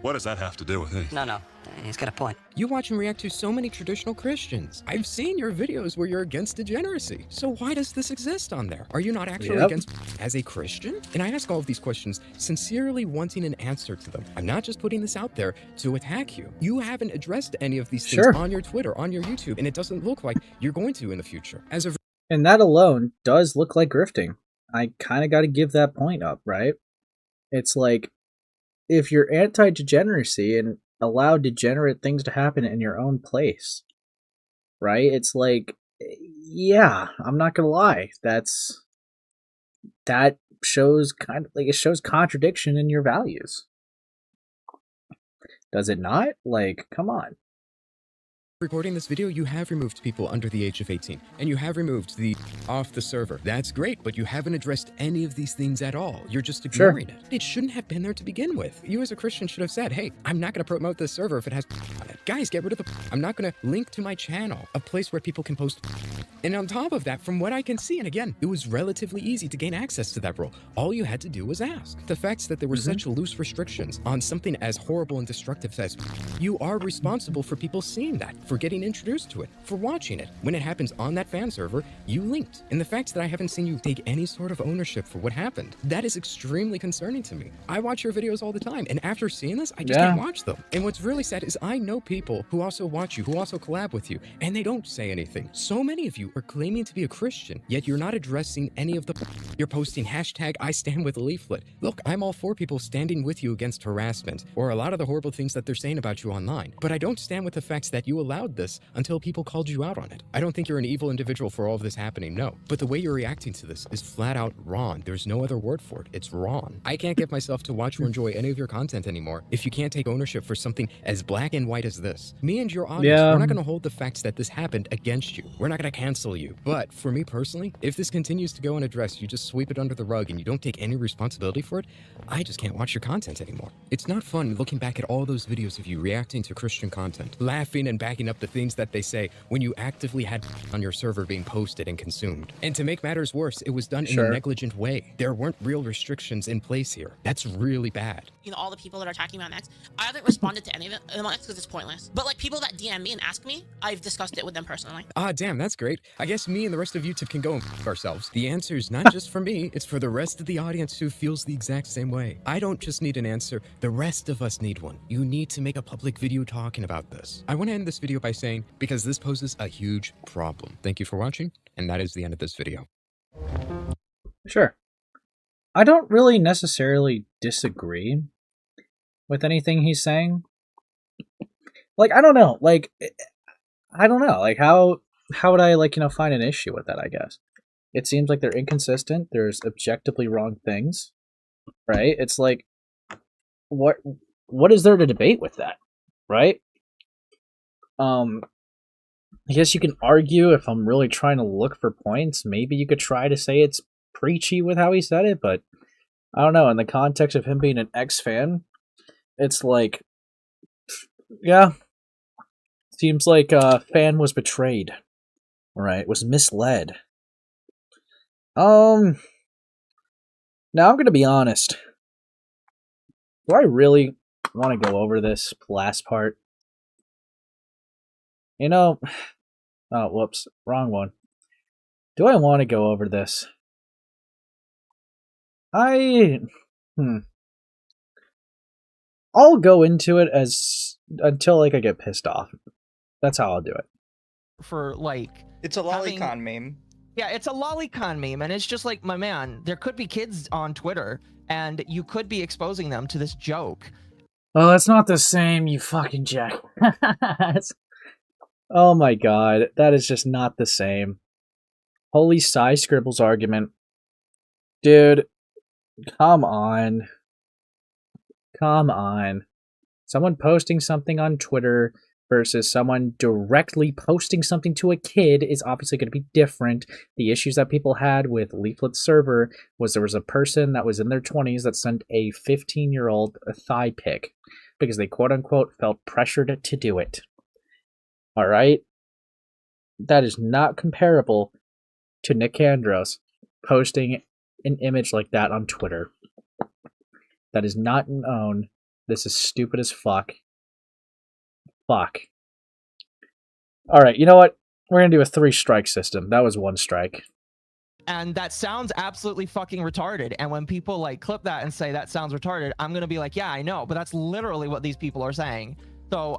What does that have to do with it? No, he's got a point. You watch and react to so many traditional Christians. I've seen your videos where you're against degeneracy. So why does this exist on there? Are you not actually against as a Christian? And I ask all of these questions sincerely wanting an answer to them. I'm not just putting this out there to attack you. You haven't addressed any of these things on your Twitter, on your YouTube, and it doesn't look like you're going to in the future. And that alone does look like grifting. I kind of got to give that point up, right? It's like, if you're anti-degeneracy and allow degenerate things to happen in your own place, right? It's like, yeah, I'm not gonna lie. That shows it shows contradiction in your values. Does it not? Like, come on. Recording this video, you have removed people under the age of 18, and you have removed the off the server. That's great, but you haven't addressed any of these things at all. You're just ignoring it. It shouldn't have been there to begin with. You as a Christian should have said, hey, I'm not going to promote this server if it has on it. Guys, get rid of the I'm not going to link to my channel, a place where people can post. And on top of that, from what I can see, and again, it was relatively easy to gain access to that role. All you had to do was ask. The fact that there were such loose restrictions on something as horrible and destructive as you are responsible for people seeing that, for getting introduced to it, for watching it. When it happens on that fan server, you linked. And the fact that I haven't seen you take any sort of ownership for what happened, that is extremely concerning to me. I watch your videos all the time, and after seeing this, I just can't watch them. And what's really sad is I know people who also watch you, who also collab with you, and they don't say anything. So many of you are claiming to be a Christian, yet you're not addressing any of the you're posting hashtag I stand with Leaflit. Look, I'm all for people standing with you against harassment, or a lot of the horrible things that they're saying about you online, but I don't stand with the facts that you allowed this until people called you out on it. I don't think you're an evil individual for all of this happening, no. But the way you're reacting to this is flat out wrong. There's no other word for it. It's wrong. I can't get myself to watch or enjoy any of your content anymore if you can't take ownership for something as black and white as this. Me and your audience, we're not going to hold the facts that this happened against you. We're not going to cancel you. But for me personally, if this continues to go unaddressed, you just sweep it under the rug and you don't take any responsibility for it, I just can't watch your content anymore. It's not fun looking back at all those videos of you reacting to Christian content, laughing and backing up the things that they say when you actively had on your server being posted and consumed. And to make matters worse, it was done in a negligent way. There weren't real restrictions in place here. That's really bad. You know, all the people that are attacking me on X, I haven't responded to any of them on X because it's pointless. But like people that DM me and ask me, I've discussed it with them personally. Ah, damn, that's great. I guess me and the rest of YouTube can go and ourselves. The answer is not just for me, it's for the rest of the audience who feels the exact same way. I don't just need an answer, the rest of us need one. You need to make a public video talking about this. I want to end this video by saying, because this poses a huge problem. Thank you for watching, and that is the end of this video. Sure. I don't really necessarily disagree with anything he's saying. Like, I don't know. Like, I don't know. Like, how would I, like, you know, find an issue with that, I guess? It seems like they're inconsistent. There's objectively wrong things, right? It's like, what is there to debate with that, right? I guess you can argue if I'm really trying to look for points. Maybe you could try to say it's preachy with how he said it, but I don't know. In the context of him being an ex-fan, it's like, yeah, seems like fan was betrayed, right? Was misled. Now I'm gonna be honest. Do I really want to go over this last part? You know, oh, whoops, wrong one. Do I want to go over this? I'll go into it until like I get pissed off. That's how I'll do it. For like, it's a lolicon meme. Yeah, it's a lolicon meme, and it's just like, my man, there could be kids on Twitter, and you could be exposing them to this joke. Oh, that's not the same, you fucking jack. Oh my god, that is just not the same. Holy Psy Scribble's argument. Dude, come on. Come on. Someone posting something on Twitter versus someone directly posting something to a kid is obviously going to be different. The issues that people had with Leaflit server was there was a person that was in their 20s that sent a 15-year-old a thigh pic because they quote-unquote felt pressured to do it. Alright? That is not comparable to Nicandros posting an image like that on Twitter. That is not known This is stupid as fuck. Fuck. Alright, you know what? We're gonna do a 3-strike system. That was 1 strike. And that sounds absolutely fucking retarded. And when people like clip that and say that sounds retarded, I'm gonna be like, yeah, I know, but that's literally what these people are saying. So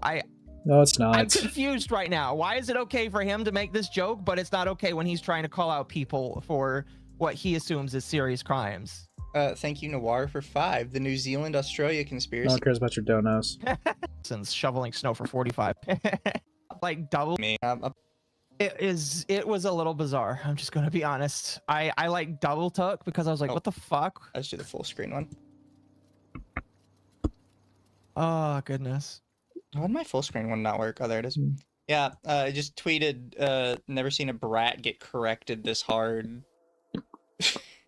No, it's not. I'm confused right now. Why is it okay for him to make this joke, but it's not okay when he's trying to call out people for what he assumes is serious crimes? Thank you, Noir, for 5. The New Zealand-Australia No conspiracy. one cares about your donos. Since shoveling snow for 45. Like double me. It was a little bizarre. I'm just gonna be honest. I like double took because I was like, what the fuck? Let's do the full screen one. Oh goodness. Why did my full screen one not work? Oh, there it is. Yeah, I just tweeted, never seen a brat get corrected this hard.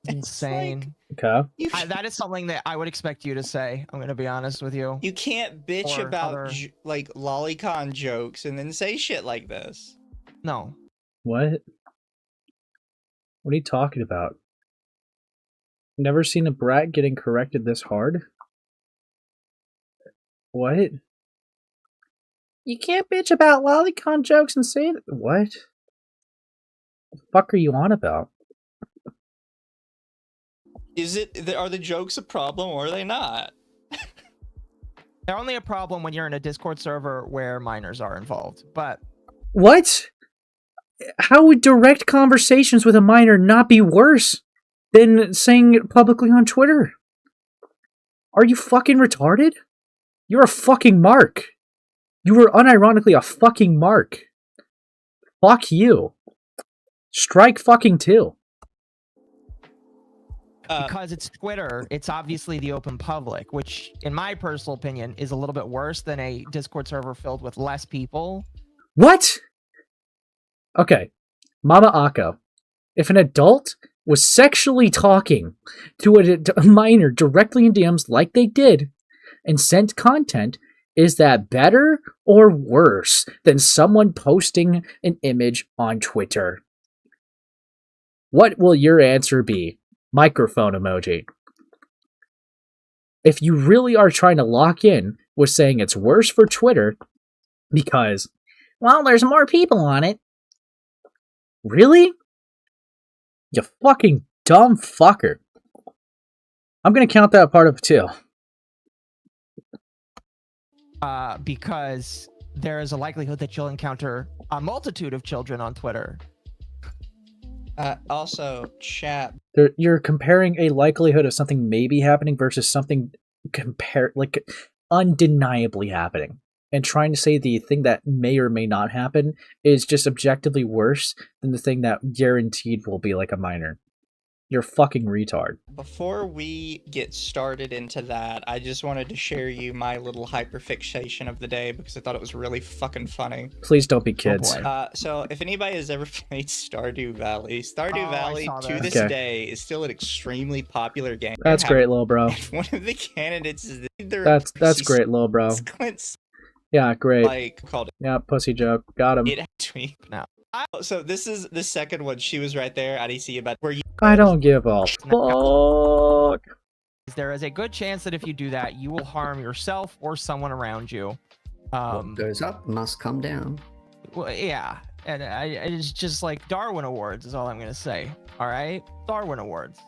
Insane. Okay. That is something that I would expect you to say. I'm gonna be honest with you. You can't bitch Or about other- like lolicon jokes and then say shit like this. No. What? What are you talking about? Never seen a brat getting corrected this hard? What? You can't bitch about lolicon jokes and say that. What? The fuck are you on about? Are the jokes a problem or are they not? They're only a problem when you're in a Discord server where minors are involved. But What? How would direct conversations with a minor not be worse than saying it publicly on Twitter? Are you fucking retarded? You're a fucking mark. You were unironically a fucking mark. Fuck you. Strike fucking 2. because it's Twitter, it's obviously the open public, which, in my personal opinion, is a little bit worse than a Discord server filled with less people. What? Okay, Mama Akko. If an adult was sexually talking to a minor directly in DMs like they did and sent content, is that better or worse than someone posting an image on Twitter? What will your answer be? Microphone emoji. If you really are trying to lock in with saying it's worse for Twitter because, well, there's more people on it. Really? You fucking dumb fucker. I'm gonna count that part of it too. Because there is a likelihood that you'll encounter a multitude of children on Twitter. Also, chat. You're comparing a likelihood of something maybe happening versus something undeniably happening. And trying to say the thing that may or may not happen is just objectively worse than the thing that guaranteed will be like a minor. You're a fucking retard. Before we get started into that, I just wanted to share you my little hyperfixation of the day because I thought it was really fucking funny. Please don't be kids. So if anybody has ever played Stardew Valley, Valley to this day is still an extremely popular game. That's great, little bro. One of the candidates is That's great, little bro. Yeah, great. Like called it. Yeah, pussy joke. Got him. It tweet now. So this is the second one. She was right there. IDC about where you. I don't give a fuck. There is a good chance that if you do that, you will harm yourself or someone around you. What goes up must come down. Well, yeah, and it's just like Darwin Awards is all I'm gonna say. All right, Darwin Awards.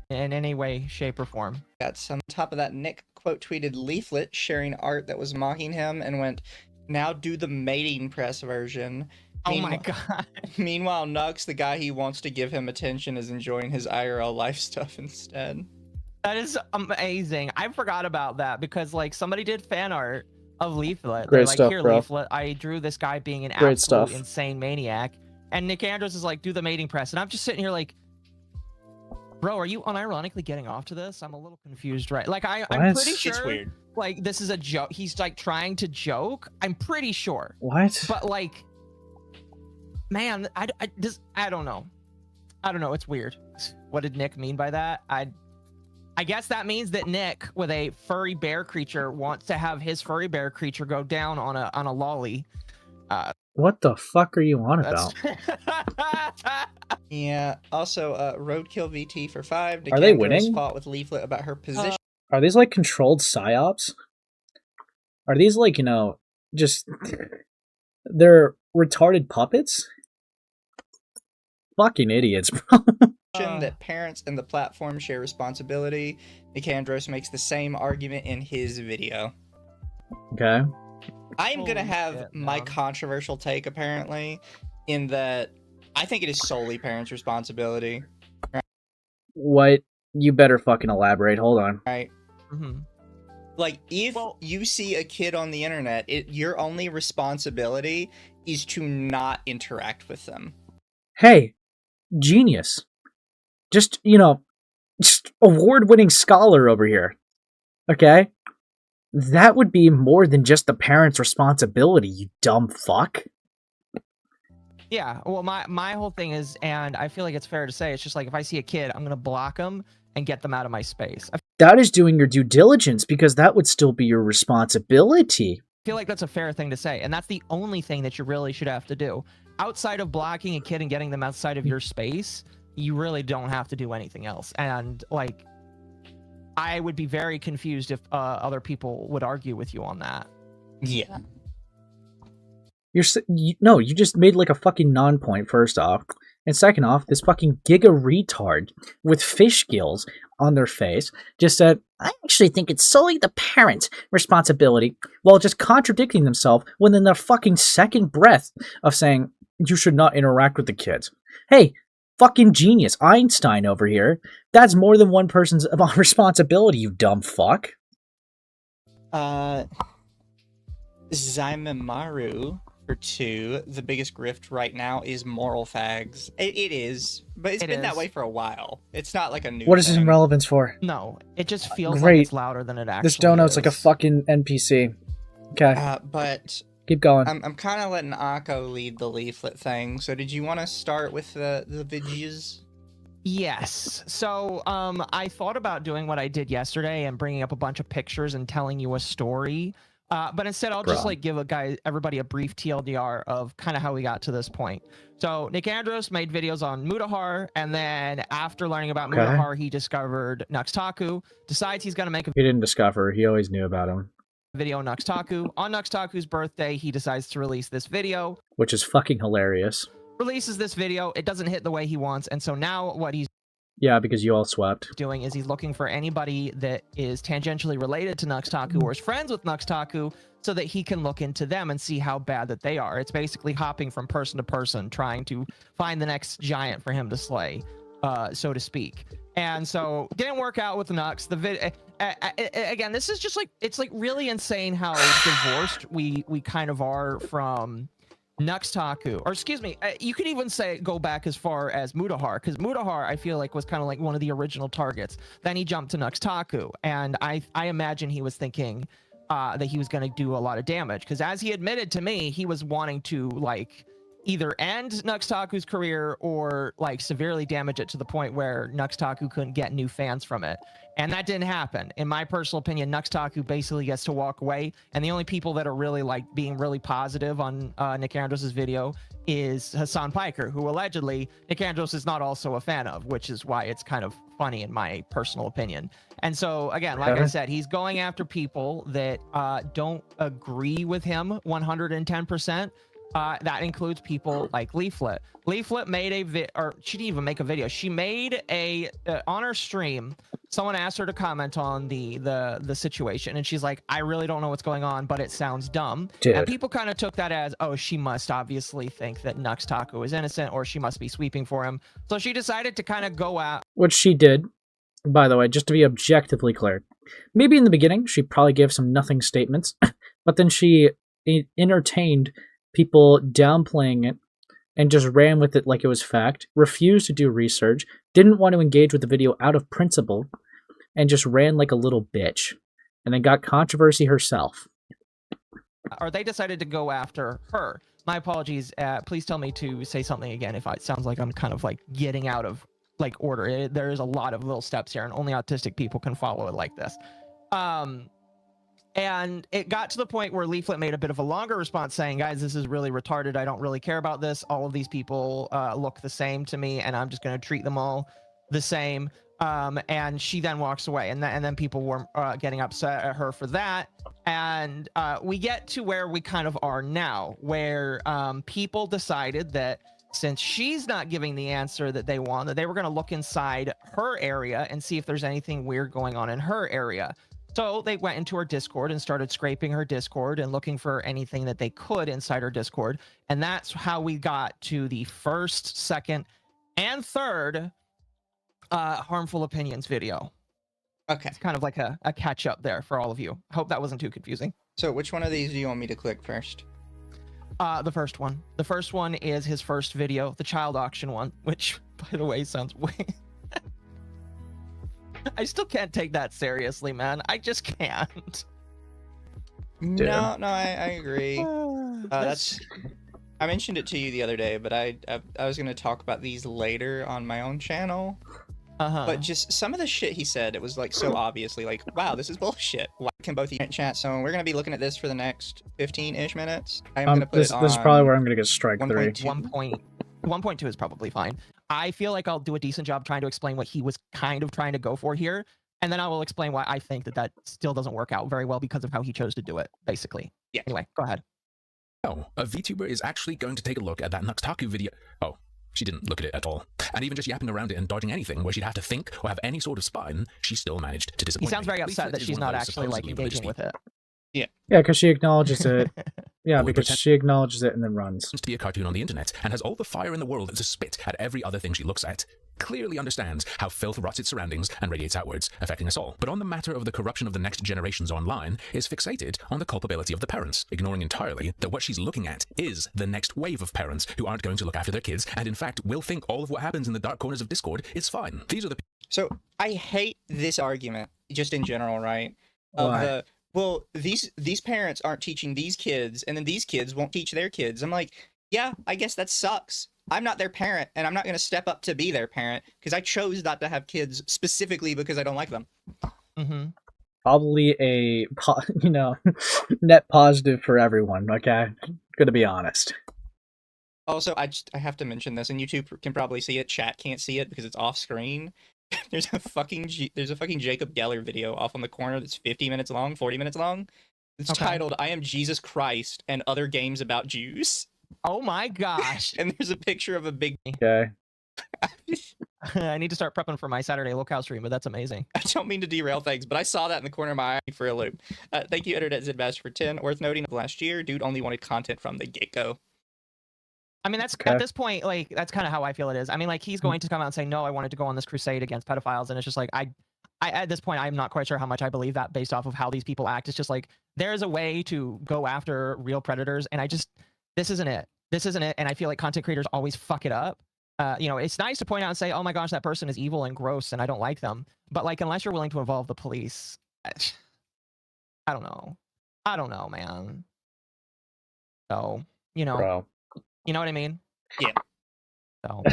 In any way, shape, or form. Got some. Top of that, Nick quote tweeted Leaflit sharing art that was mocking him and went, "Now do the mating press version." Oh my god. Meanwhile, Nux, the guy he wants to give him attention, is enjoying his IRL life stuff instead. That is amazing. I forgot about that because like somebody did fan art of Leaflit. Great They're like, stuff, here, bro. Leaflit, I drew this guy being an Great absolute stuff. insane maniac. And Nick Andrews is like, do the mating press. And I'm just sitting here like, bro, are you unironically getting off to this? I'm a little confused, right? Like, I'm pretty sure. It's weird. Like, this is a joke. He's like trying to joke. I'm pretty sure. What? But like, man, I don't know. I don't know. It's weird. What did Nick mean by that? I guess that means that Nick, with a furry bear creature, wants to have his furry bear creature go down on a lolly. What the fuck are you on about? Yeah. Also, Roadkill VT for 5. Are they winning? Fought with Leaflit about her position. Are these like controlled psyops? Are these like, you know, just they're retarded puppets? Fucking idiots, bro. That parents and the platform share responsibility. Nicandros makes the same argument in his video. Okay. I am gonna have my controversial take, apparently, in that I think it is solely parents' responsibility. What? You better fucking elaborate. Hold on. Right. Like, if you see a kid on the internet, your only responsibility is to not interact with them. Hey, genius. Just, you know, just award-winning scholar over here. Okay? That would be more than just the parent's responsibility, you dumb fuck. Yeah, well, my whole thing is, and I feel like it's fair to say, it's just like if I see a kid, I'm gonna block them and get them out of my space. I That is doing your due diligence, because that would still be your responsibility. feel like that's a fair thing to say, and that's the only thing that you really should have to do. Outside of blocking a kid and getting them outside of your space, you really don't have to do anything else. And, like, I would be very confused if other people would argue with you on that. Yeah. No, you just made like a fucking non-point, first off. And second off, this fucking giga retard with fish gills on their face just said, I actually think it's solely the parent's responsibility, while just contradicting themselves within their fucking second breath of saying, you should not interact with the kids. Hey, fucking genius, Einstein over here. That's more than one person's responsibility, you dumb fuck. Zaimaru for 2, the biggest grift right now is moral fags. It is, but it's been that way for a while. It's not like a new What is this thing. in relevance for? No, it just feels like Great. it's louder than it actually This donut's is. like a fucking NPC. Okay. But keep going. I'm kind of letting Akko lead the leaflet thing. So did you want to start with the videos? Yes. So I thought about doing what I did yesterday and bringing up a bunch of pictures and telling you a story. But instead, I'll just like give everybody a brief TLDR of kind of how we got to this point. So Nicandros made videos on Mutahar, and then after learning about Mutahar, he discovered Taku. Decides he's going to make a He didn't discover. He always knew about him. video on Taku. On Taku's birthday, he decides to release this video. Which is fucking hilarious. Releases this video. It doesn't hit the way he wants, and so now what he's Yeah, because you all swept. doing is he's looking for anybody that is tangentially related to Taku or is friends with Taku, so that he can look into them and see how bad that they are. It's basically hopping from person to person, trying to find the next giant for him to slay, so to speak. And so didn't work out with Nux. Again, this is just like, it's like really insane how divorced we kind of are from Taku, or excuse me, you could even say go back as far as Mutahar, because Mutahar I feel like was kind of like one of the original targets. Then he jumped to Taku, and I imagine he was thinking that he was going to do a lot of damage, because as he admitted to me, he was wanting to like either end Taku's career or like severely damage it to the point where Taku couldn't get new fans from it. And that didn't happen. In my personal opinion, Taku basically gets to walk away, and the only people that are really like being really positive on Nicandros' video is Hassan Piker, who allegedly Nicandros is not also a fan of, which is why it's kind of funny in my personal opinion. And so again, like I said, he's going after people that don't agree with him 110%. That includes people like Leaflit. Leaflit made she didn't even make a video. She made a on her stream. Someone asked her to comment on the situation, and she's like, "I really don't know what's going on, but it sounds dumb." Dude. And people kind of took that as, "Oh, she must obviously think that Taku is innocent, or she must be sweeping for him." So she decided to kind of go out. Which she did, by the way, just to be objectively clear. Maybe in the beginning, she probably gave some nothing statements, but then she entertained people downplaying it and just ran with it like it was fact, refused to do research, didn't want to engage with the video out of principle, and just ran like a little bitch, and then got controversy herself. Or they decided to go after her. My apologies. Please tell me to say something again if it sounds like I'm kind of like getting out of like order. There is a lot of little steps here, and only autistic people can follow it like this. And it got to the point where Leaflit made a bit of a longer response saying, guys, this is really retarded. I don't really care about this. All of these people look the same to me, and I'm just going to treat them all the same. And she then walks away, and then people were getting upset at her for that. And we get to where we kind of are now, where people decided that since she's not giving the answer that they want, that they were going to look inside her area and see if there's anything weird going on in her area. So they went into her Discord and started scraping her Discord and looking for anything that they could inside her Discord. And that's how we got to the first, second, and third harmful opinions video. Okay. It's kind of like a catch up there for all of you. I hope that wasn't too confusing. So which one of these do you want me to click first? The first one. The first one is his first video, the child auction one, which, by the way, sounds way... I still can't take that seriously, man. I just can't. No, I agree. That's... I mentioned it to you the other day, but I was going to talk about these later on my own channel. But just some of the shit he said, it was like so obviously like, wow, this is bullshit. Why can both of you chat? So we're going to be looking at this for the next 15-ish minutes. I'm going to put it on... This is probably where I'm going to get strike 3. 1.2 is probably fine. I feel like I'll do a decent job trying to explain what he was kind of trying to go for here. And then I will explain why I think that still doesn't work out very well because of how he chose to do it, basically. Yeah. Anyway, go ahead. Oh, a VTuber is actually going to take a look at that Taku video. Oh, she didn't look at it at all. And even just yapping around it and dodging anything where she'd have to think or have any sort of spine, she still managed to disappoint He sounds me. very upset Leaflit that is she's one of not those actually like supposedly religious engaging with it. Yeah. Yeah, because she acknowledges it. Yeah, because she acknowledges it and then runs. To be a cartoon on the internet and has all the fire in the world to spit at every other thing she looks at. Clearly understands how filth rots its surroundings and radiates outwards, affecting us all. But on the matter of the corruption of the next generations online, is fixated on the culpability of the parents, ignoring entirely that what she's looking at is the next wave of parents who aren't going to look after their kids, and in fact will think all of what happens in the dark corners of Discord is fine. These are the... So I hate this argument, just in general, right? Why? Well, these parents aren't teaching these kids, and then these kids won't teach their kids. I'm like, yeah, I guess that sucks. I'm not their parent, and I'm not going to step up to be their parent, because I chose not to have kids specifically because I don't like them. Mm-hmm. Probably a, net positive for everyone, okay? Gonna be honest. Also, I have to mention this, and YouTube can probably see it, chat can't see it because it's off screen. There's a fucking Jacob Geller video off on the corner that's 50 minutes long, 40 minutes long. It's titled, I Am Jesus Christ and Other Games About Jews. Oh my gosh. And there's a picture of a big... Okay. I need to start prepping for my Saturday locale stream, but that's amazing. I don't mean to derail things, but I saw that in the corner of my eye for a loop. Thank you, Internet Zedmaster, for 10. Worth noting, of last year, dude only wanted content from the get-go. I mean, that's at this point, like, that's kind of how I feel it is. I mean, like, he's going to come out and say, no, I wanted to go on this crusade against pedophiles. And it's just like, I at this point, I'm not quite sure how much I believe that based off of how these people act. It's just like, there's a way to go after real predators. And this isn't it. This isn't it. And I feel like content creators always fuck it up. It's nice to point out and say, oh my gosh, that person is evil and gross and I don't like them. But like, unless you're willing to involve the police, I don't know. I don't know, man. So, Bro. You know what I mean? Yeah. So.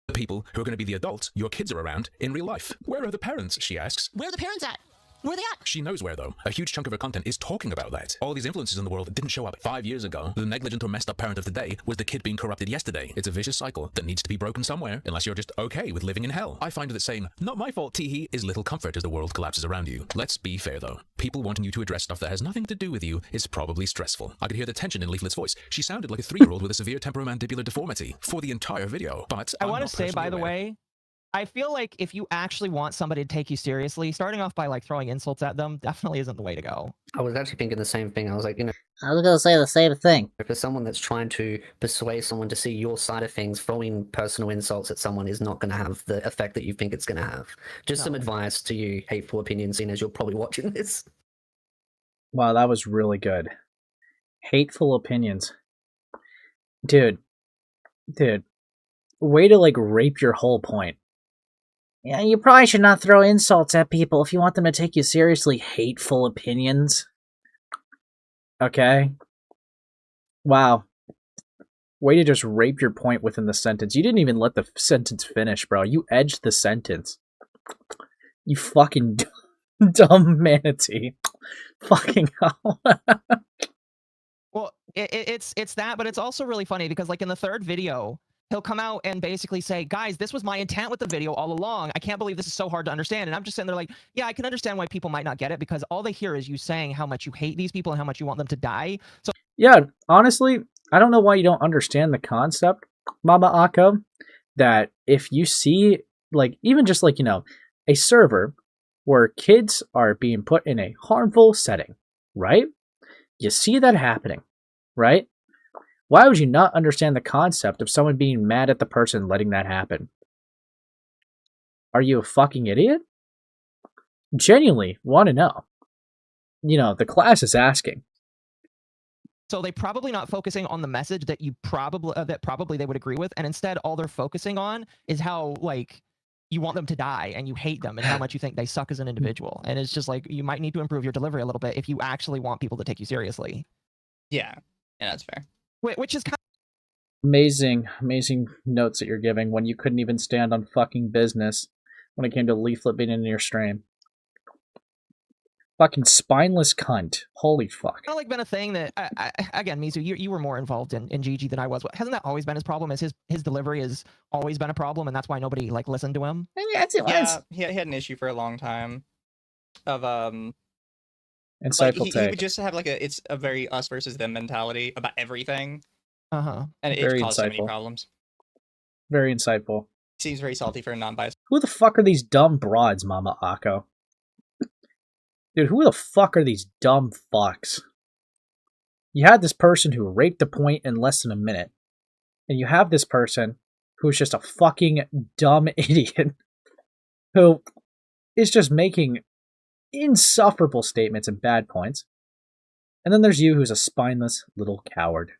The people who are going to be the adults your kids are around in real life. Where are the parents, she asks. Where are the parents at? Where are they at? She knows where, though. A huge chunk of her content is talking about that. All these influences in the world didn't show up 5 years ago. The negligent or messed up parent of today was the kid being corrupted yesterday. It's a vicious cycle that needs to be broken somewhere, unless you're just okay with living in hell. I find that saying, not my fault, teehee, is little comfort as the world collapses around you. Let's be fair, though. People wanting you to address stuff that has nothing to do with you is probably stressful. I could hear the tension in Leaflit's voice. She sounded like a 3-year-old with a severe temporomandibular deformity for the entire video. But I want to say, by the way, I feel like if you actually want somebody to take you seriously, starting off by like throwing insults at them definitely isn't the way to go. I was actually thinking the same thing. I was like, I was gonna say the same thing. If there's someone that's trying to persuade someone to see your side of things, throwing personal insults at someone is not going to have the effect that you think it's going to have. Just some advice to you, hateful opinions, seeing as you're probably watching this. Wow, that was really good. Hateful opinions. Dude. Way to, like, rape your whole point. Yeah, you probably should not throw insults at people if you want them to take you seriously. Hateful opinions. Okay. Wow. Way to just rape your point within the sentence. You didn't even let the sentence finish, bro. You edged the sentence. You fucking dumb manatee. Fucking hell. Well, it's that, but it's also really funny because like in the third video, he'll come out and basically say, guys, this was my intent with the video all along. I can't believe this is so hard to understand. And I'm just sitting there like, yeah, I can understand why people might not get it, because all they hear is you saying how much you hate these people and how much you want them to die. So yeah, honestly, I don't know why you don't understand the concept, Mama Akko, that if you see, like, even just like, a server where kids are being put in a harmful setting, right? You see that happening, right? Why would you not understand the concept of someone being mad at the person letting that happen? Are you a fucking idiot? Genuinely want to know. The class is asking. So they probably not focusing on the message that you probably they would agree with, and instead all they're focusing on is how, like, you want them to die and you hate them and how much you think they suck as an individual. And it's just like, you might need to improve your delivery a little bit if you actually want people to take you seriously. Yeah, that's fair. Which is kind of amazing notes that you're giving when you couldn't even stand on fucking business when it came to Leaflit being in your stream. Fucking spineless cunt. Holy fuck. Kind of like been a thing that, again, Mizu, you were more involved in GG than I was. Hasn't that always been his problem? Is his delivery has always been a problem, and that's why nobody like listened to him? Yeah, he had an issue for a long time of insightful like, he take. would just have like it's a very us versus them mentality about everything. And it Very caused so many insightful. problems. Very insightful. Seems very salty for a non-biased. Who the fuck are these dumb broads, Mama Akko? Dude, who the fuck are these dumb fucks? You had this person who raped a point in less than a minute. And you have this person who's just a fucking dumb idiot who is just making insufferable statements and bad points. And then there's you, who's a spineless little coward.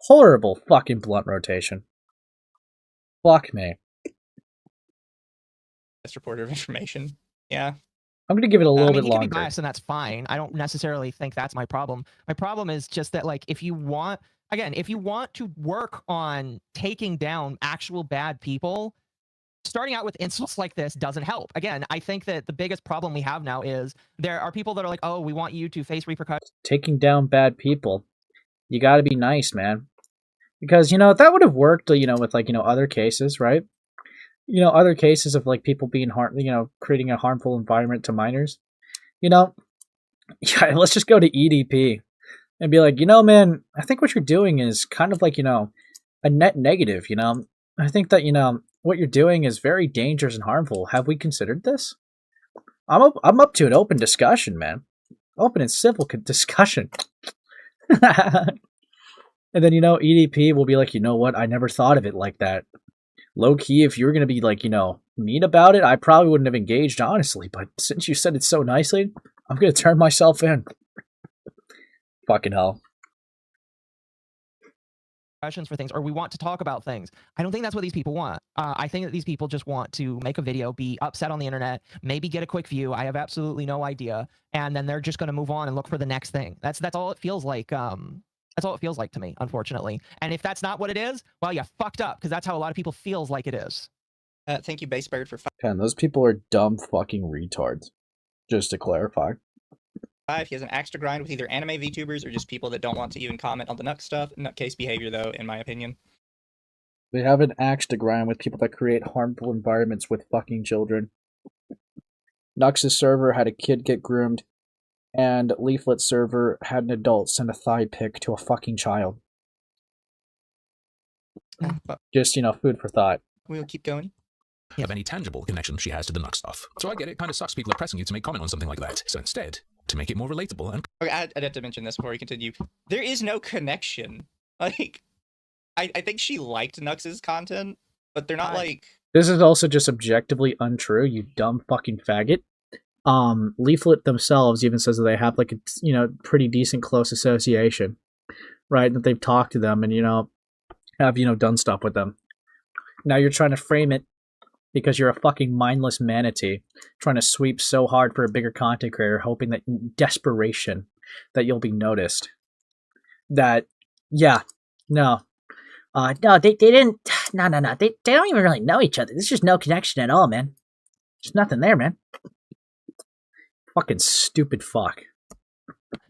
Horrible fucking blunt rotation. Fuck me. Best reporter of information. Yeah. I'm going to give it a little bit he longer. can be biased, and that's fine. I don't necessarily think that's my problem. My problem is just that, like, if you want to work on taking down actual bad people, starting out with insults like this doesn't help. Again, I think that the biggest problem we have now is there are people that are like, oh, we want you to face repercussions. Taking down bad people. You got to be nice, man. Because, that would have worked, with, like, other cases, right? Other cases of, like, people being creating a harmful environment to minors. Yeah, let's just go to EDP and be like, man, I think what you're doing is kind of like, a net negative, I think that, what you're doing is very dangerous and harmful. Have we considered this? I'm up to an open discussion, man. Open and civil discussion. And then, EDP will be like, you know what? I never thought of it like that. Low key, if you were going to be like, mean about it, I probably wouldn't have engaged, honestly. But since you said it so nicely, I'm going to turn myself in. Fucking hell. For things, or we want to talk about things. I don't think that's what these people want. I think that these people just want to make a video, be upset on the internet, maybe get a quick view. I have absolutely no idea. And then they're just going to move on and look for the next thing. That's all it feels like. That's all it feels like to me, unfortunately. And if that's not what it is, well, you fucked up, because that's how a lot of people feels like it is. Thank you, Basebird, for Man, those people are dumb fucking retards. Just to clarify. 5. He has an axe to grind with either anime VTubers or just people that don't want to even comment on the Nux stuff. Nutcase behavior, though, in my opinion. They have an axe to grind with people that create harmful environments with fucking children. Nux's server had a kid get groomed, and Leaflit server had an adult send a thigh pic to a fucking child. Just, food for thought. We'll keep going. Of any tangible connection she has to the Nux stuff. So I get it kind of sucks people are pressing you to make comment on something like that. So instead, to make it more relatable and... Okay, I'd have to mention this before we continue. There is no connection. Like, I think she liked Nux's content, but they're not like... This is also just objectively untrue, you dumb fucking faggot. Leaflit themselves even says that they have like a pretty decent close association, right? That they've talked to them and have done stuff with them. Now you're trying to frame it because you're a fucking mindless manatee trying to sweep so hard for a bigger content creator, hoping that in desperation that you'll be noticed. That no, they didn't. No. They don't even really know each other. There's just no connection at all, man. There's nothing there, man. Fucking stupid fuck.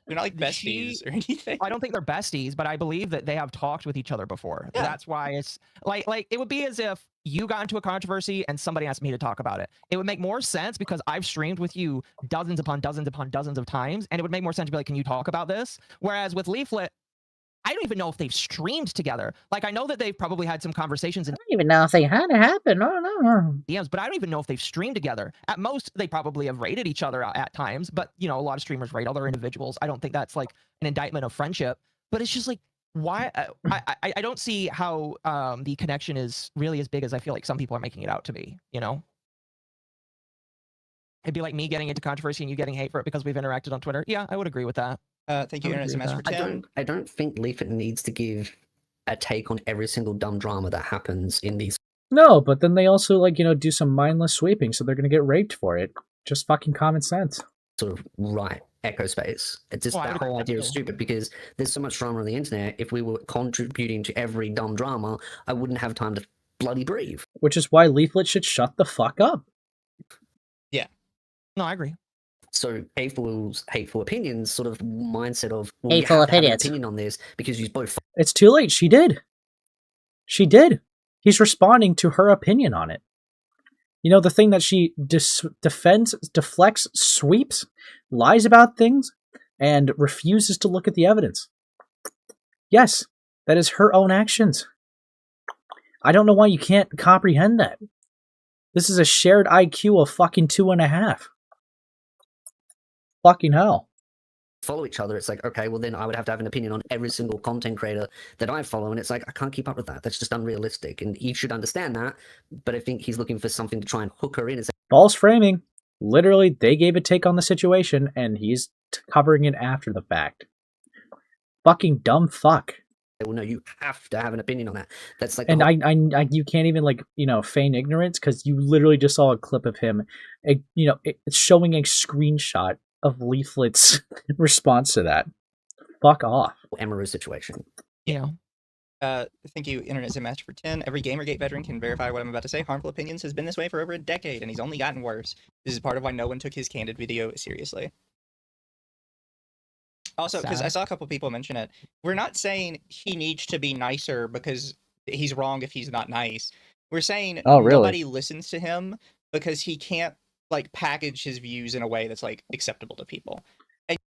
They're not like besties or anything. I don't think they're besties, but I believe that they have talked with each other before. Yeah. That's why it's like it would be as if you got into a controversy and somebody asked me to talk about it. It would make more sense because I've streamed with you dozens upon dozens upon dozens of times, and it would make more sense to be like, can you talk about this? Whereas with Leaflit, I don't even know if they've streamed together. Like, I know that they've probably had some conversations in I don't even know if they had it happen. I don't know. DMs, but I don't even know if they've streamed together. At most, they probably have rated each other at times, but, you know, a lot of streamers rate other individuals. I don't think that's, like, an indictment of friendship, but it's just, like, why? I don't see how the connection is really as big as I feel like some people are making it out to be, you know? It'd be like me getting into controversy and you getting hate for it because we've interacted on Twitter. Yeah, I would agree with that. Thank you, Internet Semester for 10. I don't think Leaflet needs to give a take on every single dumb drama that happens in these. No, but then they also, like, you know, do some mindless sweeping, so they're gonna get raped for it. Just fucking common sense. Sort of right echo space. It's just that whole idea is stupid because there's so much drama on the internet. If we were contributing to every dumb drama, I wouldn't have time to bloody breathe. Which is why Leaflet should shut the fuck up. Yeah. No, I agree. So hateful opinions sort of mindset of Hateful you have to have an opinions. opinion on this because you both. It's too late. She did. She did. He's responding to her opinion on it. You know, the thing that she defends, deflects, sweeps, lies about things, and refuses to look at the evidence. Yes, that is her own actions. I don't know why you can't comprehend that. This is a shared IQ of fucking 2.5. Fucking hell. Follow each other, it's like, okay, well then I would have to have an opinion on every single content creator that I follow, and it's like, I can't keep up with that. That's just unrealistic, and you should understand that, but I think he's looking for something to try and hook her in. False framing. Literally, they gave a take on the situation, and he's covering it after the fact. Fucking dumb fuck. Well, no, you have to have an opinion on that. That's like, and I you can't even, like, you know, feign ignorance because you literally just saw a clip of him, you know, it's showing a screenshot of Leaflet's response to that. Fuck off. Emeru situation. Yeah. Thank you, Internet Semester for 10. Every Gamergate veteran can verify what I'm about to say. Harmful Opinions has been this way for over a decade, and he's only gotten worse. This is part of why no one took his candid video seriously. Also, because I saw a couple people mention it, we're not saying he needs to be nicer because he's wrong if he's not nice. We're saying nobody listens to him because he can't, like, package his views in a way that's, like, acceptable to people.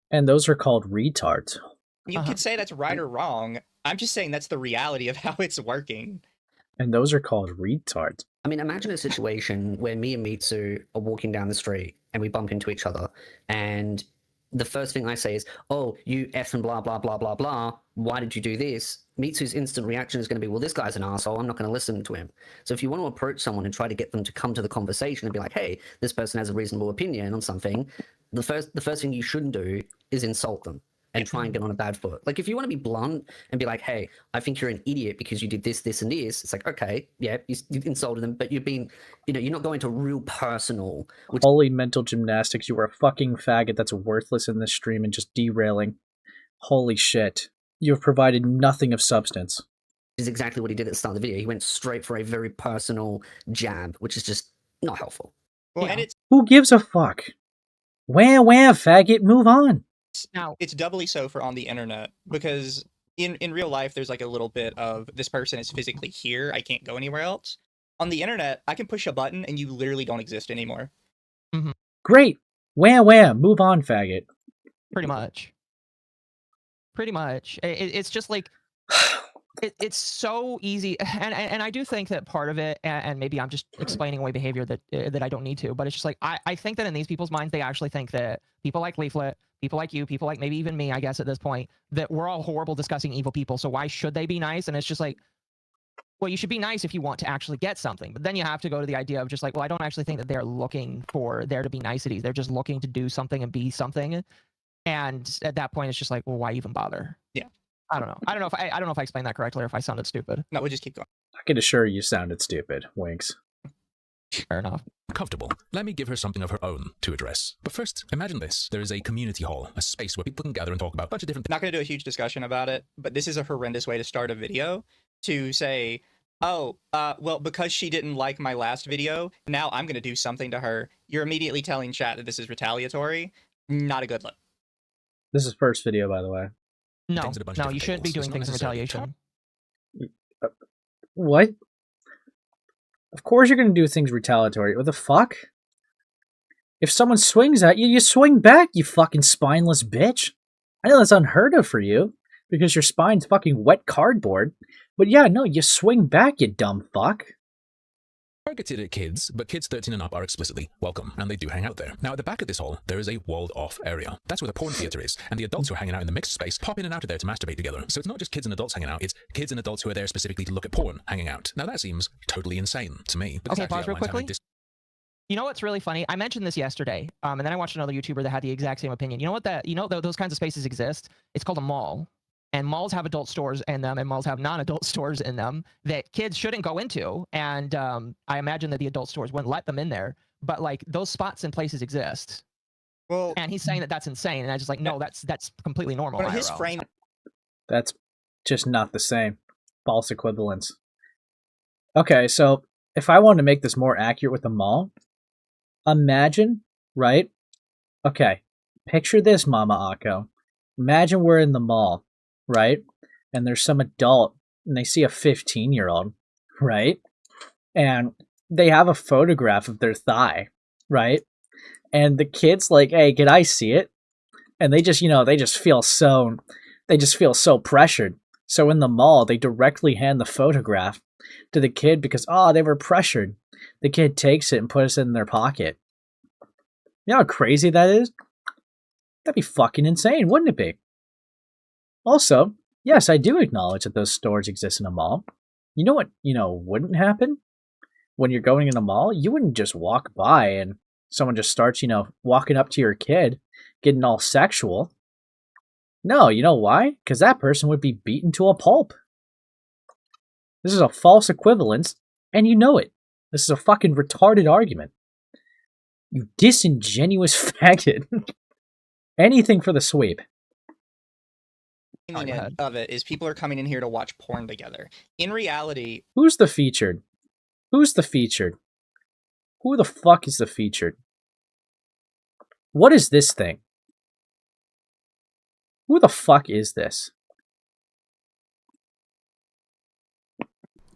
And those are called retards. You could say that's right or wrong. I'm just saying that's the reality of how it's working. And those are called retards. I mean, imagine a situation where me and Mitsu are walking down the street and we bump into each other, and the first thing I say is, oh, you F and blah, blah, blah, blah, blah. Why did you do this? Mitsu's instant reaction is going to be, well, this guy's an asshole. I'm not going to listen to him. So if you want to approach someone and try to get them to come to the conversation and be like, hey, this person has a reasonable opinion on something, the first thing you shouldn't do is insult them and try and get on a bad foot. Like, if you want to be blunt and be like, hey, I think you're an idiot because you did this, this, and this, it's like, okay, yeah, you insulted them, but you're being, you know, you're not going to real personal. Holy mental gymnastics, you are a fucking faggot that's worthless in this stream and just derailing. Holy shit. You have provided nothing of substance. Is exactly what he did at the start of the video. He went straight for a very personal jab, which is just not helpful. Well, and it's Who gives a fuck? Wham, faggot, move on. now it's doubly so for on the internet because in real life there's like a little bit of this person is physically here, I can't go anywhere else. On the internet, I can push a button and you literally don't exist anymore. Mm-hmm. Great. Wham, move on, faggot. Pretty much. It's just like it's so easy, and I do think that part of it, and maybe I'm just explaining away behavior that I don't need to, but it's just like I think that in these people's minds they actually think that people like Leaflit, people like you, people like maybe even me, I guess at this point, that we're all horrible, disgusting, evil people. So why should they be nice? And it's just like, well, you should be nice if you want to actually get something, but then you have to go to the idea of just like, well, I don't actually think that they're looking for there to be niceties. They're just looking to do something and be something. And at that point, it's just like, well, why even bother? Yeah. I don't know. I don't know if I explained that correctly or if I sounded stupid. No, we'll just keep going. I can assure you sounded stupid. Winks. Fair enough. Comfortable. Let me give her something of her own to address. But first, imagine this. There is a community hall, a space where people can gather and talk about a bunch of different things. Not going to do a huge discussion about it, but this is a horrendous way to start a video, to say, oh, well, because she didn't like my last video, now I'm going to do something to her. You're immediately telling chat that this is retaliatory. Not a good look. This is first video, by the way. No, no, you shouldn't be doing things in retaliation. What? Of course you're gonna do things retaliatory. What the fuck? If someone swings at you, you swing back, you fucking spineless bitch. I know that's unheard of for you, because your spine's fucking wet cardboard. But yeah, no, you swing back, you dumb fuck. Targeted at kids, but kids 13 and up are explicitly welcome, and they do hang out there. Now, at the back of this hall, there is a walled-off area. That's where the porn theater is, and the adults who are hanging out in the mixed space pop in and out of there to masturbate together. So it's not just kids and adults hanging out, it's kids and adults who are there specifically to look at porn hanging out. Now, that seems totally insane to me. But Okay, pause real quickly. You know what's really funny? I mentioned this yesterday, and then I watched another YouTuber that had the exact same opinion. You know what those kinds of spaces exist? It's called a mall. And malls have adult stores in them, and malls have non-adult stores in them that kids shouldn't go into. And I imagine that the adult stores wouldn't let them in there. But like those spots and places exist. Well, and he's saying that that's insane, and I just like, no, that's completely normal. But his frame. That's just not the same. False equivalence. Okay, so if I wanted to make this more accurate with the mall, imagine, right? Okay, picture this, Mama Akko. Imagine we're in the mall. Right? And there's some adult, and they see a 15-year-old, right? And they have a photograph of their thigh, right? And the kid's like, hey, can I see it? And they just, they just feel so pressured. So in the mall, they directly hand the photograph to the kid because, they were pressured. The kid takes it and puts it in their pocket. You know how crazy that is? That'd be fucking insane, wouldn't it be? Also, yes, I do acknowledge that those stores exist in a mall. You know what, wouldn't happen? When you're going in a mall, you wouldn't just walk by and someone just starts, walking up to your kid, getting all sexual. No, you know why? Because that person would be beaten to a pulp. This is a false equivalence, and you know it. This is a fucking retarded argument. You disingenuous faggot. Anything for the sweep. Of it is people are coming in here to watch porn together. In reality, who's the featured? Who's the featured? Who the fuck is the featured? What is this thing? Who the fuck is this?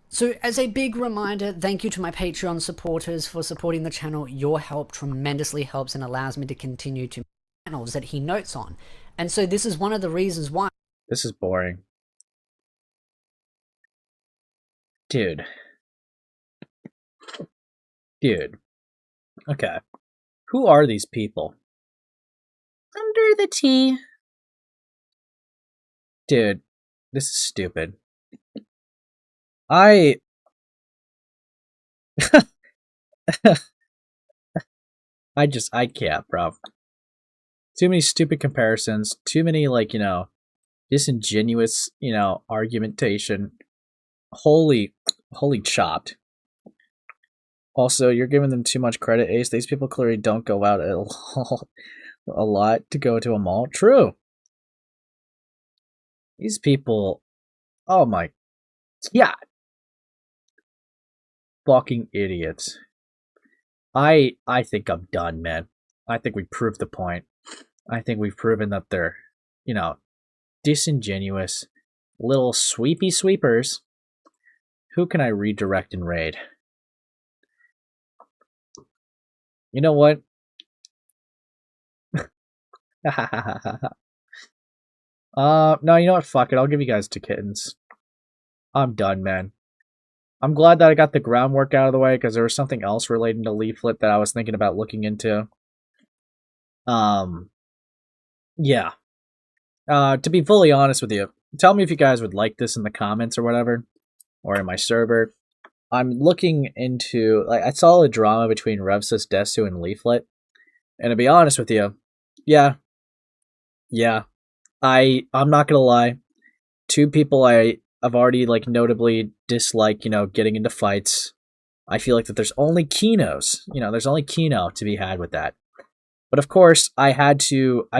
So as a big reminder, thank you to my Patreon supporters for supporting the channel. Your help tremendously helps and allows me to continue to channels that he notes on. And so this is one of the reasons why. This is boring. Dude. Okay. Who are these people? Under the tea. Dude, this is stupid. I can't, bro. Too many stupid comparisons. Too many, disingenuous, argumentation. Holy chopped. Also, you're giving them too much credit, Ace. These people clearly don't go out a lot to go to a mall. True. These people, oh my god. Fucking idiots. I think I'm done, man. I think we proved the point. I think we've proven that they're, disingenuous, little sweepy sweepers. Who can I redirect and raid? You know what? No, you know what? Fuck it. I'll give you guys 2 kittens. I'm done, man. I'm glad that I got the groundwork out of the way, because there was something else relating to Leaflit that I was thinking about looking into. Yeah. To be fully honest with you, tell me if you guys would like this in the comments or whatever, or in my server. I'm looking into, I saw a drama between Revsus, Desu, and Leaflit, and to be honest with you, yeah, I'm not gonna lie, 2 people I've already, notably dislike, getting into fights. I feel like that there's only Kinos, there's only Kino to be had with that. But of course, I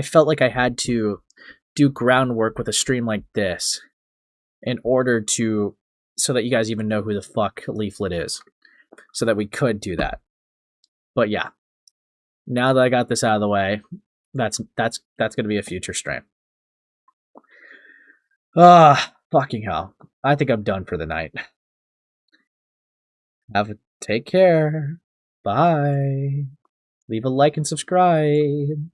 felt like I had to do groundwork with a stream like this in order to, so that you guys even know who the fuck Leaflit is, so that we could do that. But yeah, now that I got this out of the way, That's gonna be a future stream. Fucking hell. I think I'm done for the night. Take care. Bye. Leave a like and subscribe.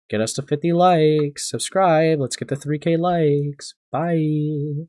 Get us to 50 likes. Subscribe. Let's get to 3K likes. Bye.